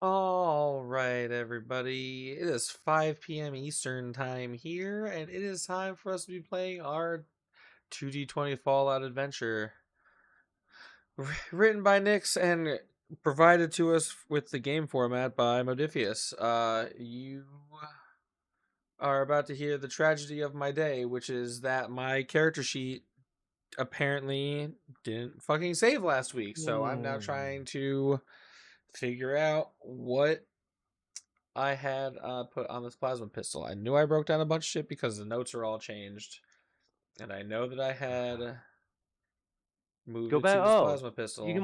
All right, everybody. It is 5 p.m. Eastern time here, and it is time for us to be playing our 2D20 Fallout adventure. Written by Nix and provided to us with the game format by Modifius. You are about to hear the tragedy of my day, which is that my character sheet apparently didn't fucking save last week. So I'm now trying to figure out what I had put on this plasma pistol. I knew I broke down a bunch of shit because the notes are all changed, and I know that I had moved Go it to back. this Oh, plasma you can pistol.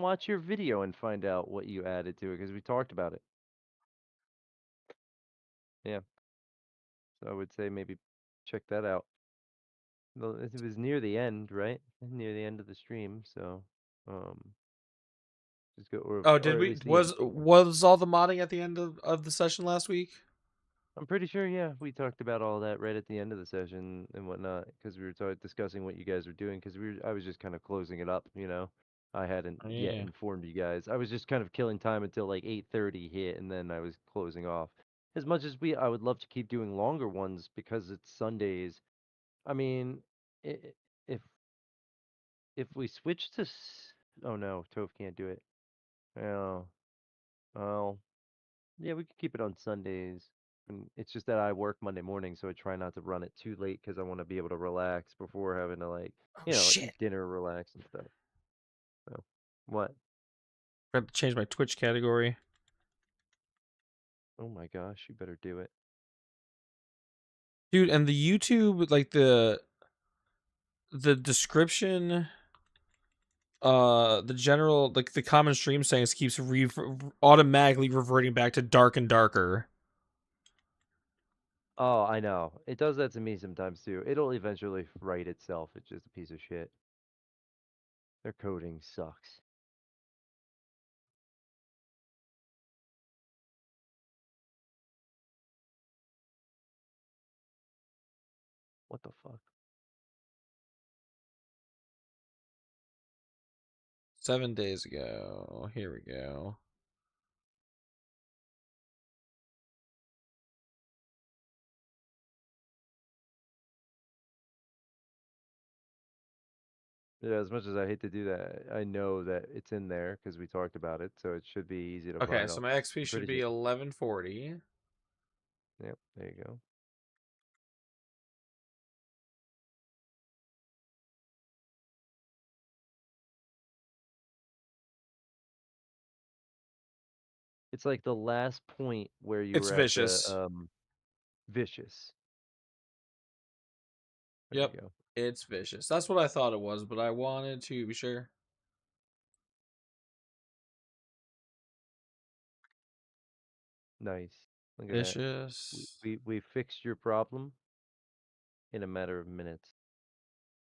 watch your video and find out what you added to it because we talked about it. Yeah, so I would say maybe check that out. Well, it was near the end, right? Near the end of the stream, so um, just go Oh, or did at we least the intro. was all the modding at the end of the session last week? I'm pretty sure, yeah, we talked about all that right at the end of the session and whatnot because we were discussing what you guys were doing because I was just kind of closing it up, you know. I hadn't Oh, yet yeah. informed you guys. I was just kind of killing time until like 8:30 hit, and then I was closing off. As much as I would love to keep doing longer ones because it's Sundays. I mean, I if we switch to, oh no, Toph can't do it. Oh, well. Yeah, we could keep it on Sundays. And it's just that I work Monday morning, so I try not to run it too late because I want to be able to relax before having to Oh eat shit! dinner, relax and stuff. So, what? I have to change my Twitch category, Oh my gosh, you better do it. dude. And the YouTube, like the description, the general, like the common stream sayings keeps automatically reverting back to dark and darker. Oh, I know. It does that to me sometimes too. It'll eventually right itself. It's just a piece of shit. Their coding sucks. What the fuck? 7 days ago. Here we go. Yeah, as much as I hate to do that, I know that it's in there because we talked about it, so it should be easy to Okay, find so out. my XP I'm should pretty be sure. 1140. Yep, there you go. It's like the last point where you It's were at the vicious. vicious. There Yep, you go. it's vicious. That's what I thought it was, but I wanted to be sure. Nice. Look at that. Vicious. We fixed your problem in a matter of minutes.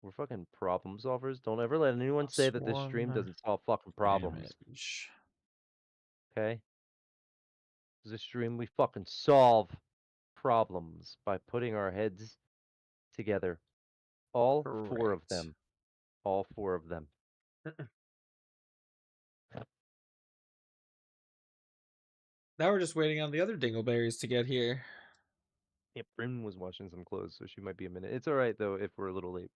We're fucking problem solvers. Don't ever let anyone say Plus that this stream one doesn't solve fucking problems. damage. Okay? This stream we fucking solve problems by putting our heads together. All four of Correct. them. All four of them. Now we're just waiting on the other dingleberries to get here. Yeah, Bryn was washing some clothes, so she might be a minute. It's all right though if we're a little late.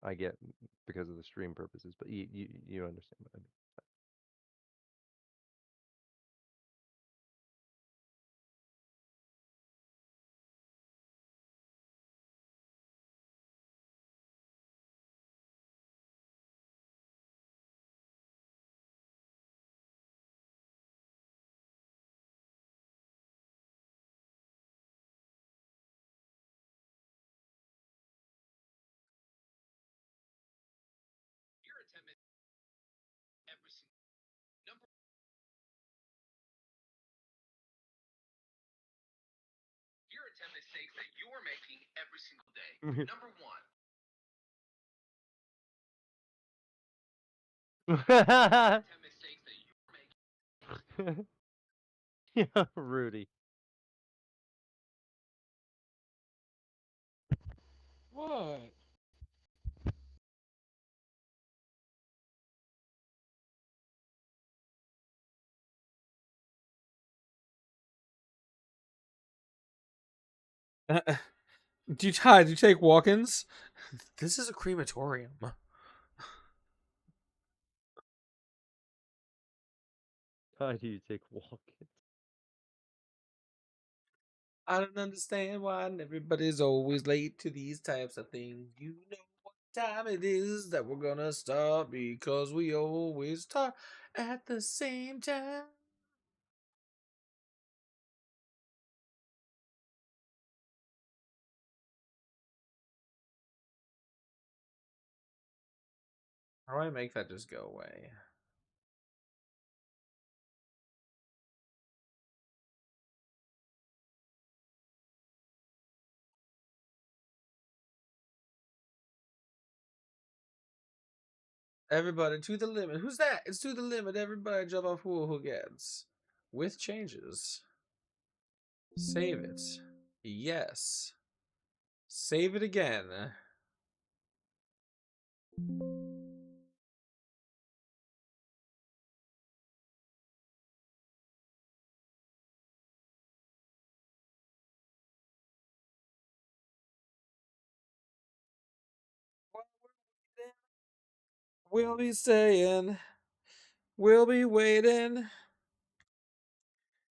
I get because of the stream purposes, but you understand what I mean. Yeah, Rudy. What? Do you take walk-ins? This is a crematorium. How do you take walk-ins? I don't understand why everybody's always late to these types of things. You know what time it is that we're gonna start because we always start at the same time. How do I make that just go away? Everybody to the limit. Who's that? It's to the limit. Everybody jump off who gets. With changes. Save it. Yes. Save it again. We'll be saying, we'll be waiting.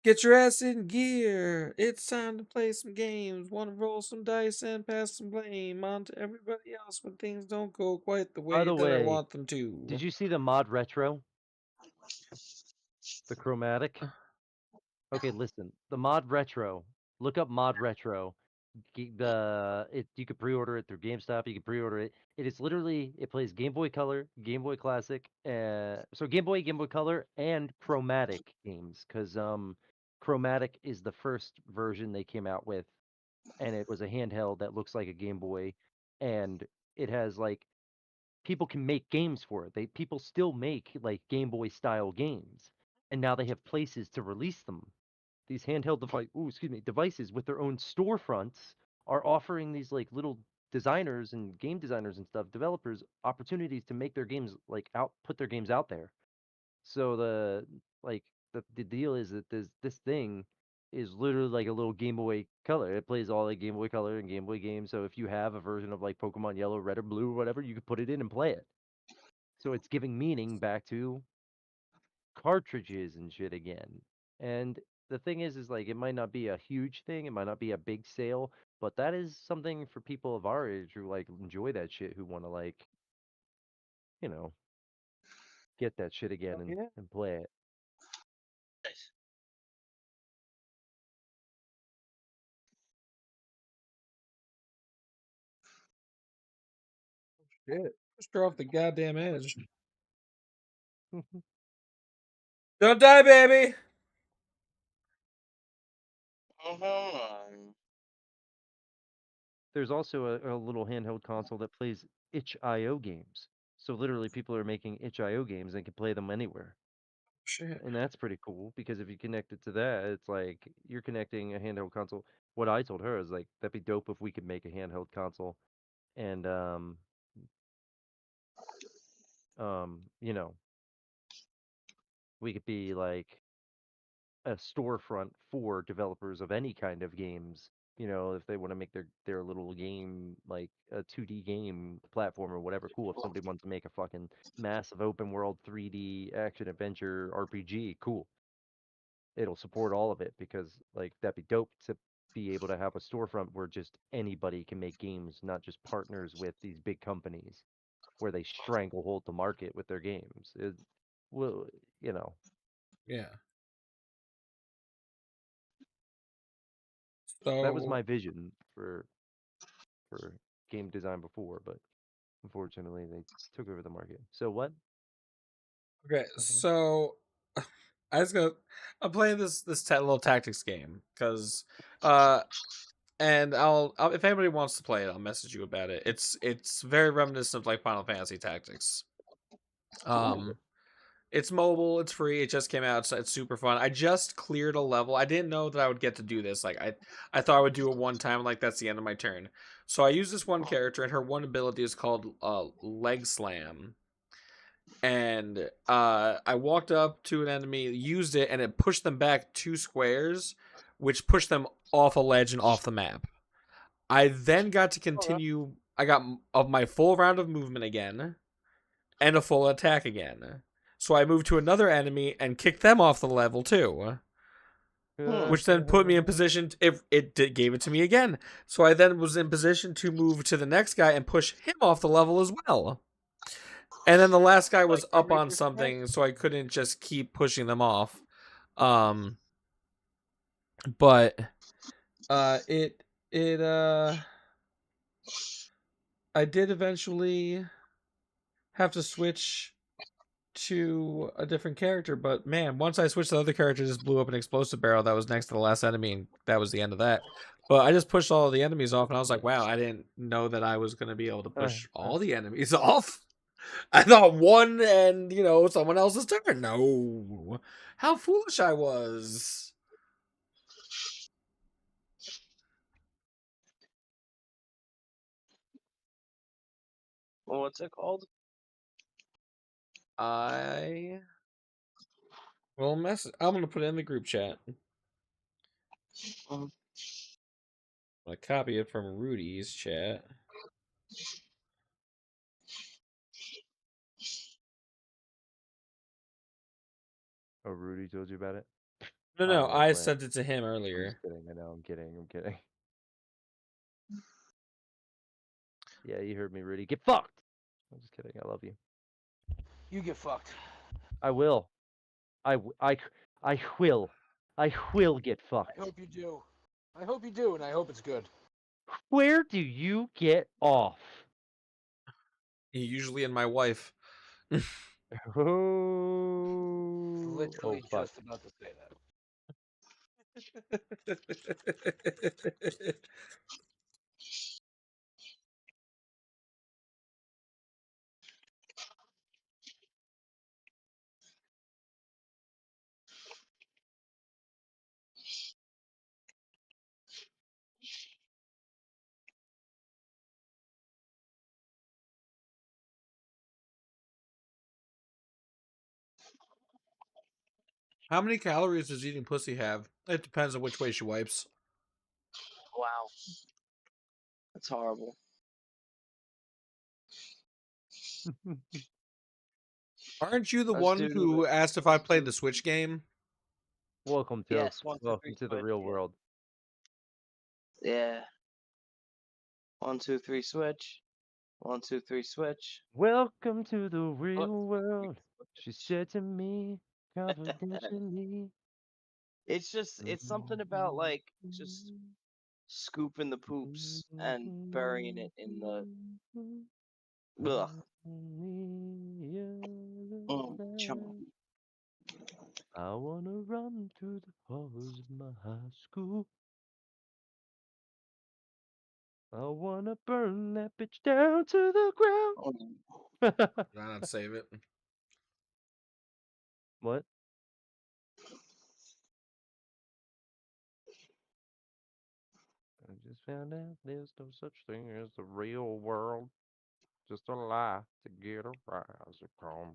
Get your ass in gear. It's time to play some games. Want to roll some dice and pass some blame on to everybody else when things don't go quite the By way the that I way, want them did to. you see the mod retro? The chromatic? Okay, listen. The mod retro. Look up mod retro. You could pre-order it through GameStop. You can pre-order it. It is literally it plays Game Boy Color, Game Boy Classic, so Game Boy Color, and Chromatic games. Because Chromatic is the first version they came out with, and it was a handheld that looks like a Game Boy, and it has like people can make games for it. People still make like Game Boy style games, and now they have places to release them. These devices with their own storefronts are offering these like little designers and game designers and stuff, developers opportunities to make their games like put their games out there. So like the deal is that this thing is literally like a little Game Boy Color. It plays all like Game Boy Color and Game Boy games. So if you have a version of like Pokemon Yellow, Red, or Blue, or whatever, you could put it in and play it. So it's giving meaning back to cartridges and shit again. And the thing is like it might not be a huge thing, it might not be a big sale, but that is something for people of our age who like enjoy that shit, who want to like, you know, get that shit again Yeah. and play it. Shit. Pushed her off the goddamn edge. Don't die, baby! Mhm. There's also a little handheld console that plays itch.io games. So literally people are making itch.io games and can play them anywhere. Shit. And that's pretty cool because if you connect it to that, it's like you're connecting a handheld console. What I told her is like that'd be dope if we could make a handheld console and you know, we could be like a storefront for developers of any kind of games. You know, if they want to make their little game like a 2D game platform or whatever, cool. If somebody wants to make a fucking massive open world 3D action adventure RPG, cool. It'll support all of it because like that'd be dope to be able to have a storefront where just anybody can make games, not just partners with these big companies where they stranglehold the market with their games. Well, you know, Yeah. that was So, my vision for game design before, but unfortunately they took over the market. So what? okay, Okay. so I just go. I'm playing this little tactics game because, uh, and I'll if anybody wants to play it, I'll message you about it. It's very reminiscent of like Final Fantasy Tactics. Cool. Um, it's mobile, it's free, it just came out, so it's super fun. I just cleared a level. I didn't know that I would get to do this. Like I thought I would do it one time, like that's the end of my turn. So I use this one character, and her one ability is called leg slam. And I walked up to an enemy, used it, and it pushed them back 2 squares, which pushed them off a ledge and off the map. I then got to continue. I got of my full round of movement again, and a full attack again. So I moved to another enemy and kicked them off the level too, which then put me in position. If it gave it to me again, so I then was in position to move to the next guy and push him off the level as well. And then the last guy was up on something, so I couldn't just keep pushing them off. But it I did eventually have to switch to a different character, but man, once I switched to the other character, just blew up an explosive barrel that was next to the last enemy, and that was the end of that. But I just pushed all of the enemies off, and I was like, wow, I didn't know that I was going to be able to push all the enemies off. I thought one and, someone else's turn. No. How foolish I was. Well, what's it called? I will I'm going to put it in the group chat. Um, I copy it from Rudy's chat. Oh, Rudy told you about it? No, I'm I playing. sent it to him I'm earlier. just kidding. I know. I'm kidding. Yeah, you heard me, Rudy. Get fucked. I'm just kidding. I love you. You get fucked. I will. I will. I will get fucked. I hope you do. I hope you do, and I hope it's good. Where do you get off? Usually in my wife. Oh, Literally fuck. just about to say that. How many calories does eating pussy have? It depends on which way she wipes. wow. That's horrible. Aren't you the Let's one do who asked if I played the Switch game? Welcome, Toke. Yes, 1, 2, 3 Welcome to the switch. real world. Yeah. 1, 2, 3 switch. 1, 2, 3 switch. Welcome to the real world, she said to me confidentially. It's something about like just scooping the poops and burying it in the. Ugh. Chum. I wanna run through the halls of my high school. I wanna burn that bitch down to the ground. Why not save it? What? I just found out there's no such thing as the real world. Just a lie to get a rise upon.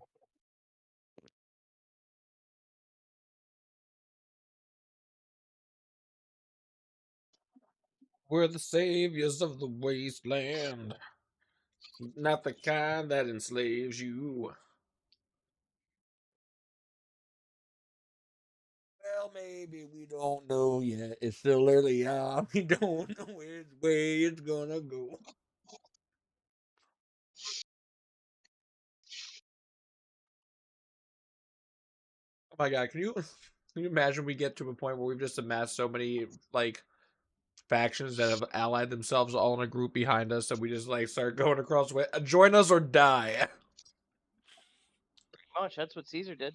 We're the saviors of the wasteland, not the kind that enslaves you. Well, maybe we don't know yet. It's still early on. We don't know which way it's gonna go. Oh my god, can you imagine we get to a point where we've just amassed so many factions that have allied themselves all in a group behind us, and we just start going across the way. Join us or die. Pretty much, that's what Caesar did.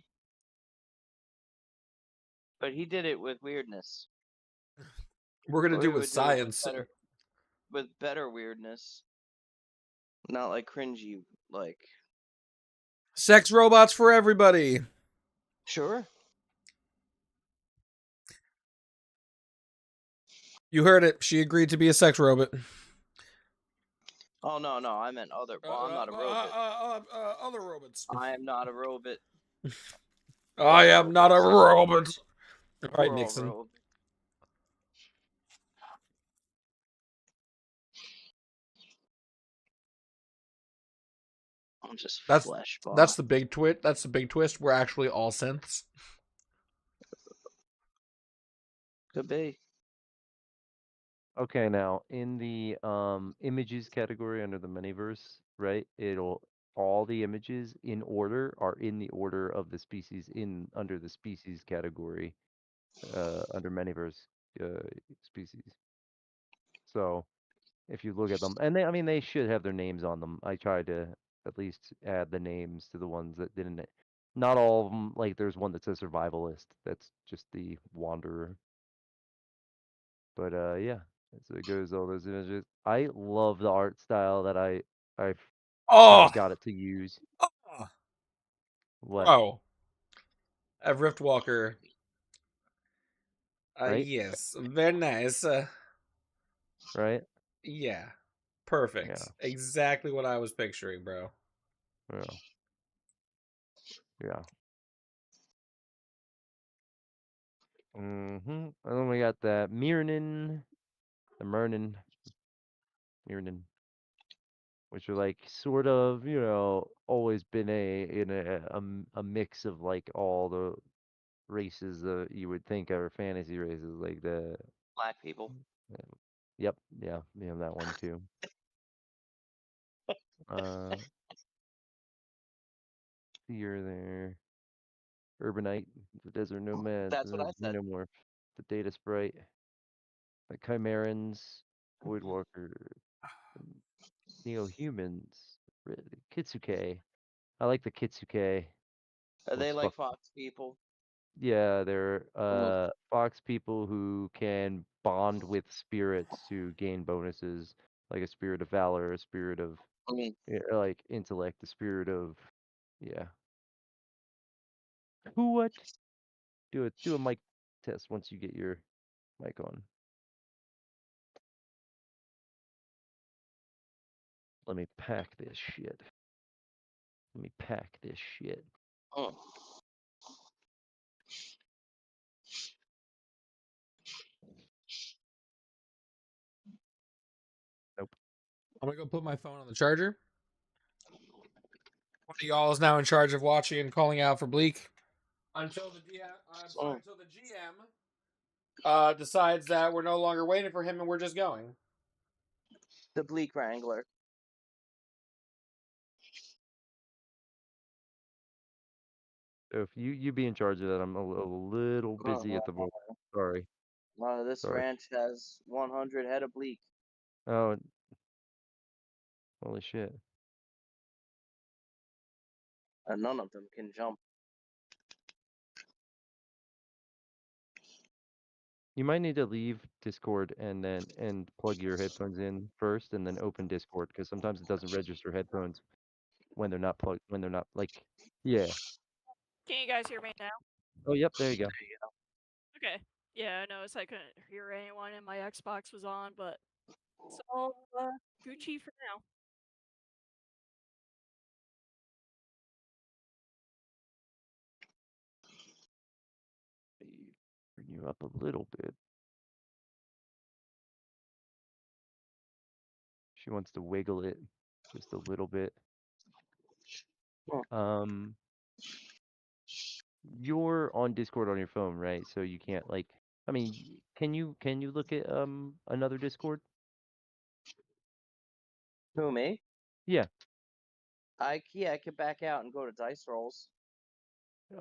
But he did it with weirdness. We're gonna Or do he it with would do it science. with better weirdness. Not like cringy, like. Sex robots for everybody. Sure. You heard it. She agreed to be a sex robot. Oh, no, I meant other. Well, I'm not a robot. Other robots. I am not a robot. I am not a robot. All right, We're all Nixon. robots. I'm just That's flesh that's bot. the big twist. That's the big twist. We're actually all synths. Could be. Okay, now in the images category under the manyverse, right? It'll all the images in order are in the order of the species in under the species category under manyverse species. So if you look at them, and I mean they should have their names on them. I tried to at least add the names to the ones that didn't. Not all of them. Like there's one that says survivalist. That's just the wanderer. But yeah, so it goes all those images. I love the art style that I've kind Oh, of got it to use. oh, What, bro, a Riftwalker. right? Yes, very nice. Right? Yeah, Yeah. perfect. Exactly what I was picturing, bro. Yeah. Yeah. And then we got the Mirnin, the Mernin, Mirnin, which are like sort of, always been a mix of like all the races that you would think are fantasy races, like the Black people. uh, yep, yeah, that one too. Uh, Seer there, Urbanite, the Desert Nomad, That's what the I said. Xenomorph, the Data Sprite, the Chimerans, Voidwalker, Neo-Humans, Kitsuke. I like the Kitsuke. Are they Looks like fuck. fox people? Yeah, they're Mm. fox people who can bond with spirits to gain bonuses, like a spirit of valor, a spirit of Mm. like intellect, a spirit of yeah. Who what? Do a mic test once you get your mic on. Let me pack this shit. Let me pack this shit. Mm. Nope. I'm gonna go put my phone on the charger. One of y'all is now in charge of watching and calling out for Bleak until the GM. I'm sorry, Mm. until the GM decides that we're no longer waiting for him and we're just going. The Bleak Wrangler. So if you be in charge of that, I'm a little busy at the moment. Sorry. This Sorry. ranch has 100 head of bleak, Oh, holy shit. and none of them can jump. You might need to leave Discord and plug your headphones in first and then open Discord because sometimes it doesn't register headphones when they're not plugged when they're not like yeah. Can you guys hear me now? Oh yep, there you go. Okay. Yeah, I noticed I couldn't hear anyone and my Xbox was on, but it's all Gucci for now. Bring you up a little bit. She wants to wiggle it just a little bit. Um, you're on Discord on your phone, right? So you can't like. I mean, can you look at another Discord? Who, me? Yeah. Yeah, I could back out and go to dice rolls.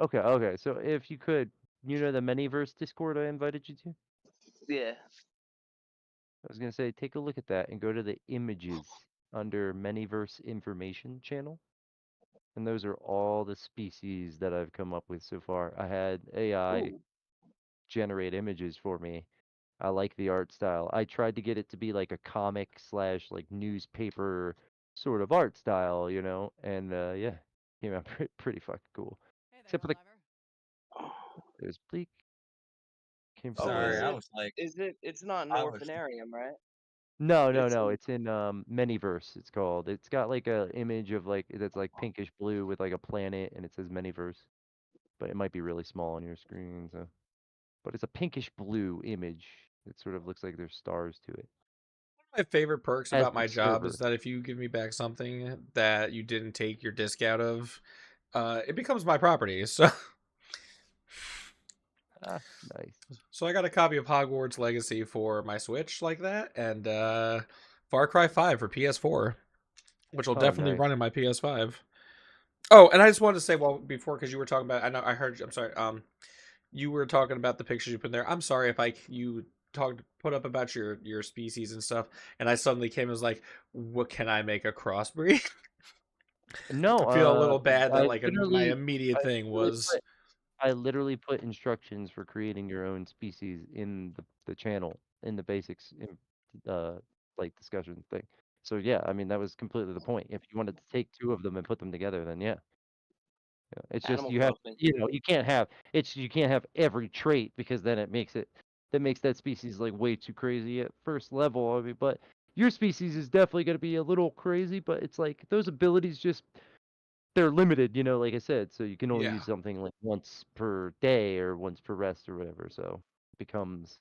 Okay. Okay. So if you could, the Manyverse Discord I invited you to. Yeah. I was gonna say take a look at that and go to the images under Manyverse information channel. And those are all the species that I've come up with so far. I had AI Ooh. generate images for me. I like the art style. I tried to get it to be like a comic slash like newspaper sort of art style, and yeah, came out pretty fucking cool. Hey there, Except for Oliver. there's Bleak came Oh, from is Sorry, I it? was like, Is it? It's not an I was. orphanarium, right? no, no, It's no. in. It's in Manyverse. It's called. It's got like a image of like that's like pinkish blue with like a planet, and it says Manyverse, but it might be really small on your screen. So, but it's a pinkish blue image. It sort of looks like there's stars to it. My favorite perks as about the my job server. is that if you give me back something that you didn't take your disc out of, it becomes my property. So, Ah, nice. so I got a copy of Hogwarts Legacy for my Switch like that, and Far Cry 5 for PS4, which will Oh, definitely nice. run in my PS5. Oh, and I just wanted to say, well, before, because you were talking about, I know I heard. I'm sorry. You were talking about the pictures you put in there. I'm sorry if you put up about your species and stuff, and I suddenly came and was like, what can I make a crossbreed? I No, feel a little bad that I like my literally, immediate I thing literally was put, I literally put instructions for creating your own species in the channel in the basics, uh, like discussion thing. So yeah, I mean that was completely the point. If you wanted to take two of them and put them together, then yeah. It's just Animal you have, Crossing. you can't have you can't have every trait because then that makes that species like way too crazy at first level. I mean, but your species is definitely going to be a little crazy, but it's like those abilities just they're limited, like I said, so you can only yeah. use something like once per day or once per rest or whatever. So it becomes,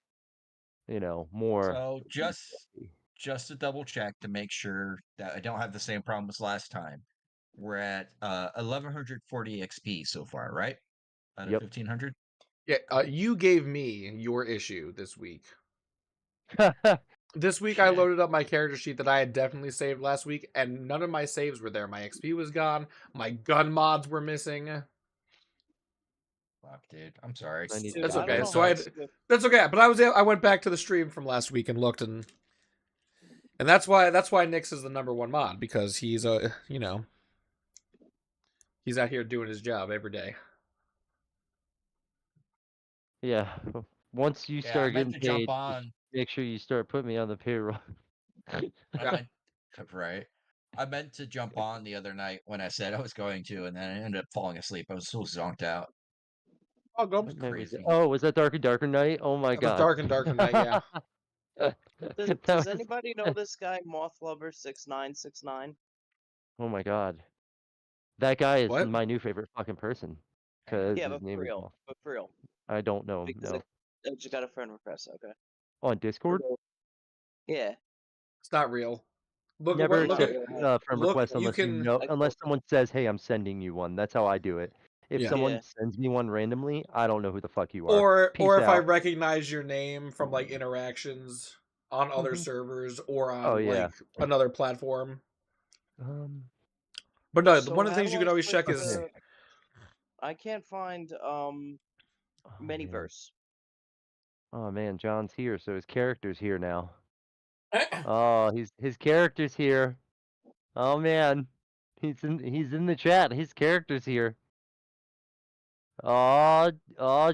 more So just to double check to make sure that I don't have the same problem as last time. We're at 1140 XP so far, right? Out of Yep. 1500. Yeah, you gave me your issue this week. This week I Shit. loaded up my character sheet that I had definitely saved last week, and none of my saves were there. My XP was gone. My gun mods were missing. Fuck, dude. I'm sorry. I need to Dude, That's get I don't okay. That know So how sucks. Swift. that's okay. But I went back to the stream from last week and looked, and that's why Nyx is the number one mod, because he's he's out here doing his job every day. Yeah. Once you Yeah, I start meant getting to jump paid, just on. make sure you start putting me on the payroll. Yeah. I, right. I meant to jump on the other night when I said I was going to, and then I ended up falling asleep. I was so zonked out. Oh, go. What night was it? Crazy. Oh, was that Darker Darker Night? Oh my That was god. Dark and Darker Night. Yeah. That Does was anybody know this guy, Moth Lover 6969? oh my god. That guy is What? my new favorite fucking person. Hang on. Cause Yeah, his name is Moth. but for real, I don't know him, because no. I just got a friend request. Okay. On Discord? Yeah. It's not real. Look at Never what. Look accept at. friend Look. requests You unless you can. know I unless someone says, "Hey, I'm sending you one." That's how I do it. If Yeah. someone Yeah. sends me one randomly, I don't know who the fuck you are. Or Peace if I out. recognize your name from like interactions on other Mhm. servers or Oh on yeah. like another platform. Um. But no, So one of the how things do you I can always switch check is to? I can't find Oh man. Miniverse. Oh man, John's here, so his character's here now. Oh, his character's here. Oh man. He's in the chat. His character's here. Oh,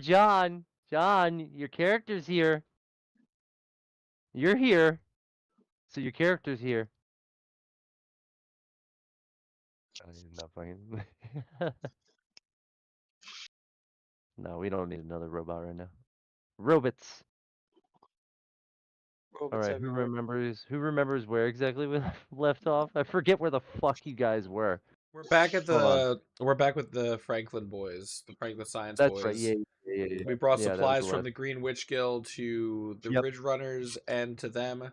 John. John, your character's here. You're here. So your character's here. He's not fucking. No, we don't need another robot right now. Robots. All Robots right, everywhere. who remembers where exactly we left off? I forget where the fuck you guys were. Hold on. we're back with the Franklin boys, the Franklin Science That's right. boys. Yeah, yeah, yeah, yeah. We brought Yeah, that was supplies the from last. the Green Witch Guild to the Yep. Ridge Runners and to them,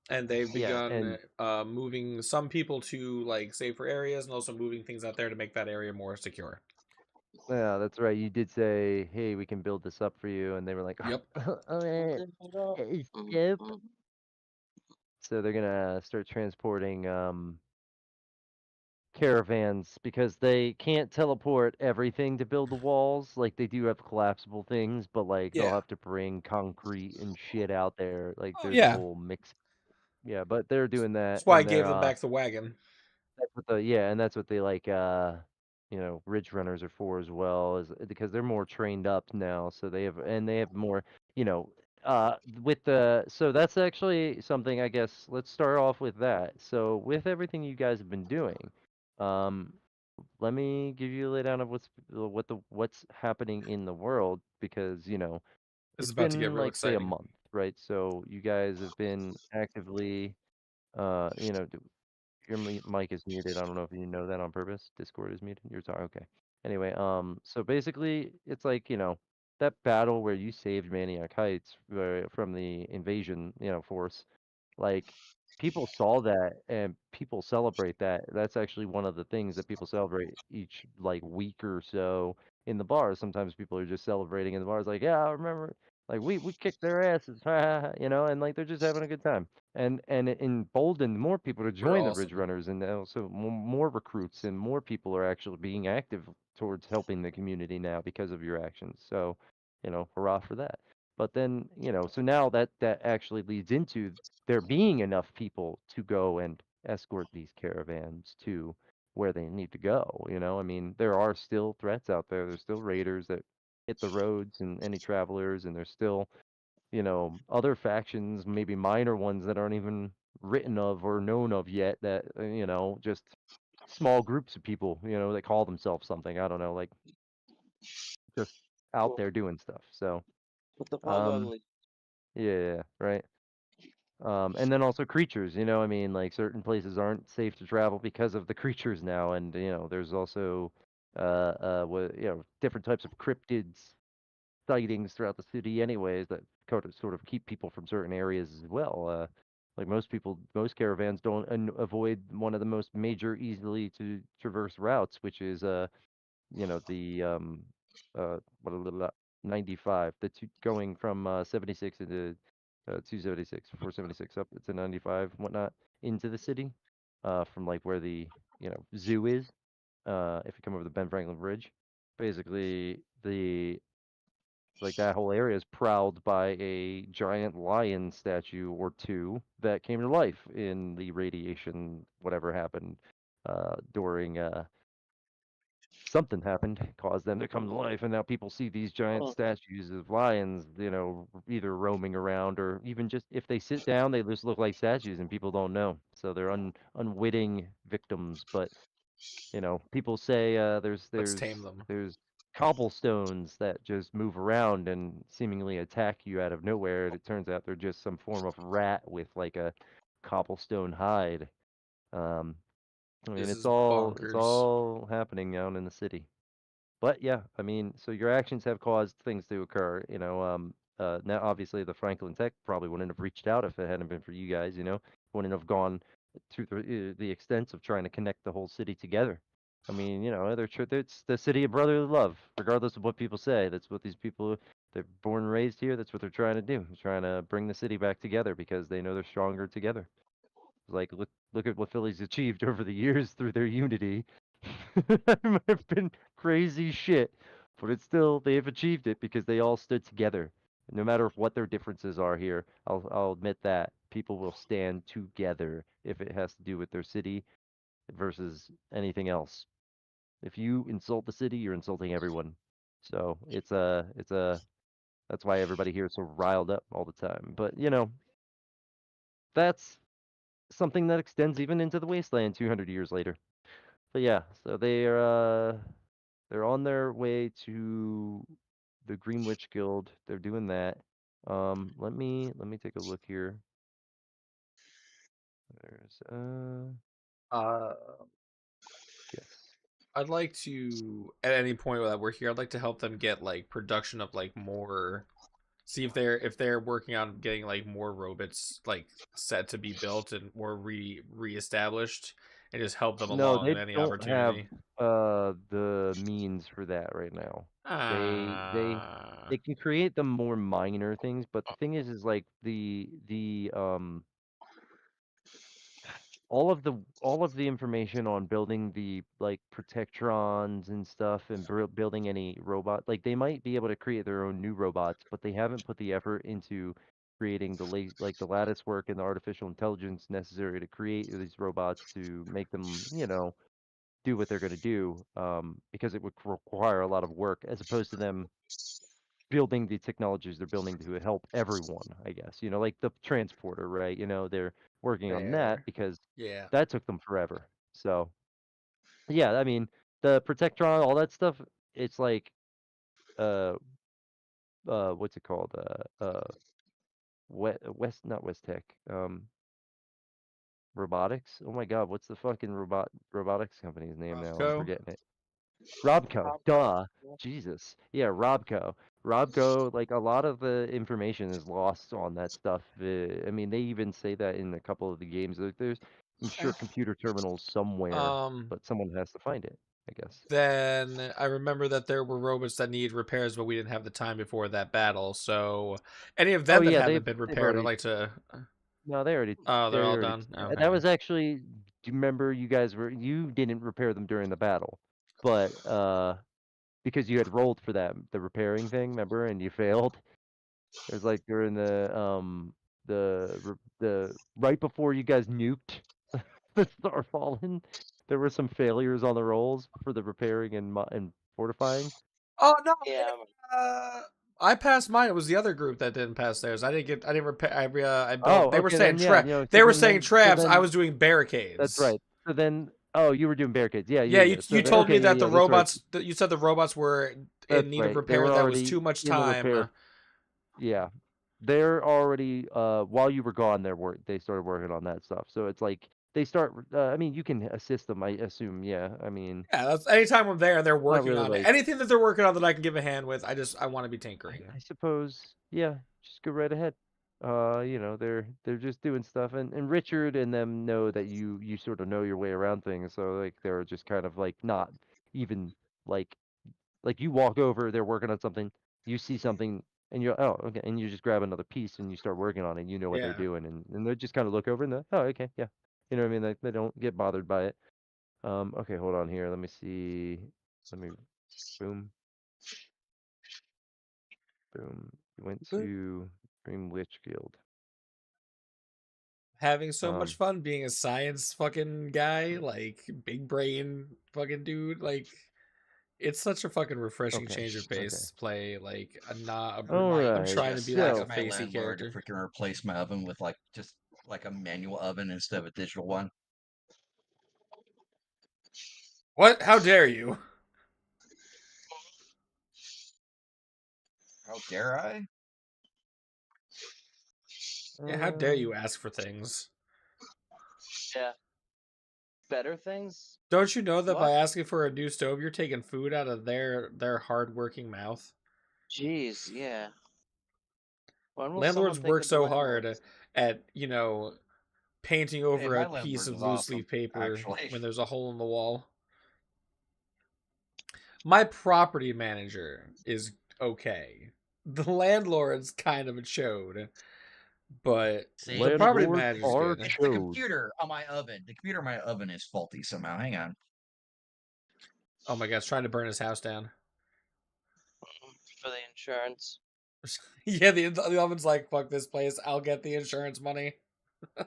and they've Yeah, begun and moving some people to like safer areas and also moving things out there to make that area more secure. yeah, that's right. You did say, "Hey, we can build this up for you," and they were like, Yep. "Yep." So they're gonna start transporting caravans because they can't teleport everything to build the walls. Like they do have collapsible things, but like they'll Yeah. have to bring concrete and shit out there. Like Oh there's a yeah. whole mix. Yeah, but they're doing that That's why I and gave they're them back the wagon. that's what and that's what they like ridge runners are for as well, is because they're more trained up now, so they have more, you know, with the so that's actually something I guess let's start off with that. So with everything you guys have been doing, um let me give you a laydown of what's happening in the world because This is it's about to get been real like say a exciting. month, right? So you guys have been actively your mic is muted. I don't know if you know that on purpose. Discord is muted. You're sorry. Okay. Anyway, so basically, it's like that battle where you saved Maniac Heights from the invasion, force. Like, people saw that and people celebrate that. That's actually one of the things that people celebrate each, like, week or so in the bars. Sometimes people are just celebrating in the bars, like, "Yeah, I remember, like, we kicked their asses," you know, and, like, they're just having a good time. And it emboldened more people to We're join the Ridge awesome. Runners, and also more recruits and more people are actually being active towards helping the community now because of your actions. So, hurrah for that. But then, so now that actually leads into there being enough people to go and escort these caravans to where they need to go. I mean, there are still threats out there. There's still raiders that hit the roads and any travelers, and there's still, other factions, maybe minor ones that aren't even written of or known of yet that, just small groups of people, that call themselves something. I don't know, like just out Well, there doing stuff. So, put the pug um, ugly. yeah, right. And then also creatures, I mean, like certain places aren't safe to travel because of the creatures now, and there's also different types of cryptids sightings throughout the city, anyways, that sort of keep people from certain areas as well. Like most caravans don't avoid one of the most major, easily to traverse routes, which is the what blah, blah, 95, the two going from 76 into 276, 476 up to 95, whatnot, into the city, from like where the zoo is. If you come over the Ben Franklin Bridge, basically the like that whole area is prowled by a giant lion statue or two that came to life in the radiation, whatever happened during something happened, caused them to come to life, and now people see these giant Oh, statues of lions, either roaming around or even just if they sit down, they just look like statues, and people don't know. So they're unwitting victims. But people say there's Let's there's tame them. there's cobblestones that just move around and seemingly attack you out of nowhere. And it turns out they're just some form of rat with like a cobblestone hide. Um, I mean, This it's is all it's bonkers. all happening out in the city. But yeah, I mean, so your actions have caused things to occur. Now obviously the Franklin Tech probably wouldn't have reached out if it hadn't been for you guys. Wouldn't have gone to the extents of trying to connect the whole city together. I mean, it's the city of brotherly love, regardless of what people say. That's what these people, they're born and raised here. That's what they're trying to do. They're trying to bring the city back together because they know they're stronger together. Like look at what Philly's achieved over the years through their unity. It might have been crazy shit, but it's still they've achieved it because they all stood together. No matter what their differences are here, I'll admit that people will stand together if it has to do with their city versus anything else. If you insult the city, you're insulting everyone. So it's a that's why everybody here is so riled up all the time. But that's something that extends even into the wasteland 200 years later. But yeah, so they're on their way to the Green Witch Guild. They're doing that. Let me take a look here. There's Uh, yes. I'd like to, at any point that we're here, I'd like to help them get like production of like more. See if they're working on getting like more robots like set to be built and more reestablished, and just help them No, along they in any don't have opportunity. the means for that right now. They they Ah, they can create the more minor things, but the thing is like the all of the information on building the like protectrons and stuff and building any robot, like they might be able to create their own new robots, but they haven't put the effort into creating like the lattice work and the artificial intelligence necessary to create these robots to make them do what they're going to do, because it would require a lot of work as opposed to them building the technologies they're building to help everyone, I guess. Like the transporter, right? They're working on that fair. because Yeah. that took them forever. So, yeah, I mean, the Protectron, all that stuff, it's like uh what's it called? Not West Tech. Robotics. Oh my God, what's the fucking robotics company's name now? I'm Co. forgetting it. Robco, duh. Jesus. Yeah, Robco. Robco, like a lot of the information is lost on that stuff. I mean, they even say that in a couple of the games. There's, I'm sure, computer terminals somewhere, Um, but someone has to find it, I guess. then I remember that there were robots that needed repairs, but we didn't have the time before that battle. So any of Oh them that yeah, haven't been they've repaired, I'd already like to. no, Oh, they're they all already done. that Okay. was actually. Do you remember you guys were you didn't repair them during the battle, but because you had rolled for that the repairing thing, remember, and you failed. It was like during the right before you guys nuked the Star Fallen. There were some failures on the rolls for the repairing and fortifying. Oh no, Yeah. I passed mine. It was the other group that didn't pass theirs. I didn't get. I didn't repair. I built. Oh, They were okay saying then yeah, trap. you know, They were saying traps. I was doing that's barricades. right. So then oh, you were doing barricades. Yeah, Yeah, yeah. So you then told okay, me yeah, that the yeah, that's right. robots. You said the robots were in That's need of right. They repair. were That was already too much in the repair. time. Yeah. They're already while you were gone they started working on that stuff. So it's like they start I mean you can assist them I assume. Yeah. I mean Yeah, that's anytime I'm there and they're not working really on it. like Anything that they're working on that I can give a hand with, I want to be tinkering. I suppose yeah, just go right ahead. You know, they're just doing stuff and Richard and them know that you sort of know your way around things. So like they're just kind of like not even like like you walk over, they're working on something, you see something, and you're oh okay, and you just grab another piece and you start working on it. You know what they're Yeah. doing, and they just kind of look over and they're oh okay yeah, you know what I mean. They don't get bothered by it. Okay, hold on here. Let me see. Let me boom boom. You went to Dream Litchfield. Having so much Um fun being a science fucking guy, like big brain fucking dude. Like it's such a fucking refreshing okay change of okay. pace. Play like a not. All Might I'm right. trying to just be like ask a So my facey landlord to character. freaking replace my oven with like just like a manual oven instead of a digital one. What? How dare you? How dare I? Yeah, how dare you um ask for things? Yeah. Better things? Don't you know that by What? asking for a new stove, you're taking food out of their hardworking mouth? Jeez, yeah. When will someone Landlords think work of the so hard landlords? at painting Hey, over my a piece landlord of was loose awesome, leaf paper actually. when there's a hole in the wall. My property manager is okay. The landlord's kind of a chode, but the See, property landlords manager's are good. it's the chode. computer on my oven. The computer on my oven is faulty somehow. Hang on. Oh my god, it's trying to burn his house down. For the insurance. Yeah, the oven's like, fuck this place. I'll get the insurance money.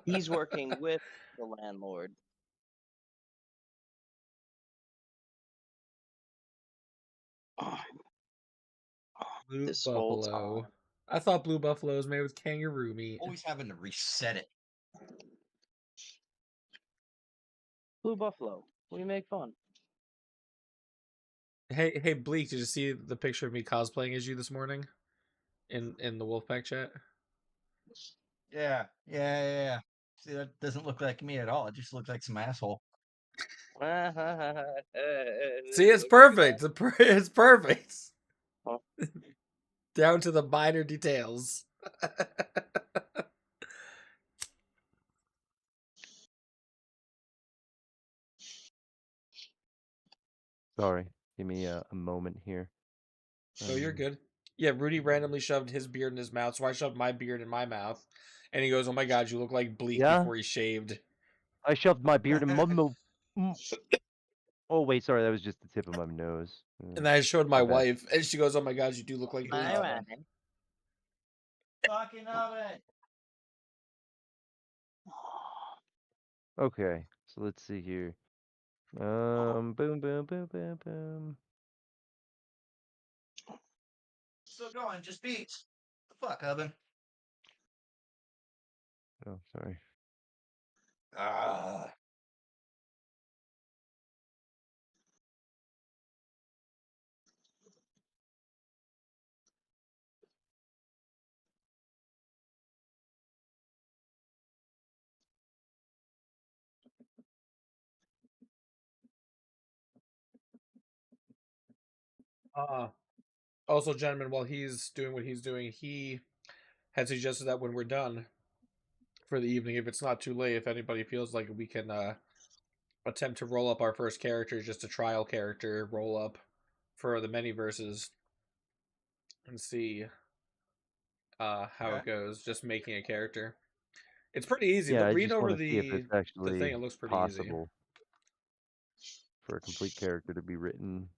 He's working with the landlord. Blue This whole buffalo. time. I thought blue buffalo was made with kangaroo meat. Always having to reset it. Blue Buffalo. We make fun. Hey, Bleak, did you see the picture of me cosplaying as you this morning in the Wolfpack chat? Yeah. See, that doesn't look like me at all. It just looks like some asshole. See, it's Look at that. perfect. It's perfect. Huh? Down to the minor details. Sorry, give me a moment here. No, you're good. Yeah, Rudy randomly shoved his beard in his mouth, so I shoved my beard in my mouth. And he goes, "Oh my god, you look like Bleak Yeah, before he shaved." I shoved my beard in my oh wait, sorry, that was just the tip of my nose. And then I showed my My bad. wife, and she goes, "Oh my god, you do look like Bleak." My man. Fucking oven. Okay, so let's see here. Boom, boom, boom, boom, boom. Still going, just beats. The fuck, oven. Oh, sorry. Ah. Also, gentlemen, while he's doing what he's doing, he had suggested that when we're done for the evening, if it's not too late, if anybody feels like we can attempt to roll up our first character, just a trial character roll up for the many verses, and see how Okay. it goes. Just making a character. It's pretty easy. Yeah, I Reading just over want to see if it's the thing, actually it looks pretty easy. possible for a complete character to be written.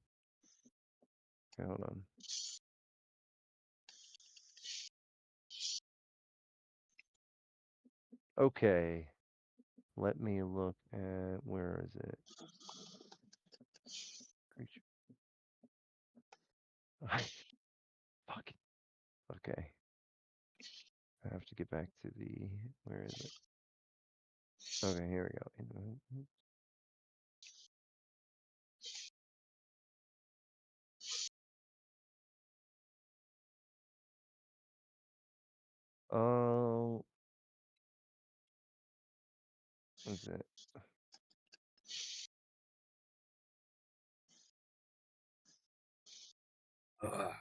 Okay, hold on. Okay, let me look at where is it? Creature. Fuck. Okay. I have to get back to the where is it? Okay, here we go. Oh, is it? Ugh.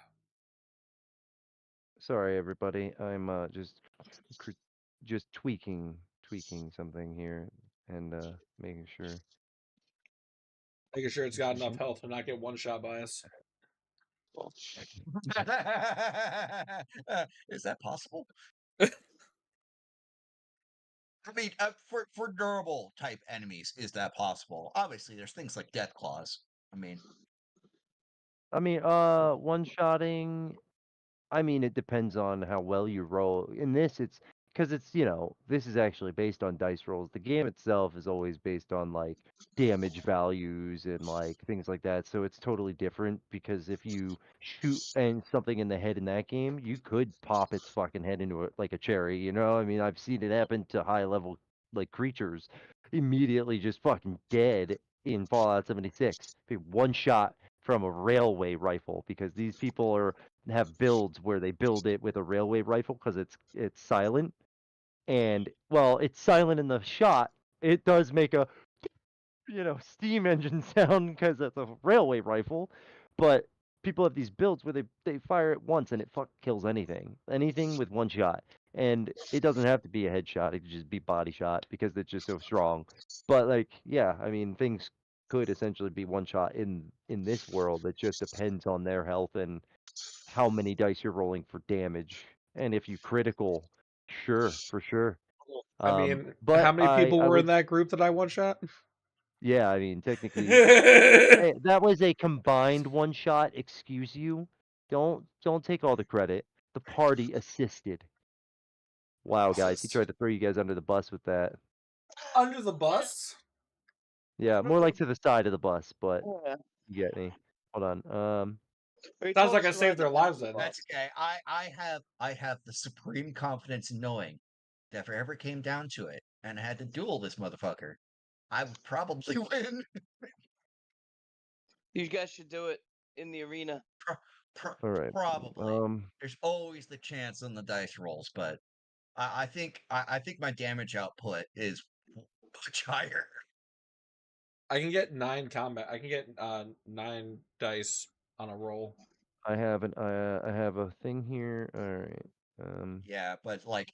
Sorry, everybody. I'm just tweaking something here and making sure. Making sure it's got enough health to not get one shot by us. Is that possible? I mean, for durable type enemies, is that possible? Obviously, there's things like death claws. I mean, One-shotting. I mean, it depends on how well you roll. In this, it's because it's, this is actually based on dice rolls. The game itself is always based on like damage values and like things like that. So it's totally different because if you shoot and something in the head in that game, you could pop its fucking head into it like a cherry, I mean, I've seen it happen to high level like creatures immediately just fucking dead in Fallout 76. One shot from a railway rifle because these people have builds where they build it with a railway rifle because it's silent, and well, it's silent in the shot. It does make a steam engine sound because it's a railway rifle, but people have these builds where they fire it once and it fuck kills anything with one shot, and it doesn't have to be a headshot. It could just be body shot because it's just so strong. But like, yeah, I mean, things could essentially be one shot in this world. It just depends on their health and how many dice you're rolling for damage, and if you critical, sure, for sure. I mean, how But many people I were in would, that group that I one shot? yeah, I mean, technically, that was a combined one shot. Excuse you. Don't take all the credit. The party assisted. Wow, guys, he tried to throw you guys under the bus with that. Under the bus? Yeah, more like to the side of the bus, but Yeah. you get me. Hold on. He Sounds told like us I to ride saved the their back of lives the then. bus. that's okay. I have the supreme confidence in knowing that if it ever came down to it and I had to duel this motherfucker, I would probably win. You guys should do it in the arena. All right. Probably. There's always the chance on the dice rolls, but I think my damage output is much higher. I can get 9 combat. I can get 9 dice on a roll. I have I have a thing here. All right. Yeah, but like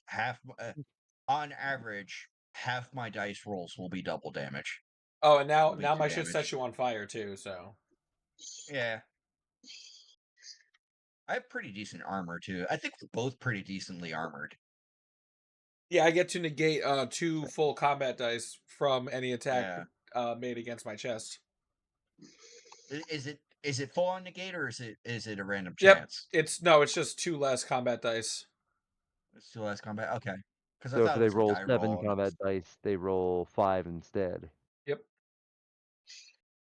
on average, half my dice rolls will be double damage. Oh, and now Will be now two my shit sets damage. you on fire too. So Yeah, I have pretty decent armor too. I think we're both pretty decently armored. yeah, I get to negate 2 full combat dice from any attack Yeah. made against my chest. Is it full on negate or is it a random Yep, chance? it's just 2 less combat dice. It's still less combat. Okay, because I So if thought it they was a roll die 7 roll and it combat was. dice, they roll 5 instead. Yep.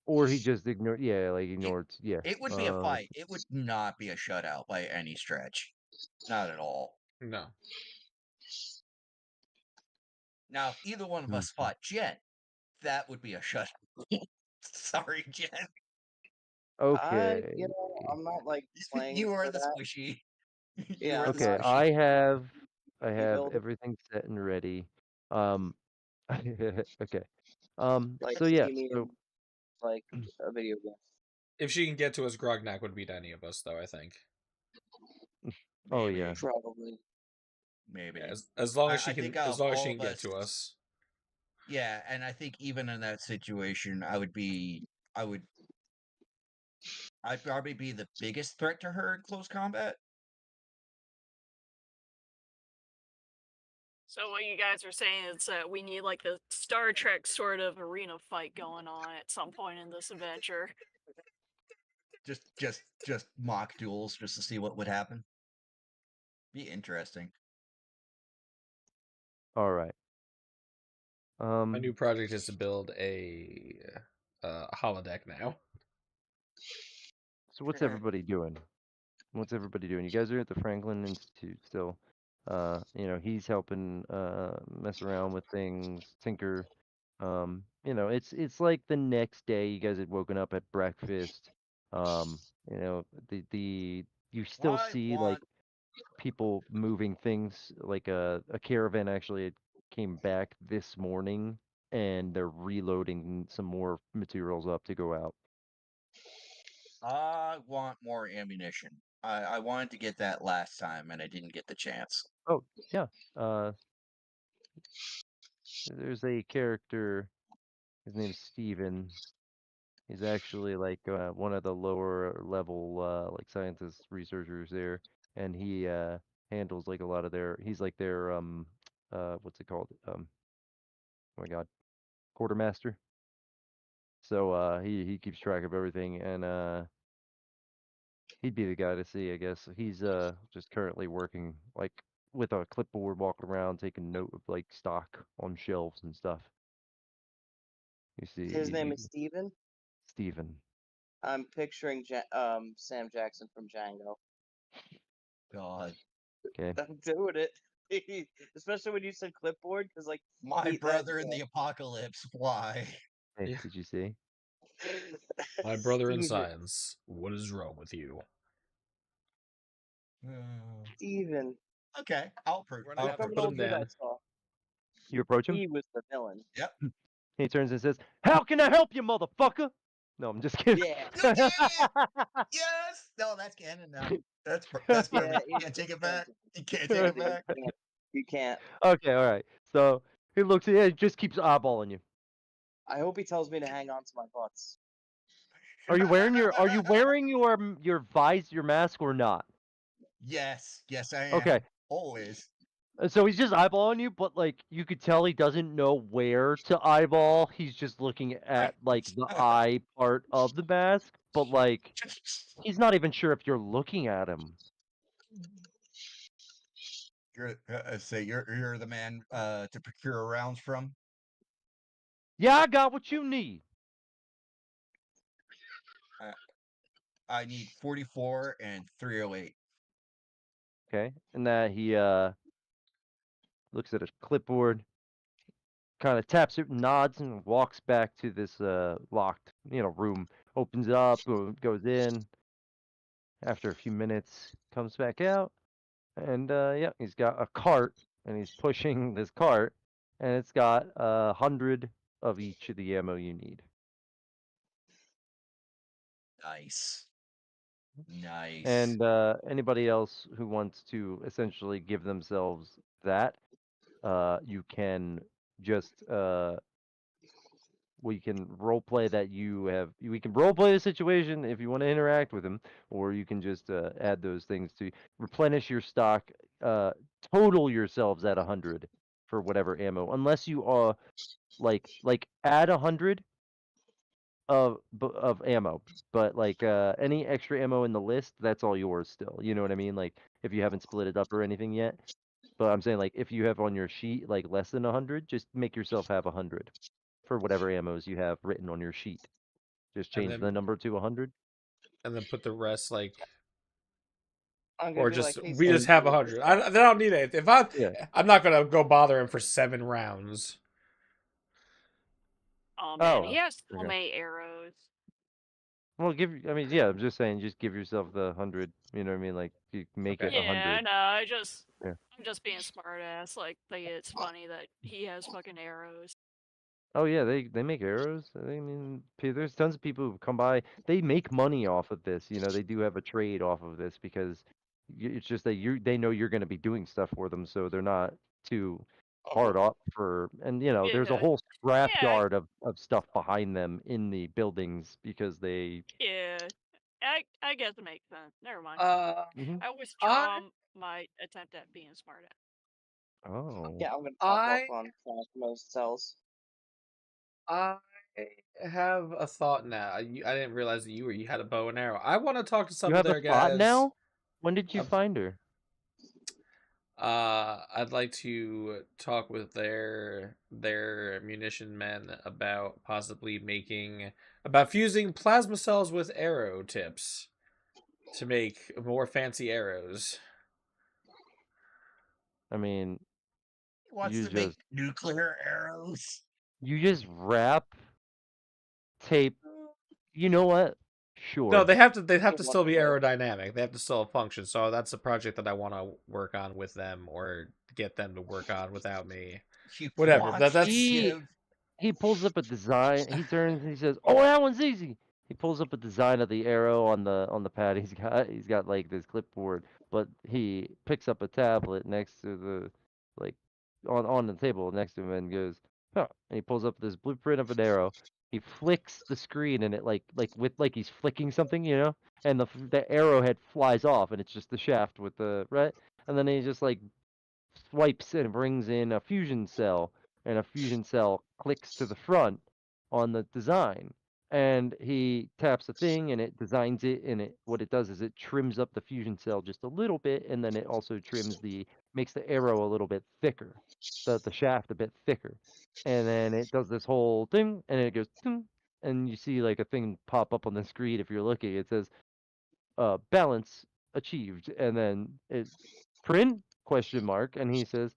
Or he just ignored, It, ignored, yeah. it would be a fight. It would not be a shutout by any stretch. Not at all. No. Now, if either one of us fought Jen, that would be a shutout. Sorry, Jen. Okay. I'm not like playing You are for the that. squishy. You Yeah, are I'm the Okay, not squishy. I team have builder, everything set and ready. Okay. like So yeah, see me so in like a video game. If she can get to us, Grognak would beat any of us, though. I think. Oh Maybe, yeah. Probably. maybe. Yeah, as long as I she can, think out as of long as she all can of get us, to us. yeah, and I think even in that situation, I'd probably be the biggest threat to her in close combat. So what you guys are saying is that we need like the Star Trek sort of arena fight going on at some point in this adventure. Just mock duels just to see what would happen. Be interesting. All right. My new project is to build a holodeck now. So what's everybody doing? What's everybody doing? You guys are at the Franklin Institute still. He's helping mess around with things, tinker. It's like the next day you guys had woken up at breakfast. Um, the you still I see like want people moving things, like a caravan actually had came back this morning and they're reloading some more materials up to go out. I want more ammunition. I wanted to get that last time and I didn't get the chance. Oh, yeah. There's a character, his name's Steven. He's actually like one of the lower level like scientists, researchers there, and he handles like a lot of their. He's like their what's it called? Oh my God, quartermaster. So he keeps track of everything, and he'd be the guy to see, I guess. He's just currently working like with a clipboard, walking around, taking note of like stock on shelves and stuff. You see, His name is Steven. Steven. I'm picturing Sam Jackson from Django. God, Okay. I'm doing it. Especially when you said clipboard, because like my that, brother in the apocalypse. Why? Hey, Yeah. did you see? My brother in Steven. science. What is wrong with you? Steven. Okay, I'll prove. We're gonna I'll have From to an Put approach. him old dude I down. saw. You approach him. He was the villain. Yep. He turns and says, "How can I help you, motherfucker?" No, I'm just kidding. Yeah. You did it! Yes. No, that's canon now. That's Yeah, perfect. You it can't take it was back. You can't take yeah, it back. you can't. Okay, all right. So he looks at you, he just keeps eyeballing you. I hope he tells me to hang on to my butts. Are you wearing your mask or not? Yes, I Okay. am. Always. So he's just eyeballing you, but like you could tell he doesn't know where to eyeball. He's just looking at like the eye part of the mask, but like he's not even sure if you're looking at him. You're the man to procure rounds from. Yeah, I got what you need. I need 44 and 308. Okay. And that he looks at his clipboard, kind of taps it, nods, and walks back to this locked, room. Opens it up, goes in. After a few minutes, comes back out, and yeah, he's got a cart, and he's pushing this cart, and it's got 100 of each of the ammo you need. Nice. Nice. And anybody else who wants to essentially give themselves that, you can just we can role play that we can role play the situation if you want to interact with him, or you can just add those things to replenish your stock, total yourselves at 100 for whatever ammo, unless you are like add 100 of ammo, but like any extra ammo in the list, that's all yours still, you know what I mean? Like if you haven't split it up or anything yet. But I'm saying, like, if you have on your sheet like less than 100, just make yourself have 100 for whatever ammos you have written on your sheet. Just And change the then number to 100. put the rest like, I'm gonna or be like, just hey, we Sam, just can have you hold this 100. up? I don't need it. Yeah. I'm not gonna go bother him for 7 rounds. Oh man, Oh, he has so okay. many arrows. Well, yeah, I'm just saying, just give yourself the 100. You know what I mean? Like, you make Okay. it Yeah, I 100. know. Yeah. I'm just being smart ass. Like, it's funny that he has fucking arrows. Oh yeah, they make arrows. I mean, there's tons of people who come by. They make money off of this. You know, they do have a trade off of this because it's just that they know you're going to be doing stuff for them, so they're not too hard up for. And you know, there's a Yeah. whole scrap Yeah. yard of stuff behind them in the buildings because they. Yeah. I guess it makes sense. Never mind. Uh, Mhm. I always I charm my attempt at being smart. Oh, Yeah, I'm gonna pop off I on plasma cells. I have a thought now. I didn't realize that you had a bow and arrow. I want to talk to you some of have a their thought guys. now? When did you find her? I'd like to talk with their munition men about possibly about fusing plasma cells with arrow tips to make more fancy arrows. I mean, He wants you to make just nuclear arrows. wrap tape. You know what? No, Sure. they have to. They have Hey, to what still be the- aerodynamic. They have to still function. So that's a project that I want to work on with them, or get them to work on without me. He Whatever. wants to That's He give. he pulls up a design. He turns and he says, "Oh, that one's easy." He pulls up a design of the arrow on the pad. He's got like this clipboard, but he picks up a tablet next to the like on the table next to him and goes, "Huh." And he pulls up this blueprint of an arrow. He flicks the screen and it like he's flicking something, you know, and the arrowhead flies off and it's just the shaft with the right, and then he just like swipes and brings in a fusion cell, and a fusion cell clicks to the front on the design. And he taps the thing, and it designs it. And what it does is it trims up the fusion cell just a little bit, and then it also makes the arrow a little bit thicker, the shaft a bit thicker. And then it does this whole thing, and it goes, "Ting," and you see like a thing pop up on the screen if you're looking. It says balance achieved, and then it print question mark, and he says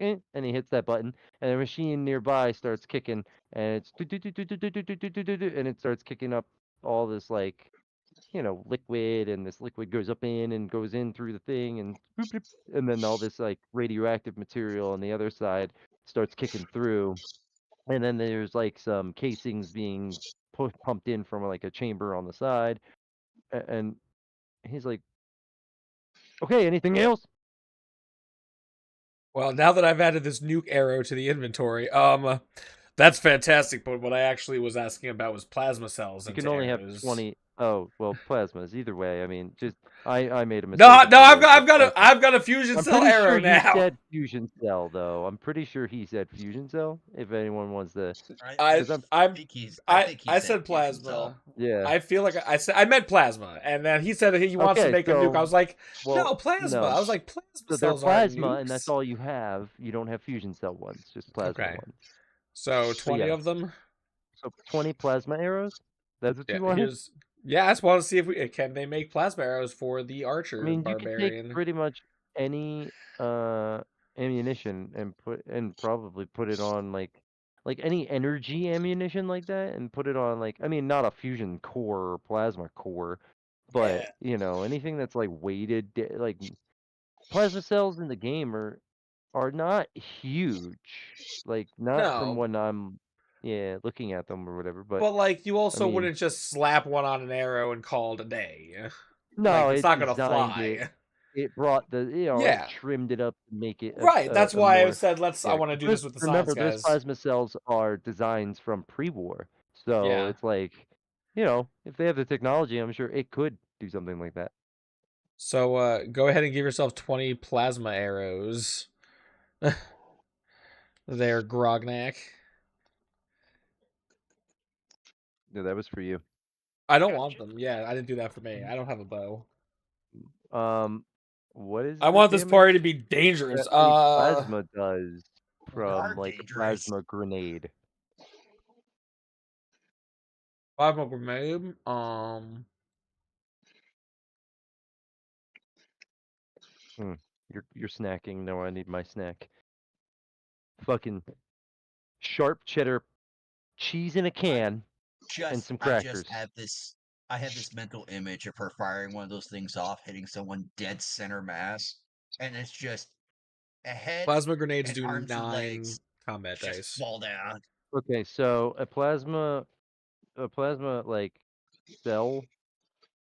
and he hits that button, and the machine nearby starts kicking, and it's and it starts kicking up all this like liquid, and this liquid goes up in and goes in through the thing, and boop, boop, and then all this like radioactive material on the other side starts kicking through, and then there's like some casings being pumped in from like a chamber on the side, and he's like, okay, anything else? well. Now that I've added this nuke arrow to the inventory, that's fantastic. But what I actually was asking about was plasma cells You can into only have arrows. 20. Oh, well, plasmas. Either way, I mean, just I made a No, mistake. no, I said plasma. I've got a fusion I'm cell pretty sure arrow he now. said fusion cell, though. I'm pretty sure he said fusion cell. If anyone wants to, I because I'm I'm I think he I said said fusion cell. plasma. yeah. I feel like I meant plasma, and then he said he wants to Okay, make a nuke. I so was like, no, well, plasma. I no. was like, plasma So they're cells aren't plasma, and that's nukes. all you have. You don't have fusion cell ones, just plasma Okay, ones. so But 20 yes, of them. so 20 plasma arrows. That's what Yeah, you wanted. here's. Yeah, I just want to see if we can they make plasma arrows for the I archer mean, you could take barbarian. pretty much any ammunition and probably put it on like any energy ammunition like that and put it on like I mean not a fusion core or plasma core, but Yeah. anything that's like weighted like plasma cells in the game are not huge. Like not from No, when I'm looking at them or whatever, but but like you I also mean wouldn't just slap one on an arrow and call it a day. Like no, it's it not gonna designed it. fly. It brought it Yeah, trimmed it up to make it right. That's a why I more said let's. I want to do this with the science remember those guys. plasma cells are designs from pre-war. So Yeah. it's like, if they have the technology, I'm sure it could do something like that. So go ahead and give yourself 20 plasma arrows. There, Grognak. No, that was for you. I don't want Gotcha. them. Yeah, I didn't do that for me. I don't have a bow. What is I the want this party to damage be dangerous. that a plasma does They are from like a dangerous. plasma grenade? plasma grenade. Hmm. You're snacking. No, I need my snack. Fucking sharp cheddar cheese in a can and some I just crackers. have this. I have this mental image of her firing one of those things off, hitting someone dead center mass, and it's just a head Plasma grenades and do arms and 9 legs combat just dice. fall down. Okay, so a plasma like cell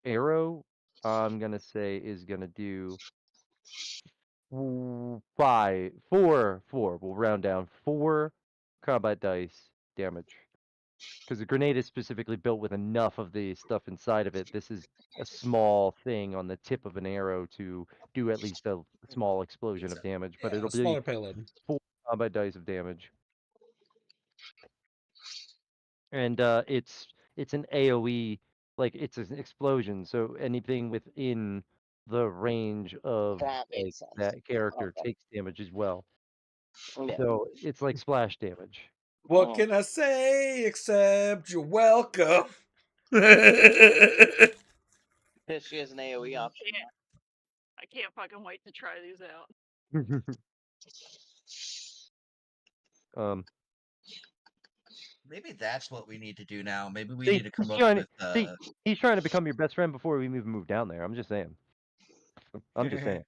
arrow, I'm gonna say is gonna do four. We'll round down 4 combat dice damage. Because the grenade is specifically built with enough of the stuff inside of it. This is a small thing on the tip of an arrow to do at least a small explosion of damage, but Yeah, it'll a be smaller payload. 4 combat dice of damage. And it's an AoE, like it's an explosion, so anything within the range of That like makes sense. that character Okay. takes damage as well. Yeah. So it's like splash damage. What Oh. can I say except you're welcome? Yeah, she has an AoE option. Yeah. I can't fucking wait to try these out. um, Maybe that's what we need to do now. Maybe we see, need to come he's up trying to with see, he's trying to become your best friend before we even move down there. I'm just saying. I'm just saying.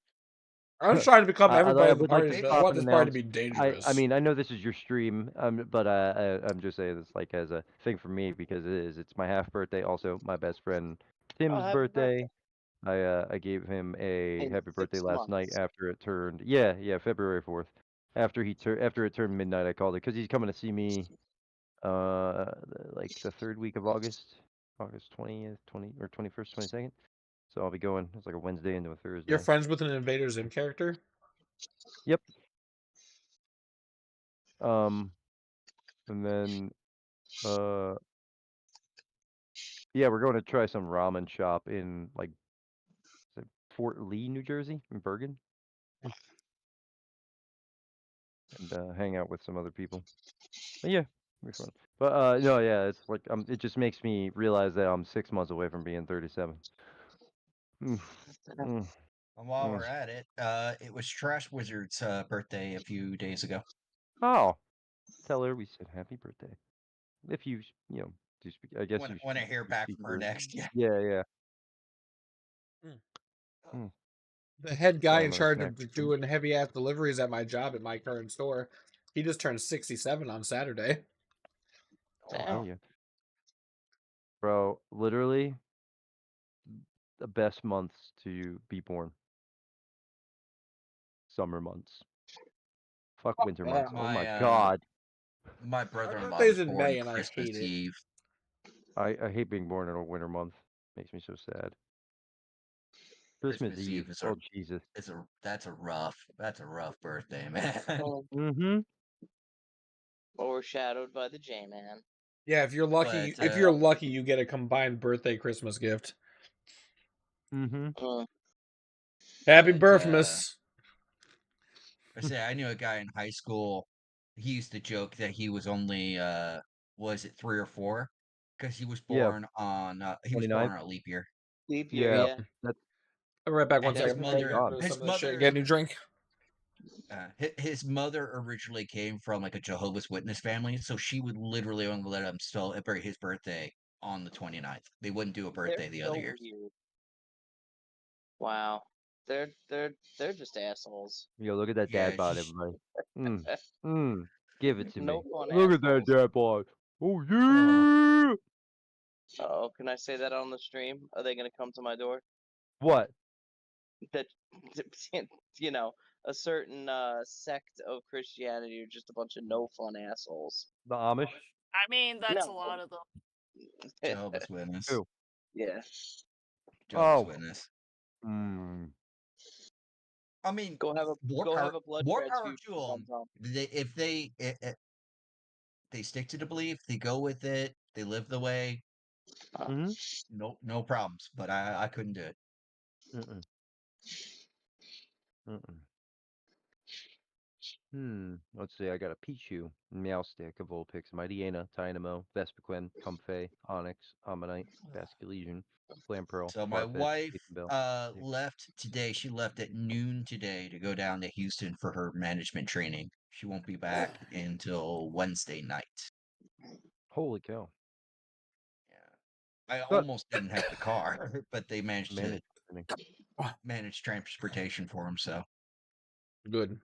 I was trying to become I everybody in the would like party, to but I maybe stop want and this party to announce. be dangerous. I mean, I know this is your stream, but I'm just saying this like as a thing for me because it is. It's my half birthday, also my best friend Oh, Tim's happy birthday. I gave him a In happy birthday 6 last night months. after it turned February 4th. After it turned midnight, I called it because he's coming to see me like the third week of August 20th, 20 or 21st, 22nd. So I'll be going. It's like a Wednesday into a You're Thursday. friends with an Invader Zim character? Yep. And then yeah, we're going to try some ramen shop in like is it Fort Lee, New Jersey, in Bergen, and hang out with some other people. But yeah, it'll be fun. But no, yeah, it's like it just makes me realize that I'm 6 months away from being 37. Mm, mm, and while mm. we're at it, it was Trash Wizard's birthday a few days ago. Oh, tell her we said happy birthday. If you know, do speak, I guess When I hear you back speak from her for. next, yeah. Yeah. Mm. Mm. The head So guy I'm in gonna charge snack. of doing heavy ass deliveries at my job at my current store, he just turned 67 on Saturday. Oh Damn. hell yeah, bro! Literally the best months to be born. Summer months. Fuck winter Yeah. months. Oh my My god. my My brother-in-law birthday's was in born May and I Christmas hate it. Eve. I hate being born in a winter month. Makes me so sad. Christmas Christmas Eve. Eve is Oh Jesus. that's a rough birthday, man. Mm-hmm. Overshadowed by the J-Man. Yeah, But if you're lucky, you get a combined birthday Christmas gift. Mm-hmm. Happy but birthmas. I say I knew a guy in high school. He used to joke that he was only was it 3 or 4 because Yeah. he was born 29th. on a leap year. Leap year, Yeah. Yep. yeah. That's I'll be right back one And that's his second. I'm gonna thank mother grab God. some his of this shit and get a mother new drink. his mother originally came from like a Jehovah's Witness family, so she would literally only let him celebrate his birthday on the 29th. They wouldn't do a They're birthday the so other years. weird. Wow. They're just assholes. Yo, look at that Yeah, dad bod, everybody. Mm. Give it to No me. fun Look at that assholes. dad bod. Oh oh, yeah. Oh, can I say that on the stream? Are they gonna come to my door? What? That you know, a certain sect of Christianity are just a bunch of no fun assholes. The Amish? I mean, that's a No. lot of them. Jehovah's Witness. Who? Yeah. Jehovah's Oh. Witness. Mm. I mean, Go have a blood more power transfusion to them. sometime. If they stick to the belief, they go with it, they live the way. Mm-hmm. No problems. But I couldn't do it. Mm-mm. Mm-mm. Let's see. I got a Pichu, Meowstic, a Vulpix, Mightyena, Tynamo, Vespiquen, Comfey, Onyx, Ammonite, Basculesian, Flampearl, So my Farfetch, wife Bell. left today. She left at noon today to go down to Houston for her management training. She won't be back until Wednesday night. Holy cow. Yeah. I But almost didn't have the car, but they managed to manage. manage transportation for him. So Good.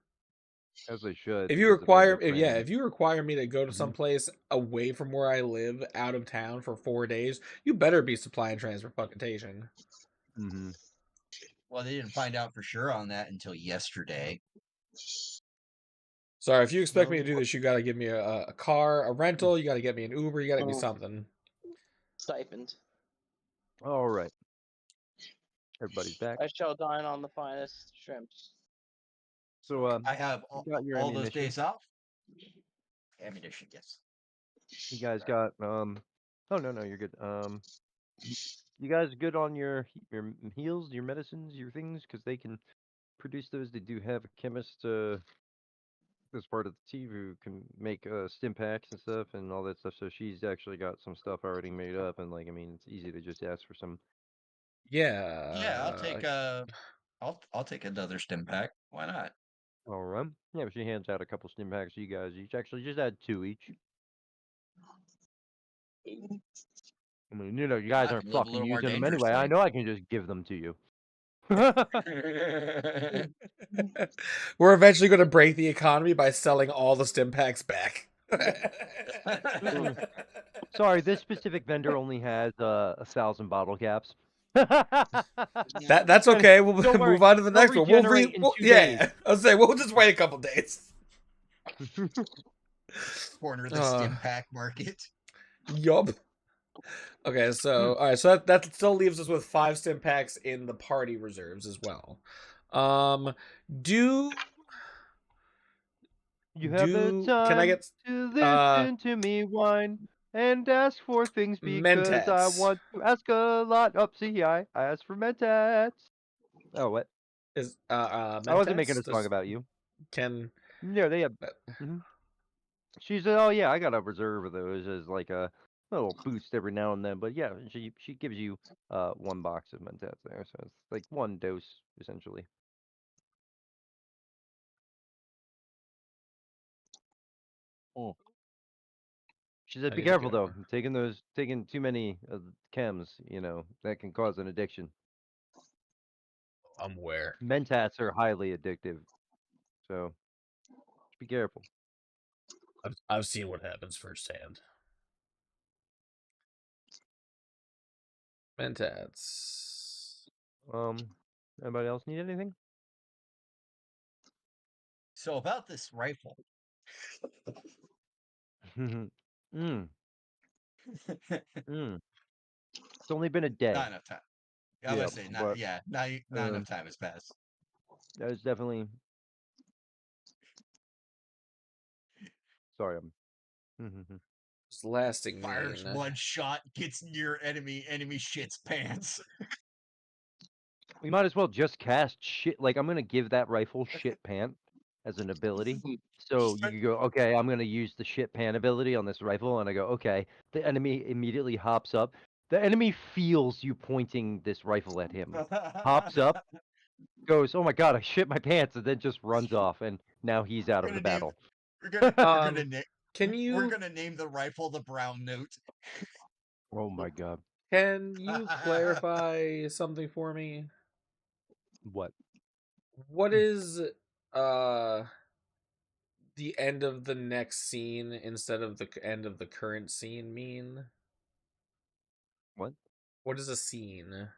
As they should, If you because the require, vendors if, yeah, ran. if you require me to go to Mhm. some place away from where I live, out of town for 4 days, you better be supply and transportation. Mhm. Well, they didn't find out for sure on that until yesterday. Sorry, if you expect me to Well, do this, you got to give me a car, a rental. You got to get me an Uber. You got to give me Oh. something. Stipend. all right. Everybody's back. I shall dine on the finest shrimps. So, I have you got your all those ammunition. days off. Ammunition, yes. You guys got Oh no, you're good. You guys good on your heals, your medicines, your things, because they can produce those. They do have a chemist as part of the team who can make stim packs and stuff and all that stuff. So she's actually got some stuff already made up, and like I mean, it's easy to just ask for some. Yeah, I'll Yeah. take I'll take another stim pack. Why not? All right. Yeah, but she hands out a couple stim packs to you guys each. Actually, just add 2 each. I mean, you guys I aren't can live a fucking little more using them anyway. I dangerously. know I can just give them to you. We're eventually going to break the economy by selling all the stim packs back. Sorry, this specific vendor only has 1,000 bottle caps. That's And okay. We'll don't worry, move on to the they'll next one. regenerate in 2 days. Yeah. I'll say we'll just wait a couple days. Corner the stim pack market. Yup. Okay, so all right, so that still leaves us with 5 stim packs in the party reserves as well. Do You have the can I time get to listen to me whine and ask for things because I mentats? want to ask a lot. Oh, see, I asked for mentats. Oh, what? Is I wasn't making mentats? a song about you. Can Yeah, they have. Mhm. She said, "Oh yeah, I got a reserve of those as like a little boost every now and then." But yeah, she gives you 1 box of mentats there, so it's like 1 dose essentially. Oh, She said, I "Be need to careful get though. more. Taking too many chems, that can cause an addiction. I'm aware. Mentats are highly addictive, so be careful." I've seen what happens firsthand. Mentats. Anybody else need anything? so about this rifle. mm, mm. It's only been a day. Not enough time. I Yeah, must say, but not enough time has passed. that was definitely sorry. What's lasting Fires mean? one shot, gets near enemy shits pants. We might as well just cast shit. Like, I'm gonna give that rifle shit pant as an ability. So you could go, okay, I'm gonna use the shit pant ability on this rifle, and I go, okay. The enemy immediately hops up. The enemy feels you pointing this rifle at him. Hops up, goes, oh my god, I shit my pants, and then just runs off, and now he's out We're of the gonna name battle. Can we're you gonna name the rifle the Brown Note. Oh my god. can you clarify something for me? What? What is uh the end of the next scene instead of the end of the current scene mean? What? What is a scene?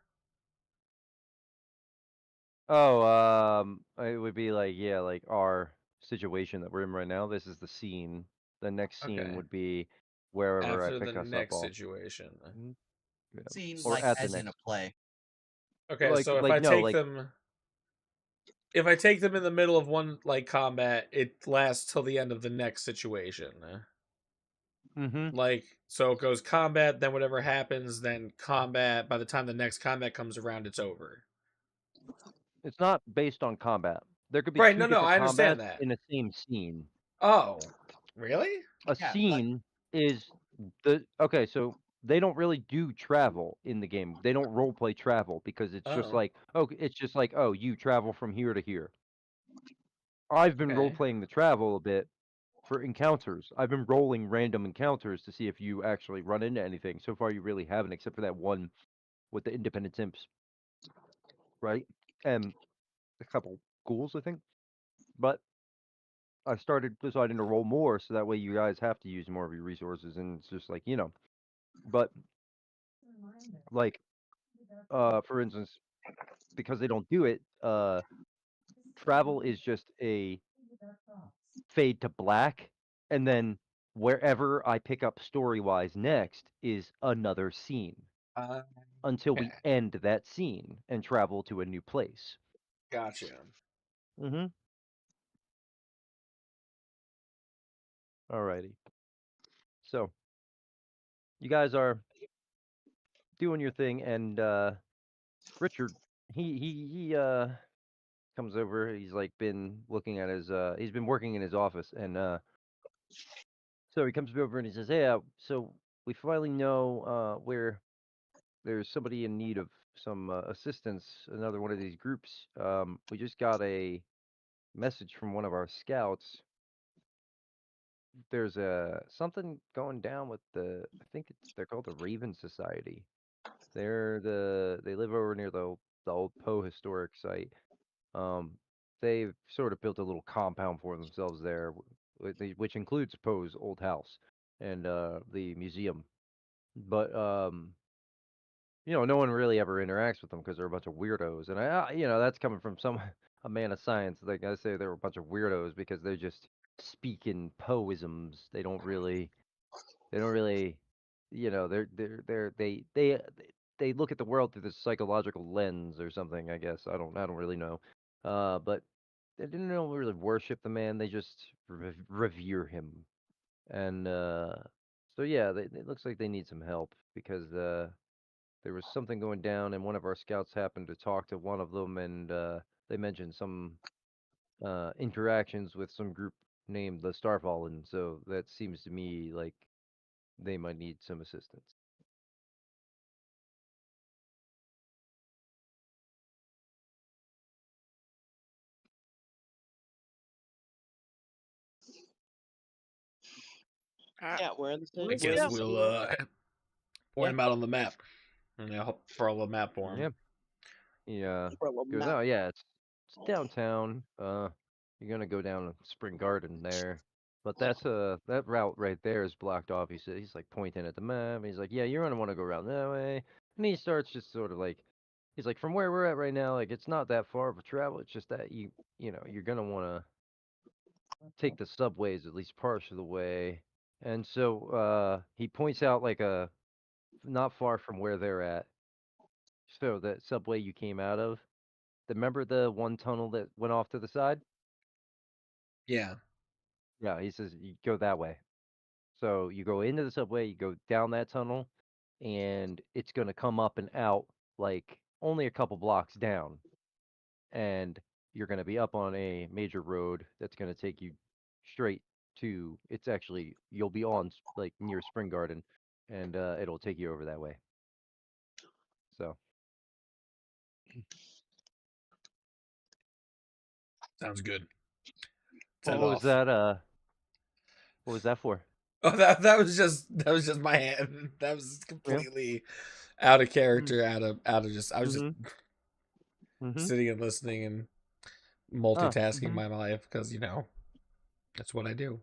Oh, it would be like, yeah, like our situation that we're in right now. This is the scene. The next scene Okay. would be wherever I After the pick us up next off. situation. Mhm. Yeah. Scene Or like at the as in a next. play. Okay, so No, like, if I take them in the middle of one like combat, it lasts till the end of the next situation. mm-hmm. Like so it goes combat, then whatever happens, then combat. By the time the next combat comes around, it's over. It's not based on combat. There could be Right, two no, different I understand combats that. in the same scene. Oh. Really? A Yeah, like scene is okay, so they don't really do travel in the game. They don't role play travel because it's just Oh. like, oh, you travel from here to here. I've been role Okay. playing the travel a bit for encounters. I've been rolling random encounters to see if you actually run into anything. So far, you really haven't, except for that one with the independent imps, right? And a couple ghouls, I think. But I started deciding to roll more, so that way you guys have to use more of your resources, and it's just like But like, for instance, because they don't do it, travel is just a fade to black, and then wherever I pick up story wise next is another scene Uh, until we okay, end that scene and travel to a new place. gotcha. Mm-hmm. Alrighty. So you guys are doing your thing, and Richard, he comes over. He's like been looking at his he's been working in his office, and so he comes over and he says, "Hey, so we finally know where there's somebody in need of some assistance. Another one of these groups. We just got a message from one of our scouts. There's something going down with I think they're called the Raven Society. They live over near the old Poe historic site. Um, they've sort of built a little compound for themselves there, which includes Poe's old house and the museum. But no one really ever interacts with them because they're a bunch of weirdos. And that's coming from a man of science. Like I say, they're a bunch of weirdos because they're just speaking poisms. They don't really, they look at the world through this psychological lens or something. I guess I don't really know. But they didn't really worship the man. They just revere him. And so yeah, it looks like they need some help because there was something going down, and one of our scouts happened to talk to one of them, and they mentioned some interactions with some group named the Starfallen. So that seems to me like they might need some assistance. Yeah, we're in the I same. We're in guess the Yeah. same we'll room. point Yeah, him out on the map. And I'll help throw a map for him. Yeah. He we're a goes, map. oh yeah, it's downtown. You're gonna go down to Spring Garden there, but that route right there is blocked off. He's like pointing at the map. He's like, yeah, you're gonna want to go around that way. And he starts just sort of like, he's like, from where we're at right now, like it's not that far of a travel. It's just that you're gonna want to take the subways at least part of the way. And so he points out like a not far from where they're at. So that subway you came out of. Remember the one tunnel that went off to the side? Yeah. Yeah, he says you go that way. So you go into the subway, you go down that tunnel, and it's gonna come up and out like only a couple blocks down, and you're gonna be up on a major road that's gonna take you straight to. It's actually you'll be on like near Spring Garden, and it'll take you over that way. So Sounds good. well, Set off. what was that for? Oh, that was just my hand. That was Yeah. completely out of character, out of just I was just Mm-hmm. Mm-hmm. sitting and listening and Ah. multitasking Mm-hmm. my life because that's what I do.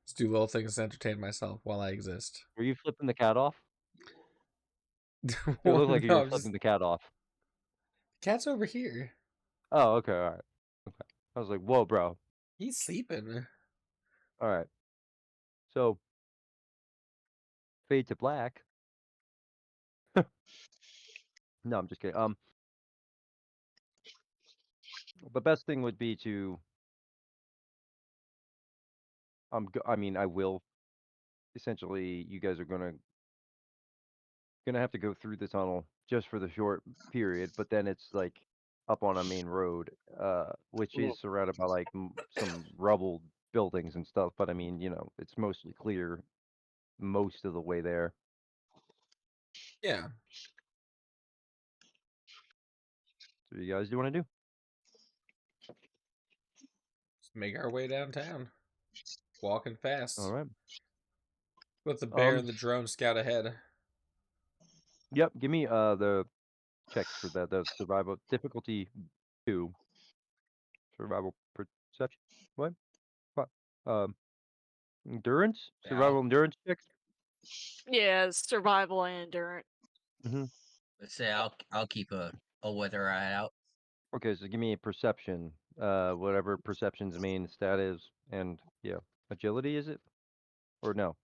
Just do little things to entertain myself while I exist. Were you flipping the cat off? It Well, looked like you no, were I'm just flipping the cat off. cat's over here. Oh, okay, all right. Okay. I was like, whoa, bro. He's sleeping. All right. So fade to black. No, I'm just kidding. The best thing would be to I mean, I will essentially. You guys are gonna have to go through the tunnel just for the short period, but then it's like up on a main road, which Mm. is surrounded by like some rubble buildings and stuff. But I mean, it's mostly clear most of the way there. Yeah. So you guys do want to do? Just make our way downtown. Walking All fast. right. With the bear and the S- drone scout ahead. Yep. Give me the checks for that. The survival difficulty 2. Survival perception. What? What? Endurance? Yeah. Survival endurance check? Yeah, survival and endurance. Mm-hmm. Let's say I'll keep a weather eye out. Okay, so give me a perception. Whatever perception's main stat is, and yeah, agility is it? Or no?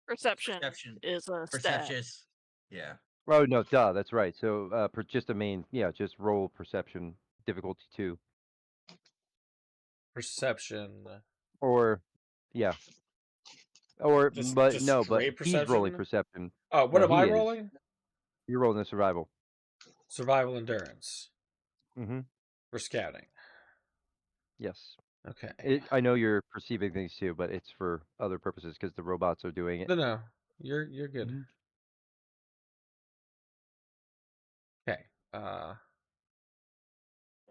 Perception Perception. is a stat. Perception is. Yeah. Oh no, duh, that's right. So just a main, yeah, just roll perception difficulty 2, Perception. or yeah, or but Just no, but straight he's rolling perception. perception. Oh, what No, am I he is. rolling? You're rolling the survival. Survival endurance Mm-hmm. for scouting. Yes. Okay. I know you're perceiving things too, but it's for other purposes because the robots are doing it. No, you're good. Mhm. Okay.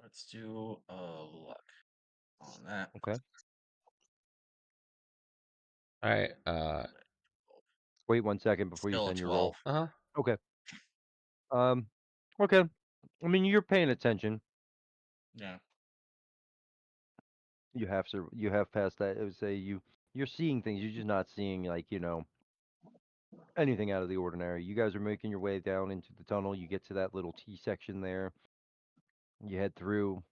Let's do luck on that. Okay. All right. Wait 1 second before you Still a send your roll. 12. Okay. Okay. I mean, you're paying attention. Yeah. You have passed that. I would say you're seeing things. You're just not seeing like anything out of the ordinary. You guys are making your way down into the tunnel. You get to that little T section there. You head through.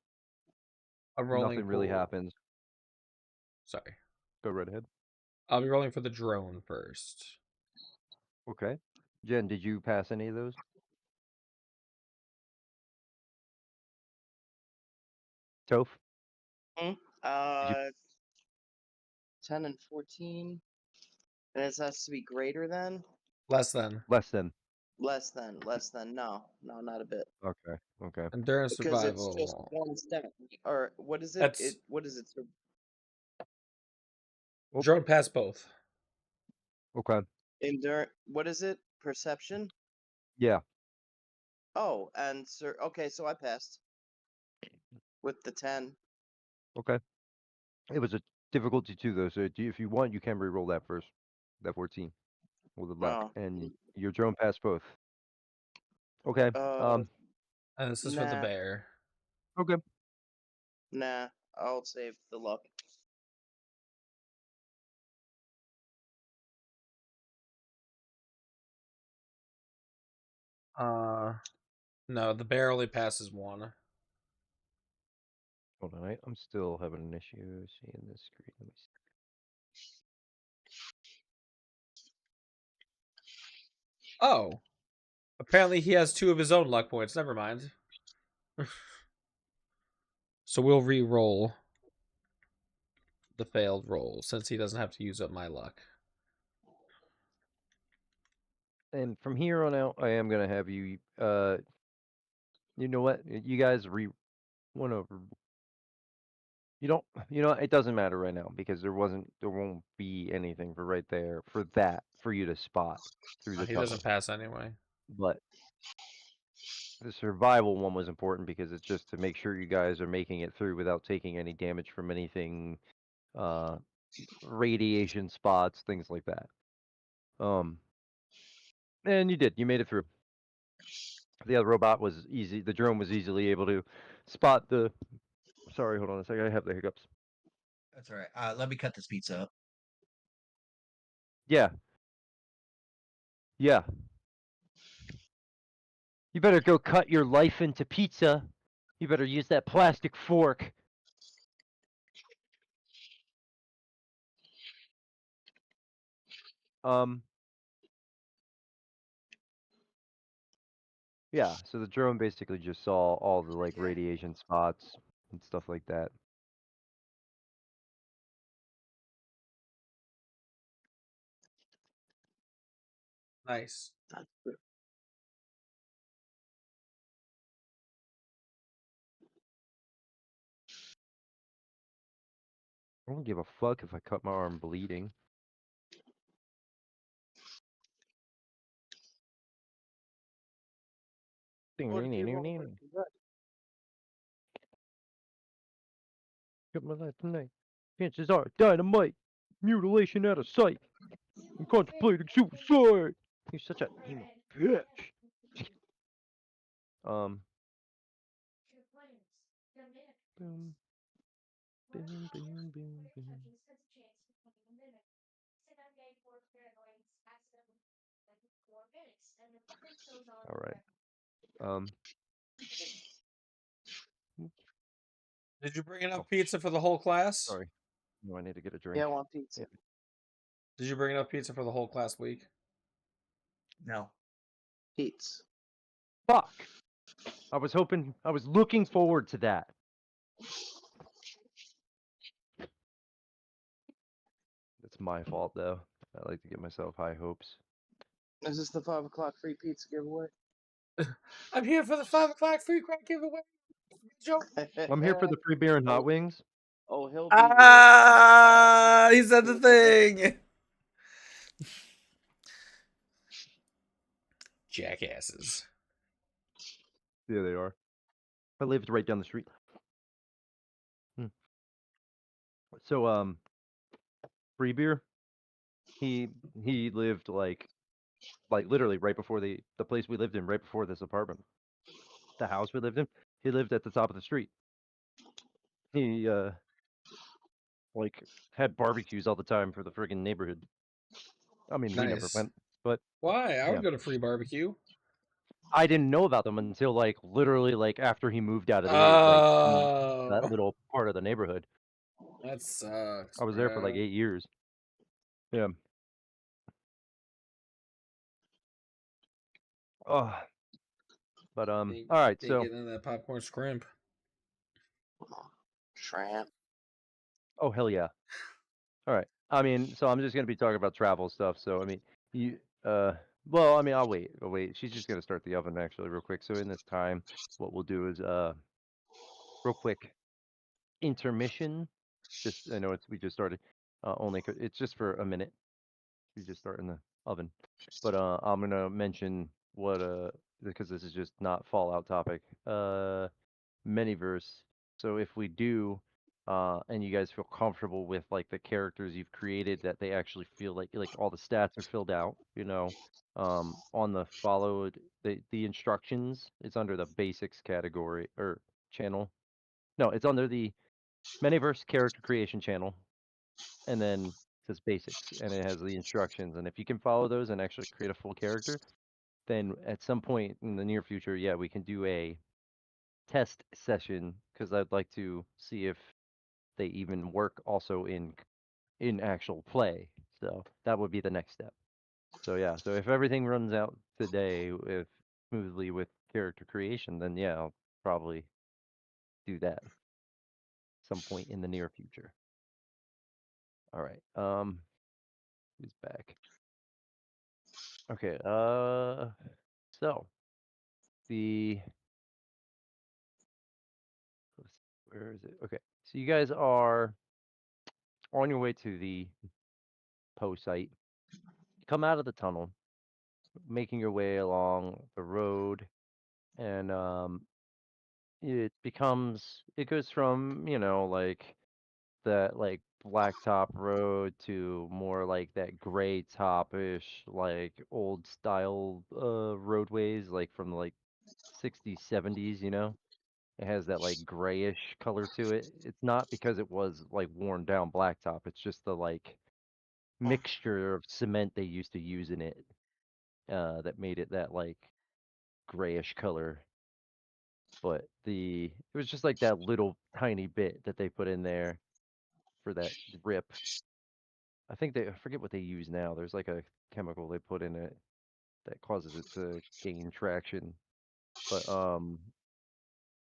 I'm rolling Nothing really pool. happens. Sorry. Go right ahead. I'll be rolling for the drone first. Okay. Jen, did you pass any of those? Toph? Hmm? Did you? 10 and 14. And it has to be greater than? Less than. Less than. Less than. No, not a bit. Okay. Okay. Endurance Because it's just survival. one stat. Or what is it? That's What is it? Oh, drone pass both. okay. What is it? Perception? Yeah. Oh, and sir. Okay, so I passed with the 10. Okay. It was a difficulty 2 though, so if you want, you can re-roll that first. That 14 with the luck, Oh. and your drone passed both. Okay. And this is for the Nah. bear. Okay. Nah. I'll save the luck. No, the bear only passes one. Hold on, I'm still having an issue seeing this screen. Let me see. Oh. Apparently he has 2 of his own luck points. Never mind. So we'll re-roll the failed roll since he doesn't have to use up my luck. And from here on out, I am gonna have you. You know what? You guys want to. You don't. You know, it doesn't matter right now because there won't be anything for right there for you to spot through the He tunnel. doesn't pass anyway. But the survival one was important because it's just to make sure you guys are making it through without taking any damage from anything, radiation spots, things like that. And you did. You made it through. The other robot was easy. The drone was easily able to spot the. Sorry, hold on a second. I have the hiccups. That's all right. Let me cut this pizza up. Yeah. Yeah. You better go cut your life into pizza. You better use that plastic fork. Yeah, so the drone basically just saw all the like radiation spots and stuff like that. Nice. I don't give a fuck if I cut my arm bleeding. What did you roll for today? Cut my life tonight. Chances are dynamite, mutilation out of sight, and contemplating suicide. You're such a emo bitch. Boom. Boom, boom, boom, boom. All right. Did you bring enough Oh, pizza for the whole class? sorry. No, I need to get a drink. Yeah, I want pizza. Yeah. Did you bring enough pizza for the whole class week? No. Pizza. Fuck. I was looking forward to that. It's my fault though. I like to give myself high hopes. Is this the 5 o'clock free pizza giveaway? I'm here for the 5 o'clock free crack giveaway. Joke. I'm here for the free beer and hot wings. Oh, he'll be here. He said the thing. Jackasses. Yeah, they are. I lived right down the street. So, free beer. He lived like literally right before the place we lived in, right before this apartment. The house we lived in. He lived at the top of the street. He like had barbecues all the time for the friggin' neighborhood. I mean, we never Nice. went, but Why? I yeah. would go to free barbecue. I didn't know about them until like literally like after he moved out of that Oh, little part of the neighborhood. that sucks, I was there for like bro. 8 years. Yeah. Oh, but all right. They So, get into that popcorn scrimp. Shrimp. oh hell yeah. All right. I mean, so I'm just gonna be talking about travel stuff. So I mean, you well, I mean, I'll wait. I'll wait. She's just gonna start the oven actually real quick. So in this time, what we'll do is real quick intermission. Just I know we just started. Only it's just for a minute. We just start in the oven. But I'm gonna mention what because this is just not Fallout topic. Manyverse. So if we do, and you guys feel comfortable with like the characters you've created, that they actually feel like all the stats are filled out, on the followed the instructions, it's under the basics category or channel. No, it's under the Manyverse character creation channel, and then it says basics, and it has the instructions. And if you can follow those and actually create a full character, then at some point in the near future, yeah, we can do a test session because I'd like to see if they even work also in actual play. So that would be the next step. So yeah, so if everything runs out today with smoothly with character creation, then yeah, I'll probably do that some point in the near future. All right. Who's back? Okay. So the where is it? Okay. So you guys are on your way to the post site. Come out of the tunnel, making your way along the road, and it goes from like that like blacktop road to more like that gray topish like old style roadways like from like 60s 70s. It has that like grayish color to it. It's not because it was like worn down blacktop, it's just the like mixture of cement they used to use in it that made it that like grayish color. But it was just like that little tiny bit that they put in there for that rip. I forget what they use now. There's like a chemical they put in it that causes it to gain traction. But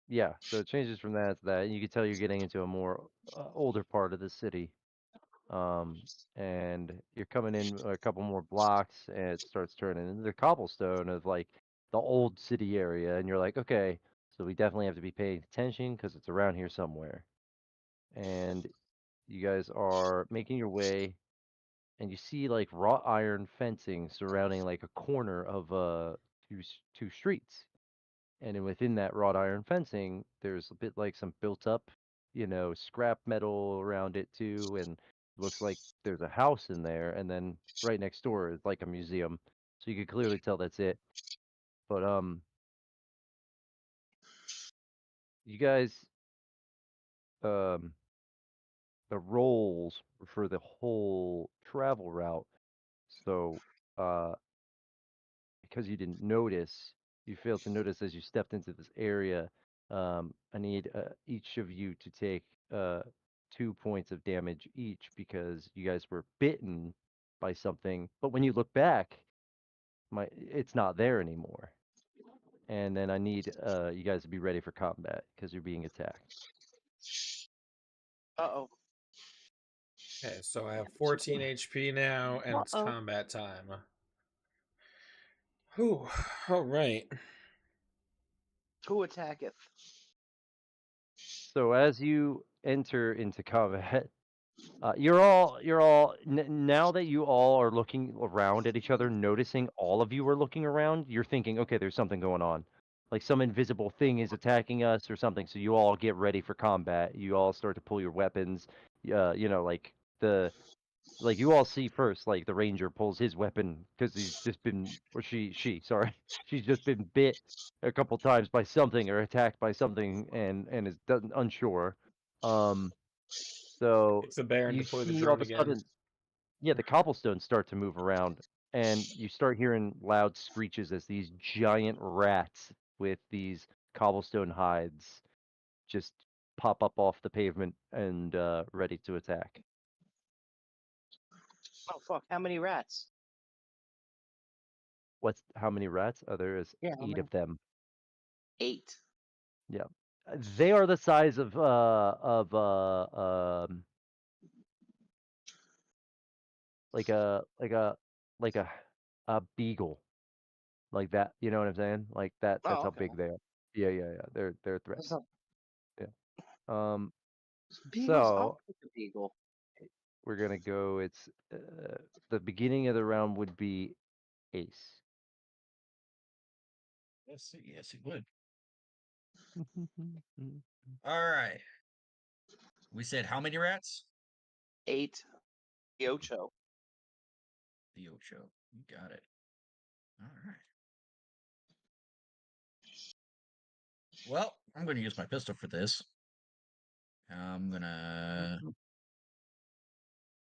yeah, so it changes from that to that, and you can tell you're getting into a more older part of the city. Um, and you're coming in a couple more blocks, and it starts turning into the cobblestone of like the old city area, and you're like, okay, so we definitely have to be paying attention because it's around here somewhere. And you guys are making your way, and you see like wrought iron fencing surrounding like a corner of two streets. And then within that wrought iron fencing, there's a bit like some built up, scrap metal around it too, and looks like there's a house in there. And then right next door is like a museum, so you could clearly tell that's it. But you guys um, the rolls for the whole travel route. So, uh, because you didn't notice, you failed to notice as you stepped into this area. I need each of you to take 2 points of damage each because you guys were bitten by something. But when you look back, it's not there anymore. And then I need you guys to be ready for combat because you're being attacked. Uh-oh. Okay, so I have 14 HP now, and it's Uh-oh. combat time. Whew. All right. Who attacketh? So as you enter into combat, now that you all are looking around at each other, noticing all of you are looking around, you're thinking, okay, there's something going on. Like some invisible thing is attacking us or something. So you all get ready for combat. You all start to pull your weapons. Like you all see first, like the ranger pulls his weapon because he's just been, or sorry, she's just been bit a couple times by something or attacked by something and is unsure. Um, so It's the Baron you deploy the see all drone of a again. sudden, yeah, the cobblestones start to move around, and you start hearing loud screeches as these giant rats with these cobblestone hides just pop up off the pavement and ready to attack. Oh fuck! How many rats? How many rats? There is Yeah, how 8 many? of them. 8. Yeah. They are the size of like a beagle. Like that, you know what I'm saying? Like that's Oh, how okay. big they are. Yeah. They're a threat. That's not, Yeah. Um beagles. I'll so pick a beagle. we're going to go the beginning of the round would be ace. Yes, it would. All right. We said how many rats? 8. The Ocho. The Ocho. You got it. All right. Well, I'm going to use my pistol for this. I'm going to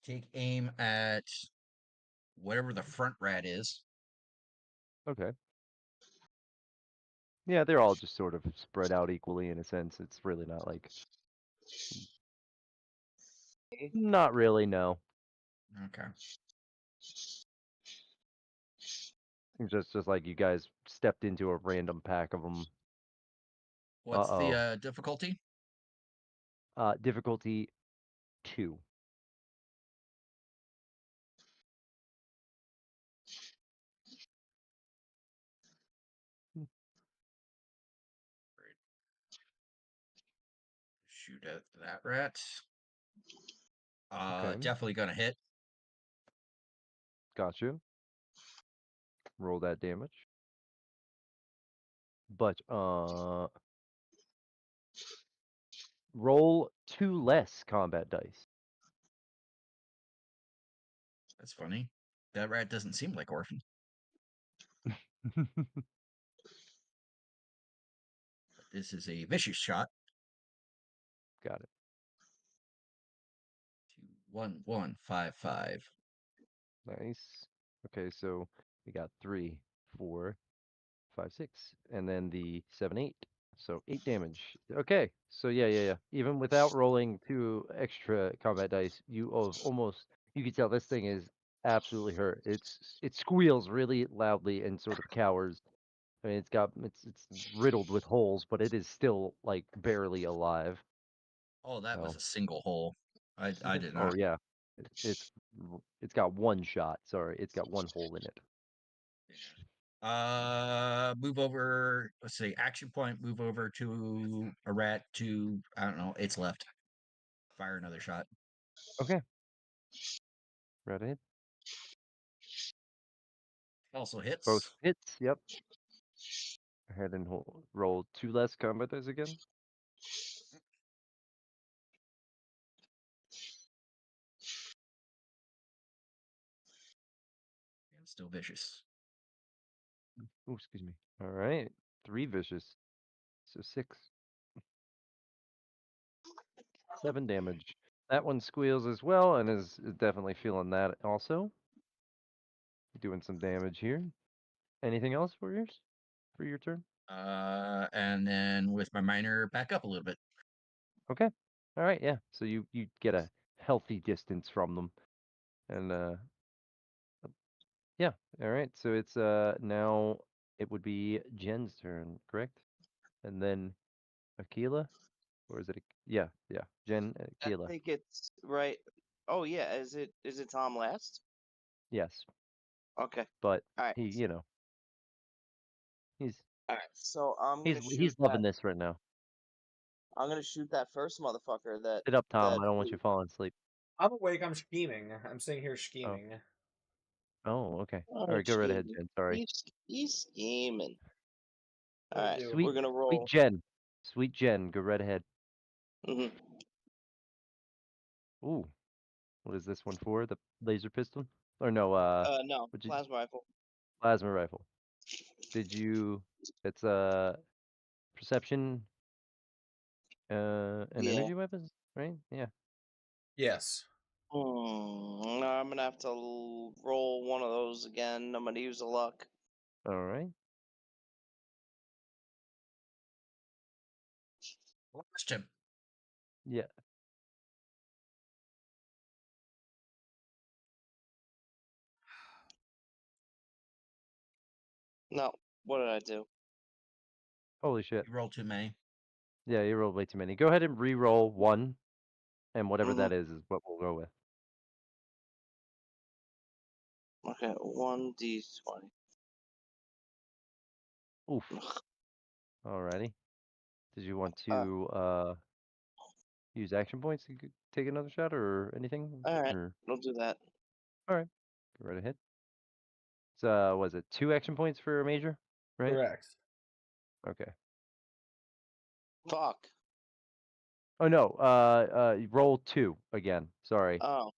take aim at whatever the front rat is. Okay. Yeah, they're all just sort of spread out equally in a sense. It's really not like not really, no. Okay. It's just like you guys stepped into a random pack of them. What's Uh-oh. the difficulty? Difficulty 2. Shoot at that rat. Okay. Definitely going to hit. Got you. Roll that damage. But roll 2 less combat dice. That's funny. That rat doesn't seem like orphan. This is a vicious shot. Got it. 2-1-1-5-5. Nice. Okay, so we got 3, 4, 5, 6, and then the 7, 8. So 8 damage. Okay, so yeah. Even without rolling 2 extra combat dice, you can tell this thing is absolutely hurt. It squeals really loudly and sort of cowers. I mean, it's riddled with holes, but it is still like barely alive. Oh, that was So, a single hole. I did oh not. yeah, it's it's got 1 shot. Sorry, it's got 1 hole in it. Move over. Let's see. Action point. Move over to a rat. To I don't know. It's left. Fire another shot. Okay. Right ahead. Also Both hits. hits. Yep. Go ahead and roll 2 less combat dice again. And still vicious. Oh, excuse me. All right. 3 vicious. So 6. 7 damage. That one squeals as well and is definitely feeling that also. Doing some damage here. Anything else for yours? For your turn? And then with my minor, back up a little bit. Okay. All right, yeah. So you get a healthy distance from them. And yeah. All right. So it's now it would be Jen's turn, correct? And then Akila? Or is it yeah, yeah. Jen, I Akila. think it's right. Oh yeah, is it Tom last? Yes. Okay. But All right. he, he's All right. So I'm he's gonna shoot he's that. loving this right now. I'm gonna shoot that first motherfucker that Sit up, Tom. that. I don't want you falling asleep. I'm awake. I'm scheming. I'm sitting here Oh. scheming. Oh, okay. Oh, All right, go right ahead, gee, Jen. Sorry. he's scheming. What All do you right, do? we're Sweet gonna sweet roll. Jen. Sweet Jen, go right ahead. hmm Ooh. What is this one for? The laser pistol? Or no, no, what did plasma rifle. plasma rifle. Did you it's perception and Yeah. energy weapons, right? Yeah. Yes. No, I'm gonna have to roll one of those again. I'm gonna use a luck. All right. Lost him. Yeah. No, what did I do? Holy shit. You rolled too many. Yeah, you rolled way too many. Go ahead and re-roll one, and whatever hmm that is what we'll go with. Okay, 1d20. Oof. Alrighty. Did you want Uh, to use action points to take another shot or anything? all right, Or we'll do that. all right, go right ahead. So was it 2 action points for a major, right? Correct. Okay. Fuck. Oh no, roll 2 again. Sorry. Oh,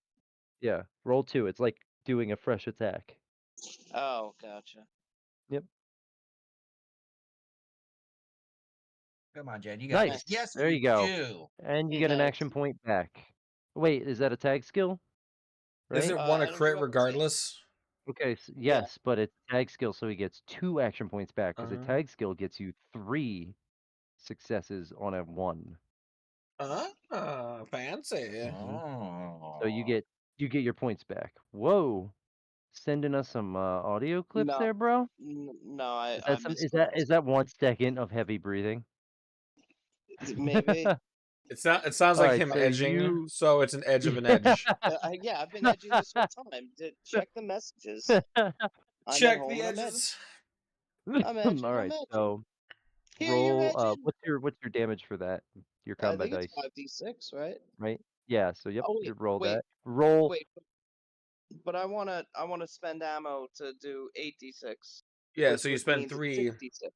Yeah, roll 2. It's like doing a fresh attack. oh, gotcha. Yep. Come on, Jen. You got this. Nice. Nice, Yes, There you you go. do. And you get an nice. action point back. Wait, is that a tag skill? Is Right? it one a Energy crit weapons. regardless? Okay, Yeah. yes, but it's tag skill, so he gets 2 action points back because a Uh-huh. tag skill gets you 3 successes on a 1. Fancy. Hmm. So Oh. you get your points back. Whoa, sending us some audio clips No, there, bro. no, I Is I that some? missed Is that 1 second of heavy breathing? it. Maybe. It sounds All like right, him so edging, you. so it's an edge of an edge. Yeah, I've been edging this whole time. Check the messages. I'm at Check home the and I'm edges. edging. I'm All edging. I'm right, edging. so Here you're roll. edging. What's your damage for that? Your I combat think it's dice, 5d6, right? right? Yeah. So yep, Oh you wait, roll wait, that. Roll. wait. But I wanna spend ammo to do 8d6, Yeah, so you which spend means it's 3. 6d6,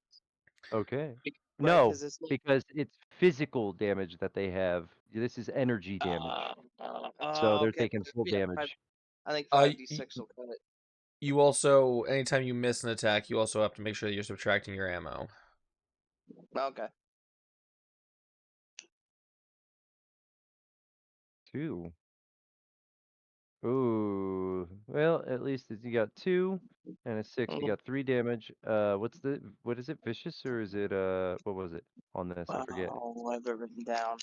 Okay. right? No, Because it's like, because it's physical damage that they have. This is energy damage. So they're okay. taking full Yeah, damage. I think Uh, 5d6 will cut it. you also, anytime you miss an attack, you also have to make sure that you're subtracting your ammo. Okay. 2. Ooh. Well, at least you got 2 and a 6. You Mhm. got 3 damage. What is it? Vicious or is it what was it on this? I forget. Oh, I have it written down.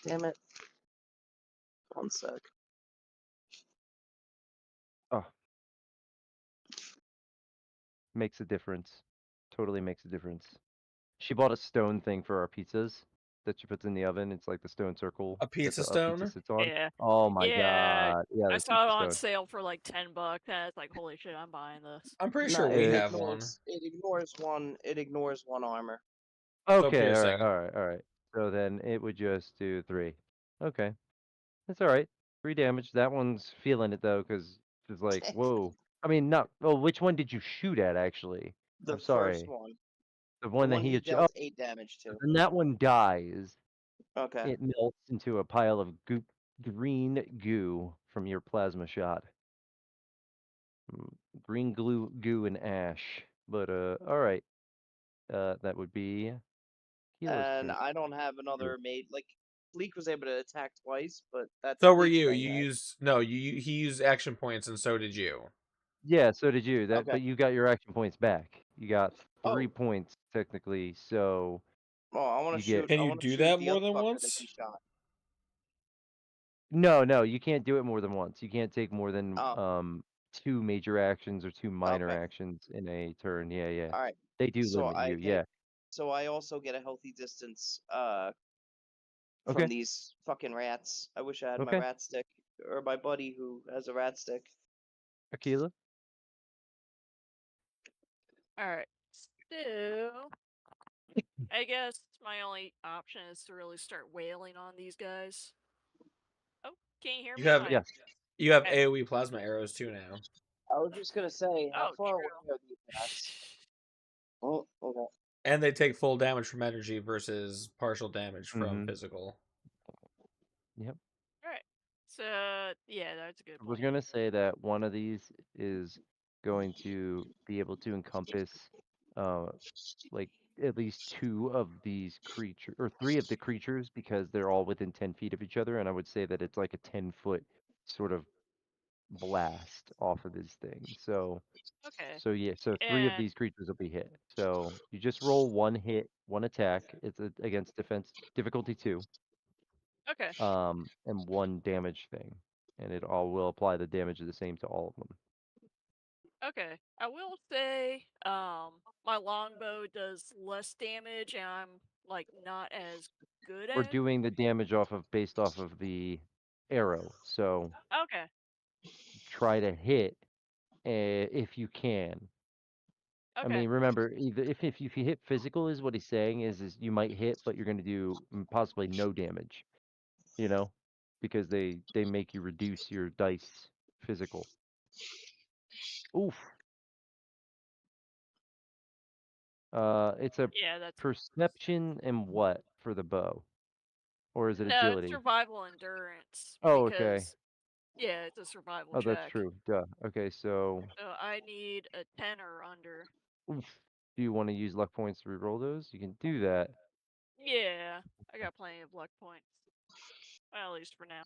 Damn it. One sec. Oh, makes a difference. Totally makes a difference. She bought a stone thing for our pizzas that she puts in the oven. It's like the stone circle A that pizza a pizza stone? sits on. Yeah. Oh my Yeah. god. Yeah, I the saw pizza it on stone. sale for like $10, and it's like, holy shit, I'm buying this. I'm pretty No, sure we it It's have one. ignores it ignores one it ignores one armor. So okay, piercing. all right. So then it would just do 3. Okay. That's all right. 3 damage. That one's feeling it though, because it's like, whoa. I mean, not. Well, which one did you shoot at actually? The I'm first sorry. one. The The one that one he he had. Oh, dealt 8 damage so to. then that one dies. Okay. It melts into a pile of green goo from your plasma shot. Green goo and ash. But all right. that would be Kilo's and turn. I don't have another mate. Like Bleak was able to attack twice, but that's So were Bleak's you. thing, You right? used no. He used action points, and so did you. Yeah, so did you. Okay. But you got your action points back. You got 3 Oh, points technically. So well, I want you to get shoot. Can I you want to do shoot that the more other than fucker that he once? shot. no, you can't do it more than once. You can't take more than Oh, 2 major actions or 2 minor okay. actions in a turn. Yeah. All right. They do So limit I you. get. Yeah. So I also get a healthy distance. From Okay. these fucking rats. I wish I had my Okay. rat stick or my buddy who has a rat stick. Akila. All right. So I guess my only option is to really start wailing on these guys. Oh, can you hear You me? have My Yes. you have okay. AOE plasma arrows too now, I was just gonna say, how Oh, far away true. are these rats? Oh, okay. and they take full damage from energy versus partial damage from Mhm. physical. Yep. All right. So yeah, that's a good I was point. gonna say that one of these is going to be able to encompass, uh, like at least 2 of these creatures or 3 of the creatures because they're all within 10 feet of each other, and I would say that it's like a 10-foot sort of blast off of this thing. Okay. Yeah, so 3 of And these creatures will be hit. So you just roll 1 hit, 1 attack. It's against defense difficulty 2, okay. and 1 damage thing, and it all will apply the damage the same to all of them. Okay. I will say, my longbow does less damage, and I'm like not as good We're at it. doing the damage based off of the arrow. So Okay. try to hit if you can. I Okay. mean, remember, either if you hit physical is what he's saying is you might hit, but you're going to do possibly no damage. You know, because they make you reduce your dice physical. Oof. It's a Yeah, that's perception and what for the bow, or is it no, it's agility? survival endurance Oh, okay. because yeah, it's a survival Oh, that's check. true. Duh. Okay, so So I need a 10 or under. oof. Do you want to use luck points to reroll those? You can do that. Yeah, I got plenty of luck points. Well, at least for now.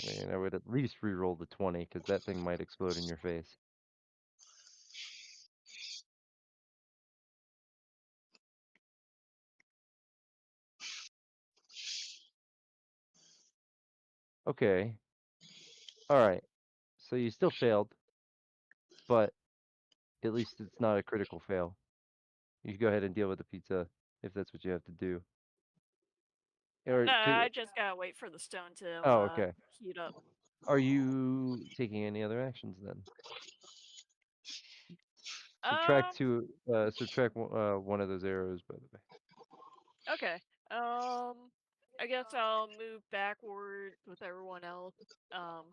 I mean, I would at least reroll the 20 because that thing might explode in your face. Okay. All right. So you still failed, but at least it's not a critical fail. You can go ahead and deal with the pizza if that's what you have to do. Or No, could, I just gotta wait for the stone to oh, okay. heat up. Are you taking any other actions then? Um, Subtract one of those arrows, by the way. okay. I guess I'll move backward with everyone else. Um,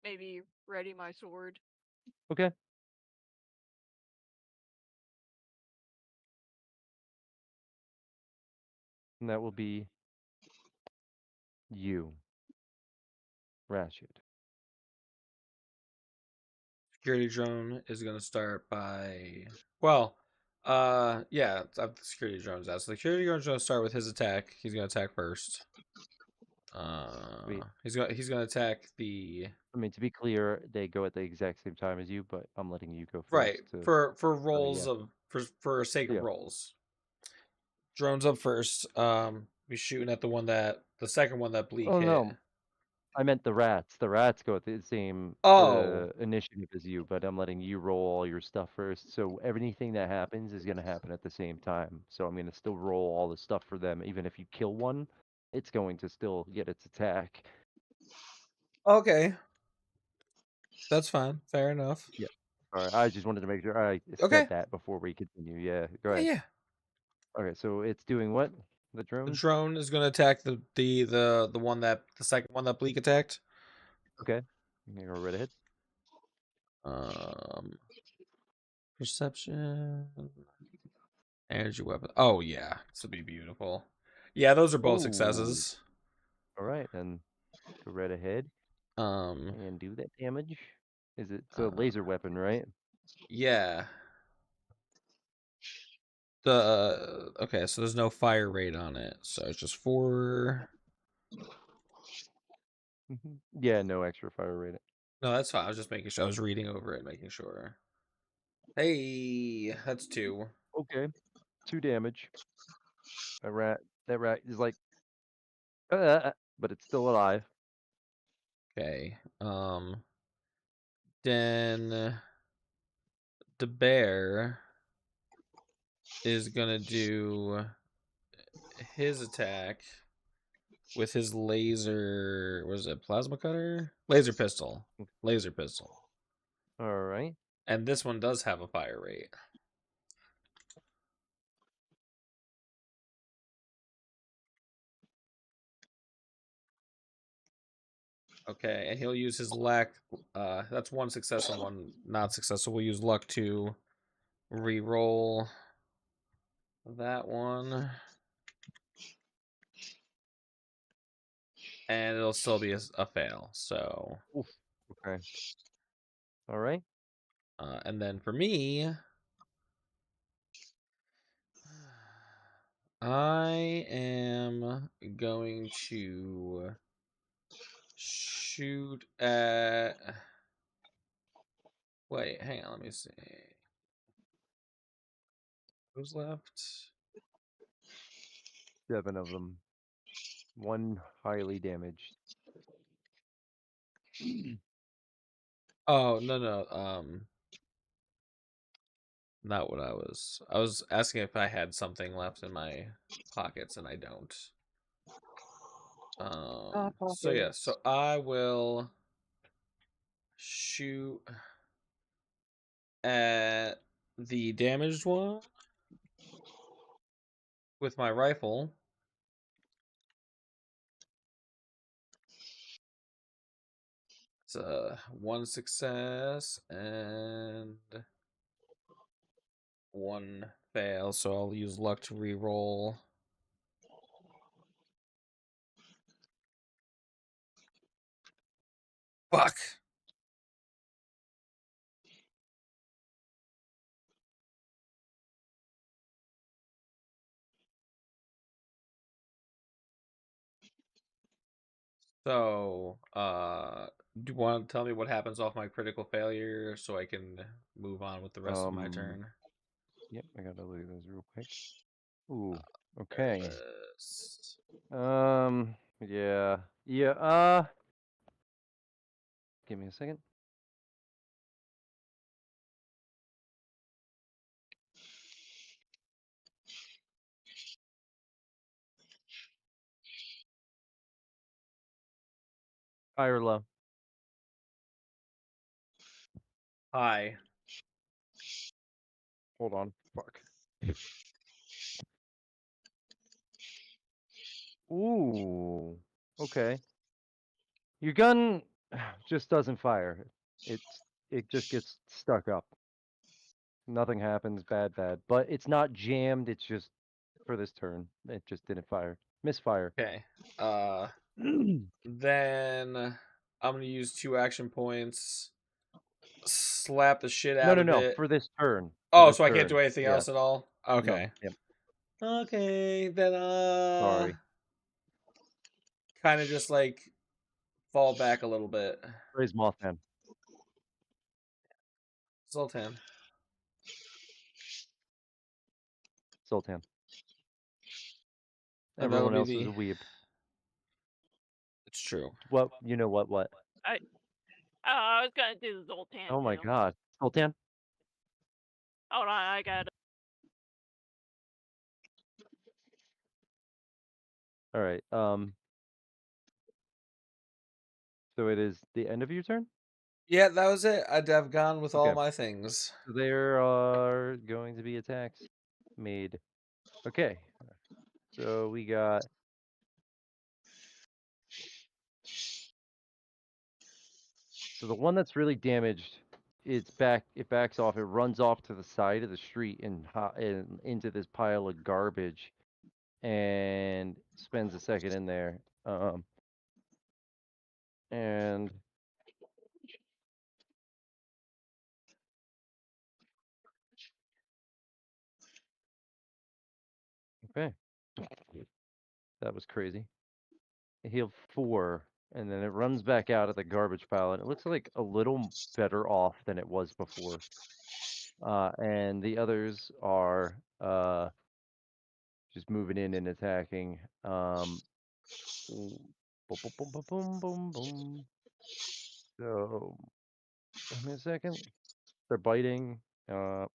maybe ready my sword. Okay. And that will be you, Rashid. Security drone is going to start by yeah, the security drone's out. So the security drone's going to start with his attack. He's going to attack first. Sweet. He's going to attack the I mean, to be clear, they go at the exact same time as you, but I'm letting you go right first to. for Yeah. rolls of for sake of Yeah. rolls. Drone's up first. He's shooting at the second one that Bleak Oh hit. no, I meant the rats. The rats go at the same Oh, initiative as you, but I'm letting you roll all your stuff first. So everything that happens is gonna happen at the same time. So I'm gonna still roll all the stuff for them. Even if you kill one, it's going to still get its attack. okay, that's fine. Fair enough. Yeah. All right. I just wanted to make sure I Okay, said that before we continue. Yeah. Go yeah, ahead. yeah. Okay. So it's doing what? The The drone? drone is going to attack the second one that Bleak attacked. Okay. I'm gonna go right ahead. Um, perception, energy weapon. Oh yeah, this would be beautiful. Yeah, those are both Oh. successes. All right. Then go right ahead Um, and do that damage. It's a uh, laser weapon, right? yeah. The okay, so there's no fire rate on it, so it's just 4. Yeah, no extra fire rating. No, that's fine. I was just making sure. I was reading over it, making sure. Hey, that's 2. Okay, 2 damage. That rat is like, but it's still alive. Okay. Then the bear is gonna do his attack with his laser. Was it plasma cutter? Laser pistol. Laser pistol. All right. And this one does have a fire rate. Okay, and he'll use his luck. That's 1 success and 1 not success. So we'll use luck to re-roll that one, and it'll still be a fail. So, Oof. Okay. All right. and then for me, I am going to shoot at. Wait, hang on. Let me see. Who's left? 7 of them. 1 highly damaged. Oh no. Not what I was asking if I had something left in my pockets, and I don't. So yeah, so I will shoot at the damaged one with my rifle. It's 1 success and 1 fail, so I'll use luck to re-roll. Fuck. So, do you want to tell me what happens off my critical failure so I can move on with the rest of my turn? Yep, I gotta look at those real quick. Ooh, There okay. it is. Yeah. Yeah, give me a second. High or low? Hi. Hold on. Fuck. Ooh. Okay. Your gun just doesn't fire. It just gets stuck up. Nothing happens. Bad. But it's not jammed. It's just for this turn. It just didn't fire. Misfire. Okay. Then I'm gonna use 2 action points. Slap the shit out of No. it. For this turn. For Oh, this so I can't do turn. anything Yeah. else at all? No. Okay. Yep. Okay, then Sorry. kind of just like fall back a little bit. Raise Mothman. Zoltan. Sultan. And that'll Everyone be else is a the weeb. It's true. What? You know what? I was gonna do the Zoltan Oh my too. god. Sultan? Hold on, I got it. All right. So it is the end of your turn? Yeah, that was it. I've gone with all Okay. my things. So there are going to be attacks made. Okay. So we got so the one that's really damaged, it backs off, it runs off to the side of the street and into this pile of garbage and spends a second in there. And Okay. That was crazy. It healed 4, and then it runs back out of the garbage pile, and it looks like a little better off than it was before. And the others are just moving in and attacking. Boom, boom, boom, boom, boom, boom, boom. So, give me a second. They're biting. Uh,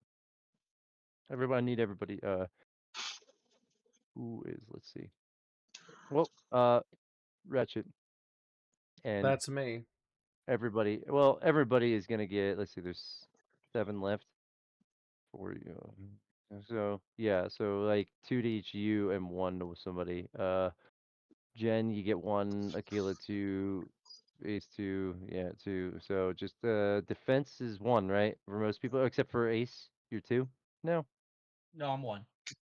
everybody need everybody. Who is? Let's see. Well, Ratchet and That's me. everybody. Well, everybody is gonna get. Let's see. There's 7 left for you. So yeah. So like 2 to each you and 1 to somebody. Jen, you get 1. Akila 2. Ace 2. Yeah, 2. So just defense is 1, right? For most people, except for Ace. You're 2. No. No, I'm 1.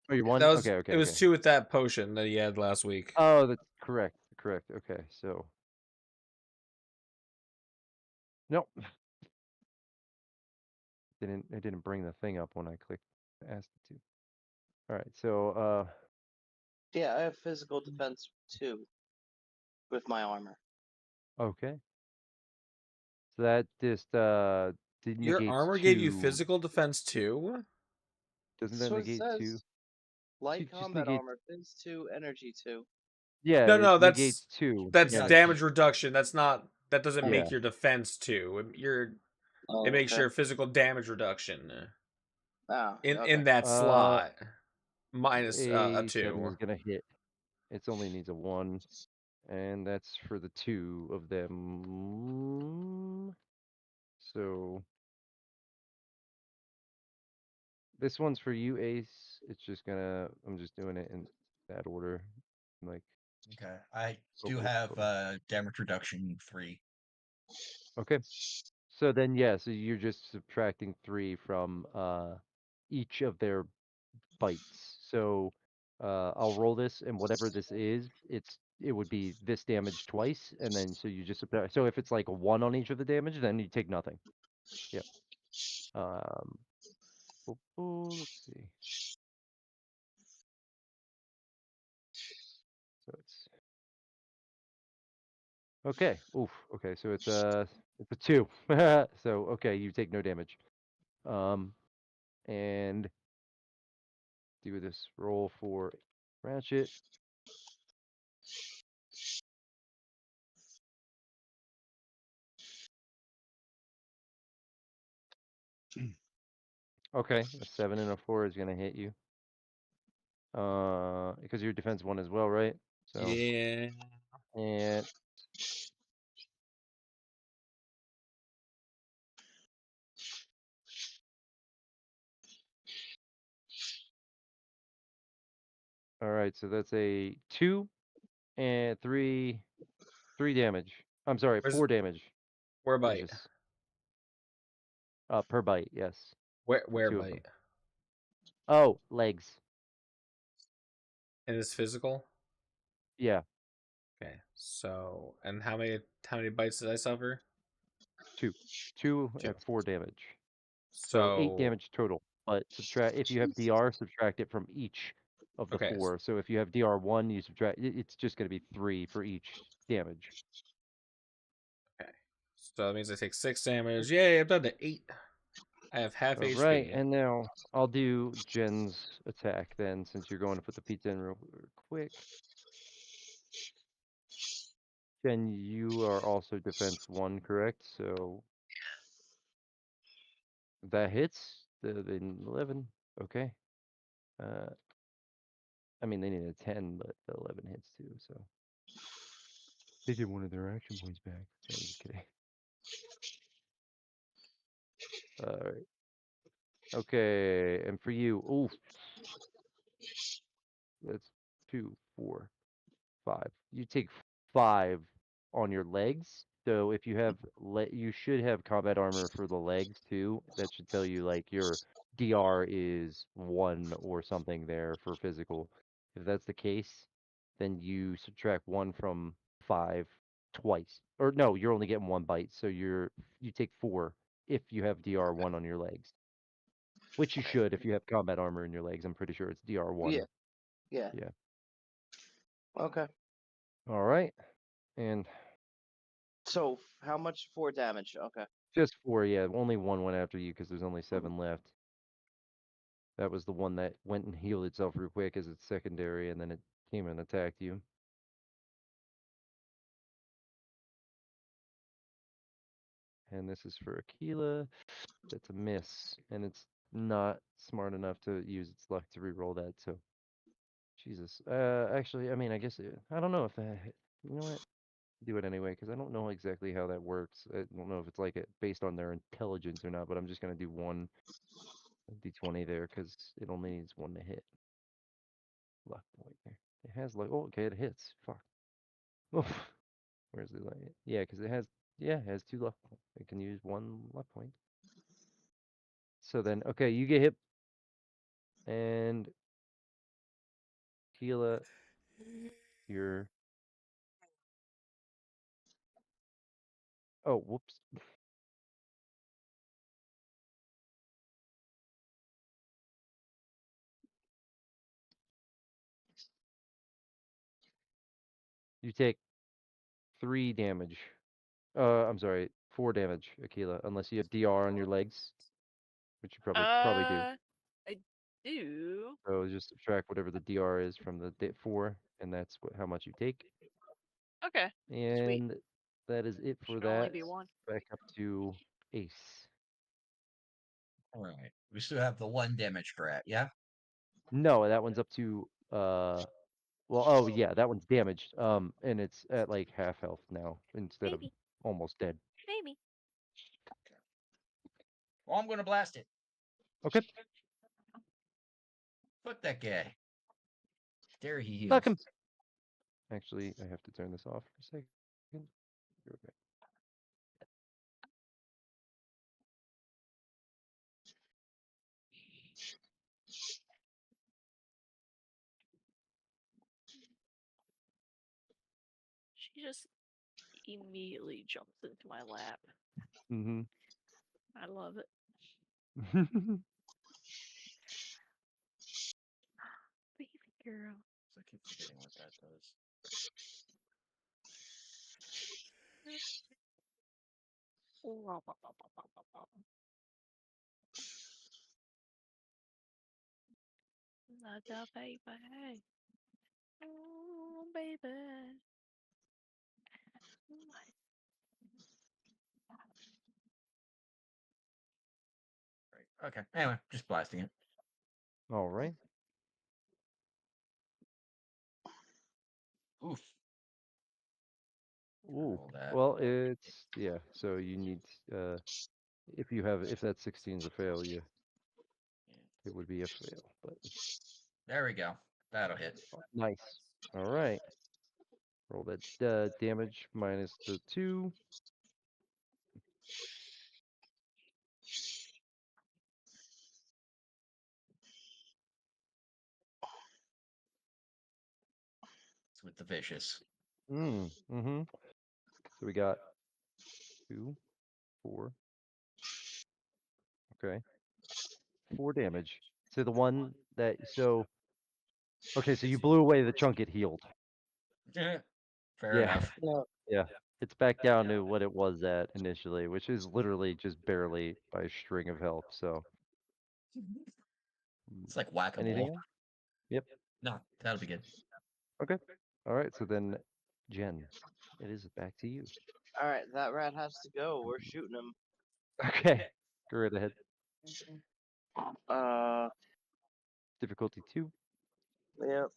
Oh, you're That 1. was Okay. Okay. it was Okay. 2 with that potion that he had last week. Oh, that's correct. Correct. Okay. So nope. It didn't bring the thing up when I clicked asked it to. All right. So Yeah, I have physical defense too with my armor. okay. So that just Your negates armor gave you 2. physical defense too? Doesn't That's that what it negate 2? says. Light Just combat negate. armor, Phys 2, Energy 2. Yeah, No, it no, negates that's 2. that's Yeah. Yeah, damage reduction. That's not that doesn't Oh, make Yeah. your defense 2. It oh makes okay. your physical damage reduction Ah, in okay. that Uh, slot minus a a 7 2. is gonna hit. It only needs a 1, and that's for the 2 of them. So this one's for you, Ace. It's just gonna. I'm just doing it in that order, like okay. I do total. have Total. damage reduction 3. Okay. So then, yeah. So you're just subtracting 3 from each of their bites. So I'll roll this, and whatever this is, it would be this damage twice, and then so you just subtract. So if it's like a 1 on each of the damage, then you take nothing. Yep. Let's see. So it's okay. Oof. Okay. So it's a 2. So okay, you take no damage. And do this roll for Ratchet. Okay, a 7 and a 4 is gonna hit you. Because your defense 1 as well, right? So Yeah. and all right, so that's a 2 and 3 damage. I'm sorry, Where's 4 damage. where bite? Gracious. Per bite, yes. For Where 2 of them. bite? Oh, legs. And it's physical? Yeah, Okay. So, and how many bites did I suffer? 2. 2 2. at 4 damage. So 8 So, damage total. But subtract if you have DR, subtract it from each of the okay. 4. So if you have DR1, you subtract it's just gonna be 3 for each damage. Okay. So that means I take 6 damage. Yay, I'm done to 8. I have half All right, HP. and now I'll do Jen's attack then, since you're going to put the pizza in real quick. Jen, you are also defense 1, correct? So that hits the 11. Okay. Uh, I mean, they need a 10, but the 11 hits too, so. They get one of their action points back. No, I'm just kidding. Alright. Okay, and for you, oof. That's 2, 4, 5. You take 5 on your legs. So if you have you should have combat armor for the legs too. That should tell you like your DR is 1 or something there for physical. If that's the case, then you subtract 1 from 5 twice. Or no, you're only getting 1 bite, so you take 4 if you have DR1 on your legs. Which you should if you have combat armor in your legs. I'm pretty sure it's Yeah. DR1. Yeah. Yeah. Okay. All right. And So how much for damage? Okay. just 4, yeah. Only one went after you because there's only 7 left. That was the one that went and healed itself real quick as its secondary, and then it came and attacked you. And this is for Aquila. That's a miss, and it's not smart enough to use its luck to reroll that. So, Jesus. Actually, I mean, I guess I don't know if that. You know what? Do it anyway because I don't know exactly how that works. I don't know if it's like based on their intelligence or not. But I'm just gonna do one d20 there because it only needs 1 to hit. Luck point there. It has luck. Oh, okay, it hits. Fuck. Oof. Where's the light? Yeah, because it has 2 luck points. It can use 1 luck point. So then, okay, you get hit, and Keela, you're. Oh, whoops. You take 3 damage. I'm sorry, 4 damage, Akila, unless you have DR on your legs, which you probably do. I do. So just subtract whatever the DR is from the 4, and that's how much you take. Okay. Sweet. And that is it for Should only that. be 1. Back up to Ace. All right. We still have the 1 damage grab, yeah? No, that one's up to well, oh yeah, that one's damaged. And it's at like half health now instead of Maybe. almost dead. Maybe. Well, I'm gonna blast it. Okay, Fuck that guy. Dare he heals. fuck him. Actually, I have to turn this off for a second. Here we go. She just immediately jumps into my lap. Mm-hmm. I love it. Baby girl. I keep forgetting what that does. Not a baby. Oh, baby. Right. Okay. Anyway, just blasting it. All right. Oof. Ooh. Roll that. Well, it's yeah. So you need if that 16 is a fail, it would be a fail. But There we go. That'll hit. nice. All right. Roll that damage minus the 2. It's with the vicious. Mm-hmm. So we got 2, 4. Okay. 4 damage. So the one that okay, so you blew away the chunk it healed. Fair Yeah. enough. Yeah. Yeah. It's back down to what it was at initially, which is literally just barely by a string of health. So It's like whack-a-mole. anything else? Yep. No, that'll be good. Okay. All right. So then, Jen, it is back to you. All right, that rat has to go. We're shooting him. Okay. Go right ahead. Difficulty 2. Yep.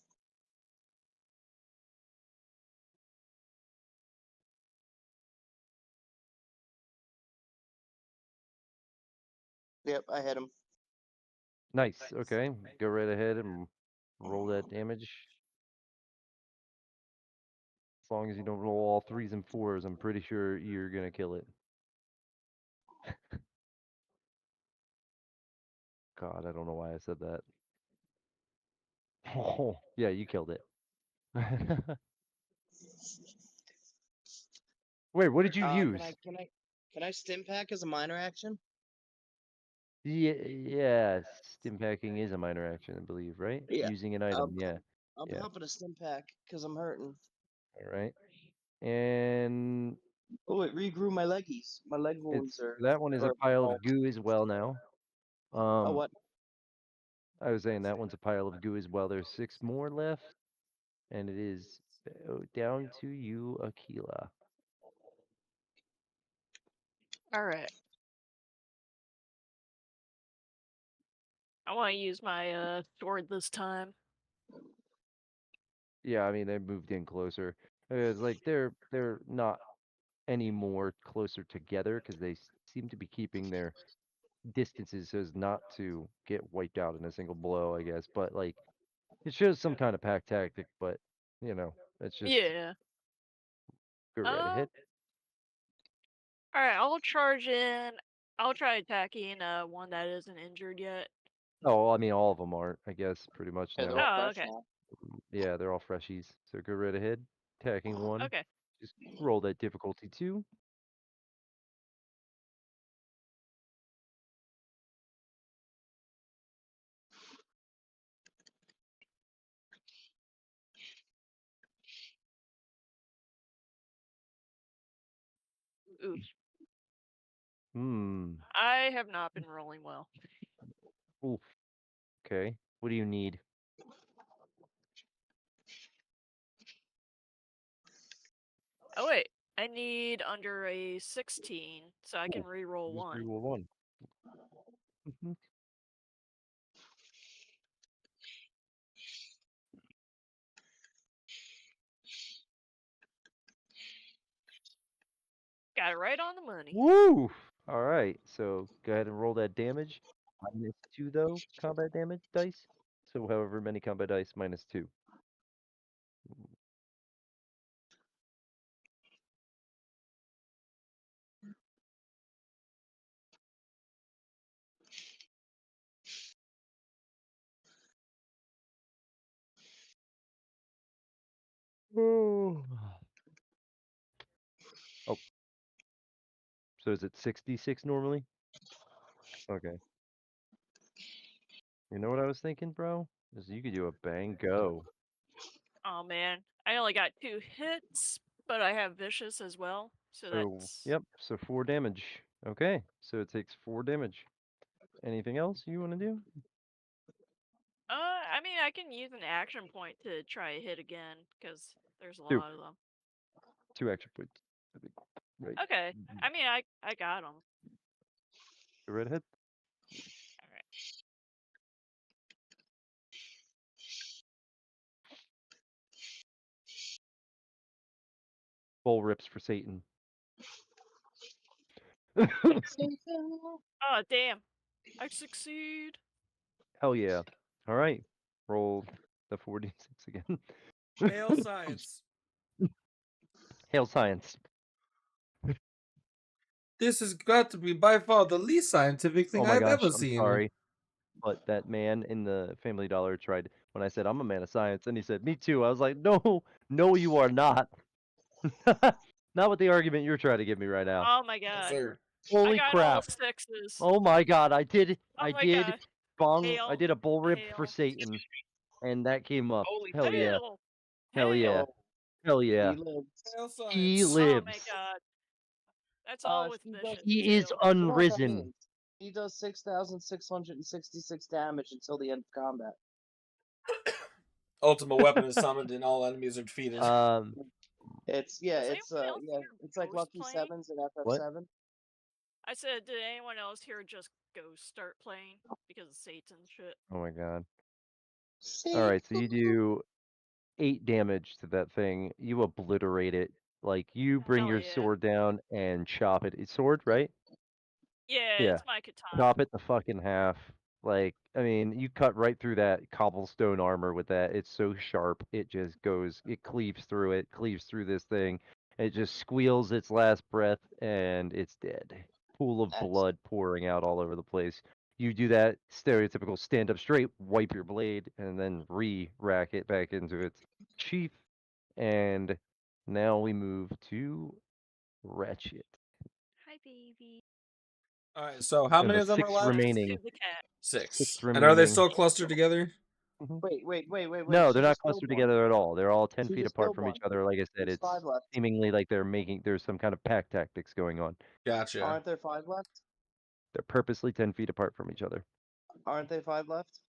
Yep, I hit him. Nice. Okay. Go right ahead and roll that damage. As long as you don't roll all 3s and 4s, I'm pretty sure you're gonna kill it. God, I don't know why I said that. Oh, yeah, you killed it. Wait, what did you use? Can I stim pack as a minor action? Yeah, stim packing is a minor action, I believe, right? Yeah. Using an item, yeah. I'm Yeah. popping a stim pack because I'm hurting. All right. And Oh, it regrew my leggies. My leg wounds that one is a pile of goo as well now. Oh, what? I was saying that one's a pile of goo as well. There's 6 more left, and it is down to you, Akila. All right. I want to use my sword this time. Yeah, I mean they moved in closer. It's like they're not any more closer together because they seem to be keeping their distances so as not to get wiped out in a single blow, I guess. But like it shows some kind of pack tactic, but it's just Yeah. go right ahead. All right. I'll charge in. I'll try attacking one that isn't injured yet. Oh, I mean all of them aren't, I guess, pretty much Yeah, they're now. all Oh, fresh okay. now. Yeah, they're all freshies. So go right ahead. Attacking one. Okay. Just roll that difficulty 2. Oof. Hmm. I have not been rolling well. Oof. Okay. What do you need? Oh wait, I need under a 16, so I can re-roll Just 1. reroll 1. Got it right on the money. Woo! All right. So go ahead and roll that damage. -2 though, combat damage dice. So however many combat dice, -2. Oh. Oh. So is it 66 normally? Okay. You know what I was thinking, bro? Is you could do a bang go. Oh man, I only got 2 hits, but I have vicious as well, so So that's. yep, so 4 damage. Okay, so it takes 4 damage. Anything else you want to do? I mean, I can use an action point to try a hit again, because there's a 2. lot of them. 2 action points. I think. Right. Okay, I mean, I got them. Go right ahead. All right. Bull rips for Satan. Oh damn, I succeed. Hell yeah. All right. Roll the 4d6 again. Hail science. Hail science. This has got to be by far the least scientific thing Oh my I've gosh, ever I'm seen. sorry. But that man in the Family Dollar tried when I said I'm a man of science, and he said, "Me too." I was like, "No, no, you are not." Not with the argument you're trying to give me right now. Oh my Yes, god, sir. I Holy got all crap! 6s. Oh my god, I did Oh my god, I did a bull rip for hail. Satan, and that came up. Holy Hell yeah. Hail. Hell yeah. Hail. Hell yeah. He lives. Hail He science. Oh my lives. god. That's all with He does, vicious He is too. you know what that unrisen. means? He does 6,666 damage until the end of combat. Ultimate weapon is summoned and all enemies are defeated. It's Does it's anyone else hear it's like Ghost Lucky playing? Sevens and What? FF7. I said, did anyone else hear just Ghost start playing because of Satan shit? Oh my god. See? Alright, so you do 8 damage to that thing. You obliterate it. Like, you bring Hell your yeah. sword down and chop it. It's sword, right? Yeah, Yeah. it's my katana. Chop it to fucking half. Like, I mean, you cut right through that cobblestone armor with that. It's so sharp. It just goes, it cleaves through it, cleaves through this thing. It just squeals its last breath, and it's dead. Pool of blood pouring out all over the place. You do that stereotypical stand up straight, wipe your blade, and then re-rack it back into its sheath. And now we move to Ratchet. Hi, baby. All right, so how And many the of them are 6 left? remaining. To the cat. 6. 6 And are they remaining. still clustered together? Wait. No, She they're not just killed clustered one. together at all. They're all 10 She feet just apart killed from one. each other. Like I said, There's it's 5 left. seemingly like there's some kind of pack tactics going on. Gotcha. Aren't there 5 left? They're purposely 10 feet apart from each other. Aren't they 5 left?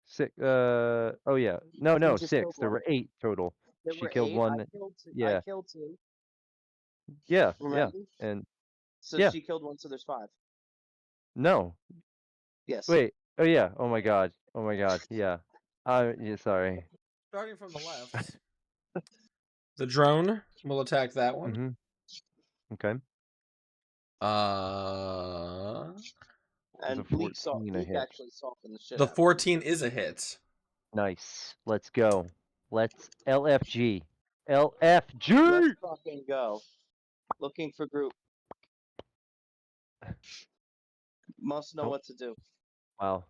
Six. Oh yeah. No, She just 6. killed There one. were 8 total. There She were killed 8. one. I killed 2. I Yeah. killed 2. Yeah. Remember? And So yeah. she killed one, so there's 5. No. Yes. Wait. Oh yeah. Oh my god. Yeah. Yeah. Sorry. Starting from the left, the drone will attack that one. Mm-hmm. Okay. And a Leek 14 a hit. actually softened the shit The out of it. 14 is a hit. Nice. Let's go. Let's LFG. LFG. Let's fucking go. Looking for group. Must know Nope. what to do. Wow.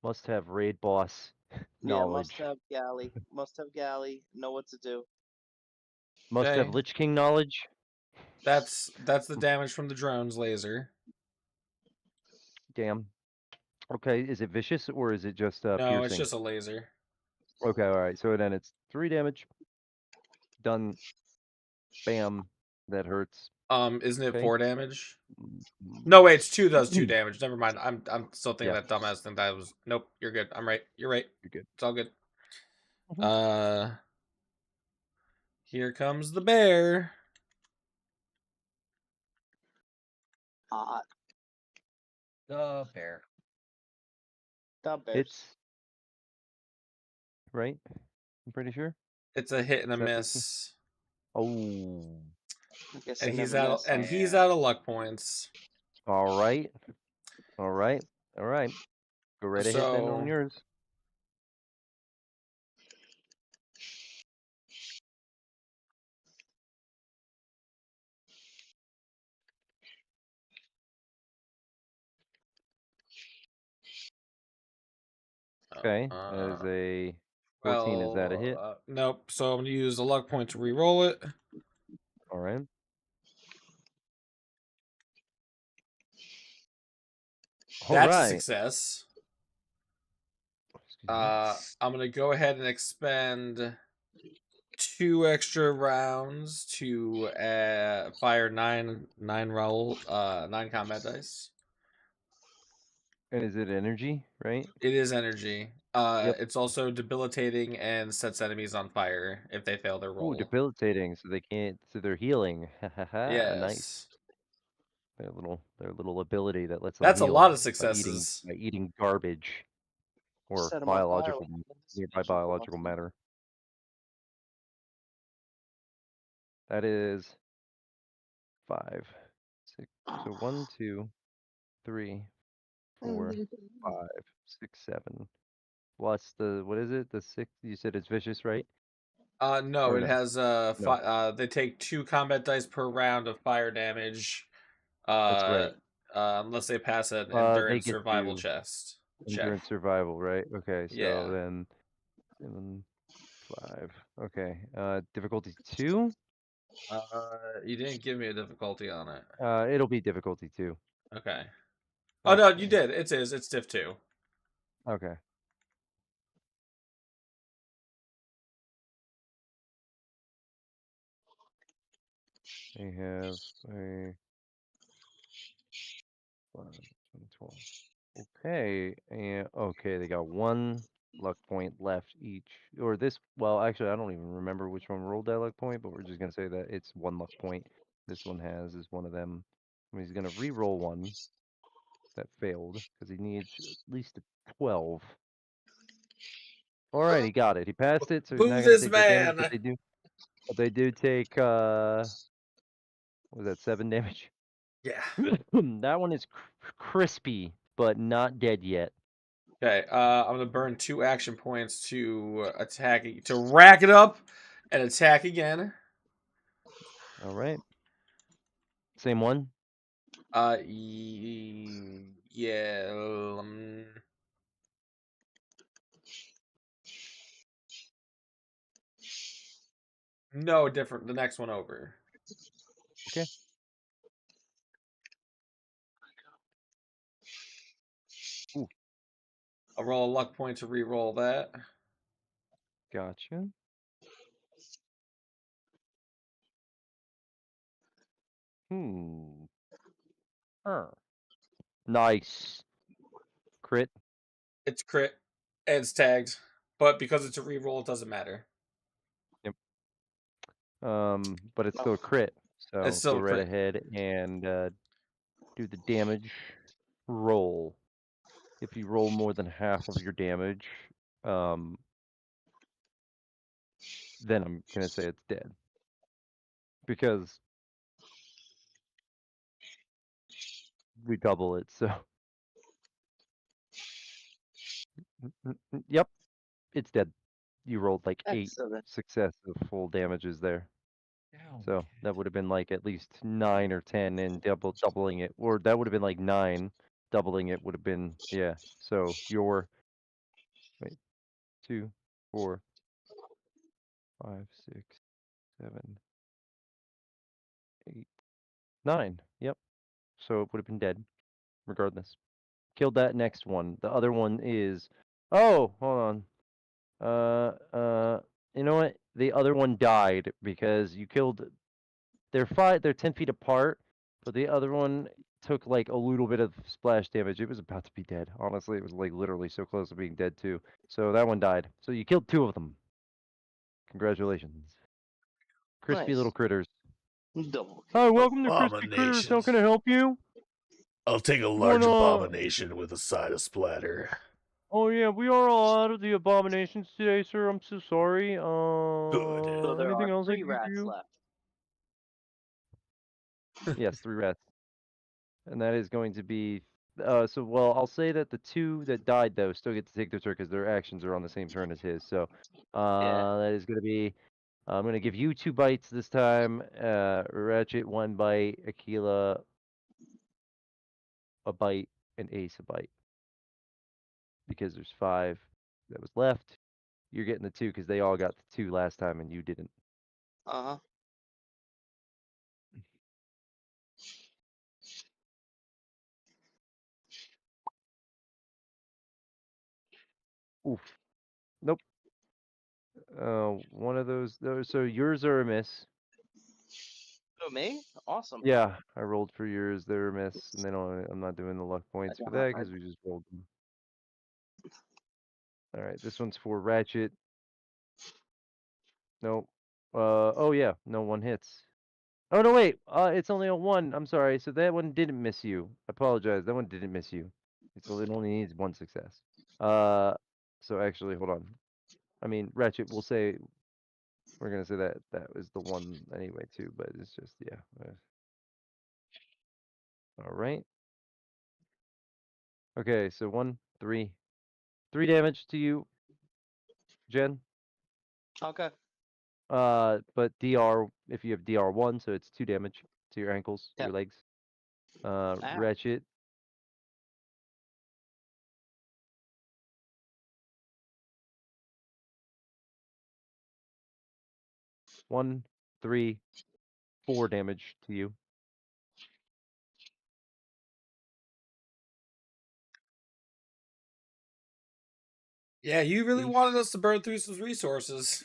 Must have raid boss knowledge. Yeah, must have galley. Must have galley. Know what to do. Must have Okay. Lich King knowledge. That's the damage from the drone's laser. Damn. Okay, is it vicious or is it just No, piercing? it's just a laser. Okay, all right. So then it's 3 damage. Done. Bam. That hurts. Isn't it Okay. 4 damage? Mm, No, wait, it's 2 does 2 damage. Never mind. I'm still thinking Yeah. that dumbass thing that was. Nope, you're good. I'm right. You're right. You're good. It's all good. Mhm. Here comes the bear. The bear. The bears. It's right. I'm pretty sure. It's a hit and a Is that miss. Oh. I guess And I he's never out. missed. And he's out of luck points. All right. All right. All right. Go right ahead then on So yours. Okay. That is a 14. Is that a hit? Nope. So I'm gonna use a luck point to re-roll it. All right. All That's a right. success. Excuse me. I'm gonna go ahead and expend 2 extra rounds to fire 9 combat dice. And is it energy, right? It is energy. Yep. It's also debilitating and sets enemies on fire if they fail their Ooh, roll. debilitating. So they can't. So they're healing. Yes. Nice. Their little ability that lets them That's a heal lot of by successes. eating garbage or Set 'em on fire biological like an nearby investigation biological boss. matter. That is 5, 6. So 1, 2, 3, 4, 5, 6, 7. Plus the what is it? The 6. You said it's vicious, right? No, Or it no? has No. they take 2 combat dice per round of fire damage. That's right. Unless they pass an They endurance get survival to check. endurance survival, right? Okay, so Yeah. then 7, 5. Okay. Difficulty 2? You didn't give me a difficulty on it. It'll be difficulty 2. Okay. Oh no, you Okay. did. It's diff 2. Okay. They have a 5, 12. Okay, and okay, they got 1 luck point left each. Or this, well, actually, I don't even remember which one rolled that luck point, but we're just gonna say that it's 1 luck point. This one is one of them. He's gonna re-roll one that failed because he needs at least a 12. All right, he got it. He passed it, so he's Boo not gonna this take the damage, man. but they do take what was that, 7 damage? Yeah. That one is crispy, but not dead yet. Okay, I'm gonna burn 2 action points to to rack it up and attack again. All right. Same one? Yeah. No, different. The next one over. Okay. Ooh. I'll roll a luck point to re-roll that. Gotcha. Nice. Crit. It's crit. And it's tagged. But because it's a re-roll, it doesn't matter. Yep. But it's still a crit. So It's still go a right crit. ahead and do the damage roll. If you roll more than half of your damage, then I'm gonna say it's dead. Because we double it, so yep, it's dead. You rolled like 8 Excellent. successive full damages there. Down, So cat. that would have been like at least 9 or 10, and doubling it, or that would have been like 9. Doubling it would have been, yeah. So your wait, 2, 4, 5, 6, 7, 8, 9. Yep. So it would have been dead, regardless. Killed that next one. The other one is, oh, hold on. You know what? The other one died because you killed. They're 10 feet apart, but the other one took like a little bit of splash damage. It was about to be dead. Honestly, it was like literally so close to being dead too. So that one died. So you killed 2 of them. Congratulations, crispy little Nice. critters. Double. Hi, welcome to Crispy Critters. How can I help you? I'll take a You large wanna? abomination with a side of splatter. Oh yeah, we are all out of the abominations today, sir. I'm so sorry. Good. So there Anything are else I 3 can give rats you? left. Yes, 3 rats. And that is going to be so well, I'll say that the 2 that died though still get to take their turn because their actions are on the same turn as his. So Yeah. that is gonna be I'm gonna give you 2 bites this time. Ratchet 1 bite, Aquila a bite, and Ace a bite. Because there's 5 that was left. You're getting the 2 because they all got the 2 last time and you didn't. Uh-huh. Oof. Nope. One of those so yours are a miss. Oh, me? Awesome. Yeah, I rolled for yours. They're a miss, and then I'm not doing the luck I points for got my that card. because we just rolled them. All right, this one's for Ratchet. Nope. Oh yeah, no one hits. Oh no, wait. It's only a 1. I'm sorry. So that one didn't miss you. I apologize. That one didn't miss you. It only needs 1 success. So actually, hold on. I mean, Ratchet. We're gonna say that that was the one anyway too, but it's just yeah. All right. Okay, so 1, 3, 3 damage to you, Jen. Okay. But DR, if you have DR1, so it's 2 damage to your ankles, Yep. your legs. Ow. Ratchet. One, 3, 4 damage to you. Yeah, you really Ace. wanted us to burn through some resources.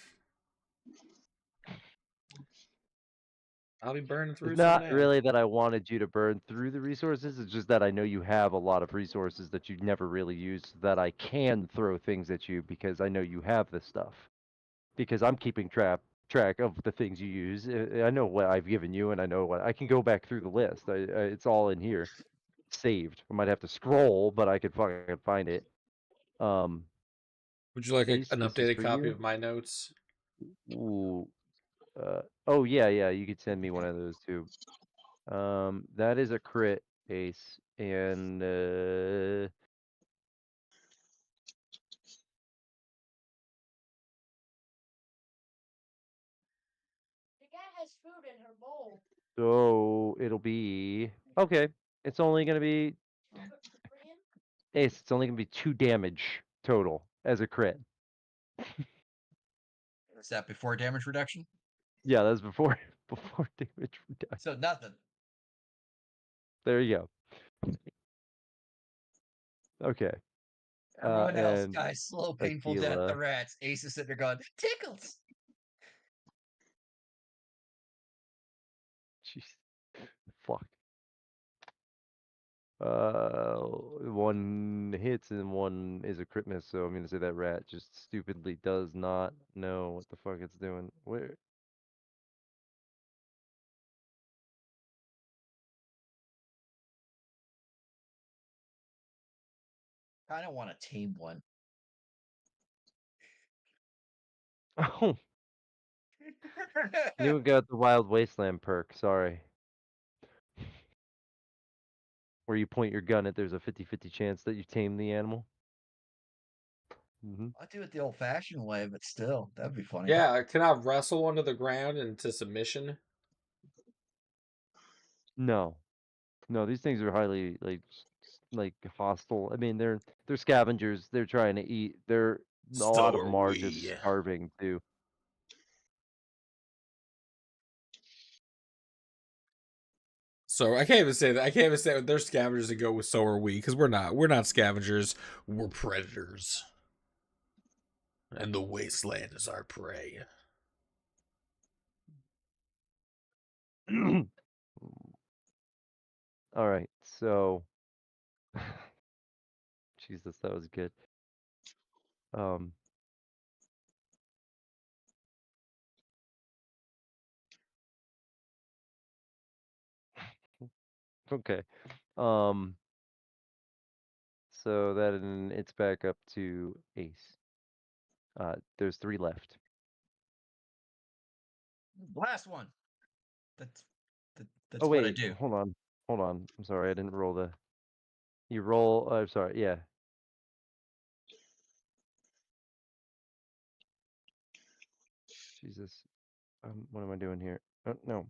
I'll be burning through It's some not now. really that I wanted you to burn through the resources. It's just that I know you have a lot of resources that you never really use, so that I can throw things at you because I know you have this stuff. Because I'm keeping track of the things you use. I know what I've given you, and I know what I can go back through the list. It's all in here, saved. I might have to scroll, but I could fucking find it. Would you like Ace, an this is updated for copy you. of my notes? Ooh. Oh yeah, yeah. You could send me one of those too. That is a crit, Ace, and The cat has food in her bowl. so it'll be okay. It's only gonna be Ace. It's only gonna be 2 damage total as a crit. Is that before damage reduction? Yeah, that's before before damage reduction. So nothing. There you go. Okay. Everyone else, and guys, slow, painful death. The tequila. rats. Ace is sitting there going, tickles. Jeez. Fuck. One hits and one is a crit miss, so I'm gonna say that rat just stupidly does not know what the fuck it's doing. Where? Kind of want to tame one. Oh, you got the Wild Wasteland perk. Sorry. Where you point your gun at, there's a 50-50 chance that you tame the animal. I'll do it the old-fashioned way, but still, that'd be funny. Yeah, can I wrestle one to the ground into submission? No, no, these things are highly like hostile. I mean, they're scavengers. They're trying to eat. They're a lot So of are them are just we. starving too. So I can't even say that. I can't even say they're scavengers and go with so are we, because we're not. We're not scavengers. We're predators. And the wasteland is our prey. All right, so Jesus, that was good. Okay. So then it's back up to Ace. There's 3 left. Last one. That's Oh what I wait, do. hold on. I'm sorry, I didn't roll the. You roll. I'm sorry. Yeah. Jesus. What am I doing here? Oh, no.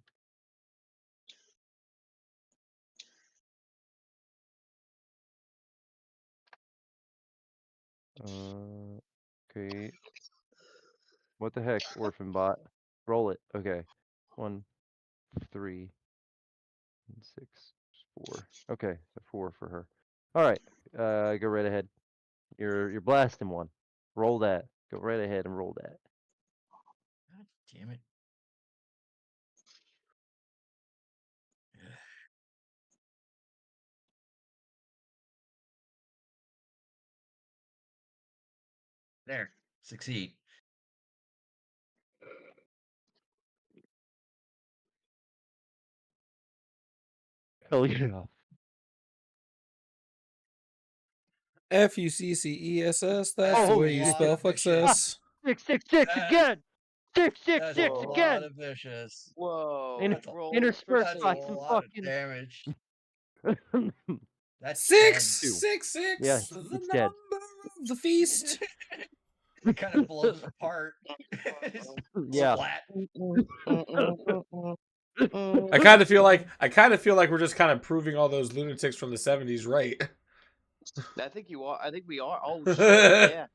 Okay. What the heck, orphan bot? Roll it. Okay. 1, 3, and 6, 4. Okay, so 4 for her. All right. Go right ahead. You're blasting one. Roll that. Go right ahead and roll that. God damn it. There. Succeed. Hell yeah. Fuccess. That's That's the a Oh way you shit. lot spell of vicious. 666 That, again. 666 that's a again. lot of vicious. In, Whoa! That's a, Roll for interspersed that's a by safe. some lot of fucking. damage. That's Six, 10. 2. six, Yeah, six. The it's number dead. of the feast. It kind of blows apart. Yeah. Splat. I kind of feel like we're just kind of proving all those lunatics from the 70s right. I think you are. I think we are. Oh shit! Yeah.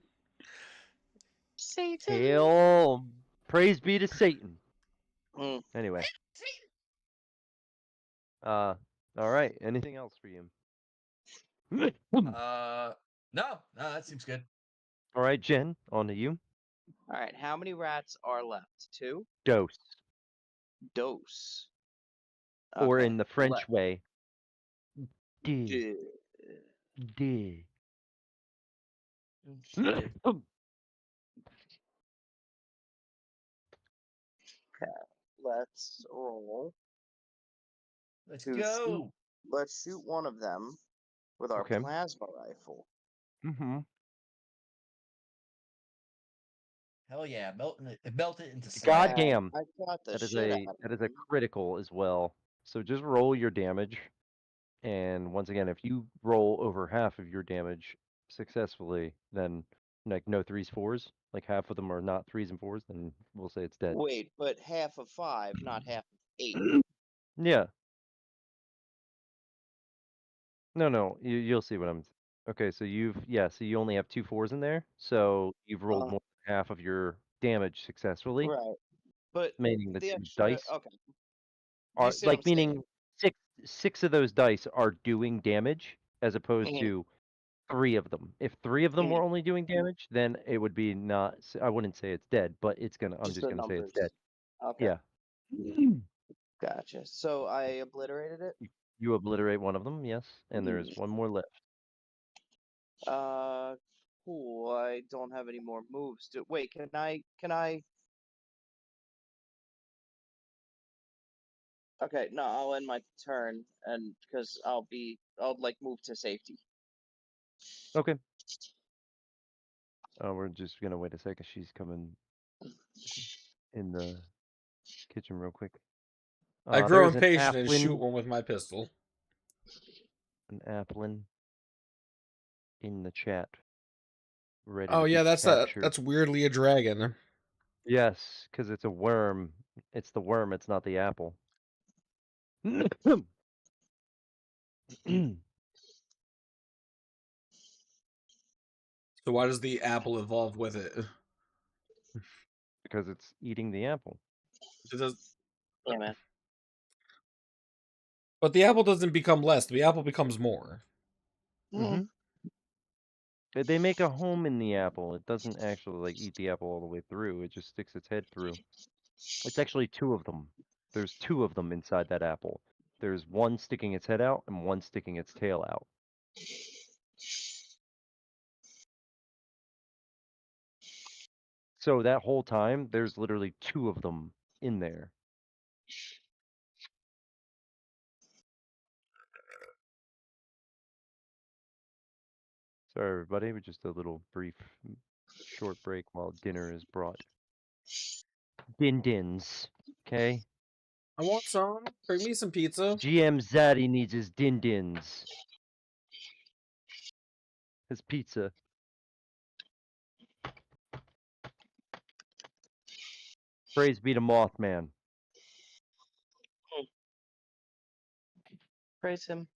Satan. Hail. Praise be to Satan. Mm. Anyway. All right. Anything else for you? No, that seems good. All right, Jen, on to you. All right. How many rats are left? 2. Dose. Dose. Or Okay. in the French way. D. D- D. Shit. Let's roll. Let's To go. shoot. Let's shoot one of them with our Okay. plasma rifle. Mm-hmm. Hell yeah, melt it into slag. Goddamn. I got the That is shit a out of that is a him. critical as well. So just roll your damage. And once again, if you roll over half of your damage successfully, then like no 3s, 4s, like half of them are not 3s and 4s, then we'll say it's dead. Wait, but half of 5, not half of 8. Yeah. No, you'll see what I'm. Okay, so so you only have 2 4s in there, so you've rolled Uh, more than half of your damage successfully, right. But meaning the the 2 extra. dice Okay. You are see what I'm like saying? meaning six of those dice are doing damage as opposed Mhm. to 3 of them. If 3 of them Mhm. were only doing damage, then it would be not. I wouldn't say it's dead, but I'm Just just the gonna say it's numbers. dead. Okay, Yeah. gotcha. So I obliterated it. You obliterate one of them, yes, and there is Mhm. one more left. Cool. I don't have any more moves. Wait, can I? Can I? Okay, no, I'll end my turn, and because I'll like move to safety. Okay. We're just gonna wait a second. She's coming in the kitchen real quick. I grow There's an impatient and shoot applin, one with my pistol. in the chat, ready Oh to yeah, be captured. that's weirdly a dragon. Yes, because it's a worm. It's the worm. It's not the apple. So why does the apple evolve with it? Because it's eating the apple. It does, Yeah, man. but the apple doesn't become less. The apple becomes more. Mm-hmm. They make a home in the apple. It doesn't actually like eat the apple all the way through. It just sticks its head through. It's actually 2 of them. There's 2 of them inside that apple. There's one sticking its head out and one sticking its tail out. So that whole time, there's literally 2 of them in there. Sorry, everybody. We're just a little brief, short break while dinner is brought. Din-dins. Okay? I want some. Bring me some pizza. GM Zaddy needs his din-dins. His pizza. Praise be to Mothman. Praise him.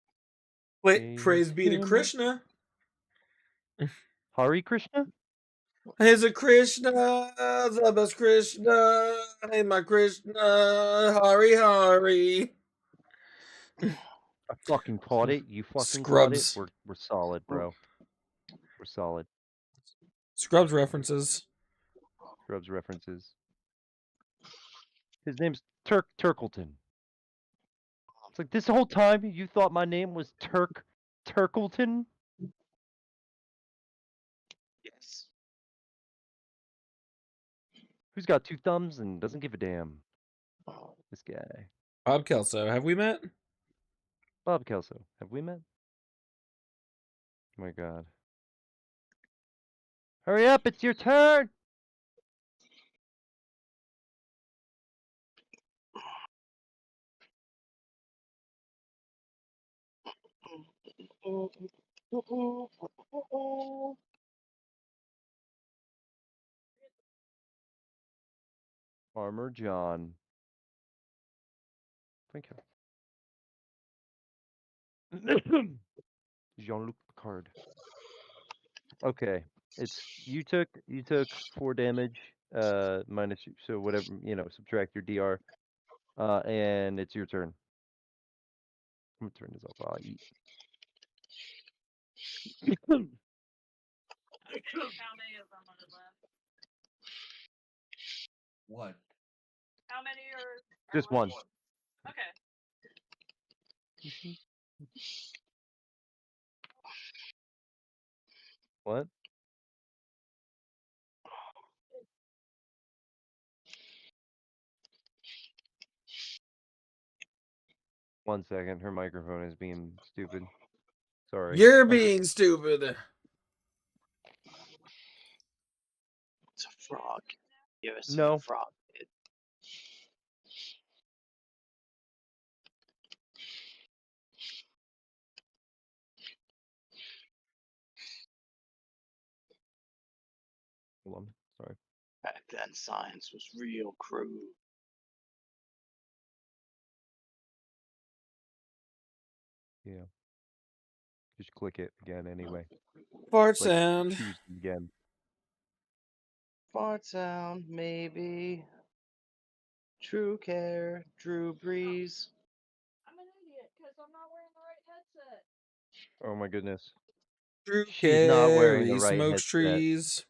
Wait, praise be to him. Krishna. Hari Krishna? He's a Krishna, the best Krishna. Hey, my Krishna, Hari Hari. I fucking caught it. You fucking caught it. Scrubs. We're solid, bro. We're solid. Scrubs references. Scrubs references. His name's Turkleton. It's like this whole time you thought my name was Turkleton? Yes. Who's got 2 thumbs and doesn't give a damn? This guy. Bob Kelso, have we met? Bob Kelso. Have we met? Oh my god. Hurry up, it's your turn! Farmer John. Thank you. Jean-Luc Picard. Okay. It's you took 4 damage, minus so whatever, subtract your DR. And it's your turn. I'm gonna turn this off while I eat. How many of them are left? What? How many are Just left? one. Okay. What? One second. Her microphone is being stupid. Sorry. You're being stupid. It's a frog. You ever seen No. a frog? Hold on. Sorry. Back then, science was real crude. Yeah. Just click it again anyway. Fart Like sound. choose again. Fart sound, maybe. True care, Drew Breeze. I'm an idiot because I'm not wearing the right headset. Oh my goodness. Drew She's not wearing the Carey right smokes headset. trees.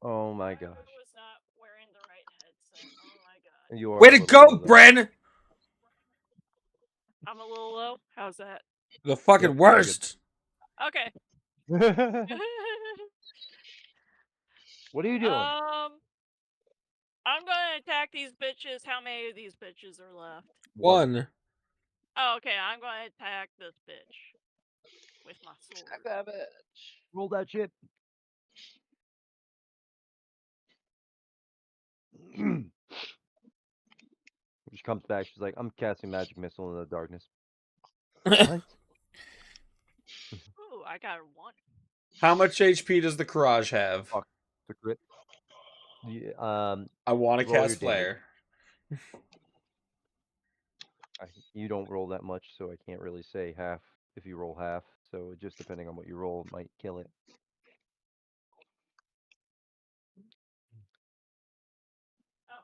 Oh my Whoever gosh. was not wearing the right headset. Oh my god. You are Way a to little go, low though. Bren! I'm a little low. How's that? The fucking Yep, very good. worst. Okay. What are you doing? I'm gonna attack these bitches. How many of these bitches are left? One. Oh, okay. I'm gonna attack this bitch with my sword. Attack that bitch. Roll that shit. She comes back. She's like, "I'm casting magic missile in the darkness." What? Ooh, I got a 1. How much HP does the Courage have? Fuck. The crit. Yeah, I want to roll your cast damage. Flare. You don't roll that much, so I can't really say half if you roll half. So just depending on what you roll, it might kill it.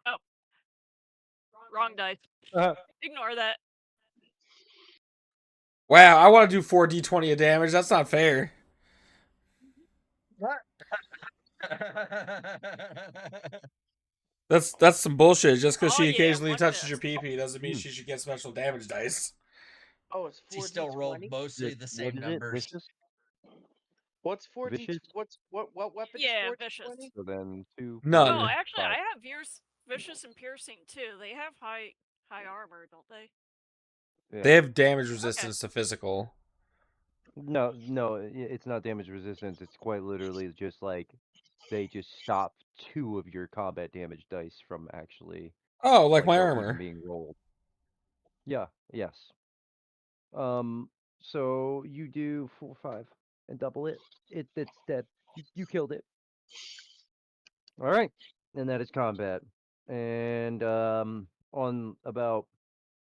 Oh. Wrong dice. Ignore that. Wow, I want to do 4d20 of damage. That's not fair. That's some bullshit. Just because Oh, she yeah, occasionally one touches your miss. pee doesn't mean she should get special damage dice. Oh, it's She 4d20. still rolled mostly the What same is it? numbers. Vicious? What's 4d? Vicious? What weapon Yeah, is vicious. 4d20? So then 2, None. 4, No, actually, 5. I have vicious and piercing too. They have high armor, don't they? Yeah. They have damage Okay. resistance to physical. No, it's not damage resistance. It's quite literally just like they just stop 2 of your combat damage dice from actually Oh, like my even armor. being rolled. Yeah. Yes. So you do 4, 5, and double it. It's dead. You killed it. All right, and that is combat. And on about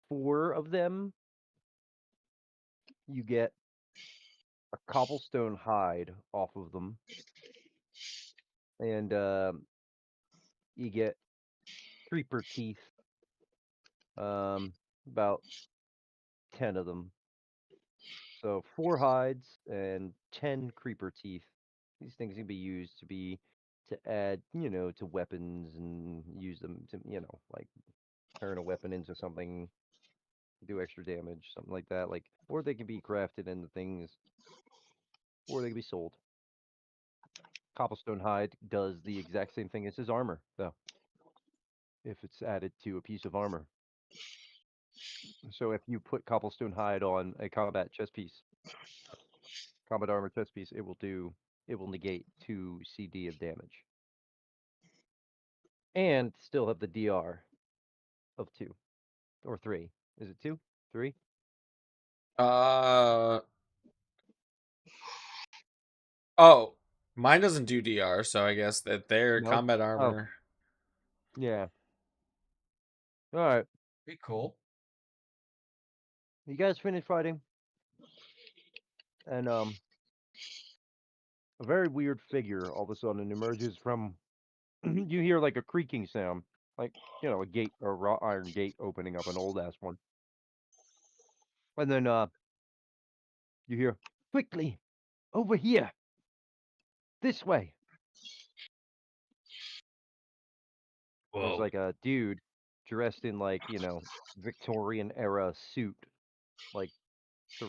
4 of them, you get a cobblestone hide off of them, and you get creeper teeth. About 10 of them. So 4 hides and 10 creeper teeth. These things can be used to add, to weapons and use them to, like turn a weapon into something, do extra damage, something like that. Like, or they can be crafted into things, or they can be sold. Cobblestone hide does the exact same thing as his armor, though, if it's added to a piece of armor. So if you put cobblestone hide on a combat chest piece, combat armor chest piece, it will negate 2 CD of damage. And still have the DR of 2 or 3. Is it 2? 3? Oh, mine doesn't do DR, so I guess that their No. combat Oh, armor. yeah. All right. Pretty cool. You guys finished fighting, and a very weird figure all of a sudden emerges from. You hear like a creaking sound, like a gate or a wrought iron gate opening up, an old ass one, and then you hear quickly over here, this way. There's Whoa. like a dude dressed in like Victorian era suit, like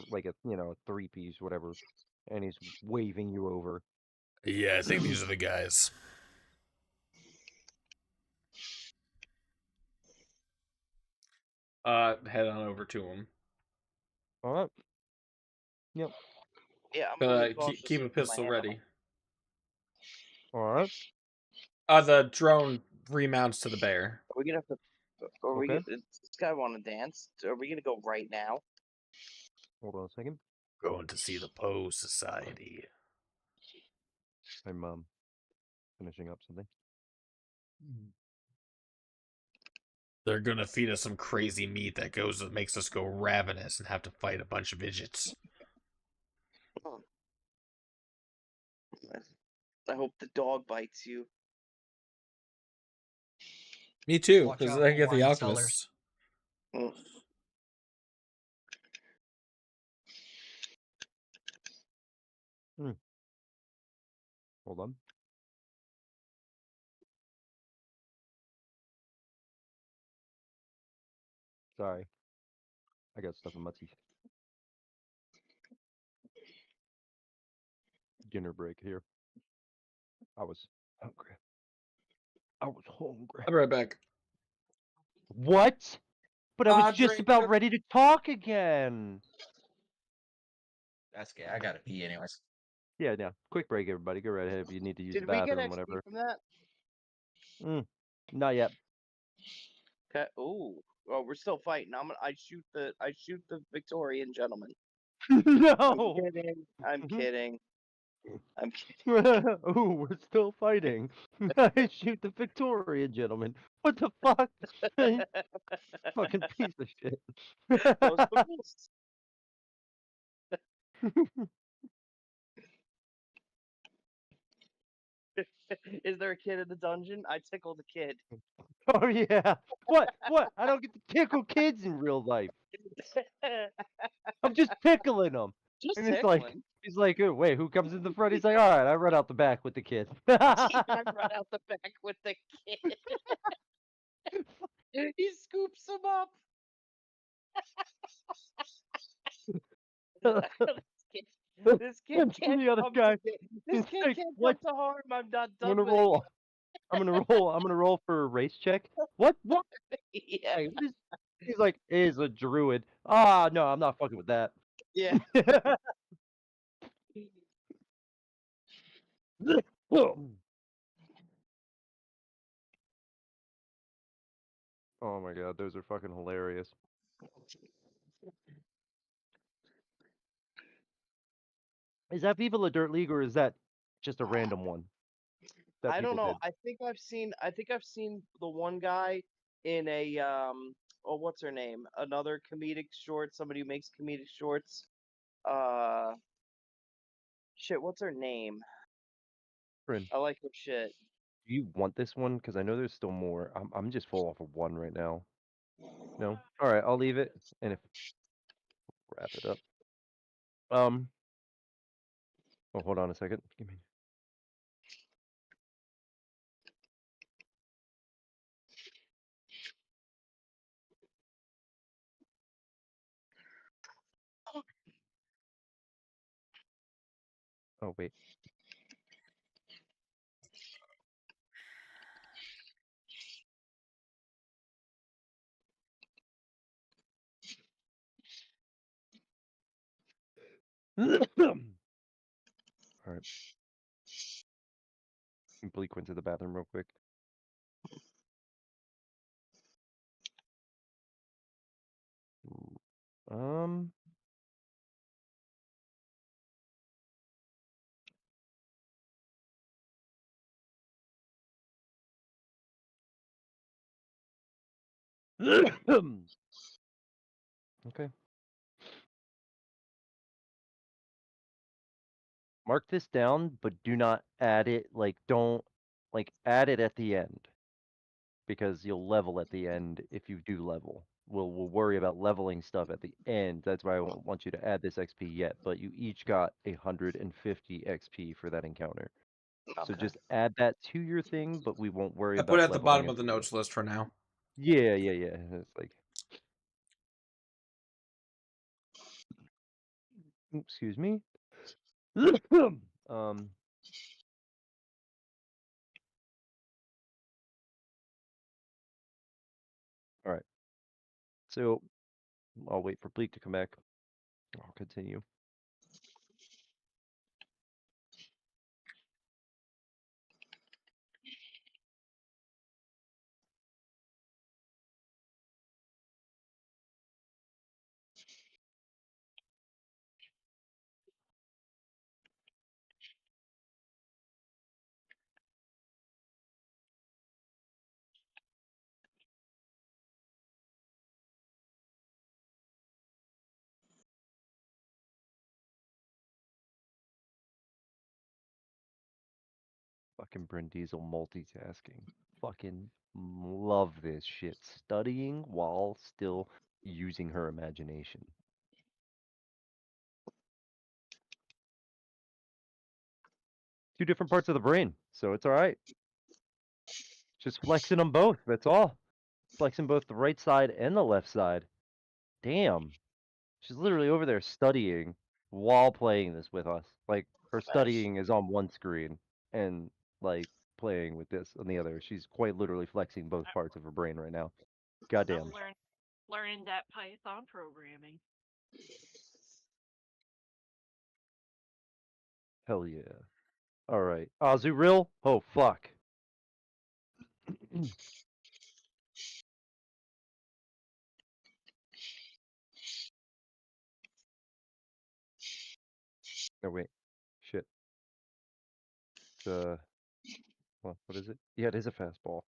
like a a 3-piece whatever, and he's waving you over. Yeah, I think these are the guys. Head on over to him. All right. Yep. Yeah, I'm gonna be Keep cautious a with my pistol ammo. ready. All right. The drone remounts to the bear. Are we gonna have to? Are we? Okay. Does this guy want to dance? Are we gonna go right now? Hold on a second. Going to see the Poe Society. I'm finishing up something. They're gonna feed us some crazy meat that makes us go ravenous and have to fight a bunch of idiots. Oh. I hope the dog bites you. Me too, Watch because out I for get the wine alchemist. Mm. Hold on. Sorry. I got stuff in my teeth. Dinner break here. I was hungry. I was hungry. I'll be right back. What? But I was just Drink about up. ready to talk again. That's okay. I gotta pee anyways. Yeah, yeah. Quick break, everybody. Go right ahead if you need to use the Did we get bathroom, XP whatever. from that? Not yet. Okay. Ooh. Well, we're still fighting. I shoot the Victorian gentleman. No. I'm kidding. I'm kidding. I'm kidding. Ooh, we're still fighting. I shoot the Victorian gentleman. What the fuck? Fucking piece of shit. Those are the rules. Is there a kid in the dungeon? I tickled a kid. Oh yeah. What? What? I don't get to tickle kids in real life. I'm just tickling them. Just And it's like, tickling. he's like, oh, wait, who comes in the front? He's like, all right, I run out the back with the kid. I run out the back with the kid. He scoops him up. This kid And can't the other come guy, to this he's kid like, can't what? come to harm. I'm not I'm done gonna with roll. I'm gonna roll for a race check. What? What? it. Yeah. Hey, he's like, is a druid. Ah, no, I'm not fucking with that. Yeah. Oh my god, those are fucking hilarious. Is that Viva La Dirt League or is that just a random one that I don't people know. did? I think I've seen the one guy in a oh, what's her name? Another comedic short, somebody who makes comedic shorts. Shit, what's her name? Friend, I like her shit. do you want this one? Because I know there's still more. I'm just full off of one right now. No? Alright, I'll leave it. And if wrap it up. Oh, hold on a second. Give me. Oh, wait. Alright. Bleak went to the bathroom real quick. Um. Okay. Mark this down, but do not add it. Like, don't add it at the end because you'll level at the end if you do level. We'll worry about leveling stuff at the end. That's why I don't want you to add this XP yet. But you each got 150 XP for that encounter. So Okay. just add that to your thing, but we won't worry I put about it at the leveling bottom of the until. notes list for now. Yeah. It's like. Excuse me. um. All right. So I'll wait for Bleak to come back. I'll continue. Fucking Bryn Diesel multitasking. Fucking love this shit. Studying while still using her imagination. 2 different parts of the brain, so it's all right. Just flexing them both. That's all. Flexing both the right side and the left side. Damn. She's literally over there studying while playing this with us. Like her Nice. studying is on one screen and like playing with this on the other. She's quite literally flexing both parts of her brain right now. I'm Goddamn. learning that Python programming. Hell yeah. All right. Azuril? Oh fuck. No wait. Shit. It's what is it? Yeah, it is a fastball.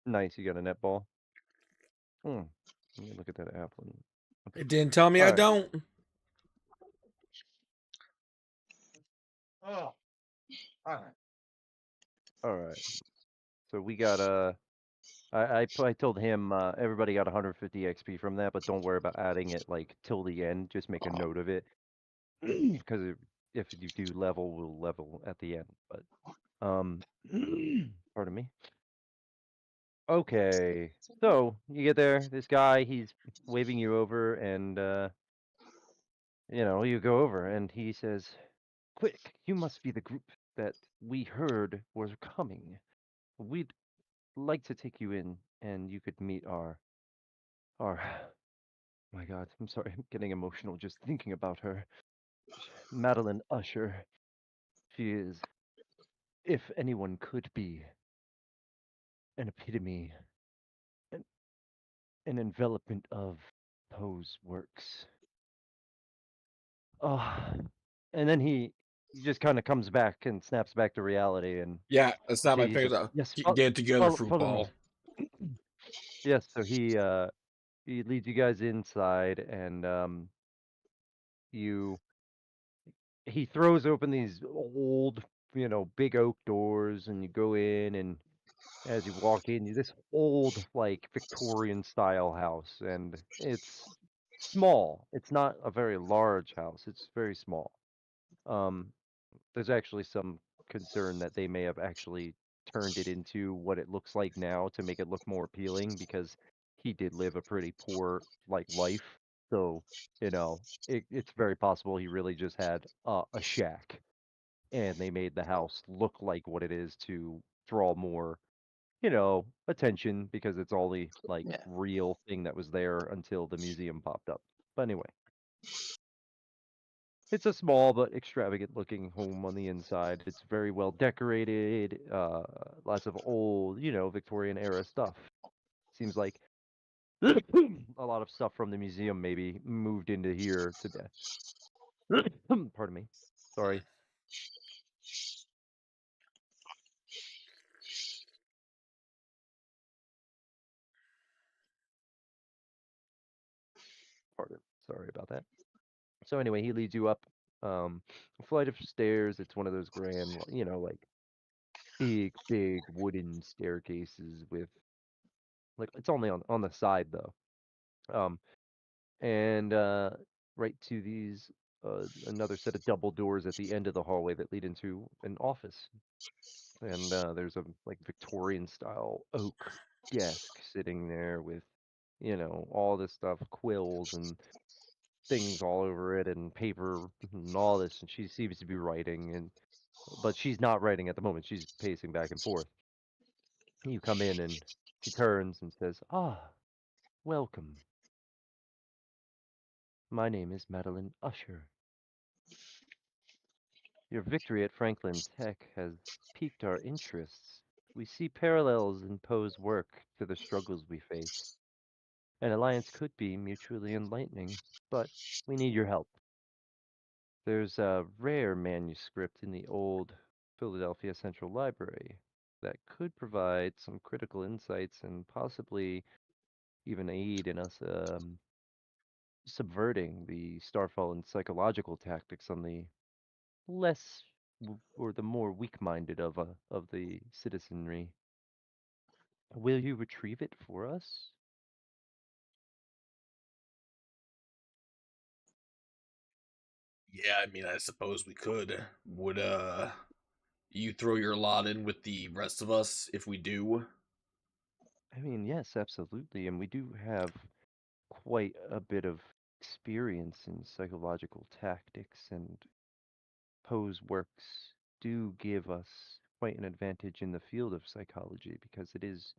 Nice, you got a net ball. Let me look at that app one. It didn't tell me All I right. don't. Oh, all right. All right. So we got I told him everybody got 150 XP from that, but don't worry about adding it like till the end. Just make a note of it because if you do level, we'll level at the end. But pardon me. Okay, so you get there. This guy, he's waving you over, and you go over, and he says, "Quick, you must be the group that we heard was coming. We'd like to take you in, and you could meet our my God, I'm sorry, I'm getting emotional just thinking about her. Madeline Usher. She is, if anyone could be, an epitome, an, an envelopment of Poe's works. Oh, and then he just kind of comes back and snaps back to reality, and Yeah, that's not my he picture says, though. "Yes, Get it together, fruit follow me." ball. Yes, so he leads you guys inside, and you he throws open these old, big oak doors, and you go in, and as you walk in, this old, like Victorian style house, and it's small. It's not a very large house. It's very small. Um, there's actually some concern that they may have actually turned it into what it looks like now to make it look more appealing because he did live a pretty poor like life. So, it's very possible he really just had a shack and they made the house look like what it is to draw more, attention because it's all the like Yeah. real thing that was there until the museum popped up. But anyway, it's a small but extravagant looking home on the inside. It's very well decorated, lots of old, Victorian era stuff. Seems like a lot of stuff from the museum maybe moved into here to pardon me. Sorry. Pardon. Sorry about that. So anyway, he leads you up a flight of stairs. It's one of those grand, like big wooden staircases with like it's only on the side though. Um and right to these another set of double doors at the end of the hallway that lead into an office. And there's a like Victorian style oak desk sitting there with all this stuff, quills and things all over it and paper and all this, and she seems to be writing, but she's not writing at the moment. She's pacing back and forth. You come in and she turns and says, "Ah, welcome. My name is Madeline Usher. Your victory at Franklin Tech has piqued our interests. We see parallels in Poe's work to the struggles we face. An alliance could be mutually enlightening, but we need your help. There's a rare manuscript in the old Philadelphia Central Library that could provide some critical insights and possibly even aid in us subverting the Starfall and psychological tactics on the less or the more weak-minded of the citizenry. Will you retrieve it for us? Yeah, I mean, I suppose we could. Would you throw your lot in with the rest of us if we do? I mean, yes, absolutely, and we do have quite a bit of experience in psychological tactics, and Poe's works do give us quite an advantage in the field of psychology because it is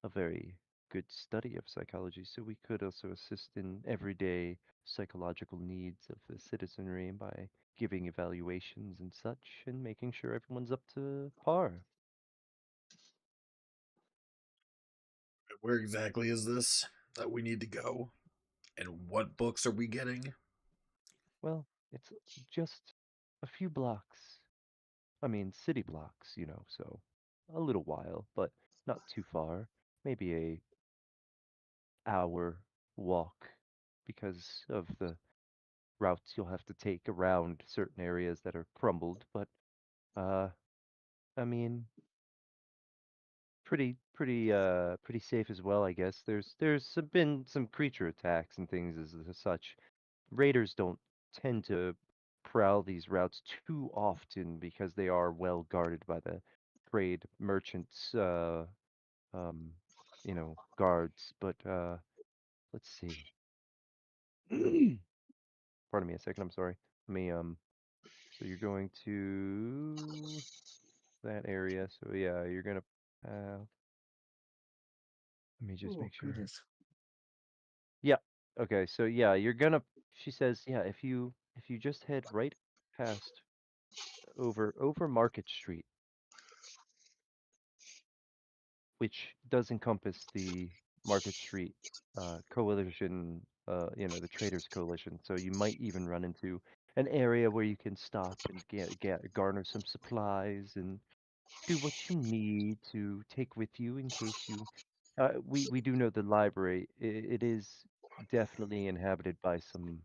a very good study of psychology. So we could also assist in everyday psychological needs of the citizenry by giving evaluations and such and making sure everyone's up to par. Where exactly is this that we need to go? And what books are we getting? Well, it's just a few blocks. I mean, city blocks, so a little while, but not too far. Maybe a hour walk because of the routes you'll have to take around certain areas that are crumbled, but uh I mean pretty safe as well, I guess. Been some creature attacks and things as such. Raiders don't tend to prowl these routes too often because they are well guarded by the trade merchants um guards, but let's see. Pardon me a second, I'm sorry. Let me so you're going to that area. So yeah, you're gonna let me just Oh, make sure. goodness. Yeah. Okay, so yeah, you're gonna she says, yeah, if you just head right past over Market Street, which does encompass the Market Street coalition, the Traders Coalition. So you might even run into an area where you can stop and get garner some supplies and do what you need to take with you in case you. We do know the library. It is definitely inhabited by some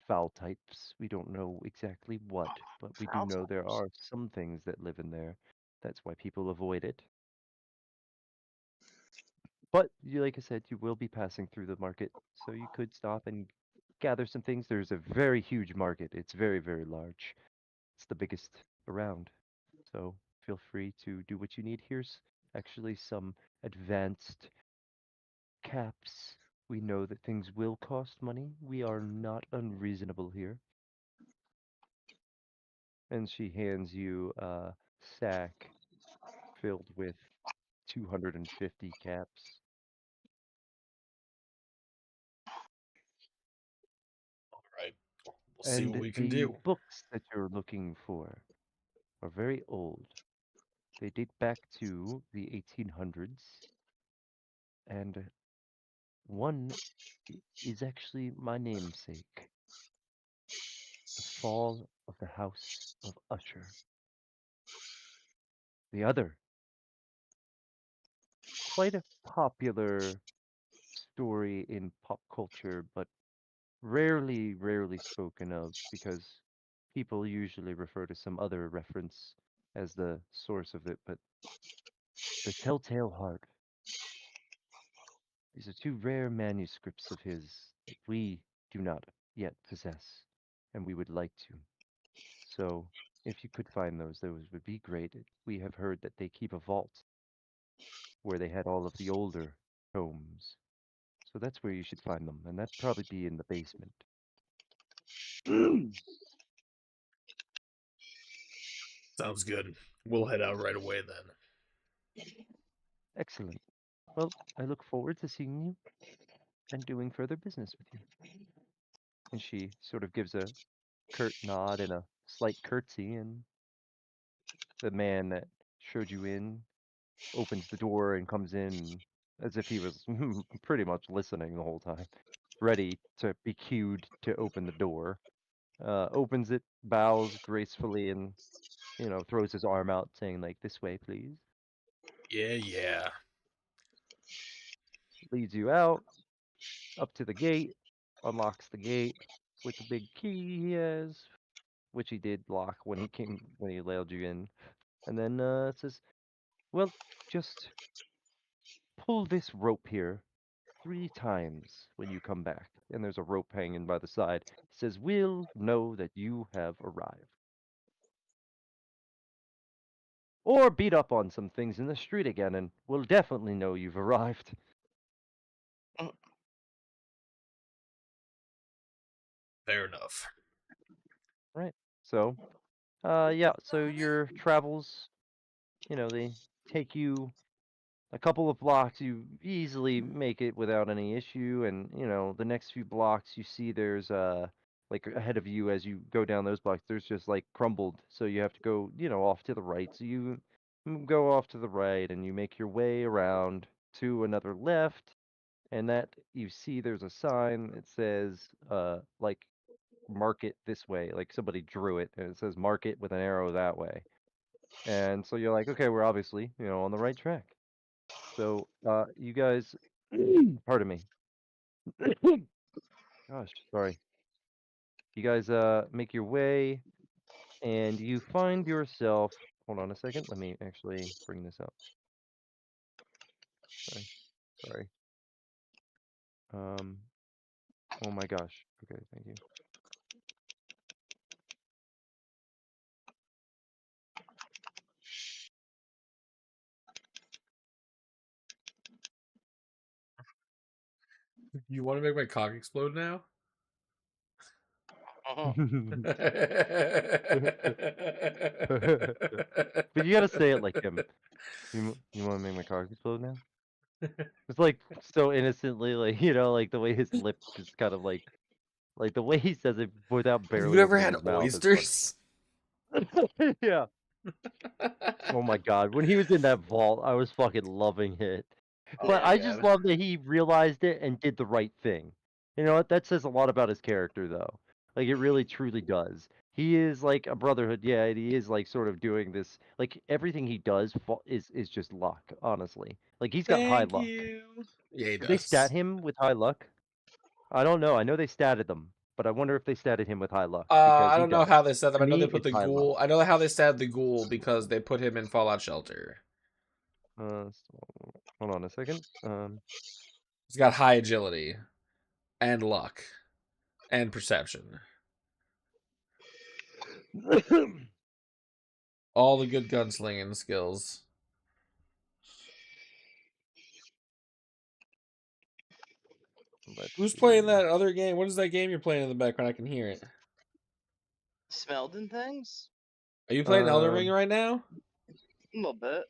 foul types. We don't know exactly what, but we do know there are some things that live in there. That's why people avoid it. But like I said, you will be passing through the market, so you could stop and gather some things. There's a very huge market. It's very, very large. It's the biggest around. So feel free to do what you need. Here's actually some advanced caps. We know that things will cost money. We are not unreasonable here. And she hands you a sack filled with 250 caps. All right, we'll see what And we can the do. books that you're looking for are very old. They date back to the 1800s, and one is actually my namesake, The Fall of the House of Usher. The other, quite a popular story in pop culture, but rarely spoken of because people usually refer to some other reference as the source of it, but The Telltale Heart. These are two rare manuscripts of his that we do not yet possess, and we would like to. So, if you could find those would be great. We have heard that they keep a vault where they had all of the older tomes. So that's where you should find them, and that'd probably be in the basement. Sounds good. We'll head out right away then. Excellent. Well, I look forward to seeing you and doing further business with you. And she sort of gives a curt nod and a slight curtsy, and the man that showed you in opens the door and comes in as if he was pretty much listening the whole time, ready to be cued to open the door. Opens it, bows gracefully, and throws his arm out, saying like, "This way, please." Yeah, yeah. Leads you out up to the gate, unlocks the gate with the big key he has, which he did lock when he lailed you in. And then it says, "Well, just pull this rope here 3 times when you come back." And there's a rope hanging by the side. It says, "We'll know that you have arrived." Or beat up on some things in the street again, and we'll definitely know you've arrived. Fair enough. Right. So, yeah. So your travels, they take you a couple of blocks. You easily make it without any issue, and the next few blocks you see there's like ahead of you as you go down those blocks. There's just like crumbled, so you have to go off to the right. So you go off to the right, and you make your way around to another left, and that you see there's a sign. It says like mark it this way, like somebody drew it, and it says mark it with an arrow that way. And so you're like, okay, we're obviously on the right track. So you guys, pardon me. Gosh, sorry. You guys make your way, and you find yourself. Hold on a second. Let me actually bring this up. Sorry, sorry. Um. Oh my gosh. Okay, thank you. You want to make my cock explode now? But you gotta say it like him. You want to make my car explode now? It's like so innocently, like like the way his lip is kind of like the way he says it without Have barely you ever opening had his mouth is funny. oysters? Yeah. Oh my god, when he was in that vault, I was fucking loving it. Oh But my I just god. love that he realized it and did the right thing. You know what? That says a lot about his character, though. Like it really truly does. He is like a brotherhood, yeah, and he is like sort of doing this. Like everything he does is just luck, honestly. Like he's got high Thank luck. you. Yeah, he Did they stat does. him with high luck? I don't know. I know they statted them, but I wonder if they statted him with high luck because I he don't know does. how they said them. To I know me, they put it's the high luck. ghoul. I know how they said the ghoul because they put him in Fallout Shelter. Hold on a second. He's got high agility and luck and perception. All the good gunslinging skills. Let's Who's playing see. that other game? What is that game you're playing in the background? I can hear it. Smelding things? Are you playing Elden Ring Um. right now? A little bit.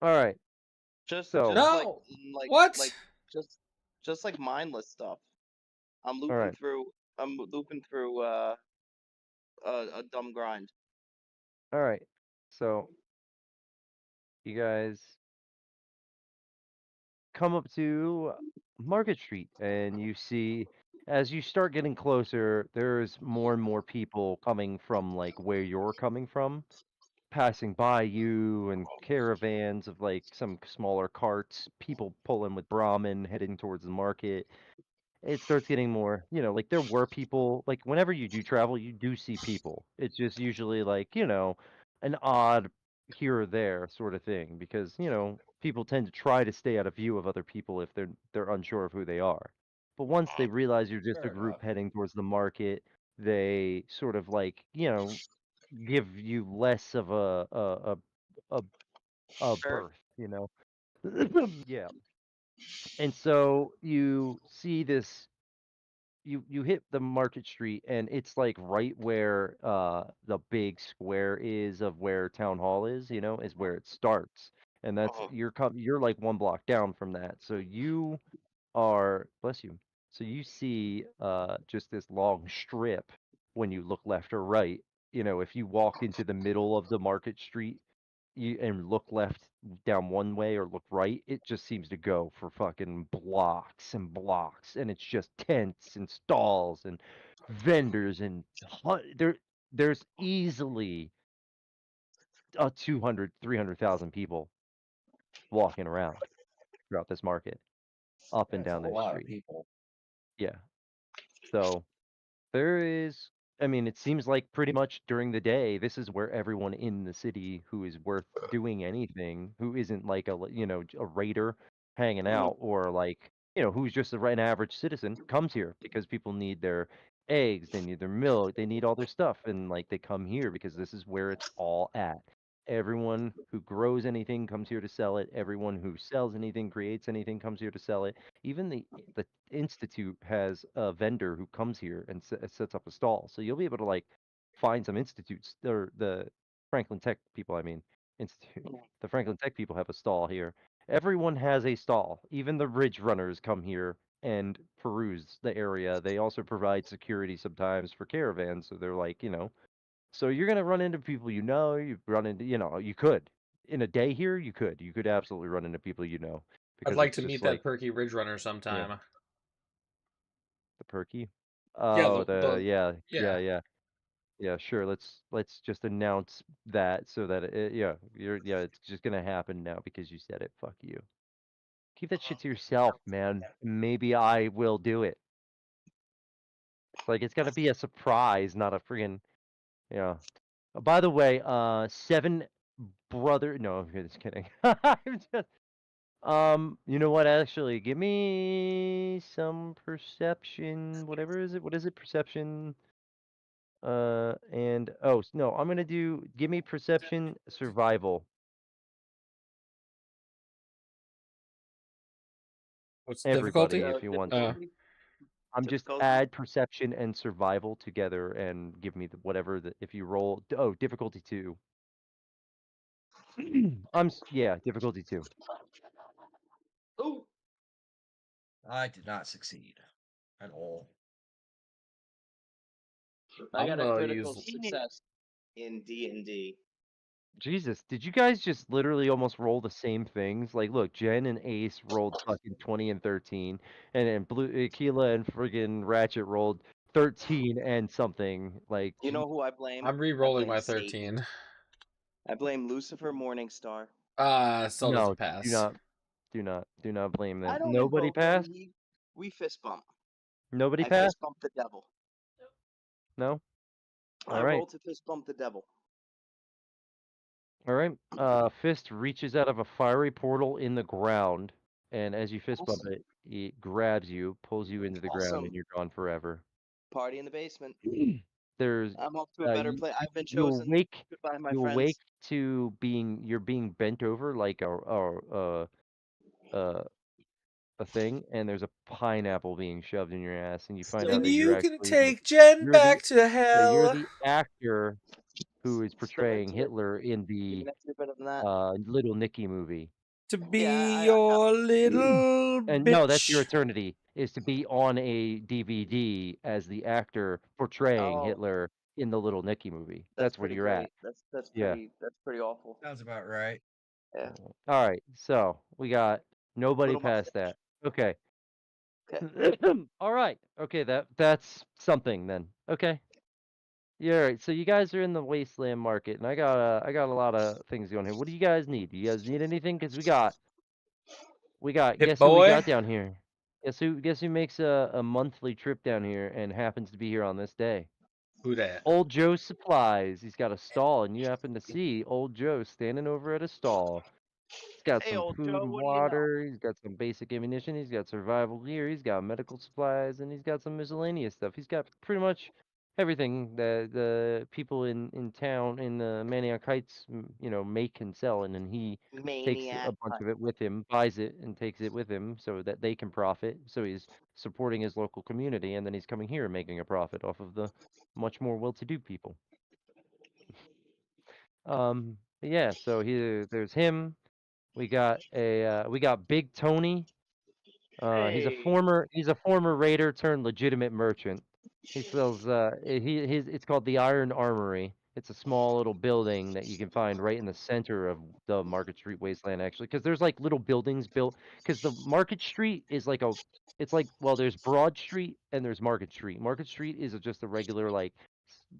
All right. Just So. just like No. like What? like just like mindless stuff. I'm All looping right. through a dumb grind. All right. So you guys come up to Market Street, and you see as you start getting closer, there's more and more people coming from like where you're coming from, passing by you, and caravans of like some smaller carts, people pulling with Brahmin heading towards the market. It starts getting more, like there were people, like whenever you do travel, you do see people. It's just usually like, an odd here or there sort of thing because, people tend to try to stay out of view of other people if they're unsure of who they are. But once they realize you're just a Fair enough. group heading towards the market, they sort of like, give you less of a a Sure. birth. Yeah. And so you see this you hit the Market Street, and it's like right where the big square is of where town hall is where it starts. And that's you're like 1 block down from that. So you are, bless you. So you see just this long strip when you look left or right. If you walked into the middle of the Market Street, and look left down one way or look right, it just seems to go for fucking blocks and blocks, and it's just tents and stalls and vendors and there's easily 200, 300,000 people walking around throughout this market, up and That's a down this lot of street. people. Yeah. So there is I mean, it seems like pretty much during the day, this is where everyone in the city who is worth doing anything, who isn't like a raider hanging out, or like, who's just an average citizen, comes here because people need their eggs, they need their milk, they need all their stuff, and like they come here because this is where it's all at. Everyone who grows anything comes here to sell it. Everyone who sells anything, creates anything, comes here to sell it. Even the institute has a vendor who comes here and sets up a stall. So you'll be able to like find some institutes, or the Franklin Tech people, I mean, institute. The Franklin Tech people have a stall here. Everyone has a stall. Even the Ridge Runners come here and peruse the area. They also provide security sometimes for caravans. So they're like, so you're gonna run into people you run into, you could. In a day here, you could absolutely run into people I'd because like it's to just meet like, that perky Ridge Runner yeah, sometime. the perky. Yeah, Oh, yeah, yeah, yeah. yeah, yeah. Sure. Let's just announce that so that it's just gonna happen now because you said it. Fuck you. Keep that shit to yourself, man. Maybe I will do it. It's like it's gonna be a surprise, not a friggin' yeah. By the way, seven brother. No, I'm just kidding. I'm just. You know what? Actually, give me some perception. Whatever is it? What is it? Perception. And oh no, I'm gonna give me perception survival. What's the Everybody, difficulty? if you want to. Difficulty? I'm just Difficulty? add perception and survival together and give me whatever if you roll. Oh, difficulty 2. Yeah, difficulty 2. Ooh, I did not succeed at all. I I'm got a gonna critical use. success in D&D. Jesus, did you guys just literally almost roll the same things? Like, look, Jen and Ace rolled fucking 20 and 13, and then Blue Aquila and friggin' Ratchet rolled 13 and something. Like, You know who I blame? I'm I re-rolling blame my Satan. 13. I blame Lucifer Morningstar. Still no, doesn't pass. do not blame I them. don't Nobody invoke him. passed. We fist bump. Nobody I passed. fist bump the devil. No. All I right. roll to fist bump the devil. All right. Fist reaches out of a fiery portal in the ground, and as you fist bump Awesome. it grabs you, pulls you into the ground, and Awesome. you're gone forever. Party in the basement. There's I'm off to a better you, place. I've been you chosen. awake Goodbye, my you awake friends. to you're being bent over like a a thing, and there's a pineapple being shoved in your ass, and you find out Still, And that you're you can actually take Jen you're back the to you're hell the actor who is still portraying into it. Hitler in the Even after better than that. Little Nicky movie. to Yeah, be I got your little And no, that's your bitch. eternity, is to be on a DVD as the actor portraying Oh, Hitler in the Little Nicky movie. that's That's where pretty you're at. great. That's Yeah. pretty awful. Sounds about right. Yeah. All right. So we got nobody Little past mustache. that. Okay. Okay. All right. Okay, that's something then. Okay. Yeah, all right. So you guys are in the wasteland market, and I got a lot of things going here. What do you guys need? Do you guys need anything? Because we got Hip guess who we boy? got down here? Guess who makes a monthly trip down here and happens to be here on this day? Who dat? Old Joe Supplies. He's got a stall, and you happen to see Old Joe standing over at a stall. He's got Hey, some old food Joe, and what do you know? water. He's got some basic ammunition. He's got survival gear. He's got medical supplies, and he's got some miscellaneous stuff. He's got pretty much everything that the people in town in the Maniac Heights, make and sell. And then he takes a Maniac. bunch of it with him, buys it, and takes it with him so that they can profit. So he's supporting his local community, and then he's coming here and making a profit off of the much more well-to-do people. Yeah. So there's him. We got Big Tony. Hey. He's a former raider turned legitimate merchant. He sells it's called the Iron Armory. It's a small little building that you can find right in the center of the Market Street wasteland actually, because there's like little buildings built, because the Market Street is like it's like, well, there's Broad Street and there's Market Street. Market Street is just a regular like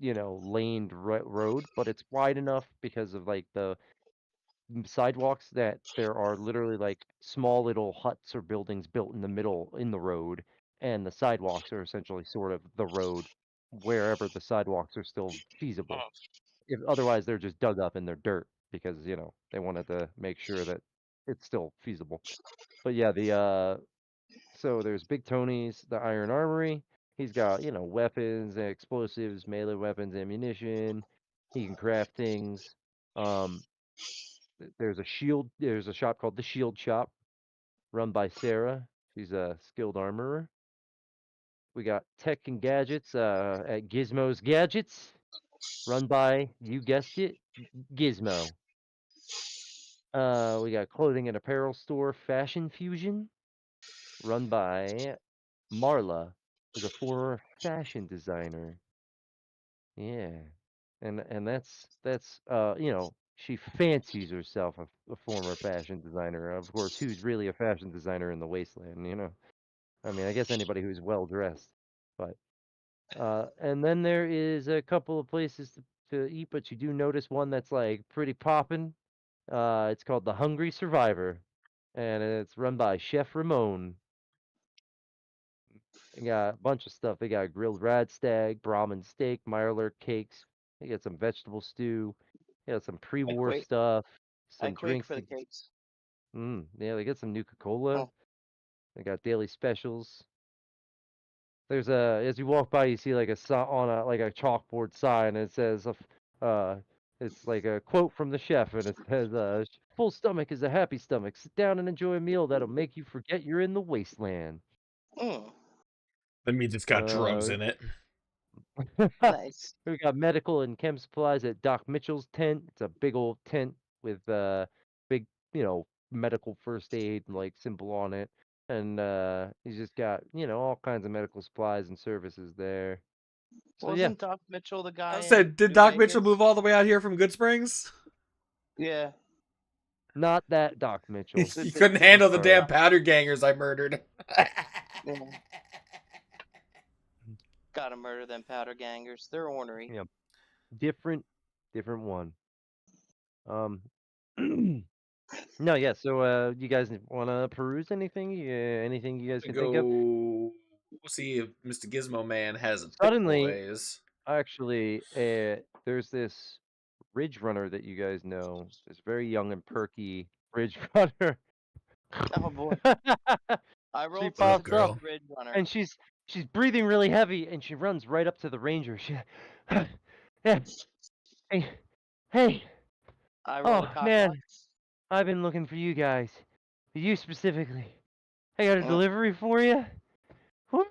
laned road, but it's wide enough because of like the sidewalks that there are literally like small little huts or buildings built in the middle in the road, and the sidewalks are essentially sort of the road. wherever the sidewalks are still feasible. If otherwise they're just dug up in their dirt because they wanted to make sure that it's still feasible. But yeah, so there's Big Tony's, the Iron Armory. He's got weapons, explosives, melee weapons, ammunition. He can craft things. Um, there's a shop called the Shield Shop, run by Sarah. She's a skilled armorer. We got tech and gadgets at Gizmo's Gadgets, run by, you guessed it, Gizmo. We got clothing and apparel store Fashion Fusion, run by Marla, who's a former fashion designer. Yeah, and that's she fancies herself a former fashion designer. Of course, who's really a fashion designer in the wasteland? I mean, I guess anybody who's well dressed. But and then there is a couple of places to eat, but you do notice one that's like pretty poppin'. It's called the Hungry Survivor, and it's run by Chef Ramon. They got a bunch of stuff. They got grilled radstag, Brahmin steak, Mirelurk cakes. They got some vegetable stew. They got some I pre-war quake. stuff, I some quake drinks. for the cakes. Yeah, they got some Nuka-Cola. Oh. They got daily specials. There's as you walk by, you see like on a like a chalkboard sign, and it says, it's like a quote from the chef, and it says, "Full stomach is a happy stomach. Sit down and enjoy a meal that'll make you forget you're in the wasteland." Mm. That means it's got drugs Uh, in it. Nice. We got medical and chem supplies at Doc Mitchell's tent. It's a big old tent with big, medical first aid like symbol on it. And he's just got, all kinds of medical supplies and services there. So yeah, Wasn't Doc Mitchell the guy I in said, did New Doc Mitchell Vegas? move all the way out here from Good Springs? Yeah. not that Doc Mitchell. You couldn't handle the Sorry. damn powder gangers I murdered. Yeah. Gotta murder them powder gangers. They're ornery. Yeah. Different one. No, yeah, so you guys wanna peruse anything? Anything you guys To can think of? go see if Mr. Gizmo Man has a Pip Suddenly, Boys. actually, there's this Ridge Runner that you guys know. This very young and perky Ridge Runner. Oh boy. I She rolled What up, pops up, girl? success Ridge Runner. and she's breathing really heavy, and she runs right up to the ranger. Yeah, hey, hey, I rolled a oh cock man, I've been looking for you guys, for you specifically. I got a delivery for you. Hold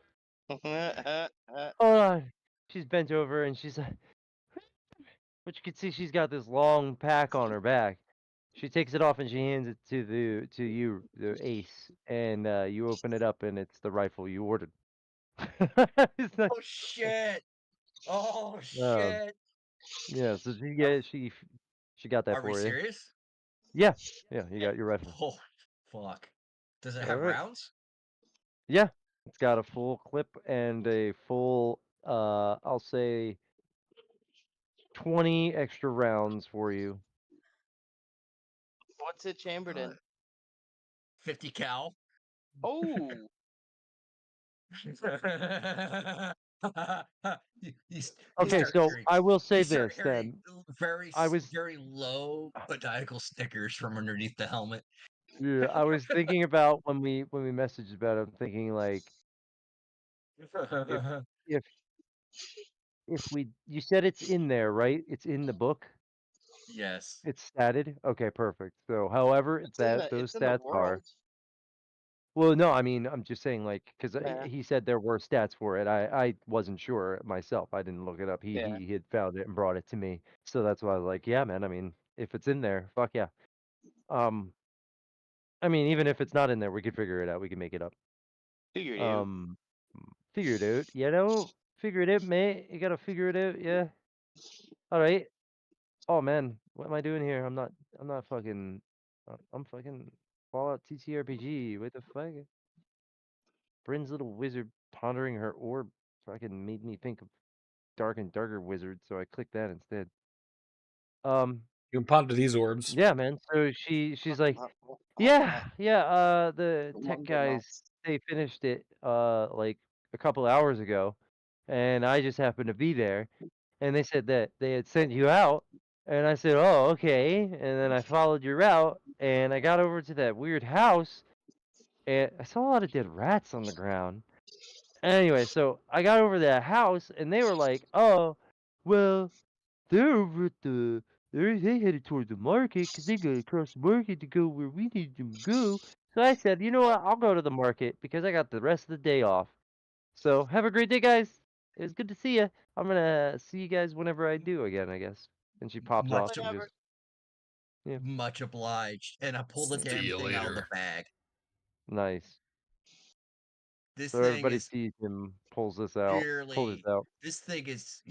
on. She's bent over, and she's like, but you can see she's got this long pack on her back. She takes it off and she hands it to you, the ace, and you open it up and it's the rifle you ordered. It's like, Oh shit! Oh um, shit! yeah. So she got that Are we for you. serious? Yeah, yeah. You got your rifle. Oh fuck! Does it All have right. rounds? Yeah, it's got a full clip and a full, I'll say, 20 extra rounds for you. What's it chambered in? 50 cal. Oh. You Okay, start so hearing, I will say you start this hearing then. very, I was very low maniacal snickers from underneath the helmet. Yeah, I was thinking about when we messaged about it, I'm thinking like if if if we you said it's in there, right? It's in the book. Yes. It's statted. Okay, perfect. So however those It's in the stats are. world. Well, no, I mean, I'm just saying like cuz Yeah. he said there were stats for it. I wasn't sure myself. I didn't look it up. He Yeah. he had found it and brought it to me. So that's why I was like, yeah, man, I mean, if it's in there, fuck yeah. Um I mean, even if it's not in there, we could figure it out. We can make it up. Figure it out. Um, Figure it out. Figure it out, mate. You gotta figure it out. Yeah. All right. Oh man, what am I doing here? I'm not. I'm not fucking. I'm fucking Fallout TTRPG. What the fuck? Bryn's little wizard pondering her orb fucking made me think of Dark and Darker Wizard, so I clicked that instead. You can ponder these orbs. Yeah, man. So she's like, yeah, the tech Wonder guys nuts. they finished it like a couple hours ago. and I just happened to be there, and they said that they had sent you out, and I said, "Oh, okay," and then I followed your route, and I got over to that weird house, and I saw a lot of dead rats on the ground. Anyway, so I got over to that house, and they were like, "Oh, well, they're over at they headed toward the market because they gotta cross the market to go where we need them to go." So I said, "You know what? I'll go to the market because I got the rest of the day off." So have a great day, guys. It was good to see you. I'm gonna see you guys whenever I do again, I guess. And she pops off Much and Whatever. just yeah, much obliged. And I pull the See damn you thing out of the later. bag. nice. This So thing everybody is sees him, pulls this barely. out. This thing is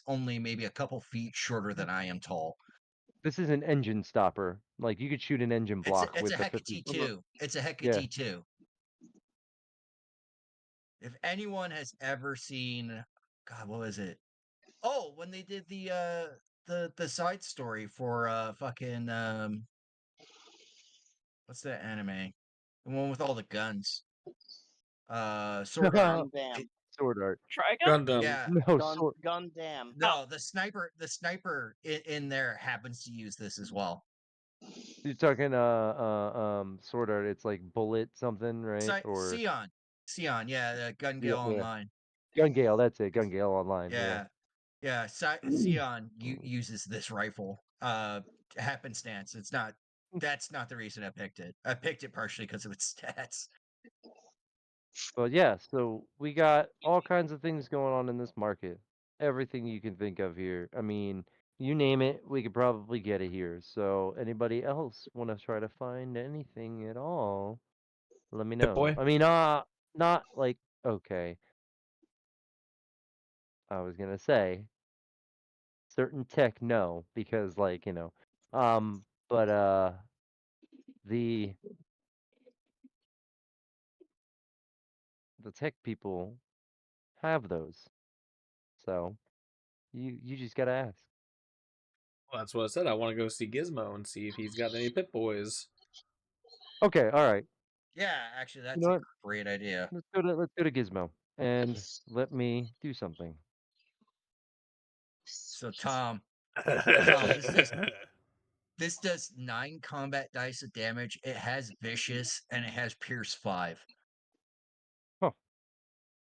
only maybe a couple feet shorter than I am tall. This is an engine stopper. Like you could shoot an engine block It's a with a heck of 50. T2. It's a heck of Yeah. T2. If anyone has ever seen, God, what was it? Oh, when they did the side story for fucking what's that anime? The one with all the guns. Sword Art. Gundam. It, Sword art. Trigun? Gundam. yeah, No, sword. Gundam. Oh. no, the sniper in there happens to use this as well. You're talking sword art. It's like bullet something, right? Or Sion, yeah, the Gun yeah, Gale yeah. Online. Gun Gale. That's it. Gun Gale Online. Yeah. Yeah, yeah. Sion uses this rifle. Happenstance. That's not the reason I picked it. I picked it partially because of its stats. But yeah, so we got all kinds of things going on in this market. Everything you can think of here. I mean, you name it, we could probably get it here. So anybody else want to try to find anything at all? Let me Pip know. Boy. I mean, not like okay. I was gonna say certain tech, no, because like but the the tech people have those. So you just gotta ask. Well, that's what I said. I want to go see Gizmo and see if he's got any Pip Boys. Okay, all right. Yeah, actually, You that's know a what? great idea. Let's go to Gizmo and let me do something. So, Tom, this does 9 combat dice of damage. It has vicious and it has pierce 5 Huh.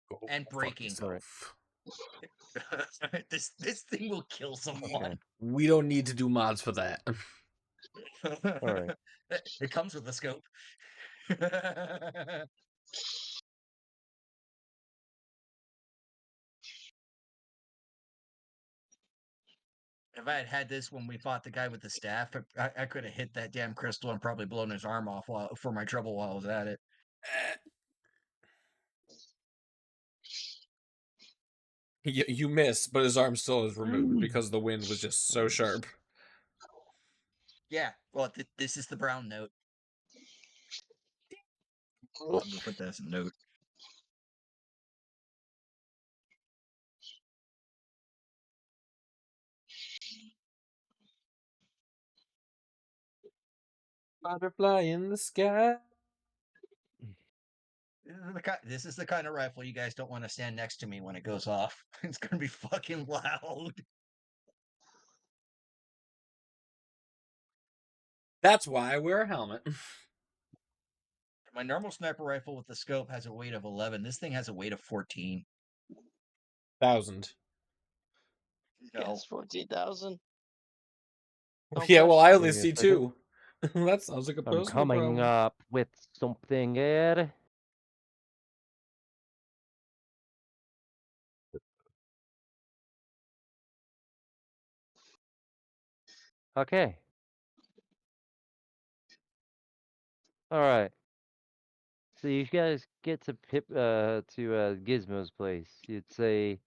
Go and fuck breaking. All right. yourself. This thing will kill Okay. someone. We don't need to do mods for that. All right. It comes with a scope. If I had had this when we fought the guy with the staff, I could have hit that damn crystal and probably blown his arm off for my trouble while I was at it. You miss, but his arm still is removed because the wind was just so sharp. Yeah, well, this is the brown note. I'm gonna put that as a note. Butterfly in the sky. This is the kind of rifle you guys don't want to stand next to me when it goes off. It's gonna be fucking loud. That's why I wear a helmet. My normal sniper rifle with the scope has a weight of 11. This thing has a weight of 14. 1,000. No. Yes, 14,000. No Yeah, well, I question. only Give me a see second. 2. That sounds like a I'm personal coming problem. up with something here. Okay. All right. So you guys get to Gizmo's place. It's a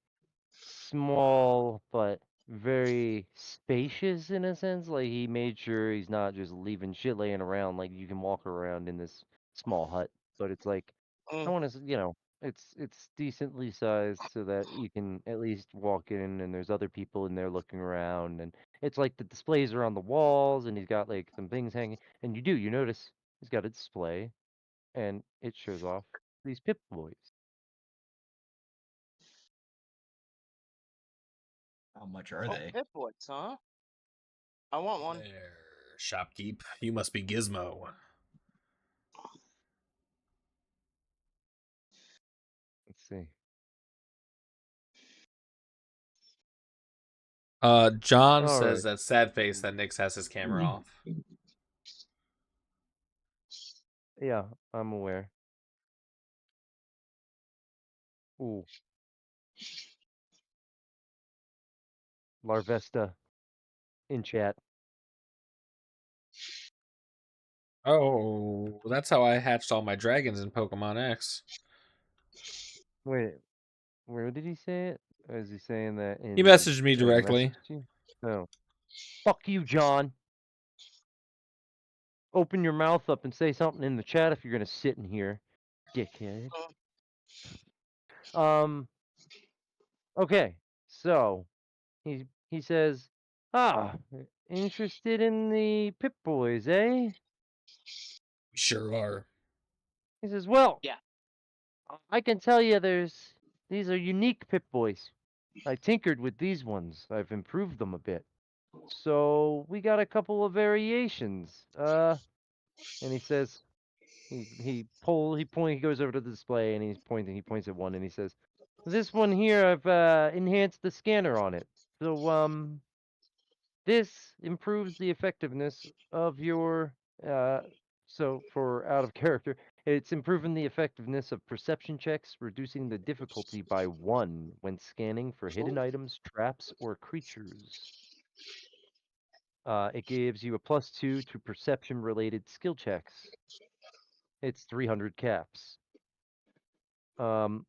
small but very spacious in a sense. Like he made sure he's not just leaving shit laying around. Like you can walk around in this small hut, but it's like I Mm. want to, it's decently sized so that you can at least walk in and there's other people in there looking around and it's like the displays are on the walls and he's got like some things hanging and you notice he's got a display and it shows off these Pip Boys. How much are Oh, they? Pip-Boys, huh? I want one. There, shopkeep. You must be Gizmo. Let's see. John All says right. that sad face that Nix has his camera off. Yeah, I'm aware. Ooh, Larvesta in chat. Oh, that's how I hatched all my dragons in Pokemon X. Wait, where did he say it? Or is he saying that He in messaged me like a directly. message to you? No. Fuck you, John. Open your mouth up and say something in the chat if you're gonna sit in here, dickhead. Um. Okay. So he says, interested in the Pip Boys, eh? We sure are. He says, well, Yeah. I can tell you these are unique Pip Boys. I tinkered with these ones. I've improved them a bit. So we got a couple of variations. And he says he goes over to the display and he points at one and he says, this one here I've enhanced the scanner on it. So this improves the effectiveness of your so for out of character, it's improving the effectiveness of perception checks, reducing the difficulty by 1 when scanning for hidden items, traps, or creatures. It gives you a +2 to perception-related skill checks. It's 300 caps. Then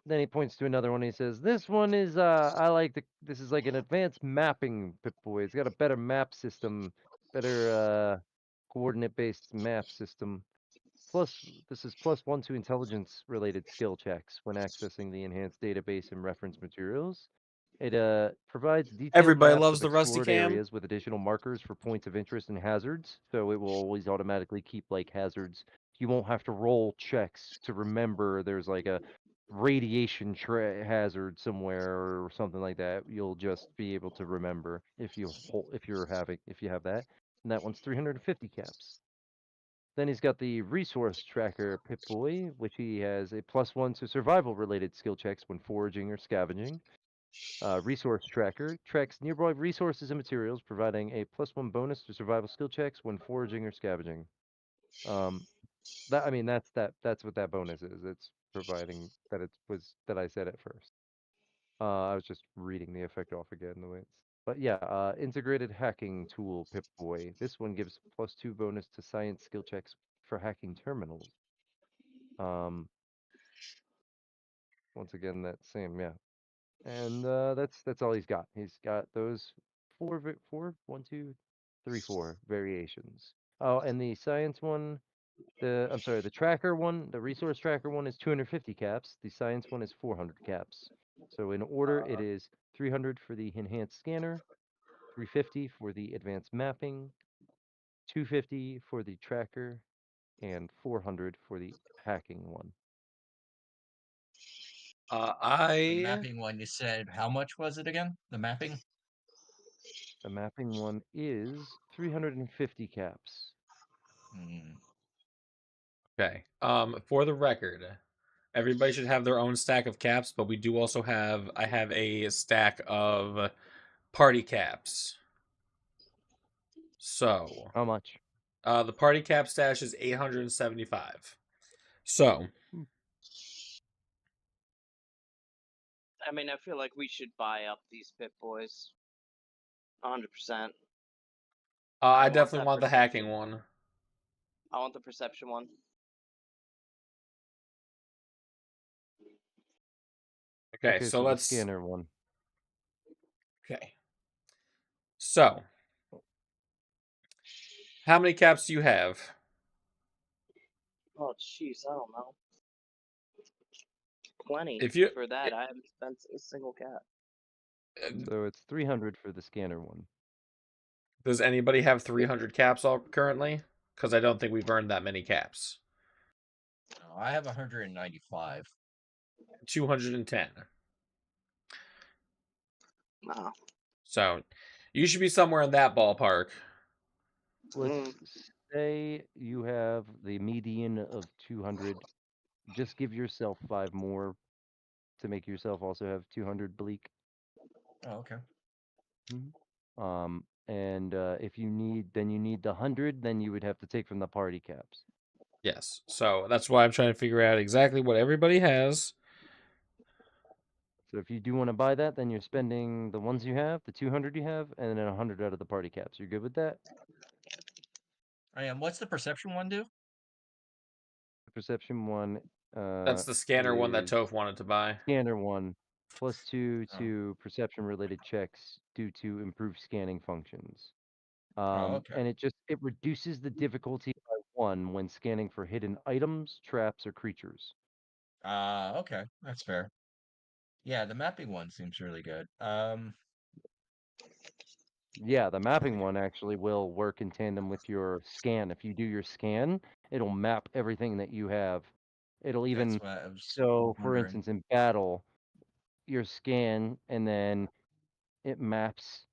he points to another one. He says, "This one is this is like an advanced mapping Pip-Boy. It's got a better map system, better coordinate-based map system. Plus, this is +1 to intelligence-related skill checks when accessing the enhanced database and reference materials. It provides detailed Everybody maps loves of the Rusty explored Cam. areas with additional markers for points of interest and hazards. So it will always automatically keep like hazards. You won't have to roll checks to remember there's like a radiation hazard somewhere or something like that. You'll just be able to remember if you have that. And that one's 350 caps. Then he's got the resource tracker Pip-Boy, which he has a +1 to survival related skill checks when foraging or scavenging. Resource tracker tracks nearby resources and materials, providing a +1 bonus to survival skill checks when foraging or scavenging. That's what that bonus is. It's providing that it was that I said at first. I was just reading the effect off again the way it's. But yeah, integrated hacking tool Pip-Boy. This one gives +2 bonus to science skill checks for hacking terminals. Um, Once again, that same, yeah. And that's all he's got. He's got those four variations. Oh, and the science one, the tracker one, the resource tracker one is 250 caps. The science one is 400 caps. So in order, it is 300 for the enhanced scanner, 350 for the advanced mapping, 250 for the tracker, and 400 for the hacking one. The I mapping one you said, how much was it again? The mapping? The mapping one is 350 caps. Hmm. okay. For the record, everybody should have their own stack of caps, but we do also have I have a stack of party caps. So, How much? the party cap stash is 875. So, I mean, I feel like we should buy up these Pip-Boys. 100%. I I want definitely that want the hacking perception. one. I want the perception one. Okay, Okay, so so the let's. scanner one. Okay. So, how many caps do you have? Oh, jeez, I don't know. Plenty If you for that. I haven't spent a single cap. So it's 300 for the scanner one. Does anybody have 300 caps all currently? Because I don't think we've earned that many caps. Oh, I have 195. 210. Wow. So you should be somewhere in that ballpark. Let's say you have the median of 200. Just give yourself 5 more to make yourself also have 200 bleak. Oh, okay. And if you need, then you need the 100, then you would have to take from the party caps. Yes. So that's why I'm trying to figure out exactly what everybody has. So if you do want to buy that, then you're spending the ones you have, the 200 you have, and then 100 out of the party caps. You're good with that? I am. What's the perception one do? The perception one That's the scanner one that is Toph wanted to buy. scanner one, +2 Oh. to perception related checks due to improved scanning functions. Oh, okay. And it reduces the difficulty by 1 when scanning for hidden items, traps, or creatures. Okay. That's fair. Yeah, the mapping one seems really good. Yeah, the mapping one actually will work in tandem with your scan. If you do your scan, it'll map everything that you have. It'll That's even, what I was so for wondering. instance, in battle, your scan, and then it maps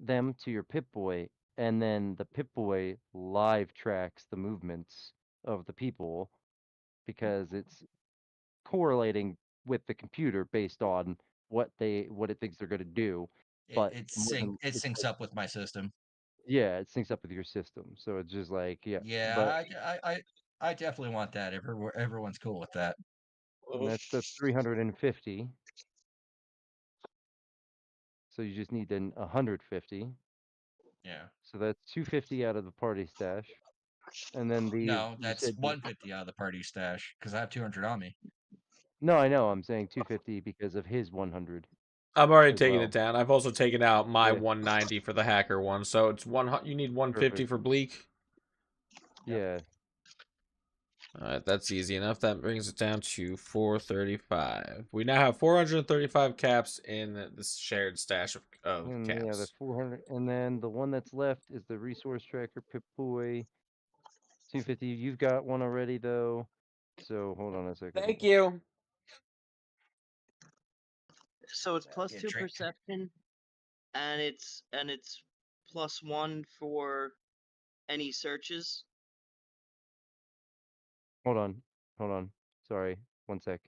them to your Pip-Boy, and then the Pip-Boy live tracks the movements of the people because it's correlating with the computer based on what it thinks they're going to do. But more than It it's syncs like, up with my system. yeah, it syncs up with your system, so it's just like, yeah. But Yeah, I definitely want that. Everyone's cool with that. and that's the 350. So you just need then 150. Yeah. So that's 250 out of the party stash. And then No, you that's said 150 out of the party stash because I have 200 on me. no, I know. I'm saying 250 because of his 100 I'm already as taking well. it down. I've also taken out my Yeah, 190 for the hacker one, so it's you need 150 perfect. for Bleak. Yep. Yeah. All right, that's easy enough. That brings it down to 435. We now have 435 caps in this shared stash of And yeah, the caps. 400, and then the one that's left is the resource tracker Pip-Boy 250. You've got one already though. So hold on a second. Thank you. So it's plus Get a 2 drink. perception, and it's +1 for any searches. Hold on. Hold on. Sorry. One sec.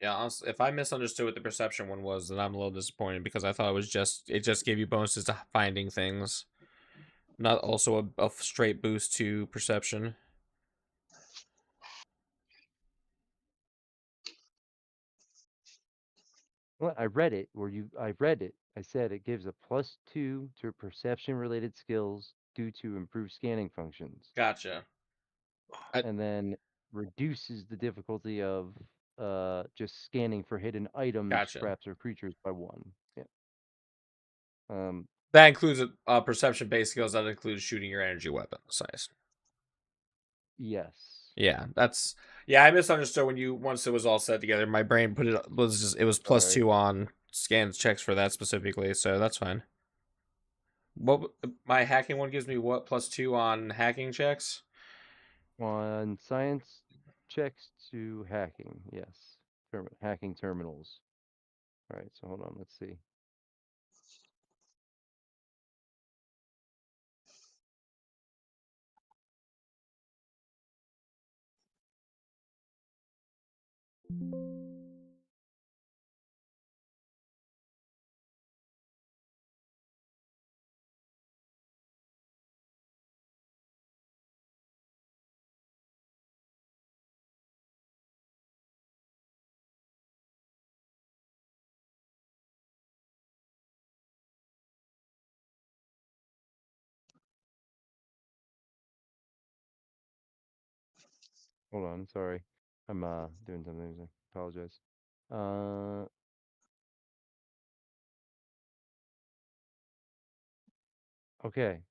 Yeah, honestly, if I misunderstood what the perception one was, then I'm a little disappointed because I thought it just gave you bonuses to finding things, not also a straight boost to perception. Well, I read it, I read it. I said it gives a +2 to perception related skills due to improved scanning functions. Gotcha. And then reduces the difficulty of just scanning for hidden items, Gotcha. traps, or creatures by 1. Yeah. That includes a perception-based skills. That includes shooting your energy weapon size. Yes. Yeah, that's I misunderstood when you once it was all set together. My brain put it was just it was Sorry. +2 on scans checks for that specifically, so that's fine. What my hacking one gives me what +2 on hacking checks? On science checks to hacking, yes. Hacking terminals. All right, so hold on, let's see. Hold on, sorry. I'm doing something. I apologize. Okay.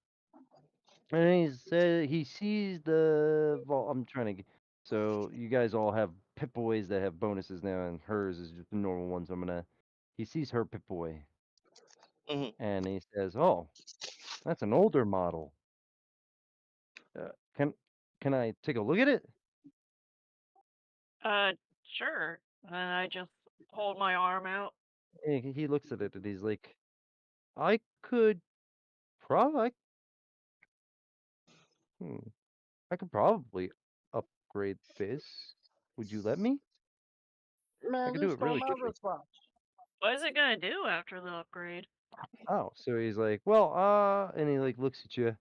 And he said he sees the I'm trying to get, so you guys all have Pip-Boys that have bonuses now, and hers is just a normal one. So he sees her Pip-Boy, Mhm. and he says, "Oh, that's an older model." Can I take a look at it? Sure. And I just hold my arm out. He looks at it and he's like, I could probably, I could probably upgrade this. Would you let me? I Man, could do this it don't really matter quickly. as much. What is it gonna do after the upgrade? Oh, so he's like, well, and he like looks at you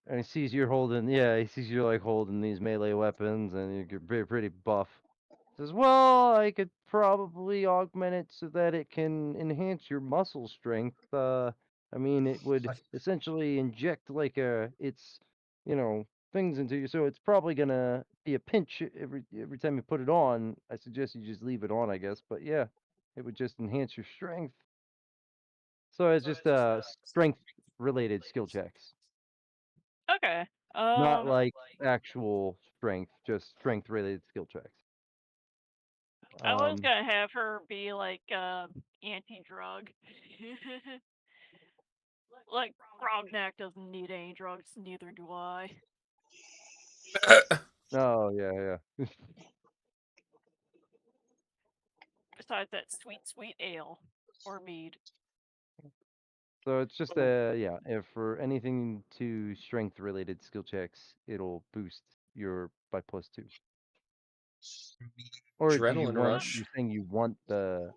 and he sees you're holding, yeah, he sees you're like holding these melee weapons and you're pretty buff. Says, well, I could probably augment it so that it can enhance your muscle strength. I mean, it would essentially inject like it's, things into you. So it's probably gonna be a pinch every time you put it on. I suggest you just leave it on, I guess. But yeah, it would just enhance your strength. So it's just strength related skill checks, Okay. not like actual strength, just strength related skill checks. I was gonna have her be like anti-drug. Like Grognak doesn't need any drugs, neither do I. Oh yeah, yeah. Besides that sweet ale or mead. So it's just yeah, if for anything to strength related skill checks, it'll boost your by +2. Or do you Adrenaline want? rush. You're saying you want the?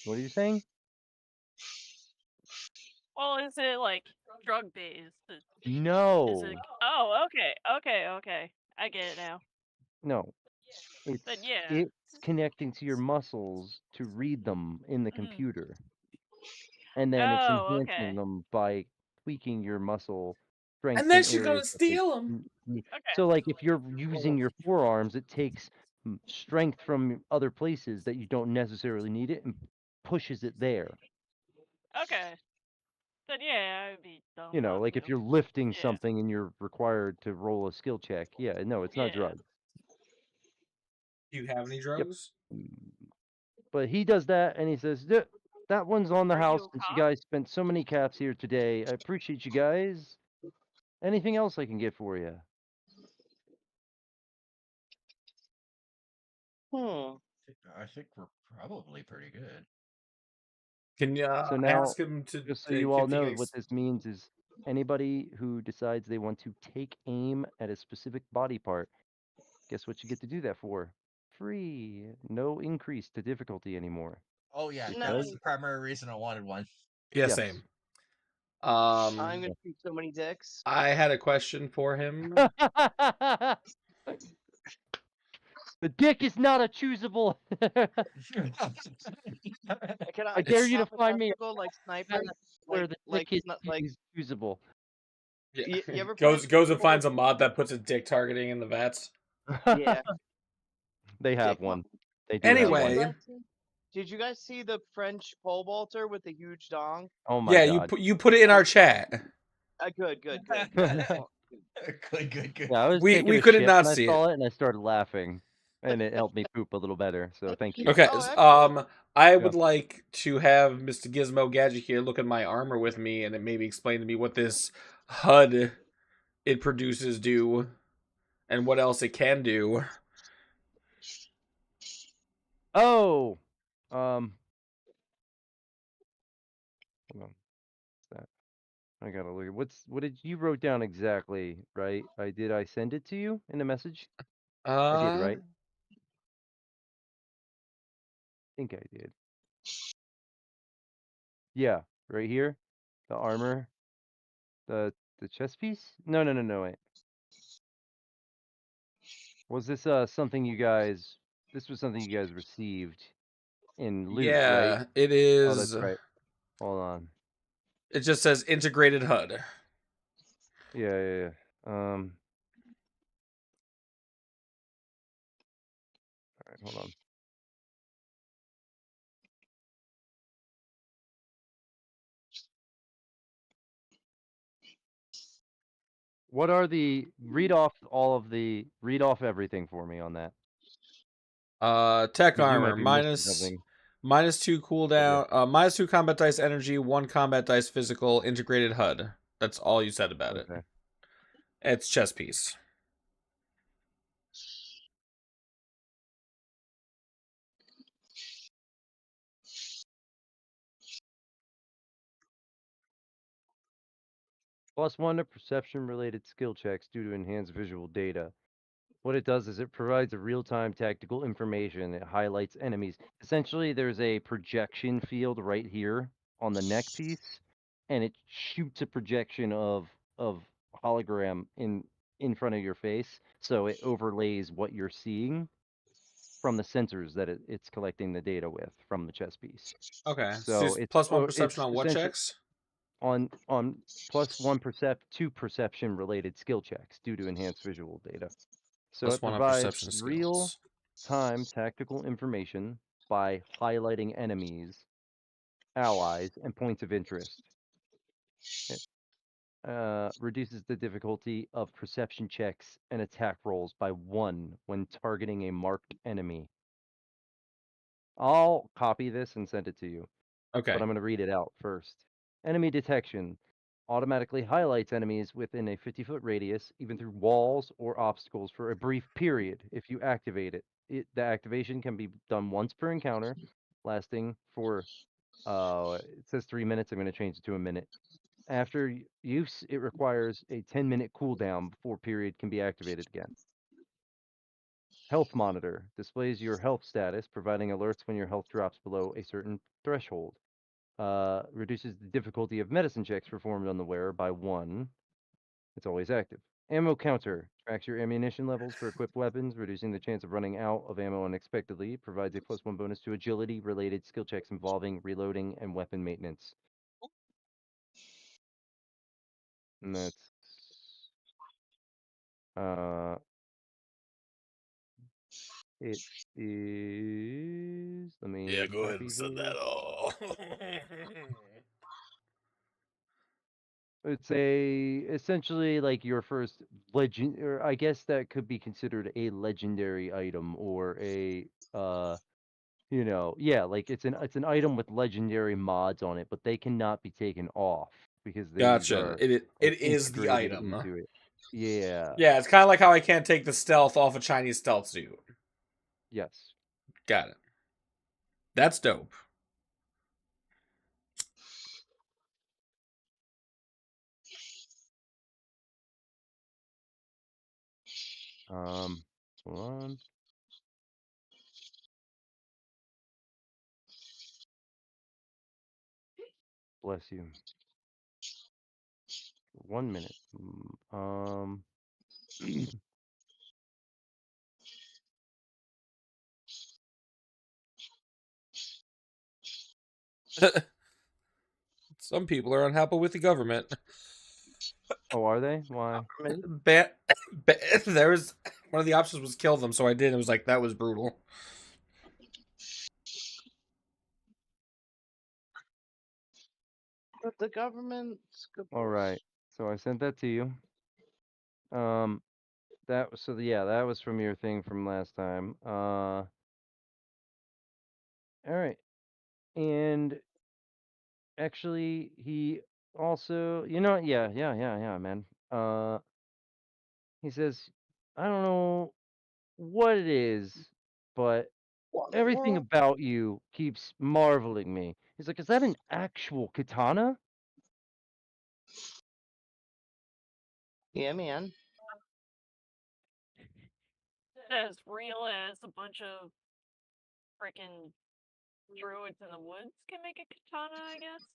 What are you saying? Well, is it like drug based? Is No, it? Oh, okay. I get it now. no. Then It's yeah. it's connecting to your muscles to read them in the computer, and then it's Oh, enhancing okay. them by tweaking your muscle strength And then in she's areas gonna that they. steal him. Okay. So, like, if you're using your forearms, it takes strength from other places that you don't necessarily need it and pushes it there. Okay. Then yeah, I'd be done. Like if you're lifting Yeah. something and you're required to roll a skill check. Yeah, no, it's not Yeah. drugs. Do you have any Yep. drugs? But he does that and he says, that one's on the Are house you a since you cop? guys spent so many caps here today. I appreciate you guys. Anything else I can get for you? I think we're probably pretty good. Can you So now, ask him to just so if you all he know, can what this means is anybody who decides they want to take aim at a specific body part, guess what you get to do that for? Free. No increase to difficulty anymore. Oh yeah, that Because was the primary reason I wanted one. Yeah, yes. same. I'm gonna shoot so many dicks. I had a question for him. The dick is not a choosable. I dare you to find me a like sniper, where the dick is choosable. Yeah. You ever goes play and finds a mod that puts a dick targeting in the vats. Yeah. They have Dick one. mod. They do have one. Anyway, Did you guys see the French pole vaulter with the huge dong? Oh my yeah, god. you put it in our chat. Good. Good. Yeah, I was We taking a couldn't shit not and I see saw it and I started laughing. And it helped me poop a little better, so thank you. Okay, Oh, excellent. I would like to have Mr. Gizmo Gadget here look at my armor with me and it maybe explain to me what this HUD it produces do and what else it can do. Oh! Hold on. What's that? I gotta look at what did you wrote down exactly, right? Did I send it to you in the message? I did, right? I think I did. Yeah, right here. The armor. The chest piece? No, wait. Was this something you guys this was something you guys received in loot, right? Yeah, it Oh, that's is. right. Hold on. It just says integrated HUD. Yeah. Alright, hold on. What are the read off everything for me on that. Tech 'Cause you armor might be missing something. -2 cooldown, -2 combat dice energy, 1 combat dice physical, integrated HUD. That's all you said about it. Okay. It's chess piece. +1 to perception-related skill checks due to enhanced visual data. What it does is it provides a real-time tactical information. It highlights enemies. Essentially, there's a projection field right here on the neck piece, and it shoots a projection of hologram in front of your face, so it overlays what you're seeing from the sensors that it's collecting the data with from the chess piece. Okay. So So it's +1 perception it's on what essentially checks? on +1 to perception related skill checks due to enhanced visual data. So it +1 on provides perception real skills. time tactical information by highlighting enemies, allies, and points of interest. It reduces the difficulty of perception checks and attack rolls by 1 when targeting a marked enemy. I'll copy this and send it to you, but Okay. I'm going to read it out first. Enemy detection automatically highlights enemies within a 50-foot radius, even through walls or obstacles for a brief period if you activate it. The activation can be done once per encounter, lasting for, it says 3 minutes. I'm going to change it to a minute. After use, it requires a 10-minute cooldown before period can be activated again. Health monitor displays your health status, providing alerts when your health drops below a certain threshold. Reduces the difficulty of medicine checks performed on the wearer by 1. It's always active. Ammo counter tracks your ammunition levels for equipped weapons, reducing the chance of running out of ammo unexpectedly. Provides a +1 bonus to agility related skill checks involving reloading and weapon maintenance. And that's it is. Let Yeah, me go ahead copy and send that this. all. It's essentially like your first legend, or I guess that could be considered a legendary item or a yeah, like it's an item with legendary mods on it, but they cannot be taken off because these Gotcha. are like It is the integrated item. into it. Yeah. Yeah, it's kind of like how I can't take the stealth off a Chinese stealth suit. Yes. Got it. That's dope. Hold on. Bless you. 1 minute. Some people are unhappy with the government. Oh, are they? Why? There was one of the options was kill them, so I did. It was like that was brutal. But the government's good. All right. So I sent that to you. That was that was from your thing from last time. All right. And actually, he also, yeah, man. He says, I don't know what it is, but What in the everything world? about you keeps marveling me. He's like, is that an actual katana? Yeah, man. As real as a bunch of freaking druids in the woods can make a katana, I guess.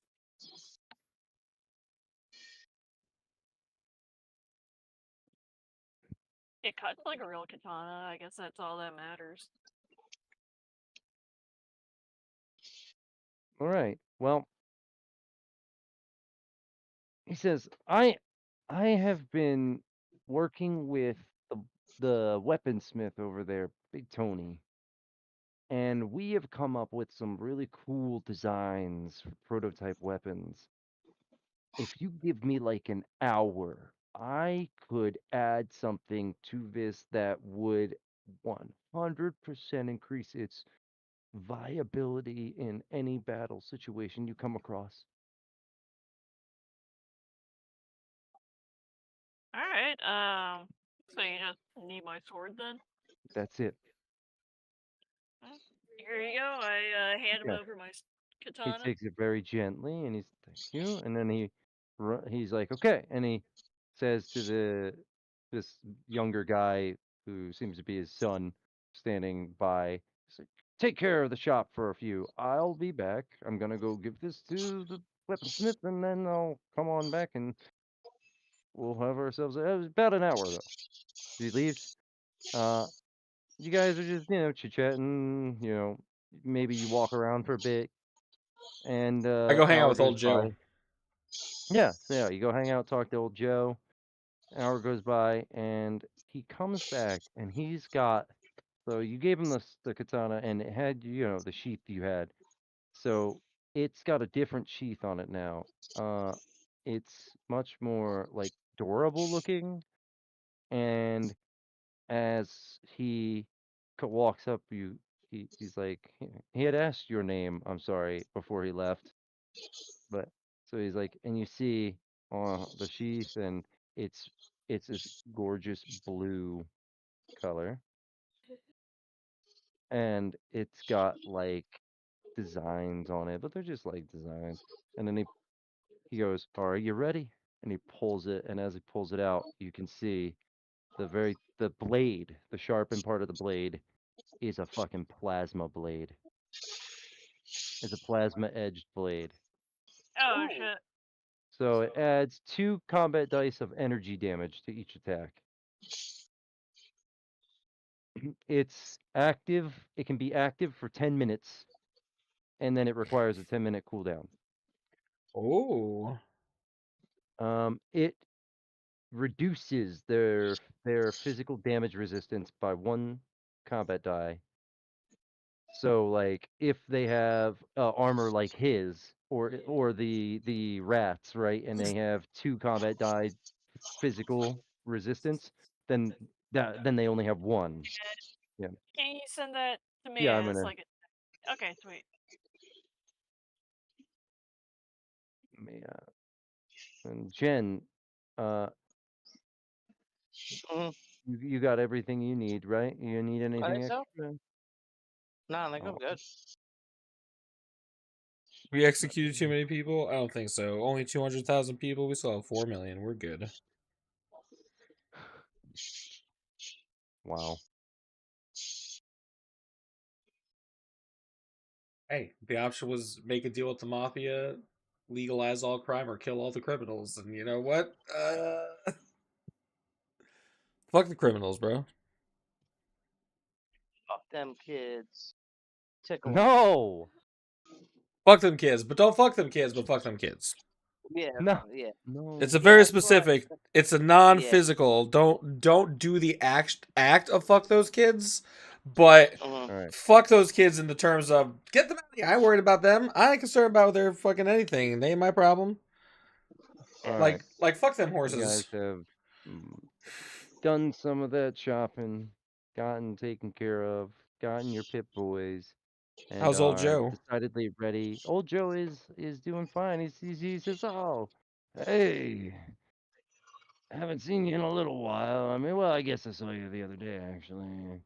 It cuts like a real katana. I guess that's all that matters. All right. Well, he says, I have been working with the weaponsmith over there, Big Tony, and we have come up with some really cool designs for prototype weapons. If you give me like an hour, I could add something to this that would 100% increase its viability in any battle situation you come across. All right. right. So you just need my sword then? That's it. Well, here you go. I hand him Yeah. over my He katana. takes it very gently, and he's thank you, and then he's like, okay, and he says to this younger guy who seems to be his son standing by, he's like, take care of the shop for a few. I'll be back. I'm gonna go give this to the weaponsmith, and then I'll come on back, and we'll have ourselves. It was about an hour though. He leaves. Uh, you guys are just chit chatting. Maybe you walk around for a bit, and I go hang out hour with goes old Joe. by. Yeah, you go hang out, talk to old Joe. An hour goes by, and he comes back, and he's got. So you gave him the katana, and it had the sheath you had. So it's got a different sheath on it now. It's much more like durable looking, and as he walks up, he's like he had asked your name. I'm sorry before he left. But so he's like, and you see the sheath, and it's it's this gorgeous blue color, and it's got like designs on it, but they're just like designs. And then he goes, "Are you ready?" And he pulls it, and as he pulls it out, you can see the blade, the sharpened part of the blade, is a fucking plasma blade. It's a plasma edged blade. Oh Ooh. shit. So it adds 2 combat dice of energy damage to each attack. It's active. It can be active for 10 minutes, and then it requires a 10-minute cooldown. Oh. It reduces their physical damage resistance by 1 combat die. So, like, if they have armor like his, or the rats, right, and they have 2 combat die physical resistance, then then they only have 1. Yeah, Can you send that to me yeah. I'm as gonna. like a? Okay, sweet. Yeah. And Jen, uh, Mhm. you got everything you need, right? You need I think anything so. extra? No, I think I'm Oh, good. We executed too many people? I don't think so. Only 200,000 people. We still have 4 million. We're good. wow. Hey, the option was make a deal with the mafia, legalize all crime, or kill all the criminals. And you know what? Fuck the criminals, bro. Fuck them kids. Tickle 'em. No, Fuck them kids, but don't fuck them kids, but fuck them kids. Yeah, no, yeah, It's no. a yeah. very That's what. specific. It's a Yeah. non-physical. Don't do the act of fuck those kids, but Mhm. All right. fuck those kids in the terms of get them out of here. I ain't worried about them. I ain't concerned about their fucking anything. They ain't my problem. All Yeah. right. Like fuck them You guys horses. have mm, done some of that shopping, gotten taken care of, gotten your Pip Boys, and How's old are Joe? decidedly ready. Old Joe is doing fine. He says, "Oh, hey, I haven't seen you in a little while. I mean, well, I guess I saw you the other day, actually.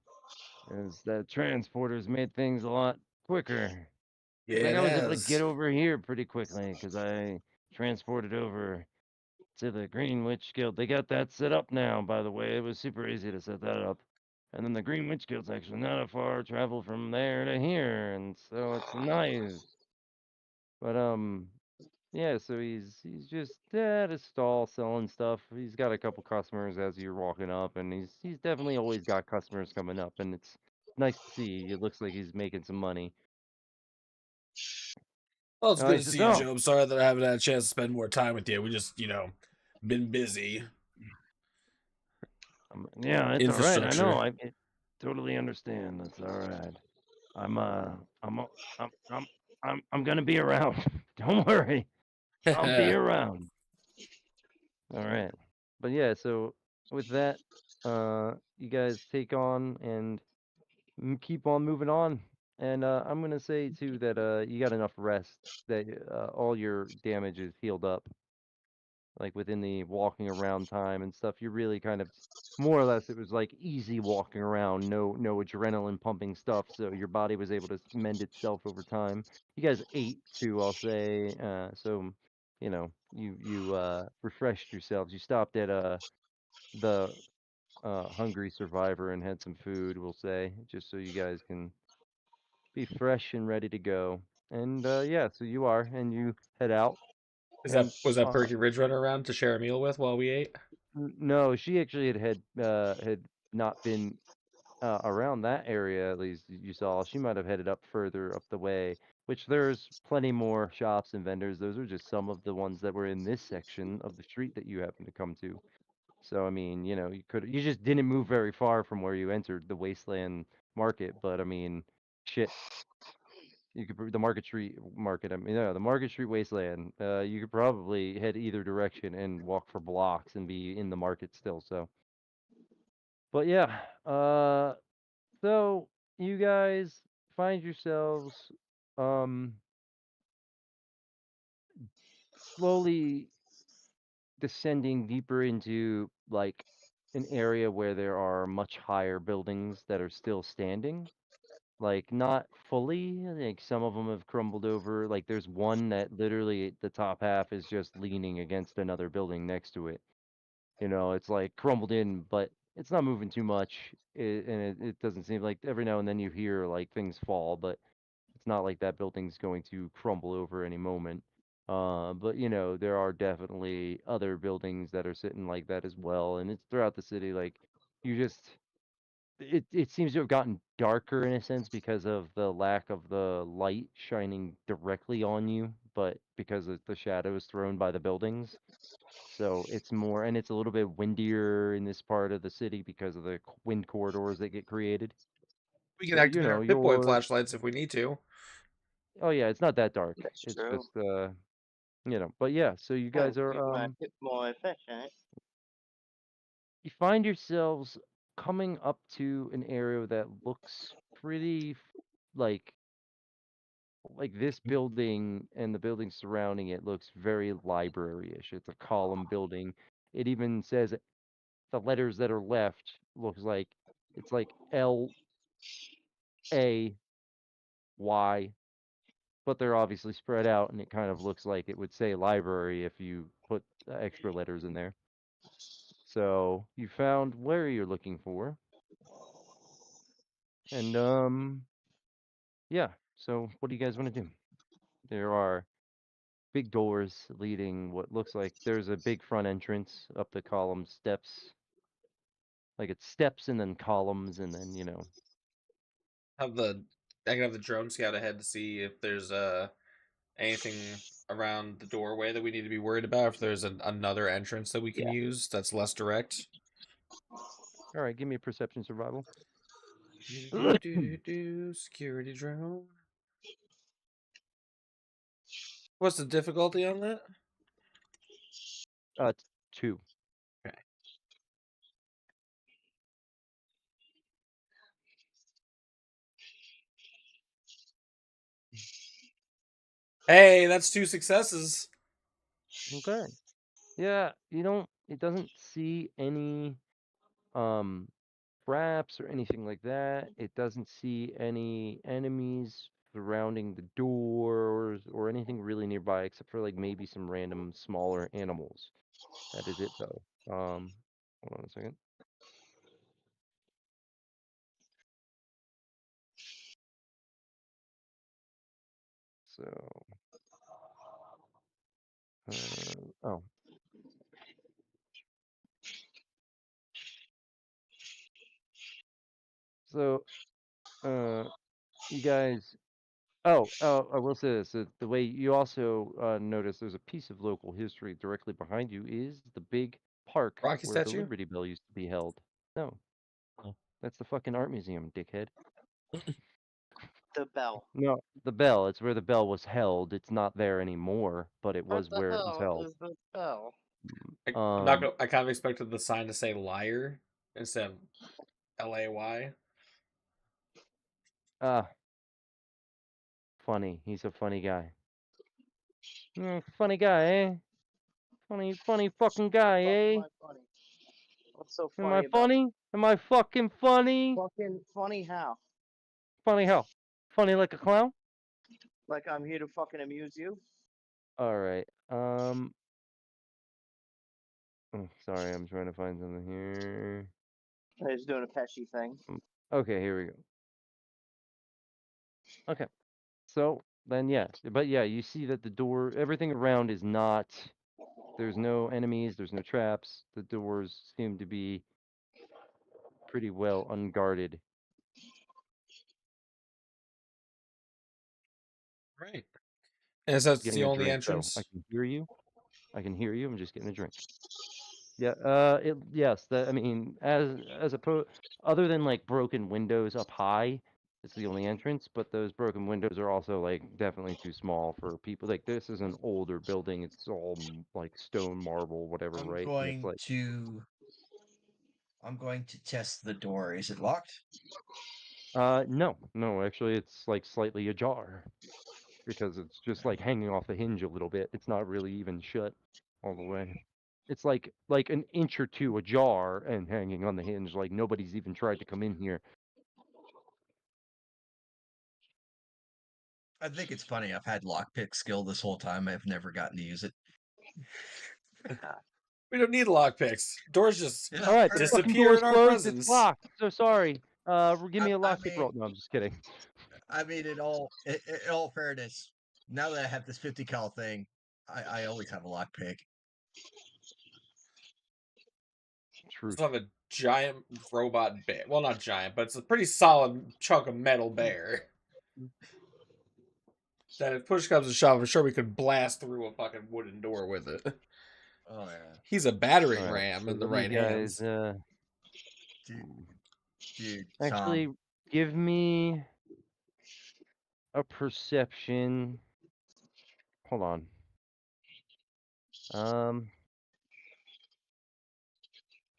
As that transporter's made things a lot quicker. Yeah, It's like it I was able to get has. over here pretty quickly because I transported over to the Green Witch Guild. They got that set up now, by the way. It was super easy to set that up. And then the Green Witch Guild's actually not a far travel from there to here, and so it's nice. But yeah, so he's just at his stall selling stuff. He's got a couple customers as you're walking up, and he's definitely always got customers coming up, and it's nice to see. It looks like he's making some money. Well, it's good He to says, see you, "Oh, Joe. I'm sorry that I haven't had a chance to spend more time with you. We just, been busy. yeah, it's all right. I know. Infrastructure. I totally understand. That's all right. I'm I'm uh, I'm I'm I'm gonna be around. Don't worry. I'll be around. All right. But yeah, so with that, you guys take on and keep on moving on. And I'm gonna say too that you got enough rest that all your damage is healed up. like within the walking around time and stuff. You really kind of more or less it was like easy walking around, no adrenaline pumping stuff, so your body was able to mend itself over time. You guys ate too, I'll say. So you refreshed yourselves. You stopped at the Hungry Survivor and had some food, we'll say, just so you guys can be fresh and ready to go. And yeah, so you are, and you head out. Is that And was that Perky Ridge running around to share a meal with while we ate? no, she actually had not been around that area. At least you saw, she might have headed up further up the way. Which there's plenty more shops and vendors. Those are just some of the ones that were in this section of the street that you happen to come to. So I mean, you just didn't move very far from where you entered the Wasteland Market, but I mean, shit, the Market Street Market. I mean, yeah, the Market Street Wasteland. You could probably head either direction and walk for blocks and be in the market still. So, but yeah, so you guys find yourselves um slowly descending deeper into like an area where there are much higher buildings that are still standing. Like not fully, like some of them have crumbled over. Like there's one that literally the top half is just leaning against another building next to it. It's like crumbled in, but it's not moving too much. And it doesn't seem like every now and then you hear like things fall, but it's not like that building's going to crumble over any moment. But there are definitely other buildings that are sitting like that as well, and it's throughout the city. Like you just, it seems to have gotten darker in a sense because of the lack of the light shining directly on you, but because of the shadows thrown by the buildings. So it's more, and it's a little bit windier in this part of the city because of the wind corridors that get created. We can So activate our Pip-Boy flashlights if we need to. oh yeah, it's not that dark. That's It's true. just but yeah, so you guys are Keep my hip more efficient. you find yourselves coming up to an area that looks pretty like this building and the building surrounding it looks very library-ish. It's a column building. It even says the letters that are left looks like it's like LAY, but they're obviously spread out, and it kind of looks like it would say library if you put extra letters in there. So you found where you're looking for, and yeah. So what do you guys want to do? There are big doors leading what looks like there's a big front entrance up the column steps. Like it's steps and then columns and then Have the I can have the drone scout ahead to see if there's anything around the doorway that we need to be worried about. If there's another entrance that we can Yeah. use that's less direct. All right, give me a perception survival. Security drone. What's the difficulty on that? It's 2. Okay. Hey, that's 2 successes. Okay. Yeah, it doesn't see any um traps or anything like that. It doesn't see any enemies surrounding the doors or anything really nearby except for like maybe some random smaller animals. That is it though. Hold on a second. So, oh, so, you guys. Oh, I will say this: the way you also notice there's a piece of local history directly behind you is the big park Rocky where the statue? Liberty Bell used to be held. No, Oh. that's the fucking art museum, dickhead. The bell. No, the bell. It's where the bell was held. It's not there anymore, but it What was the where it was hell held. is the bell? I'm not gonna. I kind of expected the sign to say liar instead of LAY. Ah, funny. He's a funny guy. Funny guy, eh? Funny fucking guy, Fuck am eh? I funny? What's so Am I funny about funny? Am I fucking funny? fucking funny how? Funny how? Funny like a clown? Like I'm here to fucking amuse you? All right. Oh, sorry, I'm trying to find something here. I was doing a Pesci thing. Okay, here we go. Okay. So then, yeah, but yeah, you see that the door, everything around is not. There's no enemies. There's no traps. The doors seem to be pretty well unguarded. Right. And is that Getting the a only drink though. I entrance? can hear you. I can hear you. I'm just getting a drink. Yeah. Yes. That. I mean, other than like broken windows up high, it's the only entrance. But those broken windows are also like definitely too small for people. Like this is an older building. It's all like stone, marble, whatever, I'm right? And it's going like, to I'm going to test the door. Is it locked? no. Actually, it's like slightly ajar because it's just like hanging off the hinge a little bit. It's not really even shut all the way. It's like an inch or two ajar and hanging on the hinge. Like nobody's even tried to come in here. I think it's funny. I've had lockpick skill this whole time. I've never gotten to use it. We don't need lockpicks. Doors just Yeah, All right, the fair enough. fucking disappear door's in our closed. It's presence. locked. So sorry. Give I, me a I lockpick mean, roll. No, I'm just kidding. in all fairness, now that I have this 50 cal thing, I always have a lockpick. Truth. Also have a giant robot bear. Well, not giant, but it's a pretty solid chunk of metal bear. That if push comes to shove, I'm sure we could blast through a fucking wooden door with it. Oh yeah, He's a All battering right. ram So in the what do you right guys? hands. dude, dude, Tom. Actually, give me a perception. Hold on. Um,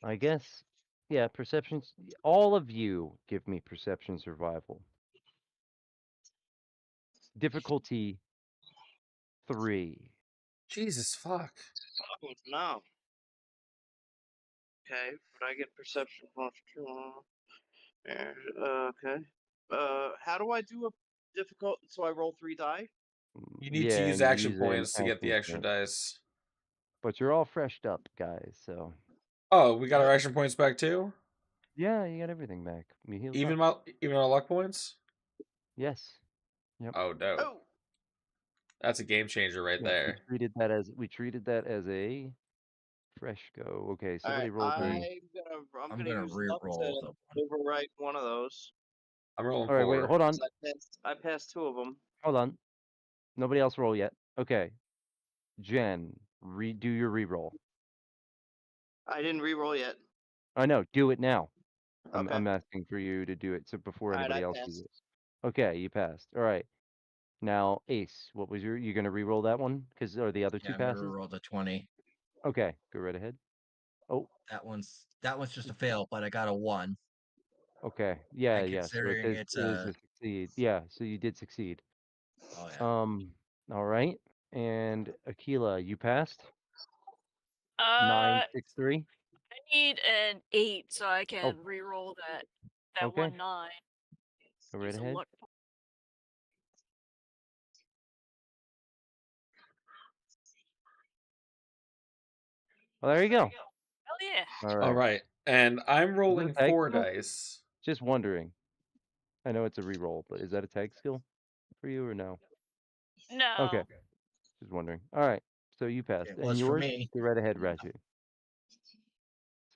I guess. Yeah, perceptions. All of you give me perception survival. Difficulty 3. Jesus fuck. Oh no. Okay, but I get perception plus 2. Okay. How do I do a difficult? So I roll 3 die. You need to Yeah, use and you action use an points to get the action extra point. dice. But you're all freshed up, guys. So Oh, we got our Yep. action points back too? yeah, you got everything back. We healed Even up. even our luck points? Yes. Yep. Oh, dope. Oh. That's a game changer right Yes, there. we treated that as a fresh go. Okay, All right. somebody rolled me. I'm I'm gonna gonna use luck re-roll to the one. overwrite one of those. I'm rolling All right, wait, 4. hold on. 'Cause I passed 2 of them. Hold on. Nobody else roll yet. Okay. Jen, redo your reroll. I didn't re-roll yet. I know, do it now. Okay. I'm asking for you to do it so before All right. anybody I else does passed. it. Okay, you passed. All right. Now, Ace, what was you gonna re-roll that one? Because are the other Yeah, two I'm gonna passes? re-roll the 20. Okay, go right ahead. Oh, That one's just a fail, but I got a 1. okay. Yeah, And yeah. So considering it it's is a a succeed. Yeah, so you did succeed. oh yeah, Um, all right. And Akila, you passed? I 963? need an 8 so I Oh, can re-roll that okay. 1 9. Go right Use a ahead. luck point. Well, there you go. Hell yeah. All All right. right. And I'm Is it a rolling tag 4 skill? dice. Just wondering. I know it's a reroll, but is that a tag skill for you or no? Okay, No. just wondering. All right, so you passed. it And was for yours? me. Go right ahead, Ratchet.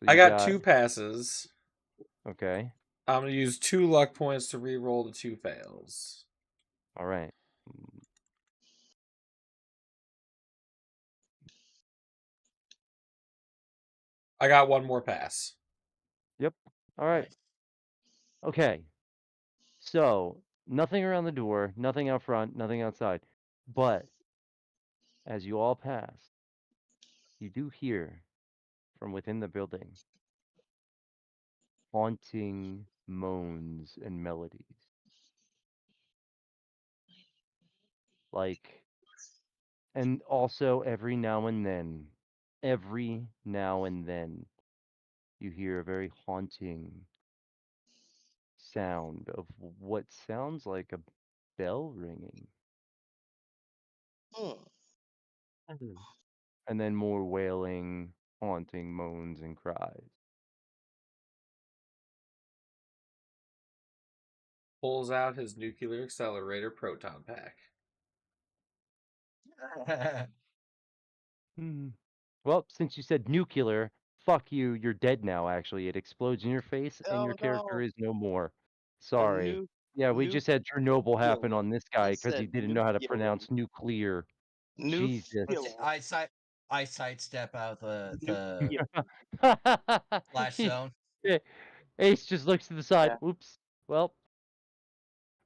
So I you got got, 2 passes. okay, I'm going to use 2 luck points to re-roll the 2 fails. all right. I got 1 more pass. Yep, all right. Nice. Okay, so nothing around the door, nothing out front, nothing outside. But as you all pass, you do hear from within the building haunting moans and melodies. Like, and also every now and then every now and then you hear a very haunting sound of what sounds like a bell ringing, Hmm. and then more wailing, haunting moans and cries. Pulls out his nuclear accelerator proton pack. Hmm. Well, since you said nuclear, fuck you, you're dead now, actually. It explodes in your face, and your Oh character no, is no more. a Sorry. Yeah, we just had Chernobyl happen nuclear. on this He guy because he said didn't know how to nuclear. pronounce nuclear. Let's Jesus. see, Nuclear. I sidestep out the Nuclear. flash He- zone. Ace just looks to the side. Yeah. Oops. Well,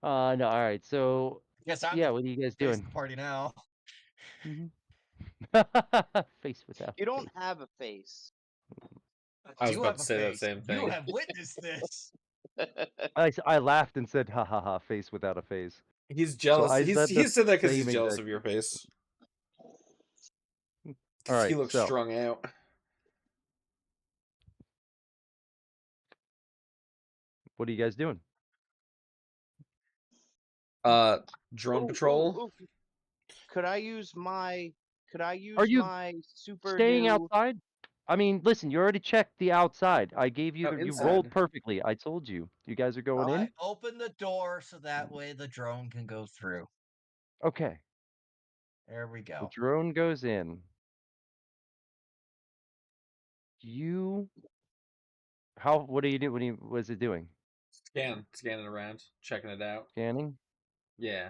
no, all right. So, Guess I'm yeah, the what are you guys face of doing? the party now. Mhm. Face without You a don't face. have a face. I I was do about have to a say that face. same You thing. have witnessed this. I laughed and said, ha ha ha, face without a face. He's So jealous. I said the He said that because he's same jealous exact of your face. All Because he right, looks so strung out. what are you guys doing? Drone Ooh, patrol. ooh, ooh. Could I use my Are you super staying new? outside? I mean, listen, you already checked the outside. I gave you Oh, you rolled inside. perfectly. I told you. You guys are going I in? open the door so that way the drone can go through. Okay. There we The go. drone goes in. You what do you do? What is it doing? Scanning around, checking it out. Scanning? Yeah.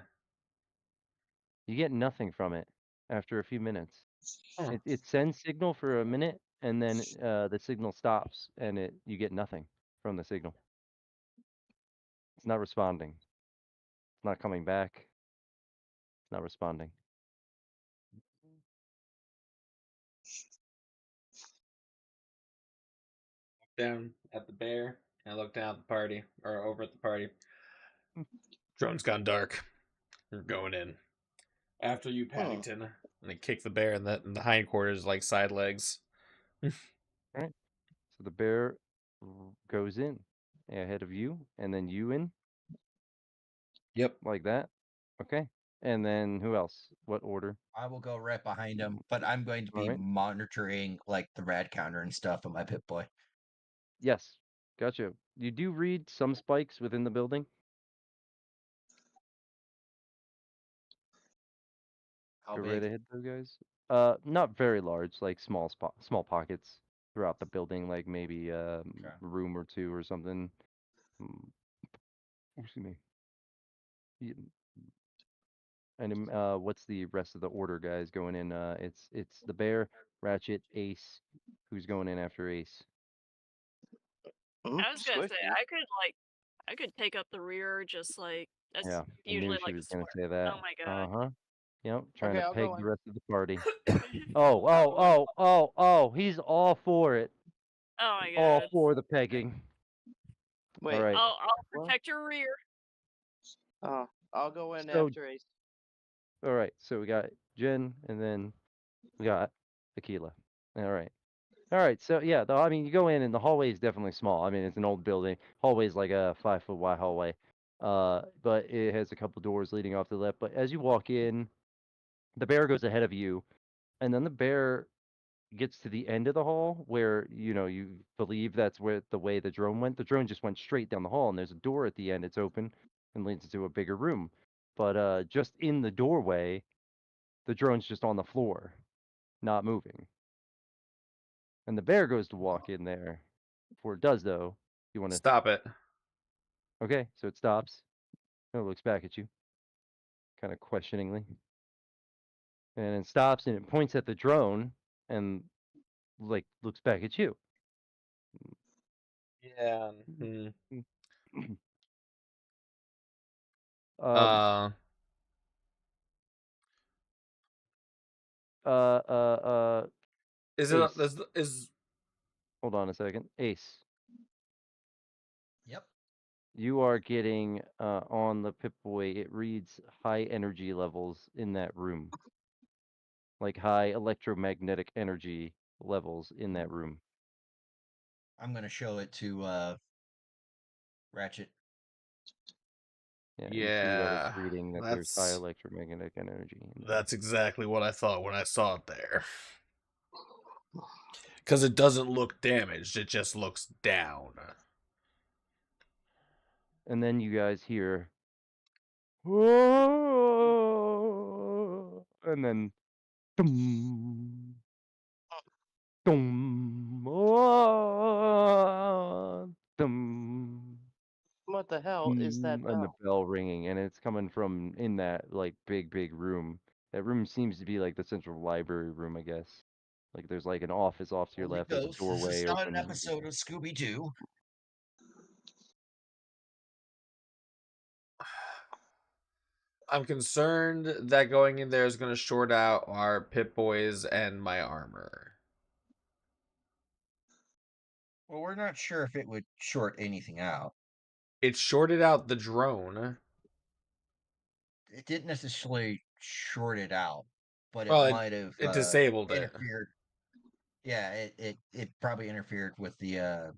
You get nothing from it after a few minutes. Huh. It sends signal for a minute and then the signal stops and you get nothing from the signal. It's not responding. It's not coming back. It's not responding. Down at the bear. I look down at the party, or over at the party. Drone's gone dark. You're going in. After you, Hmm. Paddington. And they kick the bear in the hindquarters like side legs. All right. So the bear goes in ahead of you, and then you in Yep. like that. Okay. And then who else? What order? I will go right behind him, but I'm going to All be right. monitoring like the rad counter and stuff on my Pip Boy. Yes. Gotcha. You do read some spikes within the building. How Go right big? ahead, though, guys. Not very large, like small pockets throughout the building, like maybe a Okay. room or two or something. Mm, Excuse me. Y- And what's the rest of the order, guys, going in? It's the bear, Ratchet, Ace. Who's going in after Ace? Hmm. I was gonna say Squishy. I could take up the rear, just like that's Yeah, I knew usually she like a was gonna square. say that. Oh my god. Uh-huh. Yep, trying Okay, to I'll go peg the in. rest of the party. I'll go in. Oh, he's all for it. Oh my All god. for the pegging. All Wait. right. I'll What? protect your rear. I'll go in So, after Ace. all right. So we got Jen, and then we got Tequila. All right. All right. So yeah, I mean, you go in, and the hallway is definitely small. I mean, it's an old building. Hallway is like a 5 foot wide hallway. But it has a couple doors leading off to the left. But as you walk in, the bear goes ahead of you, and then the bear gets to the end of the hall where you believe that's where the way the drone went. The drone just went straight down the hall, and there's a door at the end. It's open and leads into a bigger room. But just in the doorway, the drone's just on the floor, not moving. And the bear goes to walk in there. Before it does, though, you want to. Stop it. Okay, so it stops. And it looks back at you, kind of questioningly, and it stops and it points at the drone and like looks back at you. Yeah. Hmm. um, Uh. uh, uh, uh, Is it? Ace. Is Hold on a second. Ace, Yep. you are getting on the Pip-Boy. It reads high energy levels in that room, like high electromagnetic energy levels in that room. I'm gonna show it to Ratchet. Yeah, you see that it's Yeah, reading that there's high electromagnetic energy. In there. that's exactly what I thought when I saw it there. Because it doesn't look damaged; it just looks down. And then you guys hear, "Whoa," and then, dum, dum, whoa, dum, What the hell is that and the bell? bell ringing, and it's coming from in that like big room. That room seems to be like the central library room, I guess. Like there's like an office off to your Holy left. There's a Ghost, this is doorway not an open. episode of Scooby Doo. I'm concerned that going in there is going to short out our Pip Boys and my armor. Well, we're not sure if it would short anything out. It shorted out the drone. It didn't necessarily short it out, but it Well, might have it disabled it. interfered. Yeah, it probably interfered with the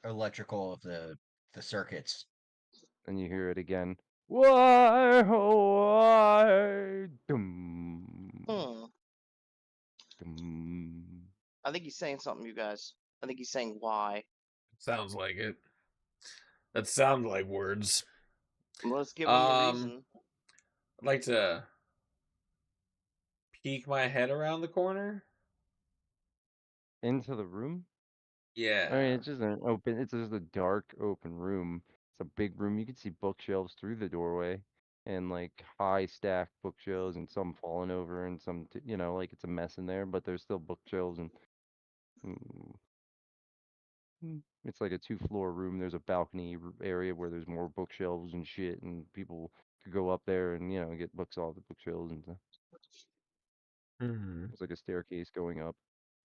electrical of the circuits. And you hear it again. Why, oh, why? Dum, Hmm. dum. I think he's saying something, you guys. I think he's saying why. Sounds like it. That sound like words. Let's give him a reason. I'd like to peek my head around the corner. Into the room? I mean, Yeah. it's just an open, it's just a dark, open room. It's a big room. You can see bookshelves through the doorway and like high stacked bookshelves and some falling over and some, you know, like it's a mess in there, but there's still bookshelves and mm, it's like a 2-floor room. There's a balcony area where there's more bookshelves and shit, and people could go up there and, you know, get books off the bookshelves and stuff. Hmm. There's like a staircase going up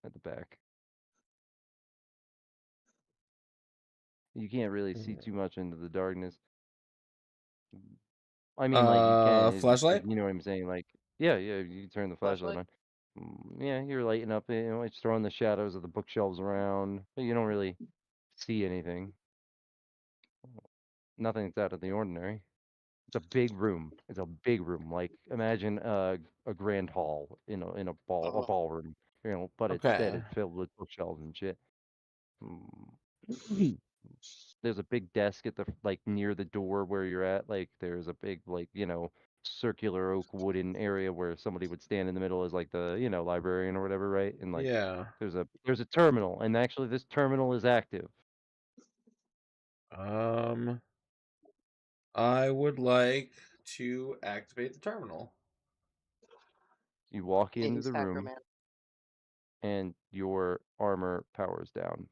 at the back. You can't really see too much into the darkness. I mean, like you can, it's just like Flashlight? you know what I'm saying. Like, yeah, you can turn the flashlight Flashlight? on. Yeah, you're lighting up. You know, it's throwing the shadows of the bookshelves around, but you don't really see anything. Nothing that's out of the ordinary. It's a big room. It's a big room. Like imagine a grand hall in a Uh-huh. ballroom. You know, but instead Okay. it's filled with bookshelves and shit. Mm. There's a big desk at the like near the door where you're at. Like there's a big like circular oak wooden area where somebody would stand in the middle as like the librarian or whatever, right? And like Yeah. there's a terminal, and actually this terminal is active. Um, I would like to activate the terminal. You walk into He's the Hacker room, Man. and your armor powers down.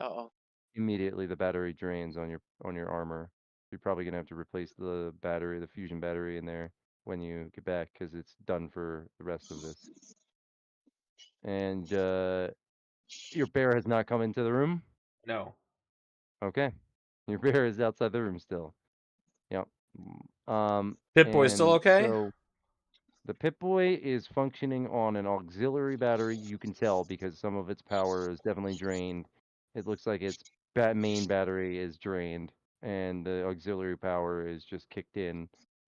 Uh-oh. Immediately the battery drains on your armor. You're probably gonna have to replace the battery, the fusion battery in there when you get back because it's done for the rest of this. And your bear has not come into the room. No. Okay, your bear is outside the room still. Yep. Pip Boy still And okay? so the Pip-Boy is functioning on an auxiliary battery. You can tell because some of its power is definitely drained. It looks like its main battery is drained, and the auxiliary power is just kicked in,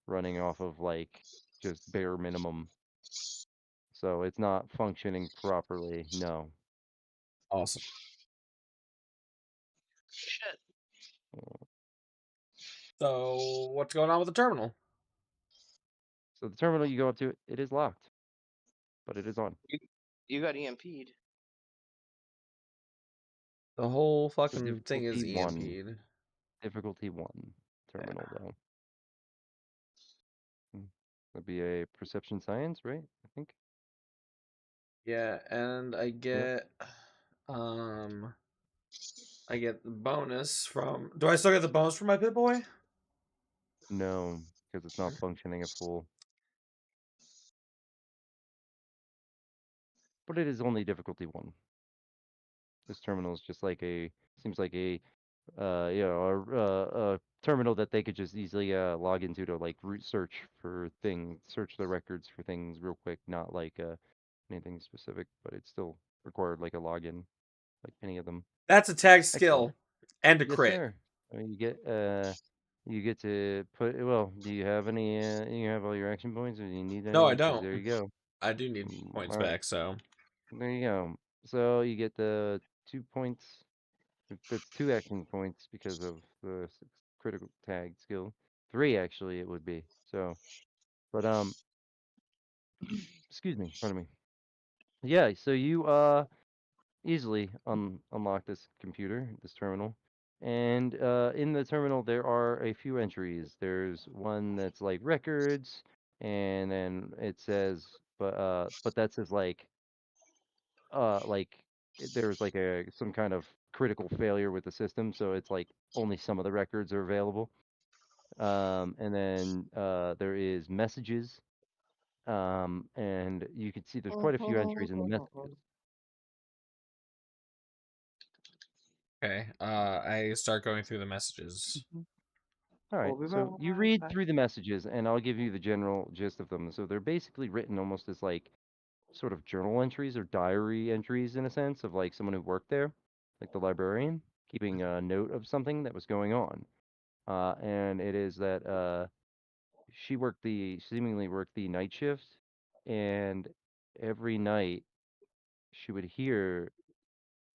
running off of like just bare minimum. So it's not functioning properly. No. Awesome. Shit. So, what's going on with the terminal? So the terminal you go up to, it is locked, but it is on. You got EMP'd. The whole So fucking thing difficulty is one. EMP'd. Difficulty one. Yeah. Terminal though. That'd be a perception science, right? I think. Yeah, and um I get the bonus from. Do I still get the bonus from my Pip Boy? No, because it's not functioning at full. But it is only difficulty one. This terminal is just like seems like a a terminal that they could just easily log into to like search for things, search the records for things real quick, anything specific, but it still required like a login, like any of them. That's a tag Excellent. skill and a Yes, crit. sir. I mean, you get to put. Well, do you have any? You have all your action points, or do you need No, I any? Because don't. there you go. I do need points All right, back, so there you go. So you get the 2 points. That's 2 action points because of the critical tag skill. 3 actually it would be. So, but excuse me, pardon me. Yeah, so you easily unlock this computer, this terminal. And in the terminal there are a few entries. There's one that's like records, and then it says but that says like there's like a some kind of critical failure with the system, so it's like only some of the records are available. And then there is messages, and you can see there's quite a few entries in the messages. okay. I start going through the messages. All right, so you read through the messages, and I'll give you the general gist of them. So they're basically written almost as like sort of journal entries or diary entries in a sense of like someone who worked there, like the librarian, keeping a note of something that was going on. And it is that she seemingly worked the night shift, and every night she would hear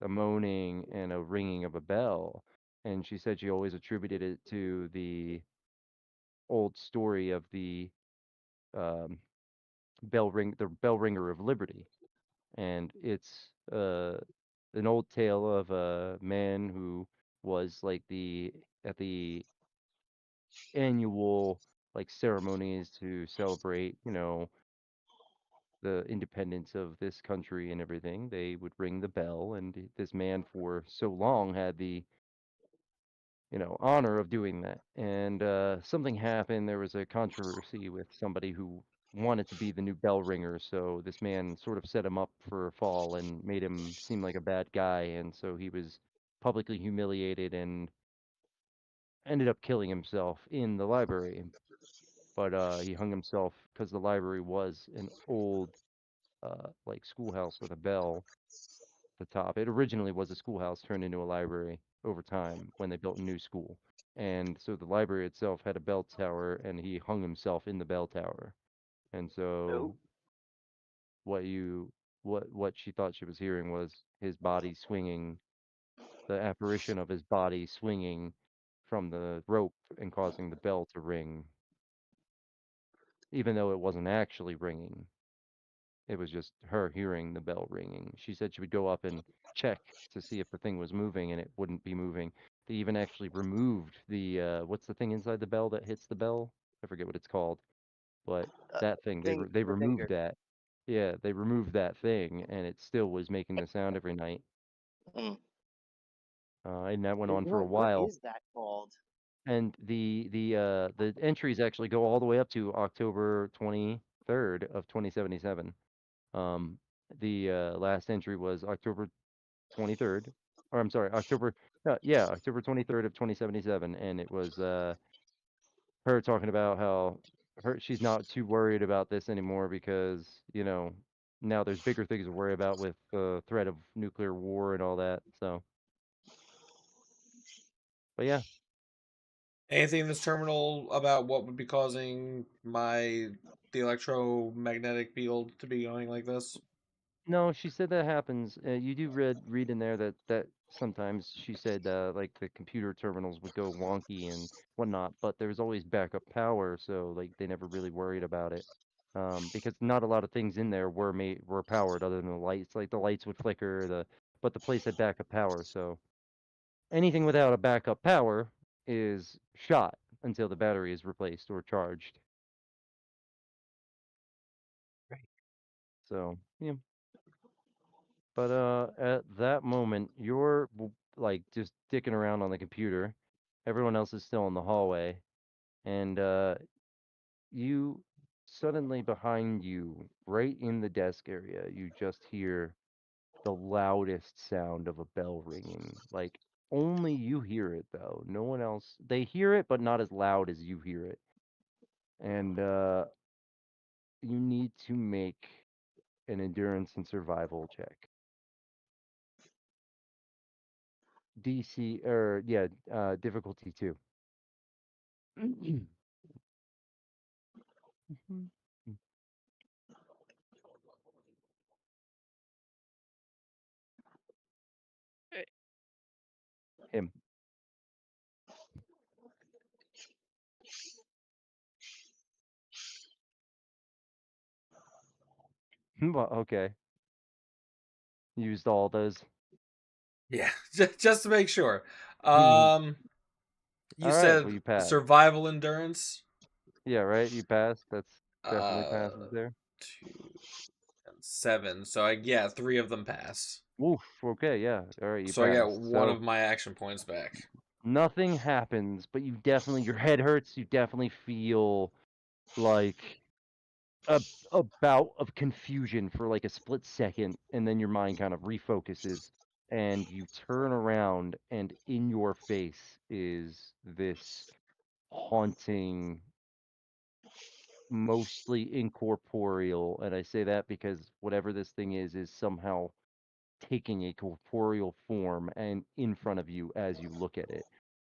a moaning and a ringing of a bell, and she said she always attributed it to the old story of the um, the bell ringer of liberty, and it's an old tale of a man who was like the at the annual like ceremonies to celebrate, the independence of this country and everything. They would ring the bell, and this man for so long had the honor of doing that. And something happened. There was a controversy with somebody who wanted to be the new bell ringer. So this man sort of set him up for a fall and made him seem like a bad guy. And so he was publicly humiliated and ended up killing himself in the library. But he hung himself because the library was an old, like schoolhouse with a bell at the top. It originally was a schoolhouse turned into a library over time when they built a new school. And so the library itself had a bell tower, and he hung himself in the bell tower. And so Nope. what you what she thought she was hearing was his body swinging, the apparition of his body swinging from the rope and causing the bell to ring, even though it wasn't actually ringing. It was just her hearing the bell ringing. She said she would go up and check to see if the thing was moving, and it wouldn't be moving. They even actually removed the what's the thing inside the bell that hits the bell? I forget what it's called, but Uh, that thing they the removed finger. that. Yeah, they removed that thing, and it still was making the sound every night. Mm. And that went on for a What while. is that called? And the entries actually go all the way up to October 23rd of 2077. Um, the last entry was October 23rd, or I'm sorry, October 23rd of 2077, and it was her talking about how she's not too worried about this anymore because now there's bigger things to worry about with the threat of nuclear war and all that. So, but yeah, Anything in this terminal about what would be causing the electromagnetic field to be going like this? no, she said that happens. You do read in there that sometimes she said like the computer terminals would go wonky and whatnot, but there was always backup power, so like they never really worried about it. Because not a lot of things in there were powered other than the lights. Like the lights would flicker, but the place had backup power, so anything without a backup power is shot until the battery is replaced or charged. So yeah. But at that moment, you're like just dicking around on the computer. Everyone else is still in the hallway, and you suddenly behind you, right in the desk area, you just hear the loudest sound of a bell ringing. Like only you hear it though. No one else. They hear it, but not as loud as you hear it. And you need to make an endurance and survival check. DC or yeah, difficulty 2. Right. Him. Well, okay. Used all those. Yeah, just to make sure. All You right, well said you passed. survival endurance. Yeah, right. You passed. That's definitely Uh, passes there. 2 and 7. So yeah, 3 of them pass. Oof. Okay. Yeah. All right. You So I get passed. one So of my action points back. nothing happens, but you definitely your head hurts. You definitely feel like a bout of confusion for like a split second, and then your mind kind of refocuses, and you turn around, and in your face is this haunting, mostly incorporeal, and I say that because whatever this thing is somehow taking a corporeal form and in front of you as you look at it.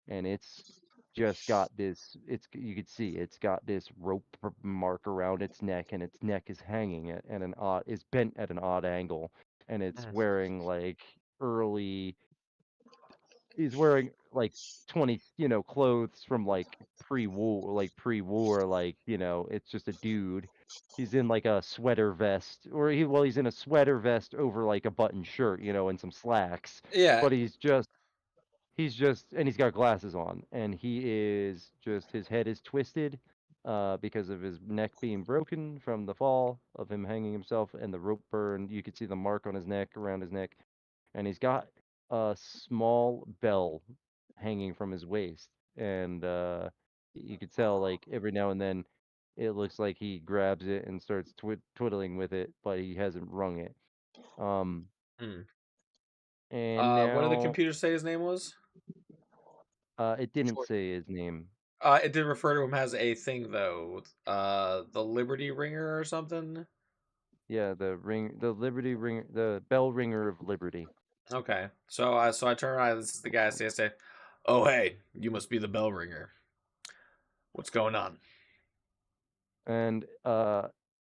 And it's just got this, it's you could see it's got this rope mark around its neck, and its neck is hanging at an odd is bent at an odd angle, and it's Mm. wearing like early he's wearing like 20 clothes from like pre-war, like it's just a dude. He's in like a sweater vest, or he's in a sweater vest over like a button shirt, and some slacks, Yeah, but and he's got glasses on, and he is just his head is twisted because of his neck being broken from the fall of him hanging himself, and the rope burn. You could see the mark on his neck, around his neck, and he's got a small bell hanging from his waist, and you could tell like every now and then it looks like he grabs it and starts twiddling with it, but he hasn't rung it. Um, Hmm. and What did the now computer say his name was? it didn't Short. say his name. It did refer to him as a thing though. The Liberty Ringer or something. Yeah, the Liberty ring, the bell ringer of Liberty. Okay, so I turn around. This is the guy. I say, "Oh hey, you must be the bell ringer. What's going on?" And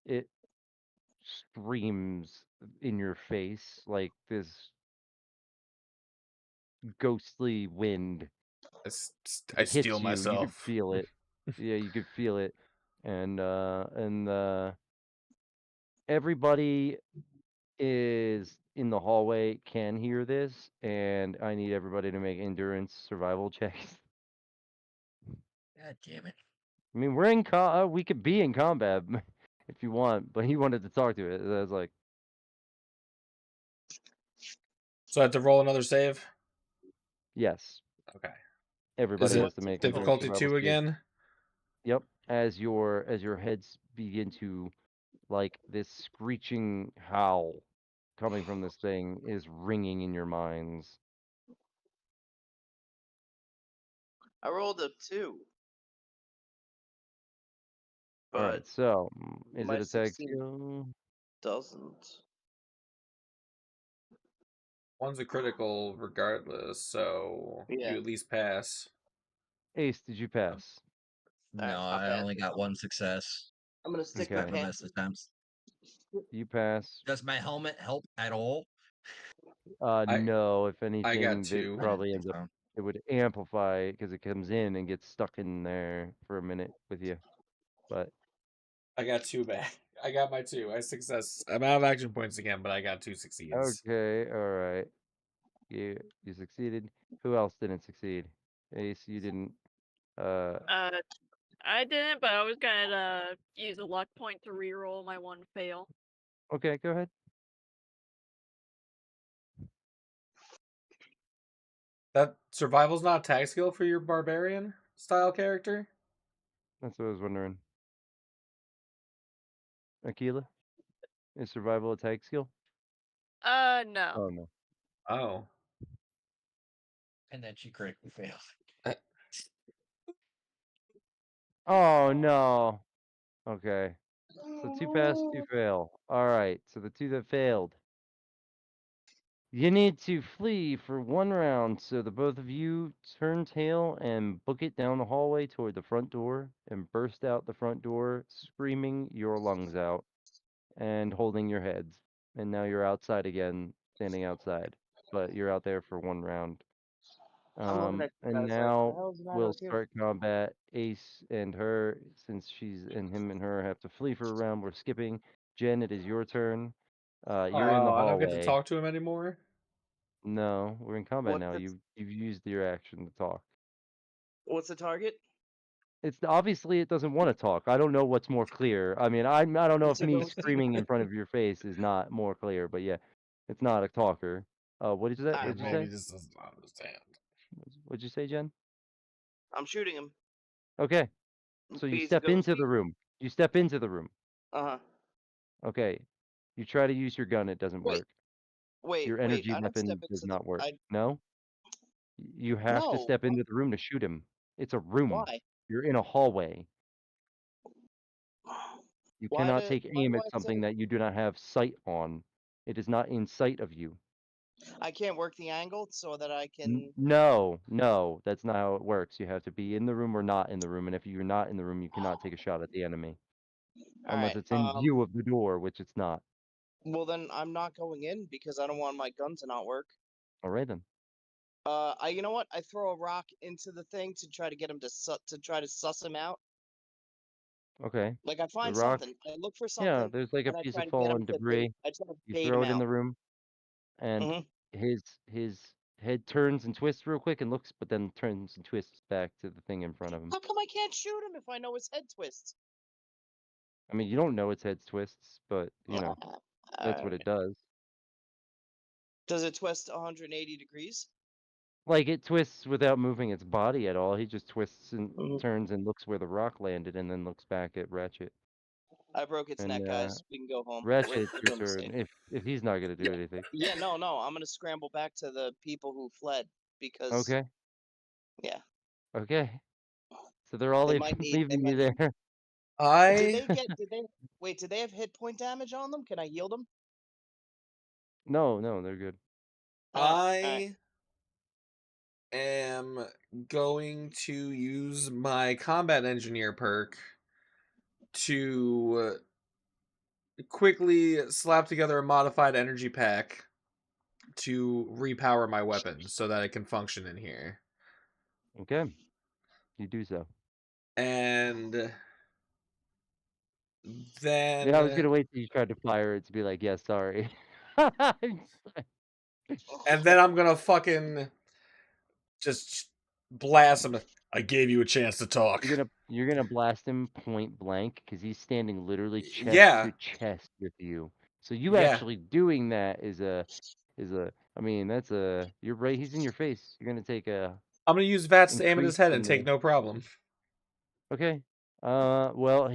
it screams in your face like this ghostly wind I steal hits you. You could myself. feel it. Yeah, you could feel it. And everybody is in the hallway can hear this, and I need everybody to make endurance survival checks. God damn it. I mean, we're in we could be in combat if you want, but he wanted to talk to it. I was like, So I have to roll another save. yes, Okay. Is everybody it has What's to make endurance difficulty survival 2 save. again? Yep, as your heads begin to like this screeching howl coming from this thing is ringing in your minds. I rolled a 2, All but right, so is my it a tag 16 skill? doesn't. One's a critical regardless, so Yeah. you at least pass. Ace, did you pass? No, Alright, I'll I pass only it. got one success I'm gonna stick with Okay, for this passing. attempt. you pass. Does my helmet help at all? I No, if I got anything, that 2. I didn't probably think ends up so. it would amplify because it comes in and gets stuck in there for a minute with you. But I got 2 back. I got my 2. I success. I'm out of action points again, but I got 2 succeeds. okay, all right. You succeeded. Who else didn't succeed? Ace, you didn't. Uh, Uh, I didn't, but I was gonna use a luck point to reroll my one fail. okay, go ahead. That survival's not a tag skill for your barbarian style character? That's what I was wondering. Akila, is survival a tag skill? No. Oh no. Oh. And then she critically failed. Oh no. Okay. So 2 pass, 2 fail. Alright, so the 2 that failed. You need to flee for 1 round, so the both of you turn tail and book it down the hallway toward the front door and burst out the front door, screaming your lungs out and holding your heads. And now you're outside again, standing outside, but you're out there for 1 round. I'm looking at you And guys like, what the now hell's the matter we'll with you? start combat. Ace and her, since she's and him and her have to flee for a round. We're skipping. Jen, it is your turn. You're in the Oh, I don't get to hallway. talk to him anymore. No, we're in combat What's now. the You've used your action to talk. what's the target? It's obviously it doesn't want to talk. I don't know what's more clear. I mean, I don't know It's if a me ghosty. screaming in front of your face is not more clear, but yeah, it's not a talker. What did you say? Alright, What'd you well, Maybe say? this doesn't understand. What'd you say, Jen? I'm shooting him. Okay, so you He's a step into the ghosty. room. You step into the room. Uh-huh. Okay, you try to use your gun. It doesn't Wait, work. wait, Your wait. energy I don't step weapon does into the not work. I No, you have to no. step into the room to shoot him. It's a room. Why? You're in a hallway. You cannot take Why aim do at I have something to that you do not have sight on. It is not in sight of you. I can't work the angle so that I can No, that's not how it works. You have to be in the room or not in the room, and if you're not in the room, you cannot take a shot at the enemy unless Alright. it's in view of the door, which it's not. Well then I'm not going in because I don't want my gun to not work. All right then. You know what? I throw a rock into the thing to try to get him to try to suss him out. Okay. Like I The find rock. something. I look for Yeah, something there's like a and I piece try of to get him fallen to bait. debris. I try to You bait throw him it in out. the room, and Mhm. his head turns and twists real quick and looks, but then turns and twists back to the thing in front of him. How come I can't shoot him if I know his head twists? I mean, you don't know its head twists, but you know that's Uh, what it does. does it twist 180 degrees? Like it twists without moving its body at all. He just twists and Mhm. turns and looks where the rock landed, and then looks back at Ratchet. I broke its And neck, guys. We can go home. Ratchet, it's We're your gonna be safe. turn. If he's not gonna do Yeah, anything. yeah, no. I'm gonna scramble back to the people who fled because Okay. yeah, Okay. So they're all they might need. They leaving you might need. there. Did I they get? Did they? Wait, did they have hit point damage on them? Can I heal them? No, they're good. All right. I am going to use my combat engineer perk to quickly slap together a modified energy pack to repower my weapon so that it can function in here. Okay. You do so. And Yeah, I was then gonna wait till you tried to fire it to be like, yeah, sorry. and then I'm gonna fucking just blast him. I gave you a chance to talk. You're gonna blast him point blank because he's standing literally chest Yeah, to chest with you. So you yeah. actually doing that I mean that's you're right, he's in your face. You're gonna take a I'm gonna use VATS to aim at his increase head and in take the no problem. okay. Well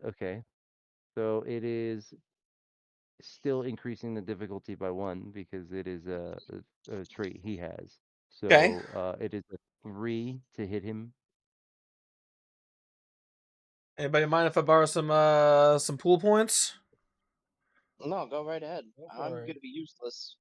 okay. So it is still increasing the difficulty by 1 because it is a trait he has. Okay. So it is a 3 to hit him. Anybody mind if I borrow some pool points? No, go right ahead. Go I'm for it. gonna be useless.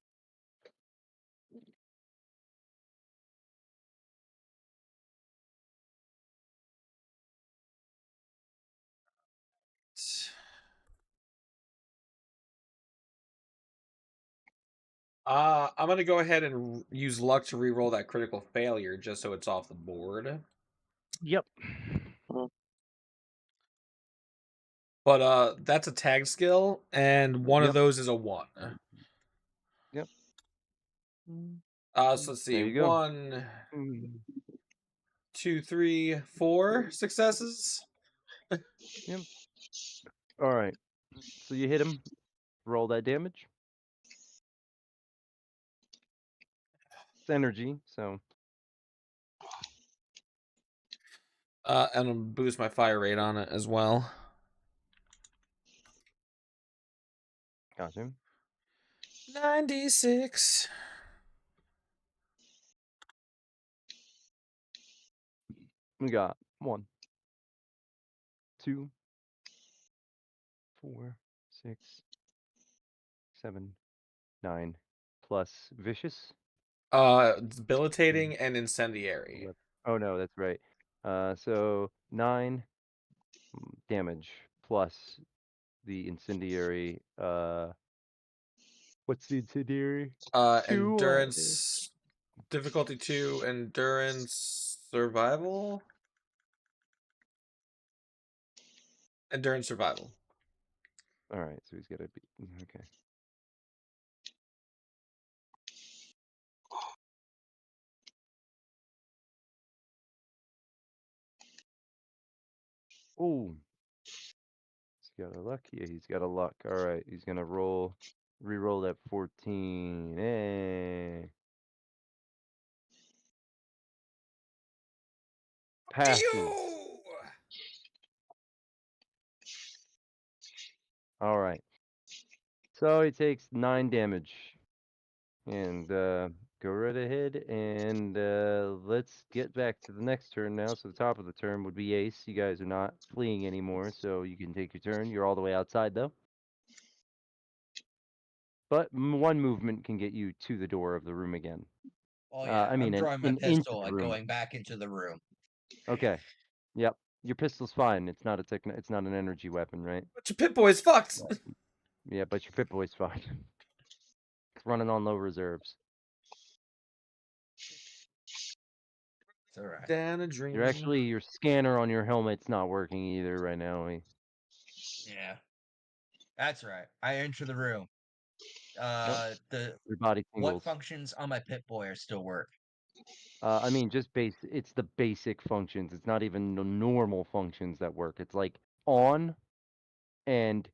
I'm gonna go ahead and use luck to re-roll that critical failure just so it's off the board. Yep. Mhm. But that's a tag skill, and one of Yep. those is a 1. Yep. So let's see. There you go. 1, 2, 3, 4 successes. Yep. All right. So you hit him. Roll that damage. It's energy, so And I'll boost my fire rate on it as well. gotcha. 96. We got 1, 2, 4, 6, 7, 9 plus vicious. Debilitating and incendiary. 11. Oh no, that's right. So 9 damage plus the incendiary. What's the incendiary? 2. Endurance, difficulty 2, endurance, survival. Endurance, survival. All right, so he's got to be okay. Oh, he's got a luck. Yeah, he's got a luck. All right, he's gonna re-roll that 14. Hey, passes. All right. So he takes 9 damage. And go right ahead and let's get back to the next turn now. So the top of the turn would be Ace. You guys are not fleeing anymore, so you can take your turn. You're all the way outside though. But one movement can get you to the door of the room again. Oh yeah, I mean, I'm drawing my an inch pistol of the and room. going back into the room. Okay. Yep. Your pistol's fine. It's not it's not an energy weapon, right? But your Pip Boy's fucked. Yeah, but your Pip-Boy's fine. It's running on low reserves. It's all right. Down a dream. Your scanner on your helmet's not working either right now. Yeah, that's right. I enter the room. The Your body what tingles. functions on my Pip-Boy are still work? I mean, just it's the basic functions. It's not even the normal functions that work. It's like on, and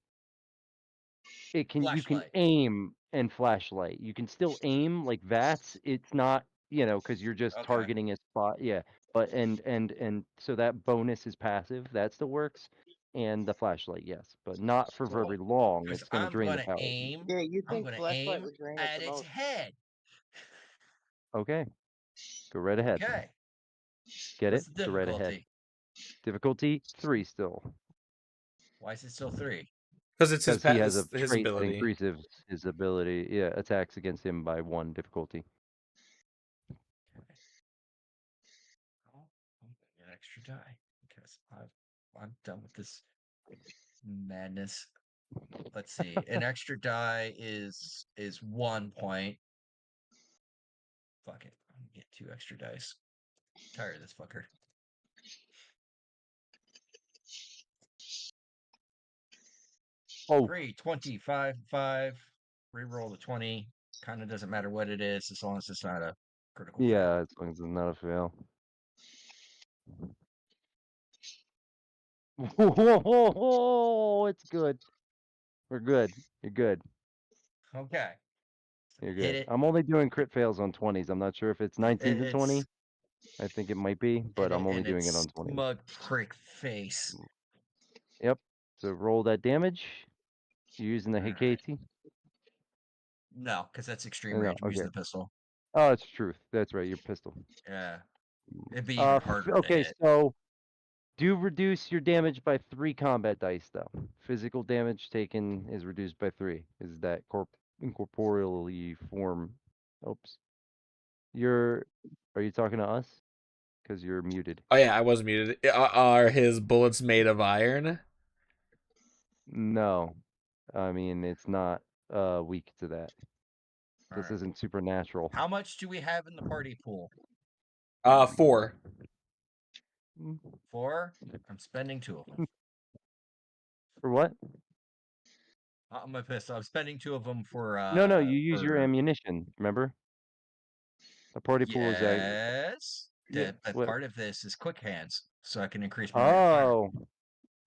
you can Flashlight. aim and flashlight. You can still aim like VATS. It's not, because you're just Okay. targeting a spot. Yeah, but and so that bonus is passive. That still works. And the flashlight, yes, but not for Cool. very long. Because It's going to I'm drain the gonna power. aim. Yeah, you I'm think gonna flashlight aim would drain it at the its most? head. Okay, go right ahead. Okay. Get What's it? the Go right ahead. difficulty? Difficulty 3 still. Why is it still 3? Because it's Because he has a his trait that ability. increases his ability. Yeah, attacks against him by 1 difficulty. Okay. Oh, I'm gonna get an extra die because I'm done with this madness. Let's see. An extra die is 1 point. Fuck it. I'm gonna get 2 extra dice. Tired of this fucker. Oh, 3, 25, 5. Reroll the 20. Kind of doesn't matter what it is as long as it's not a critical fail. yeah, as long as it's not a fail. Whoa, it's good. We're good. You're good. Okay. You're Hit good. it. I'm only doing crit fails on 20s. I'm not sure if it's 19 to 20. It's I think it might be, but I'm only and doing it it's on 20s. smug prick face. Yep. So roll that damage. You're using the All right. Hikati? No, because that's extreme No, range. I'm using okay. the pistol. Oh, it's truth. That's right. Your pistol. Yeah. It'd be even harder to Okay, hit. so do reduce your damage by 3 combat dice, though. Physical damage taken is reduced by 3. Is that incorporeally form? Oops. Are you talking to us? Because you're muted. Oh yeah, I was muted. Are his bullets made of iron? No. I mean, it's not weak to that. All This right. isn't supernatural. How much do we have in the party pool? 4. 4? I'm spending 2 of them. For what? I'm my pistol. I'm spending 2 of them for No, you use your for ammunition, remember? The party pool is yes. yeah, But what? part of this is quick hands, so I can increase my rate of fire. Oh.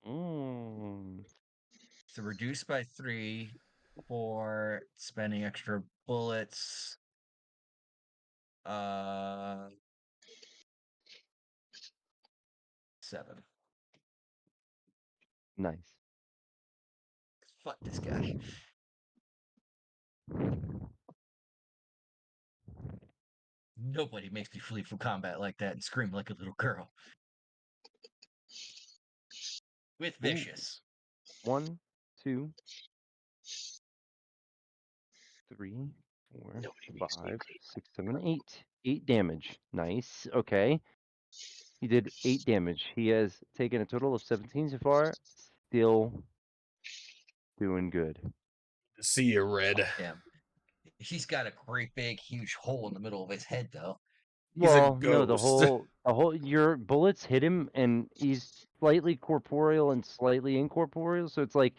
Mm. So reduce by 3 for spending extra bullets. 7. Nice. Fuck this guy. Nobody makes me flee from combat like that and scream like a little girl. With Ooh. vicious. 1, 2, 3, 4, 5, 6, 7, 8. 8 damage. Nice. Okay. He did 8 damage. He has taken a total of 17 so far. Still doing good. See you, Red. Damn. He's got a great big huge hole in the middle of his head though. He's a Well, no, ghost. the whole your bullets hit him and he's slightly corporeal and slightly incorporeal, so it's like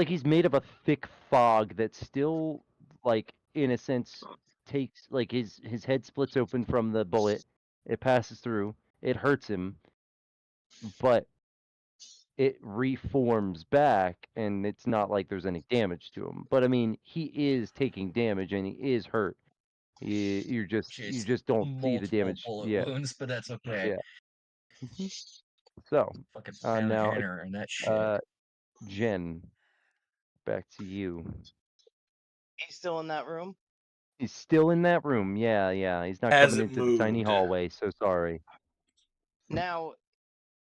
he's made of a thick fog that still like in a sense takes like his head splits open from the bullet. It passes through. It hurts him, but it reforms back and it's not like there's any damage to him. But I mean, he is taking damage and he is hurt. You Just just don't see the multiple damage bullet yet. wounds, but that's okay. Yeah. Mhm. So, Fucking found now Tanner and that shit. Jen, back to you. He's still in that room. He's still in that room. Yeah. He's not Has coming it into the tiny moved? hallway. So sorry. Now,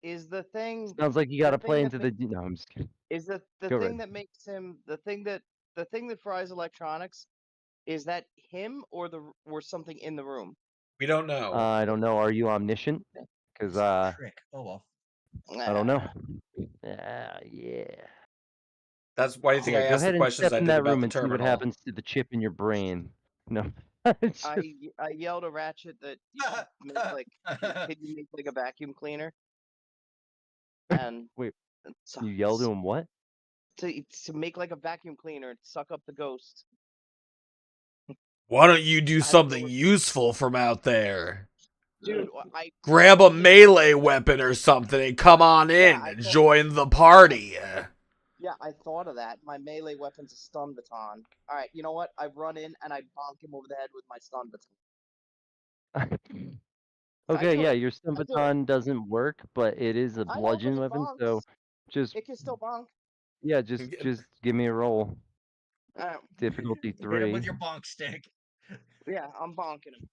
is the thing Sounds like you got the to thing play that into the. No, I'm just kidding. is the Go thing ahead. that makes him the thing that fries electronics? Is that him or something in the room? We don't know. I don't know. Are you omniscient? Because It's a trick. Oh well. I don't know. Nah. Yeah. That's why you think Yeah. I Go asked the ahead and questions step I in did that about room the and see what terminal. happens to the chip in your brain. No. It's just- I yelled at Ratchet that you could make like could you make like a vacuum cleaner? And Wait. so, You yell to him what? to make like a vacuum cleaner and suck up the ghost. Why don't you do I had to something go, useful from out there? dude. Grab a I melee weapon or something and come on Yeah, in I and thought- join the party. Yeah, I thought of that. My melee weapon's a stun baton. All right, you know what? I run in and I bonk him over the head with my stun baton. Okay, do yeah, it. your stun I do it. baton doesn't work, but it is a I know, but bludgeon it weapon, so bonks. just It can still bonk. yeah, just give me a roll. Difficulty Hit him 3. with your bonk stick. Yeah, I'm bonking him.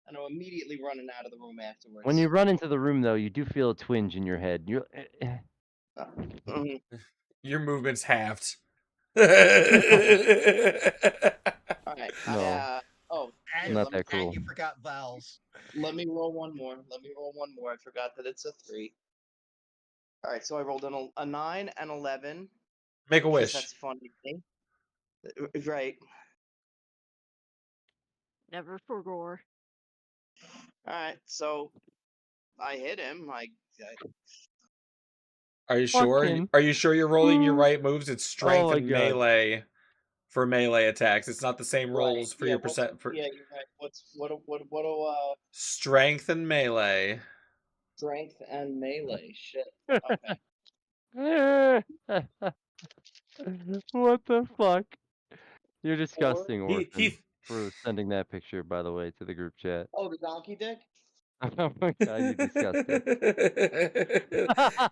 And I'm immediately running out of the room afterwards. When you run into the room, though, you do feel a twinge in your head. You're Mhm. Your movement's halved. All right. No. Here, Not that cool. And you forgot vowels. let me roll one more. I forgot that it's a 3. All right, so I rolled a 9 and 11. Make a 'cause wish. That's funny. Right. Never forgore. All right, so I hit him. Are you sure? Fucking- Are you sure you're rolling your right moves? It's strength my and God. melee for melee attacks. It's not the same rolls for your percent. Yeah, you're right. What Strength and melee. strength and melee? Shit. Okay. What the fuck? You're disgusting, Or- Orphan, for sending that picture, by the way, to the group chat. Oh, the donkey dick. Oh my God, you disgusting.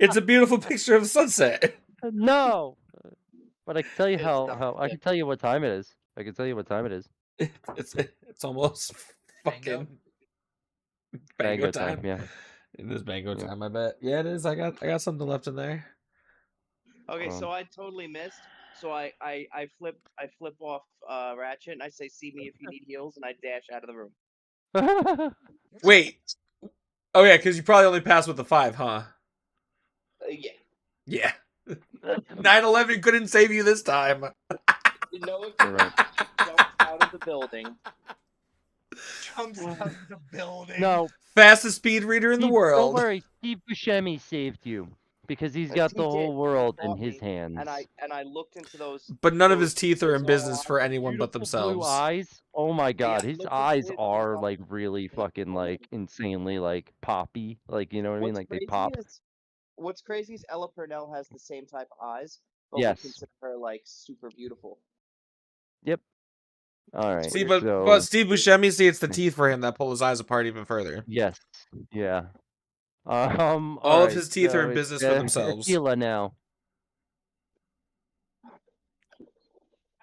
It's a beautiful picture of the sunset. No, but I can tell you It's how donkey I dick. can tell you what time it is. I can tell you what time it is. It's almost fucking Mango bango time. yeah. It is bango Yeah. time, I bet. Yeah, it is. I got something left in there. Okay, so I totally missed. So I flip off Ratchet and I say, "See me if you need heals," and I dash out of the room. Wait. Oh yeah, because you probably only passed with the 5, huh? Yeah. Yeah. 9/11 couldn't save you this time. You know it. You're right. Jumps out of the building. Jumps out of the building. No, Fastest speed reader in the Don't world. worry, Steve Buscemi saved you because he's got He the whole did. world He in fought his me, hands. And I looked into those. But none of those- his teeth are in those business eyes. for anyone but Beautiful blue themselves. eyes. Oh my God, Yeah, his look at eyes his are eyes. like really fucking like insanely like poppy. Like you know what I mean? Like they pop. What's crazy is Ella Purnell has the same type of eyes, but Yes. we consider her like super beautiful. Yep. All right. See, but so Steve Buscemi, see, it's the teeth for him that pull his eyes apart even further. yes. Yeah. All All of right, his teeth are so in it's, business for themselves. Akila now.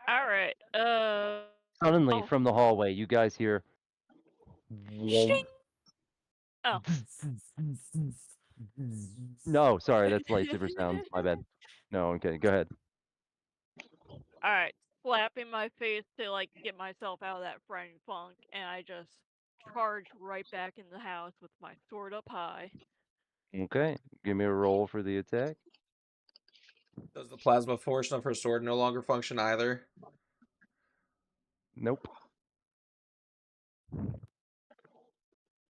All right. Suddenly Oh. from the hallway, you guys hear. Shing! Oh. No, sorry, that's lightsaber sounds. My bad. No, okay, go ahead. All right, slapping my face to like get myself out of that frightened funk, and I just charge right back in the house with my sword up high. Okay, give me a roll for the attack. Does the plasma portion of her sword no longer function either? Nope.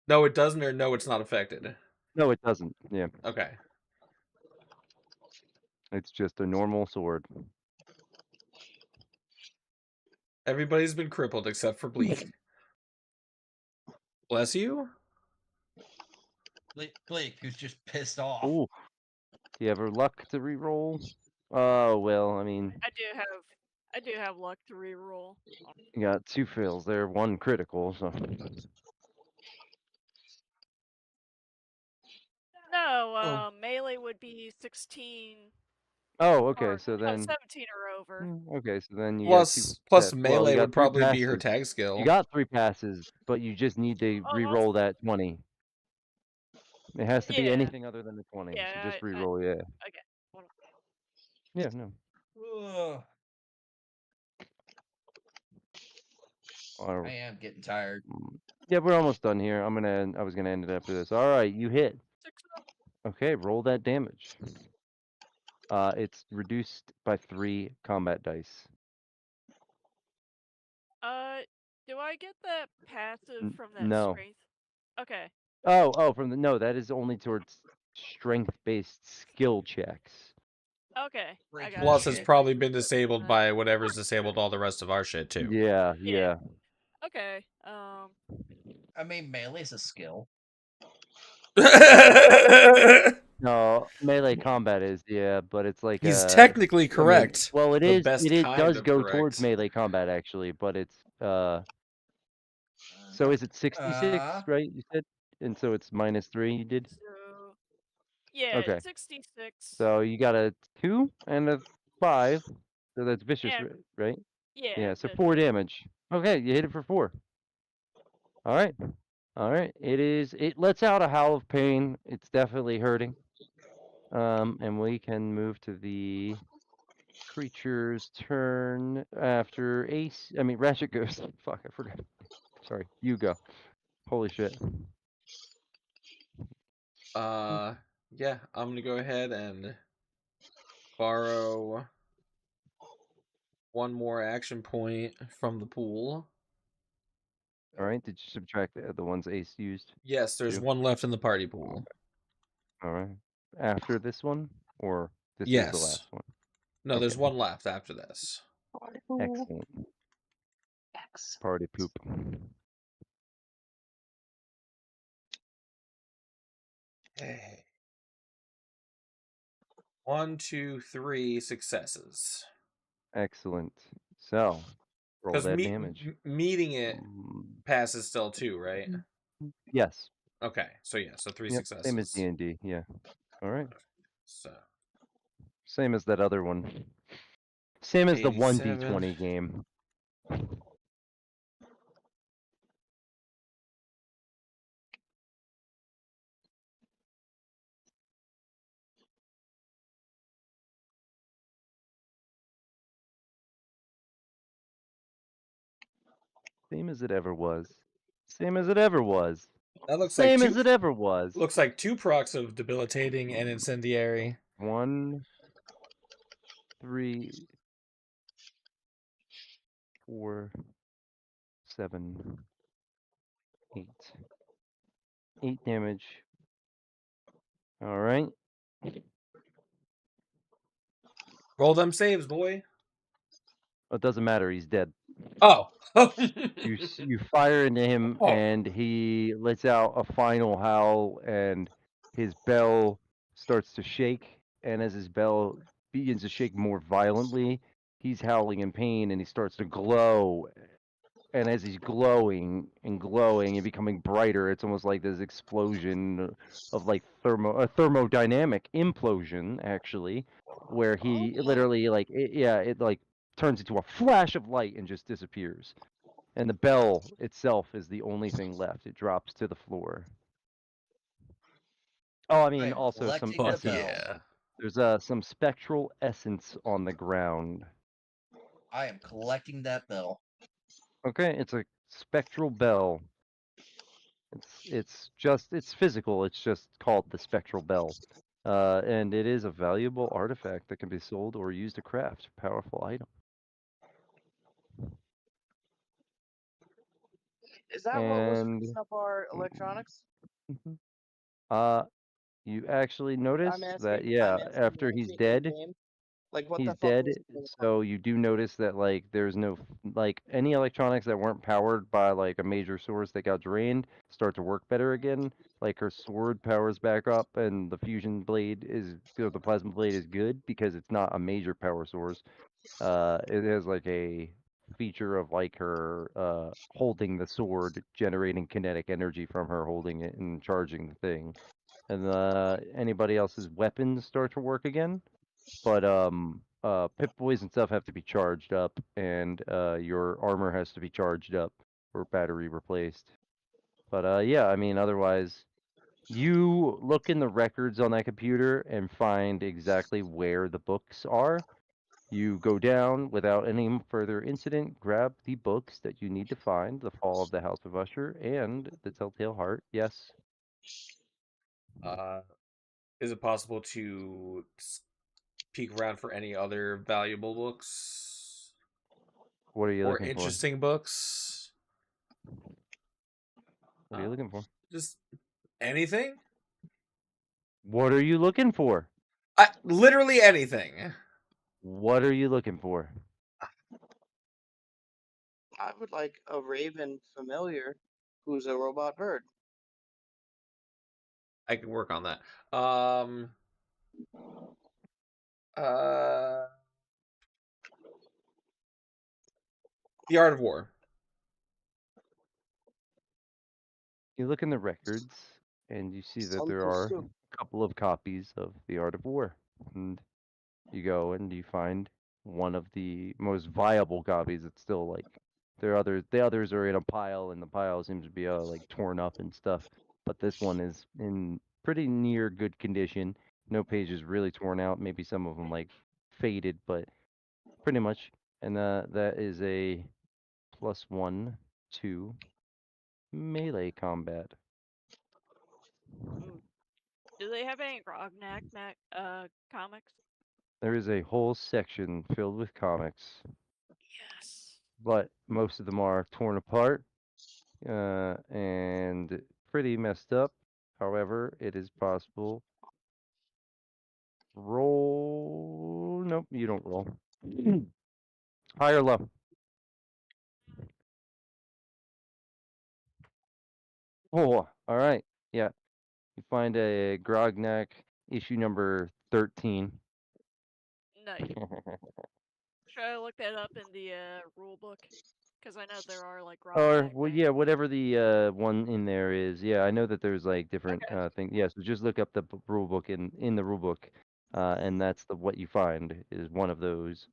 No, it doesn't, or no, it's not affected. No, it doesn't. Yeah, Okay. it's just a normal sword. Everybody's been crippled except for Bleak. Bless you. Blake, who's just pissed off. Ooh. Do you have a luck to re-roll? Oh well, I mean, I do have luck to reroll. you got 2 fails there, 1 critical, so No, melee would be 16 oh, okay, or so no, then 17 or over. okay, so then you got 2 Plus well, you melee got would 3 probably be her passes. tag You skill. got 3 passes, but you just need to Oh, re-roll that 20. It has to be yeah, anything other than the 20, so yeah. just re-roll, yeah. Okay. Hold on. Yeah, no. Ugh, I Or, am getting tired. yeah, we're almost done here. I was gonna end it after this. All right, you hit. 6 Okay, roll that damage. It's reduced by 3 combat dice. Do I get that passive from that No. strength? Okay. Oh, no, that is only towards strength-based skill checks. Okay. I got Plus, it. it's Shit. probably been disabled by whatever's disabled all the rest of our shit too. Yeah. Okay. I mean, melee's a skill. No, melee combat is, yeah, but it's like He's technically I mean, correct. well, it The is. best It kind does of go towards correct. melee combat actually, but it's So is it 66, right? You said, and so it's -3. You did. So yeah, Okay. it's 66. So you got a 2 and a 5. So that's vicious, And right? yeah, So vicious. 4 damage. Okay, you hit it for 4. All right. It lets out a howl of pain. It's definitely hurting. And we can move to the creature's turn after Ace. I mean, Ratchet goes. Fuck, I forgot. Sorry, you go. Holy shit. Yeah, I'm gonna go ahead and borrow 1 more action point from the pool. All right. Did you subtract the ones Ace used? Yes, there's 1 left in the party pool. All right. After this one, or this is the Yes. last one? No, there's Okay. 1 left after this. Excellent. Party poop. Hey. 1, 2, 3 successes. Excellent. So, roll Because that damage. meeting it passes still too, right? Yes. Okay, so yeah, so 3 Yep. successes. Same as D&D. Yeah. All right. So Same as that other one. Same as the 87. 1d20 game. Same as it ever was. Same as it ever was. That looks Same like as it ever was. Looks like 2 procs of debilitating and incendiary. 1, 3, 4, 7, 8. 8 damage. All right. Roll them saves, boy. It doesn't matter. He's dead. Oh. You fire into him, Oh. and he lets out a final howl, and his bell starts to shake. And as his bell begins to shake more violently, he's howling in pain, and he starts to glow. And as he's glowing and glowing and becoming brighter, it's almost like this explosion of like a thermodynamic implosion, actually, where he literally it like turns into a flash of light and just disappears. And the bell itself is the only thing left. It drops to the floor. Oh, I mean, I'm also some collecting the essence. bell. Yeah. There's some spectral essence on the ground. I am collecting that bell. Okay, it's a spectral bell. It's physical. It's just called the spectral bell. And it is a valuable artifact that can be sold or used to craft a powerful item. Is that what was And fixing up our electronics? Mhm. uh, you actually notice that, yeah, after he's in dead, game. Like what the he's fuck dead. was going on? So you do notice that like there's no like any electronics that weren't powered by like a major source that got drained start to work better again. Like her sword powers back up, and the fusion blade is or the plasma blade is good because it's not a major power source. It has like a feature of like her holding the sword, generating kinetic energy from her holding it and charging the thing. And anybody else's weapons start to work again. But Pip Boys and stuff have to be charged up, and your armor has to be charged up or battery replaced. But yeah, I mean, otherwise, you look in the records on that computer and find exactly where the books are. You go down without any further incident, grab the books that you need to find, The Fall of the House of Usher and The Telltale Heart. Yes. Uh, is it possible to peek around for any other valuable books What are you or looking for? interesting books? What are you looking for? Just anything? What are you looking for? Literally anything. What are you looking for? I would like a raven familiar who's a robot bird. I can work on that. Uh, The Art of War. You look in the records and you see that there Uncle are Stu. a couple of copies of The Art of War. And you go and you find one of the most viable copies. It's still like the others are in a pile, and the pile seems to be like torn up and stuff. But this one is in pretty near good condition. No pages really torn out. Maybe some of them like faded, but pretty much. And that is a +1 to melee combat. Ooh. Do they have any Grognak comics? There is a whole section filled with comics, Yes. but most of them are torn apart and pretty messed up. However, it is possible. Roll. Nope, you don't roll. High or low? Oh, all right. Yeah, you find a Grognak issue number 13. Nice. Should I look that up in the rule book? Because I know there are like Or Grognak well, things. yeah, whatever the one in there is. Yeah, I know that there's like different things. Yeah, so just look up the rule book in the rule book, and that's what you find is one of those.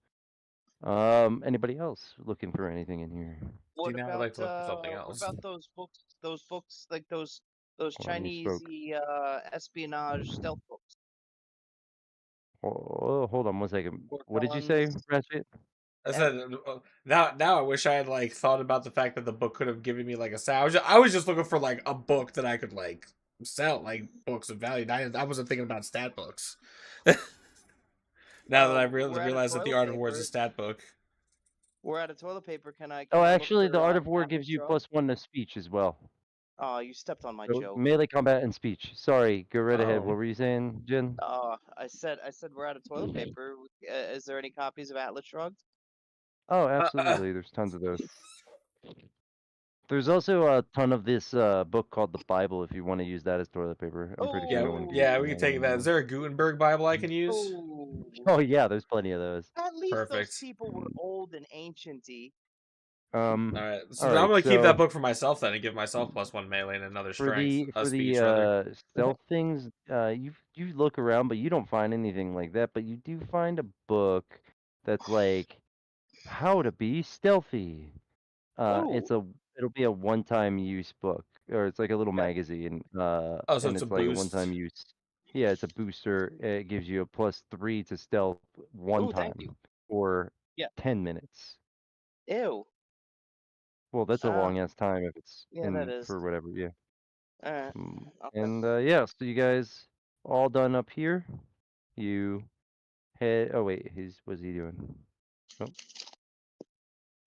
Anybody else looking for anything in here? See, now I'd like to look for something What else. about those books? Those books like those Hold on, you spoke. Chinese espionage stealth books. Oh, hold on one second. Or What did you say, Ellen's Ratchet? I said now I wish I had like thought about the fact that the book could have given me like a sale. I was just looking for like a book that I could like sell, like books of value. I wasn't thinking about stat books. Now that I we're out of realized that the toilet Art of War is a paper. stat book. We're out of toilet paper. Can Oh, I look actually, the for Art of War Atlas gives you Shrugged? +1 to speech as well. Oh, you stepped on my So joke. melee combat and speech. Sorry, go right ahead. Oh, What were you saying, Jen? I said we're out of toilet paper. Is there any copies of Atlas Shrugged? Oh, uh, uh, absolutely. There's tons of those. There's also a ton of this book called the Bible if you want to use that as toilet paper. I'm pretty sure yeah, no one can use yeah, we that can take that. Is anymore. there a Gutenberg Bible I can use? Oh, Oh yeah, there's plenty of those. at least those Perfect. people were old and ancienty. All right, so All now I'm right, gonna keep that so book for myself then, and give myself +1 melee and another strength, for speech rather. the stealth things, you look around, but you don't find anything like that. But you do find a book that's like how to be stealthy. Ooh, It'll be a one-time use book, or it's like a little okay. magazine. Oh, so And it's a it's like a boost. one-time use. Yeah, it's a booster. It gives you a +3 to stealth one Ooh, thank you. time, or Yeah. 10 minutes. Ew. Well, that's a long ass time if it's Yeah, that in is. for whatever. Yeah. Alright. Okay. And yeah, so you guys all done up here? You head. Oh wait, what's he doing? Oh,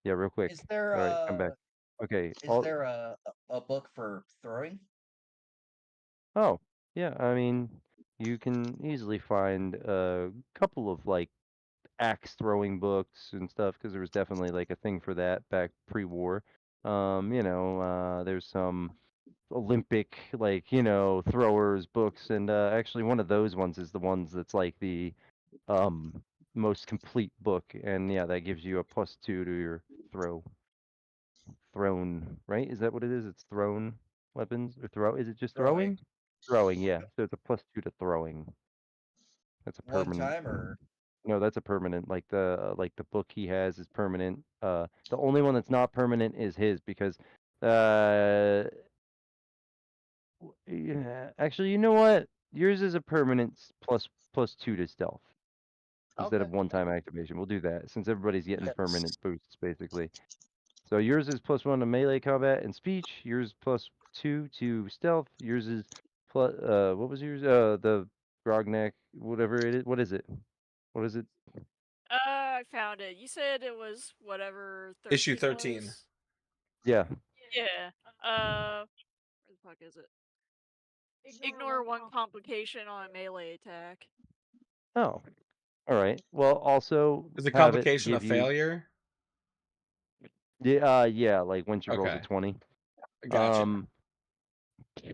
yeah, real quick. Is there All right, come back. Okay. a book for throwing? Oh, yeah. I mean, you can easily find a couple of like axe throwing books and stuff because there was definitely like a thing for that back pre-war. There's some Olympic like throwers books, and actually one of those ones is the ones that's like the um most complete book, and yeah, that gives you a +2 to your thrown, right? Is that what it is? It's thrown weapons or throw? Is it just Throwing. throwing? Throwing, yeah. So it's a +2 to throwing. That's a One permanent. time or No, that's a permanent. Like the book he has is permanent. The only one that's not permanent is his because yeah, actually, you know what? Yours is a permanent +2 to stealth instead Okay. of one-time activation. We'll do that since everybody's getting permanent yes. boosts basically. So yours is +1 to melee combat and speech. Yours +2 to stealth. Yours is plus. What was yours? The Grognak, whatever it is. What is it? What is it? I found it. You said it was whatever Issue 13 13. was? Yeah. Yeah. Where the fuck is it? Ignore one complication on a melee attack. Oh. All right. Well, also Is the have it complication a give you. failure? Yeah. Like when she rolls a Okay, 20. gotcha.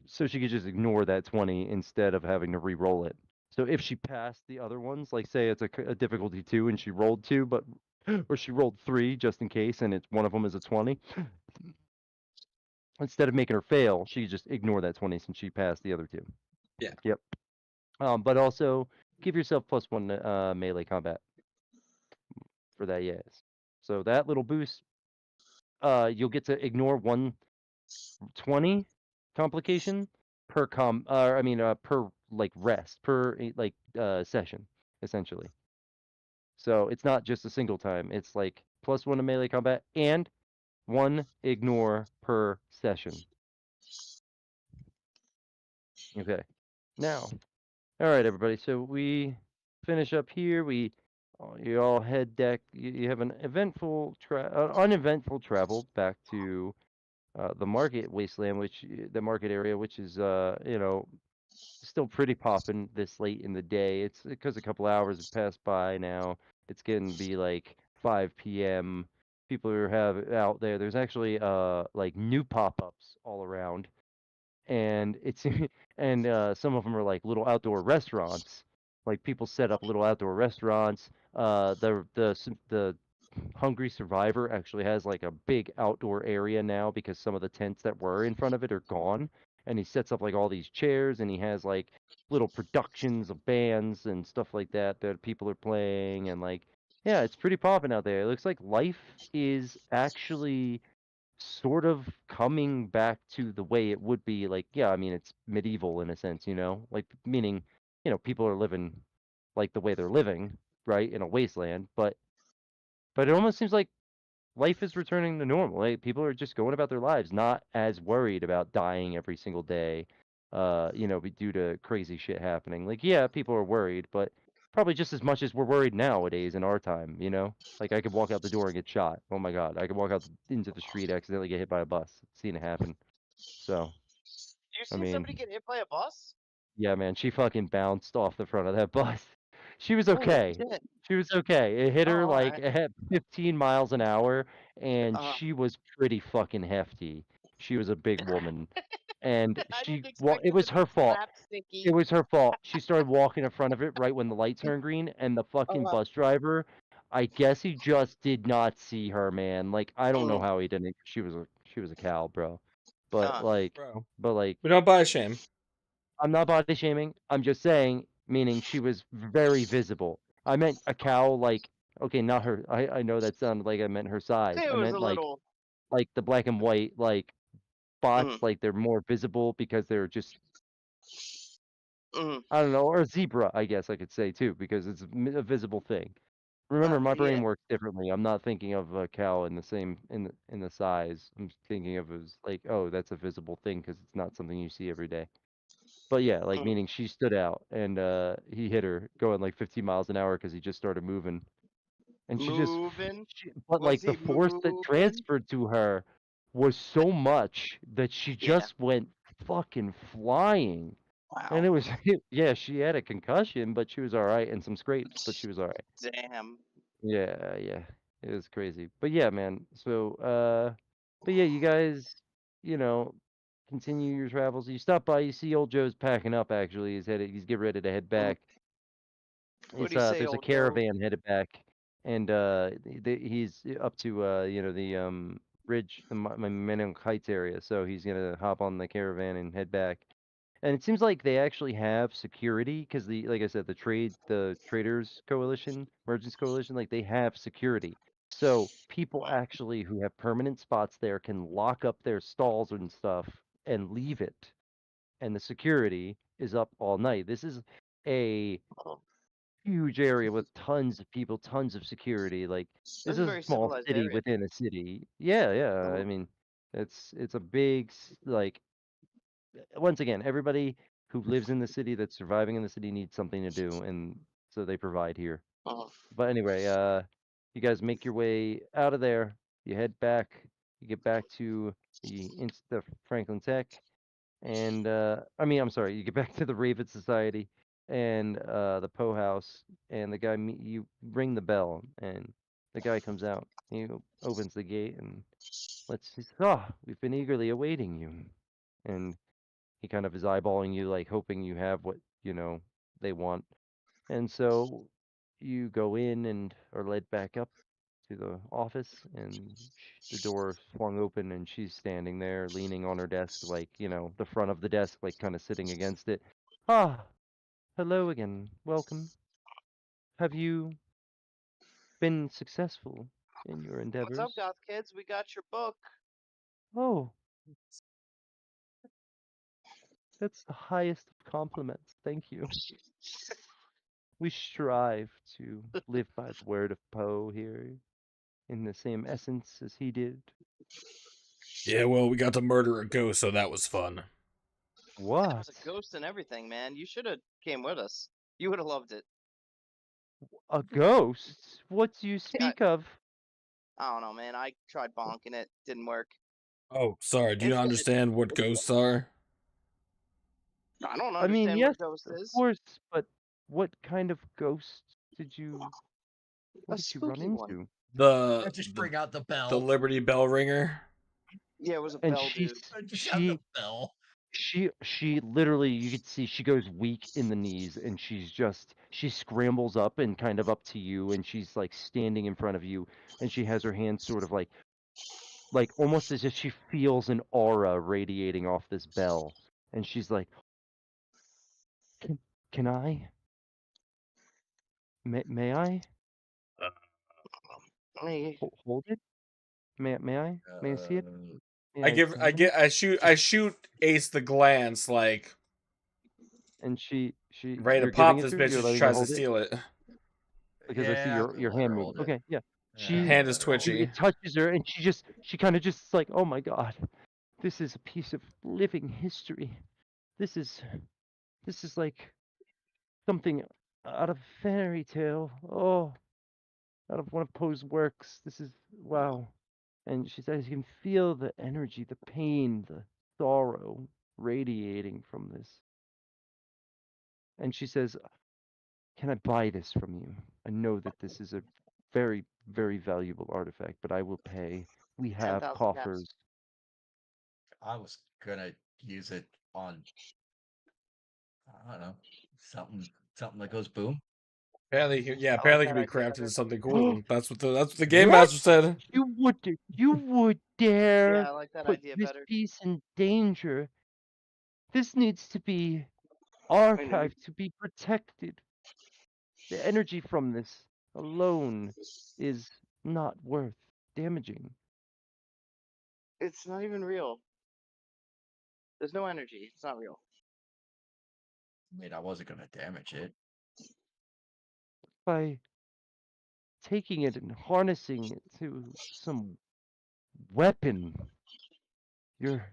So she could just ignore that 20 instead of having to re-roll it. So if she passed the other ones, like say it's a difficulty 2 and she rolled 2, but or she rolled 3 just in case, and it's one of them is a 20. Instead of making her fail, she could just ignore that 20 since she passed the other 2. Yeah. Yep. But also give yourself +1 melee combat for that. Yes. So that little boost, you'll get to ignore 120 complication per like rest per session essentially. So it's not just a single time. It's like +1 to melee combat and 1 ignore per session. Okay. Now, all right, everybody. So we finish up here. You all head deck. You have an uneventful travel back to the market wasteland, the market area, which is still pretty popping this late in the day. It's because a couple hours have passed by now. It's getting to be like 5 p.m. People have out there. There's actually like new pop-ups all around, and it's and some of them are like little outdoor restaurants. Like people set up little outdoor restaurants. The Hungry Survivor actually has like a big outdoor area now because some of the tents that were in front of it are gone. And he sets up like all these chairs and he has like little productions of bands and stuff like that that people are playing. And like, yeah, it's pretty popping out there. It looks like life is actually sort of coming back to the way it would be. Like, yeah, I mean, it's medieval in a sense, like meaning, people are living like the way they're living, right, in a wasteland. But it almost seems like life is returning to normal. Like people are just going about their lives, not as worried about dying every single day, due to crazy shit happening. Like, yeah, people are worried, but probably just as much as we're worried nowadays in our time. Like I could walk out the door and get shot. Oh my God, I could walk out into the street, accidentally get hit by a bus. Seen it happen. So, You I seen somebody mean, get hit by a bus? yeah, man, she fucking bounced off the front of that bus. She was Holy okay. shit. She was okay. It hit Oh, her like alright. at 15 miles an hour, and Uh, she was pretty fucking hefty. She was a big woman, and I didn't well, expect it it was to be her fault. slapsticky. It was her fault. She started walking in front of it right when the light turned green, and the fucking Uh, bus driver, I guess he just did not see her, man. Like I don't know mm, how he didn't. She was a cow, bro. But uh, like, Bro, but like, we don't buy shame. I'm not body shaming. I'm just saying, meaning she was very visible. I meant a cow, like, okay, not her. I know that sounded like I meant her size. it I was meant a little. like the black and white like spots, Mm, like they're more visible because they're just, mm, I don't know, or a zebra, I guess I could say too, because it's a visible thing, Remember, my brain Yeah. works differently. I'm not thinking of a cow in the same in the size. I'm thinking of it as like, oh, that's a visible thing because it's not something you see every day. But yeah, like Mm. meaning she stood out and he hit her going like 15 miles an hour because he just started moving. And Moving? but Was like the he force that moving? transferred to her was so much that she Yeah. just went fucking flying. And Wow. it was, yeah, she had a concussion, but she was all right, and some scrapes, but she was all right. Damn. Yeah, yeah, it was crazy. But yeah, man. So, but yeah, you guys, you know, continue your travels. You stop by, you see old Joe's packing up. Actually, he's getting ready to head Mm. back. What It's do you say, there's a old Joe? caravan headed back, and he's up to the bridge, the Menino Heights area. So he's gonna hop on the caravan and head back. And it seems like they actually have security because like I said, the Traders Coalition, Merchants Coalition, like they have security. So people actually who have permanent spots there can lock up their stalls and stuff and leave it, and the security is up all night. This is a Oh, huge area with tons of people, tons of security. Like this this is a is a very small civilized city area. within a city. Yeah, yeah. I Oh, mean, it's a big like once again, everybody who lives in the city that's surviving in the city needs something to do, and so they provide here. oh. But anyway, you guys make your way out of there. You head back. You get back to the Franklin Tech, and I mean, I'm sorry, you get back to the Raven Society and the Poe House, and the guy you ring the bell, and the guy comes out. He opens the gate and he says, "Ah, we've been eagerly awaiting you." And he kind of is eyeballing you, like hoping you have what they want. And so you go in and are led back up to the office, and the door swung open, and she's standing there, leaning on her desk, like the front of the desk, like kind of sitting against it. Ah, hello again. Welcome. Have you been successful in your What's up, endeavors? goth kids? We got your book. Oh, that's the highest of compliments. Thank you. We strive to live by the word of Poe here in the same essence as he did. Yeah, well, we got to murder a ghost, so that was fun. There What? was a ghost and everything, man. You should have came with us. You would have loved it. A ghost? What do you Yeah, speak of? I don't know, man. I tried bonking it. Didn't work. Oh, sorry. Do you not Instead, understand what ghosts are? I don't I mean, understand what a yes, ghost of is. course, but what kind of ghost did you what A did you run spooky one. into? The Just the bring out the the bell. Liberty Bell ringer. Yeah, it was a And bell dude. Just have the she bell. she literally, you could see she goes weak in the knees, and she scrambles up and kind of up to you, and she's like standing in front of you, and she has her hands sort of like almost as if she feels an aura radiating off this bell, and she's like, can, can I, may I Uh, Hey, hold it, may I see it, Uh, may I examine it? I shoot Ace the glance, like And ready to you're pop giving it this to her, bitch you're if she letting her tries to hold it steal it. because I see yeah, I'm your gonna let hand her moving. hold it. Okay, yeah. Yeah, I'm She gonna Hand is let her hold it. twitchy. it touches her, and she kind of just like, oh my god, this is a piece of living history. This is this is like something out of a fairy tale. Oh, out of one of Poe's works. This is wow. And she says you can feel the energy, the pain, the sorrow radiating from this. And she says, "Can I buy this from you? I know that this is a very, very valuable artifact, but I will pay. We have 10,000 caps. coffers." I was gonna use it on, I don't know, something that goes boom. I like Apparently it that can be idea crafted into better. something cool. That's what the game What? master said. You would Yeah, dare I like that put idea this better. piece in danger? This needs to be I know. archived, to be protected. The energy from this alone is not worth damaging. It's not even real. There's no energy. It's not real. I mean, I wasn't gonna damage it. If I taking it and harnessing it to some weapon. You're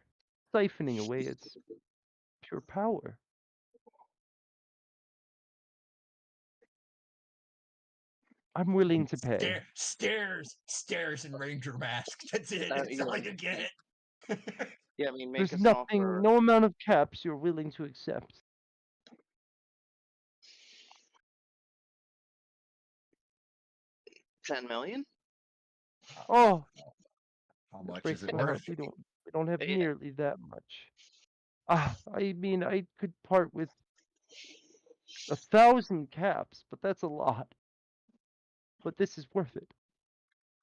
siphoning away its pure power. I'm willing to pay. Stairs, and ranger mask. That's it. That's yeah. all you get. Yeah, I mean, make There's us an offer. no amount of caps you're willing to accept. 10 million? Oh, How that much is breaks it my heart. worth? We don't have Yeah. nearly that much. I mean, I could part with 1,000 caps, but that's a lot. But this is worth it.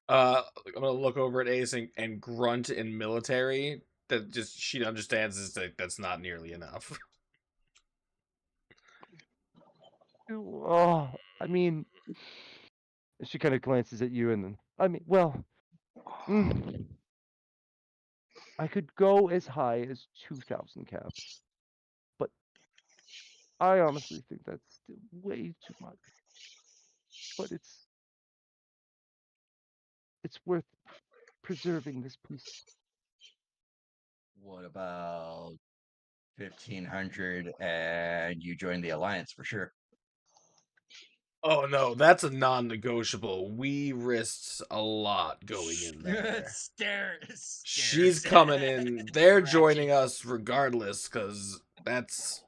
I'm gonna look over at Ace and grunt in military. That just she understands is that that's not nearly enough. Oh, I mean, she kind of glances at you and then, I mean, well, I could go as high as 2,000 caps, but I honestly think that's still way too much. But it's worth preserving this piece. What about 1,500 and you join the alliance for sure? Oh no, that's a non-negotiable. We risked a lot going in there. Stairs. She's coming in. They're joining us regardless, because that's.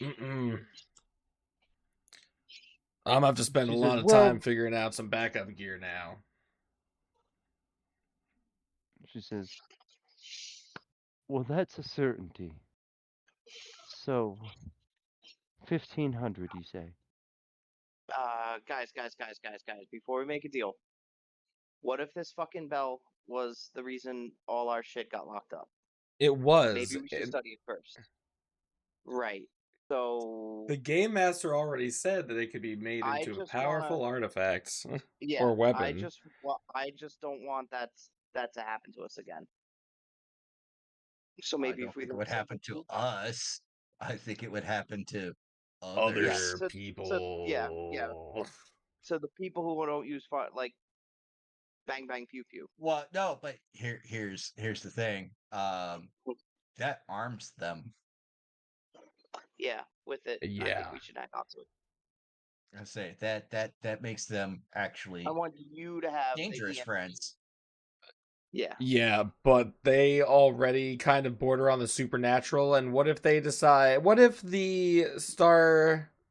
I'm gonna have to spend a She lot says, of time well, figuring out some backup gear now. she says, well, that's a certainty. So, 1,500, you say? Guys, before we make a deal, what if this fucking bell was the reason all our shit got locked up? It was. Maybe we should study it first. Right. So The game master already said that it could be made I into a just powerful wanna, artifact yeah, or weapon. I just don't want that to happen to us again. So I maybe don't if we think it learn would happen something to new. us. I think it would happen to Yeah. others. Other Yeah. people. So the people who don't use fire, like bang bang pew pew. Well, no, but here's the thing. That arms them. Yeah. With it, I think Yeah. we should hang on to it. I say that makes them actually I want you to have dangerous the friends. Yeah. Yeah, but they already kind of border on the supernatural, and what if they decide what if the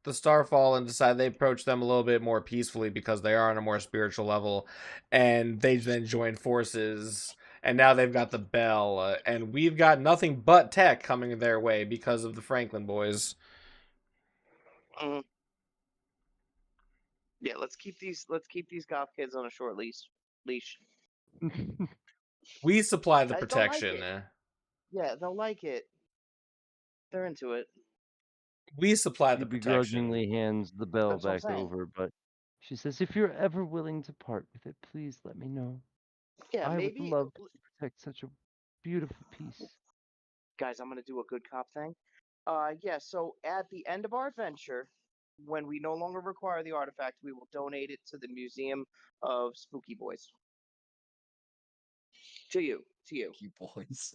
Starfallen decide they approach them a little bit more peacefully because they are on a more spiritual level, and they then join forces, and now they've got the bell, and we've got nothing but tech coming their way because of the Franklin boys. Mm. Yeah, let's keep these goth kids on a short leash. We supply the They'll like protection. it. Yeah, they'll like it. They're into it. We supply She the protection. begrudgingly hands the bell That's what I'm back saying. over, but she says, if you're ever willing to part with it, please let me know. Yeah, I would maybe love to protect such a beautiful piece. guys, I'm gonna do a good cop thing. Yeah, so at the end of our adventure, when we no longer require the artifact, we will donate it to the Museum of Spooky Boys. To you. Spooky boys.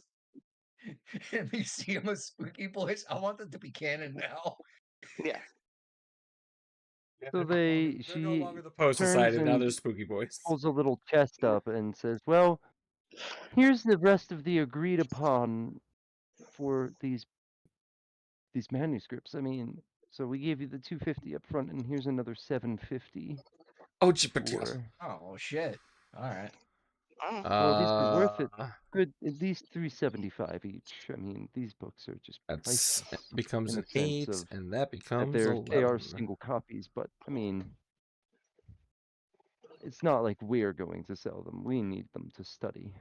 Museum of Spooky Boys. I want them to be canon now. Yeah. So They're no she longer the Post turns Society, now and they're Spooky Boys. pulls a little chest up and says, well, here's the rest of the agreed upon for these manuscripts. I mean, so we gave you the 250 up front, and here's another 750 Oh, for. Oh shit! All right. Well, these are worth it. uh, Good, at least 375 each. I mean, these books are just That's priceless becomes in an the sense 8, of and that that becomes they are 11. single copies. But I mean, it's not like we're going to sell them. We need them to study.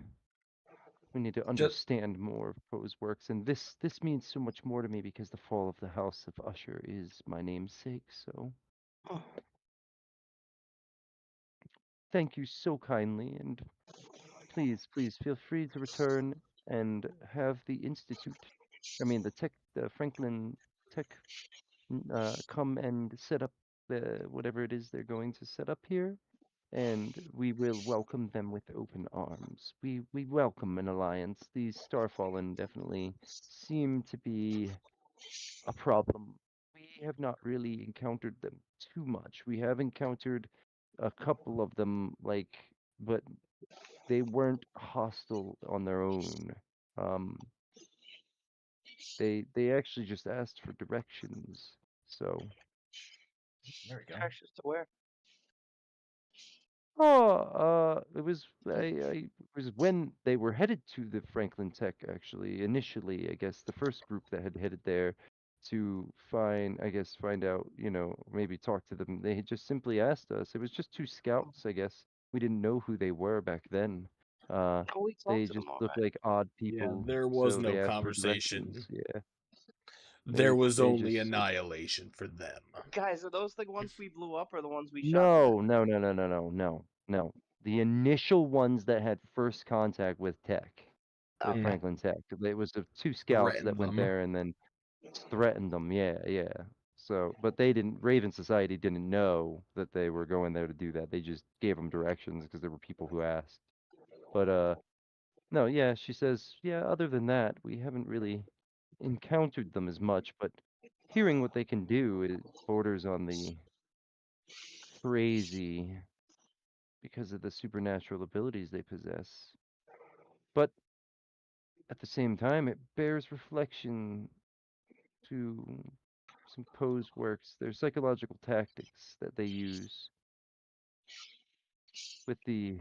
We need to Just understand more of Poe's works, and this means so much more to me because the fall of the House of Usher is my namesake. So thank you so kindly, and please feel free to return and have the institute. I mean, the Franklin Tech, come and set up the whatever it is they're going to set up here. and we will welcome them with open arms. We welcome an alliance. These Starfallen definitely seem to be a problem. We have not really encountered them too much. We have encountered a couple of them, but they weren't hostile on their own. Um, they actually just asked for directions. So, There we go. Directions to where? it was it was when they were headed to the Franklin Tech actually. Initially, I guess the first group that had headed there to find out, maybe talk to them. They had just simply asked us. It was just two scouts, I guess. We didn't know who they were back then. Uh, Oh, we they talked to them just all looked right. like odd Yeah, people, there was so no they asked for conversation. directions. Yeah, There was they only just annihilation for them. Guys, are those the ones we blew up or the ones we shot dead? no, no, no, no, no, no, no, no. The initial ones that had first contact with Tech, with Okay. Franklin Tech. It was the two scouts that Threatened went them. there and then threatened them. Yeah, yeah. So, but they didn't. Raven Society didn't know that they were going there to do that. They just gave them directions because there were people who asked. But no, yeah. She says, yeah. Other than that, we haven't really encountered them as much. But hearing what they can do, it borders on the crazy because of the supernatural abilities they possess. But at the same time, it bears reflection to some pose works. Their psychological tactics that they use with the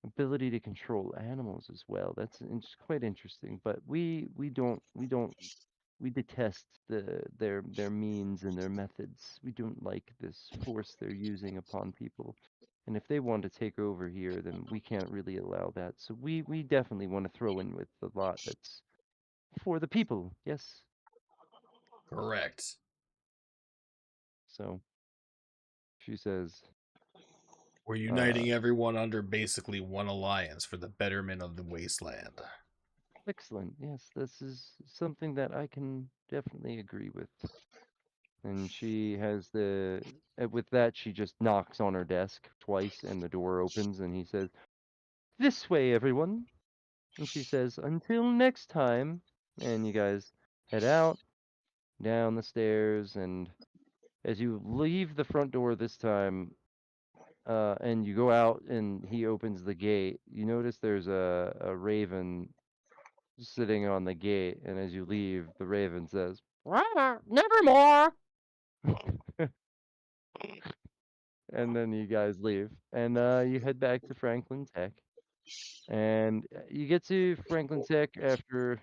ability to control animals as well. That's quite interesting. But we detest their means and their methods. We don't like this force they're using upon people. And if they want to take over here, then we can't really allow that. So we definitely want to throw in with the lot that's for the people. Yes. Correct. So she says, We're uh, uniting everyone under basically one alliance for the betterment of the wasteland. excellent. Yes, this is something that I can definitely agree with. And she has with that, she just knocks on her desk twice and the door opens and he says, "This way, everyone." And she says, "Until next time." And you guys head out down the stairs. And as you leave the front door this time, and you go out and he opens the gate, you notice there's a raven sitting on the gate, and as you leave, the raven says, "Nevermore." And then you guys leave, and you head back to Franklin Tech, and you get to Franklin Tech after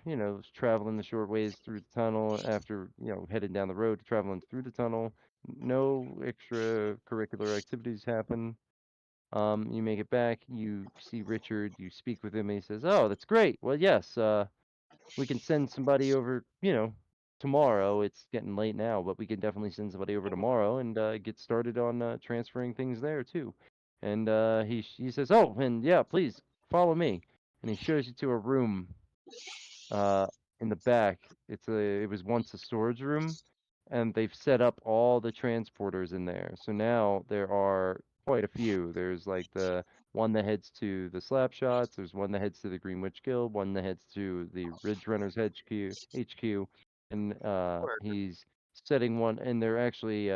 traveling the short ways through the tunnel. After heading down the road, traveling through the tunnel, no extracurricular activities happen. You make it back. You see Richard. You speak with him, and he says, "Oh, that's great. Well, yes. We can send somebody over, tomorrow. It's getting late now, but we can definitely send somebody over tomorrow and get started on transferring things there too." And he says, "Oh, and yeah, please follow me." And he shows you to a room uh, in the back. It was once a storage room, and they've set up all the transporters in there. So now there are quite a few. There's like the one that heads to the Slapshots. There's one that heads to the Green Witch Guild. One that heads to the Ridge Runners HQ, and Word. he's setting one. And they're actually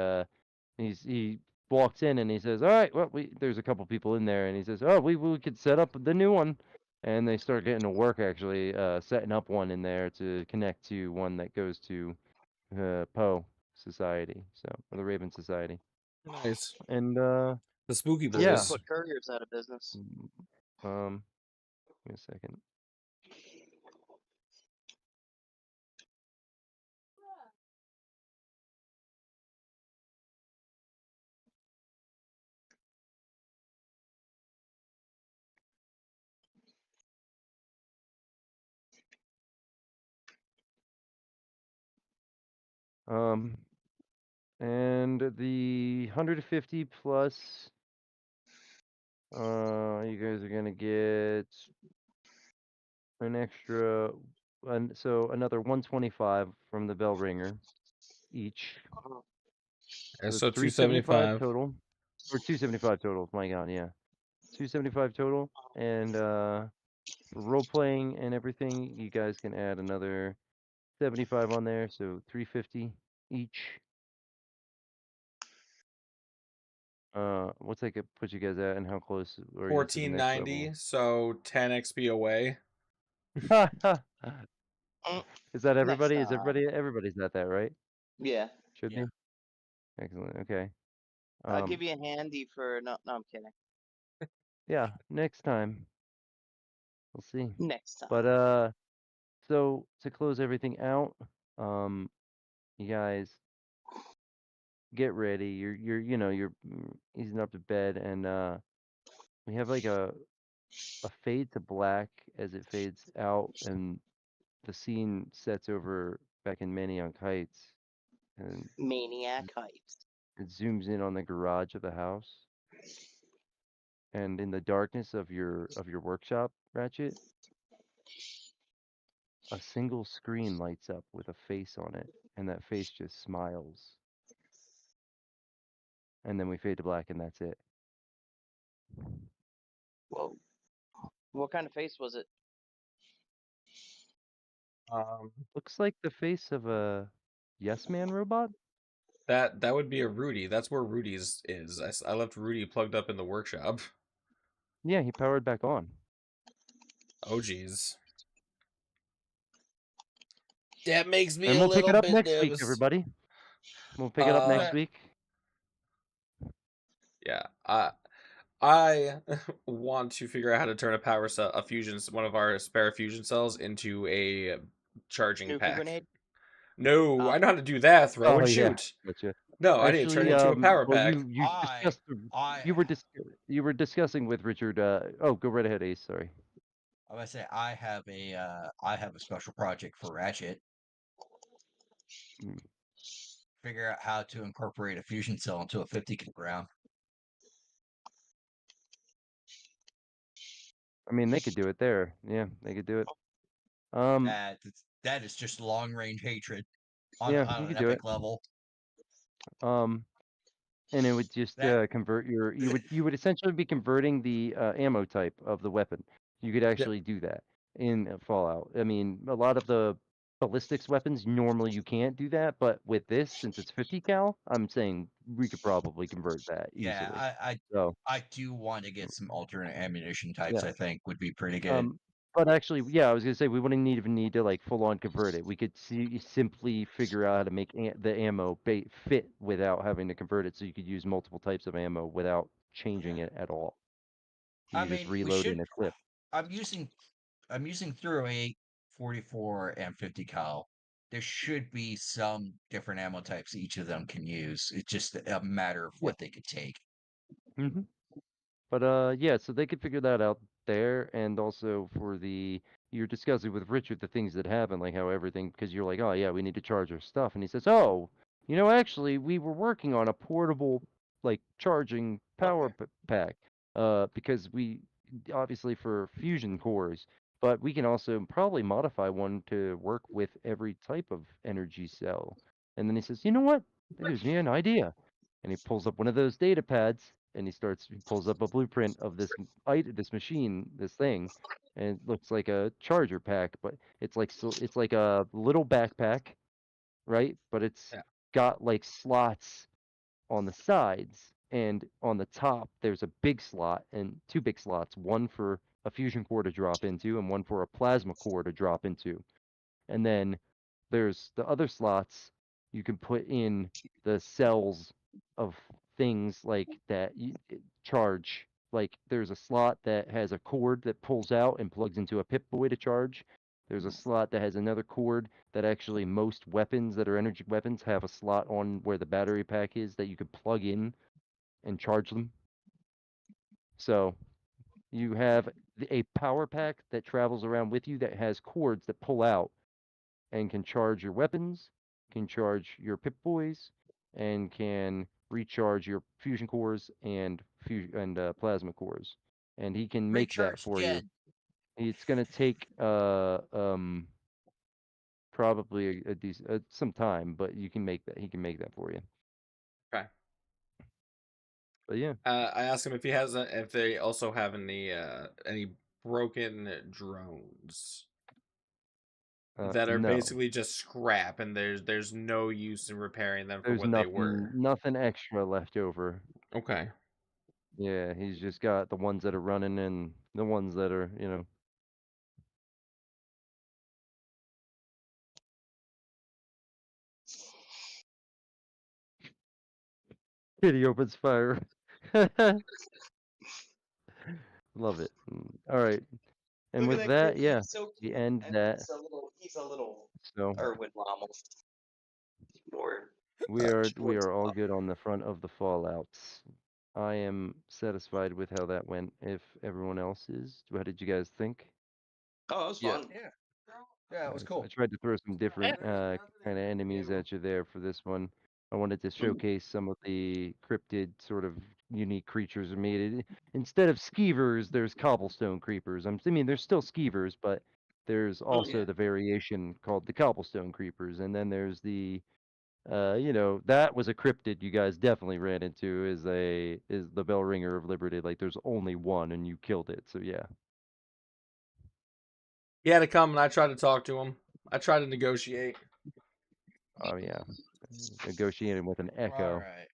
he walks in and he says, "All right, well, there's a couple people in there," and he says, "Oh, we could set up the new one." And they start getting to work actually setting up one in there to connect to one that goes to Poe Society, so or the Raven Society. Nice. And The Spooky This will yeah, Boys. put couriers out of business. um, give me a second. Um, and the 150 plus, you guys are gonna get an extra, so another 125 from the bell ringer each. Yeah, So it's so 375 275. total. or 275 total. My God, yeah, 275 total, and for role playing and everything, you guys can add another 75 on there, so 350 each. What's that put you guys at, and how close are you to the next 1490, level? so 10 XP away. Mm, Is that Next everybody? Is time. everybody's at that, right? Yeah. Should Yeah. be. Excellent. Okay. I'll give you a handy for no, I'm kidding. Yeah, next time. We'll see. Next time. But so to close everything out, you guys get ready. You're you're easing up to bed, and we have like a fade to black as it fades out, and the scene sets over back in Maniac Heights, and Maniac Heights. it zooms in on the garage of the house, and in the darkness of your workshop, Ratchet, a single screen lights up with a face on it, and that face just smiles. And then we fade to black, and that's it. Whoa. What kind of face was it? Looks like the face of a Yes Man robot. That would be a Rudy. That's where Rudy's is. I left Rudy plugged up in the workshop. Yeah, he powered back on. Oh geez. That makes me And a we'll pick little it up bit next week, nervous. everybody. We'll pick it up next week. Yeah. I want to figure out how to turn a power cell, one of our spare fusion cells, into a charging Nuka pack. grenade? No, I know how to do that. Throw Oh and yeah, shoot. gotcha. No, I need to turn Actually, it into a power well, pack. you discussed I you were discussing with Richard. Oh, go right ahead, Ace. Sorry. I was say I have a special project for Ratchet. Mm. Figure out how to incorporate a fusion cell into a 50 round. I mean, they could do it there. Yeah, they could do it. That is just long range hatred Yeah, on you an could do it. epic level. And it would just That convert you would essentially be converting the ammo type of the weapon. You could Yep. actually do that in Fallout. I mean, a lot of the ballistics weapons normally you can't do that, but with this, since it's 50 cal, I'm saying we could probably convert that yeah, easily. So I do want to get some alternate ammunition types. yeah. I think would be pretty good. But actually, yeah, I was gonna say we wouldn't even need to like full on convert it. We could simply figure out how to make the ammo fit without having to convert it, so you could use multiple types of ammo without changing Yeah. it at all. You I could just mean, we reload should. in a clip. I'm using 308, 44, and 50 cal. There should be some different ammo types each of them can use. It's just a matter of Yeah. what they could take. hmm But yeah, so they could figure that out there, and also for you're discussing with Richard the things that happen, like how everything, because you're like, oh yeah, we need to charge our stuff, and he says, oh, actually, we were working on a portable like charging power pack, because we obviously for fusion cores, but we can also probably modify one to work with every type of energy cell. And then he says, you know what? That gives me an idea. And he pulls up one of those data pads and he pulls up a blueprint of this machine, this thing, and it looks like a charger pack, but it's like a little backpack, right? But it's Yeah. got like slots on the sides, and on the top there's a big slot and two big slots, one for a fusion core to drop into and one for a plasma core to drop into. And then there's the other slots you can put in the cells of things like that charge. Like there's a slot that has a cord that pulls out and plugs into a Pip-Boy to charge. There's a slot that has another cord that actually most weapons that are energy weapons have a slot on where the battery pack is that you could plug in and charge them. So you have a power pack that travels around with you that has cords that pull out and can charge your weapons, can charge your Pip-Boys, and can recharge your fusion cores and plasma cores. And he can make that Recharge for you. dead. It's gonna take probably a decent some time, but you can make that. He can make that for you. Okay. But yeah, I asked him if he has if they also have any broken drones that are no, basically just scrap, and there's no use in repairing them for there's what they were. nothing extra left over. Okay. Yeah, he's just got the ones that are running and the ones that are, you know. Kitty opens fire. Love it. All right. And Look at with that that, kitty. yeah, He's so we cute. end And that. he's a little So Irwin almost. More we towards are all good on the front of the fallouts. I am satisfied with how that went. If everyone else is, what did you guys think? Oh, it was Yeah. fun. Yeah. Yeah, it was Nice. I cool. tried to throw some I, different kind of enemies at you there for this one. I wanted to showcase some of the cryptid sort of unique creatures I made. It instead of skeevers, there's cobblestone creepers. I mean, there's still skeevers, but there's also Yeah. the variation called the cobblestone creepers, and then there's the you know, that was a cryptid you guys definitely ran into is the bell ringer of liberty. Like there's only one and you killed it. So yeah. He had to come, and I tried to talk to him. I tried to negotiate. Oh yeah. Negotiating with an All echo. right.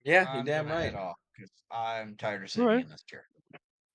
Yeah, you I'm damn gonna head right. off because I'm tired of All sitting right. in this chair.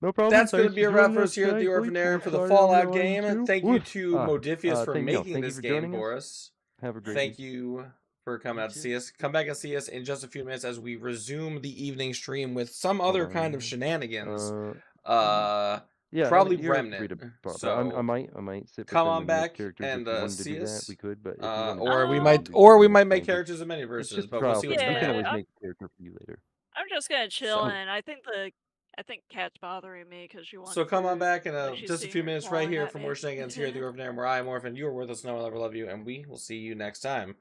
No problem. That's going to Thanks be for a wrap joining for us us here at the tonight, Bleach. We're Orphan for the excited on Fallout your end game. too. Thank you Woof. to Modifius for making Thank you this for game joining us. for us. Have a great Thank week. you for coming You out to too. see us. Come back and see us in just a few minutes as we resume the evening stream with some Hold other on kind of here. shenanigans. Mm, yeah, Probably you're free Remnant. to pop out. I So might sit come with them on and make back characters if and you wanted to see do that. We us. could, but if you want to just Or sit we with me, might, we or can. we That's might make fine too. characters of many It's verses, just a but we'll trial see what's thing. We can better. always yeah, make a character for you later. I'm just gonna chill, So, and I think Kat's bothering me because she wants so come on food. back in Like she's just a sitting few here minutes right clawing here at for more me. shenanigans here at the Orphan where I am Orphan. You are worth us, know, I love you, and we will see you next time.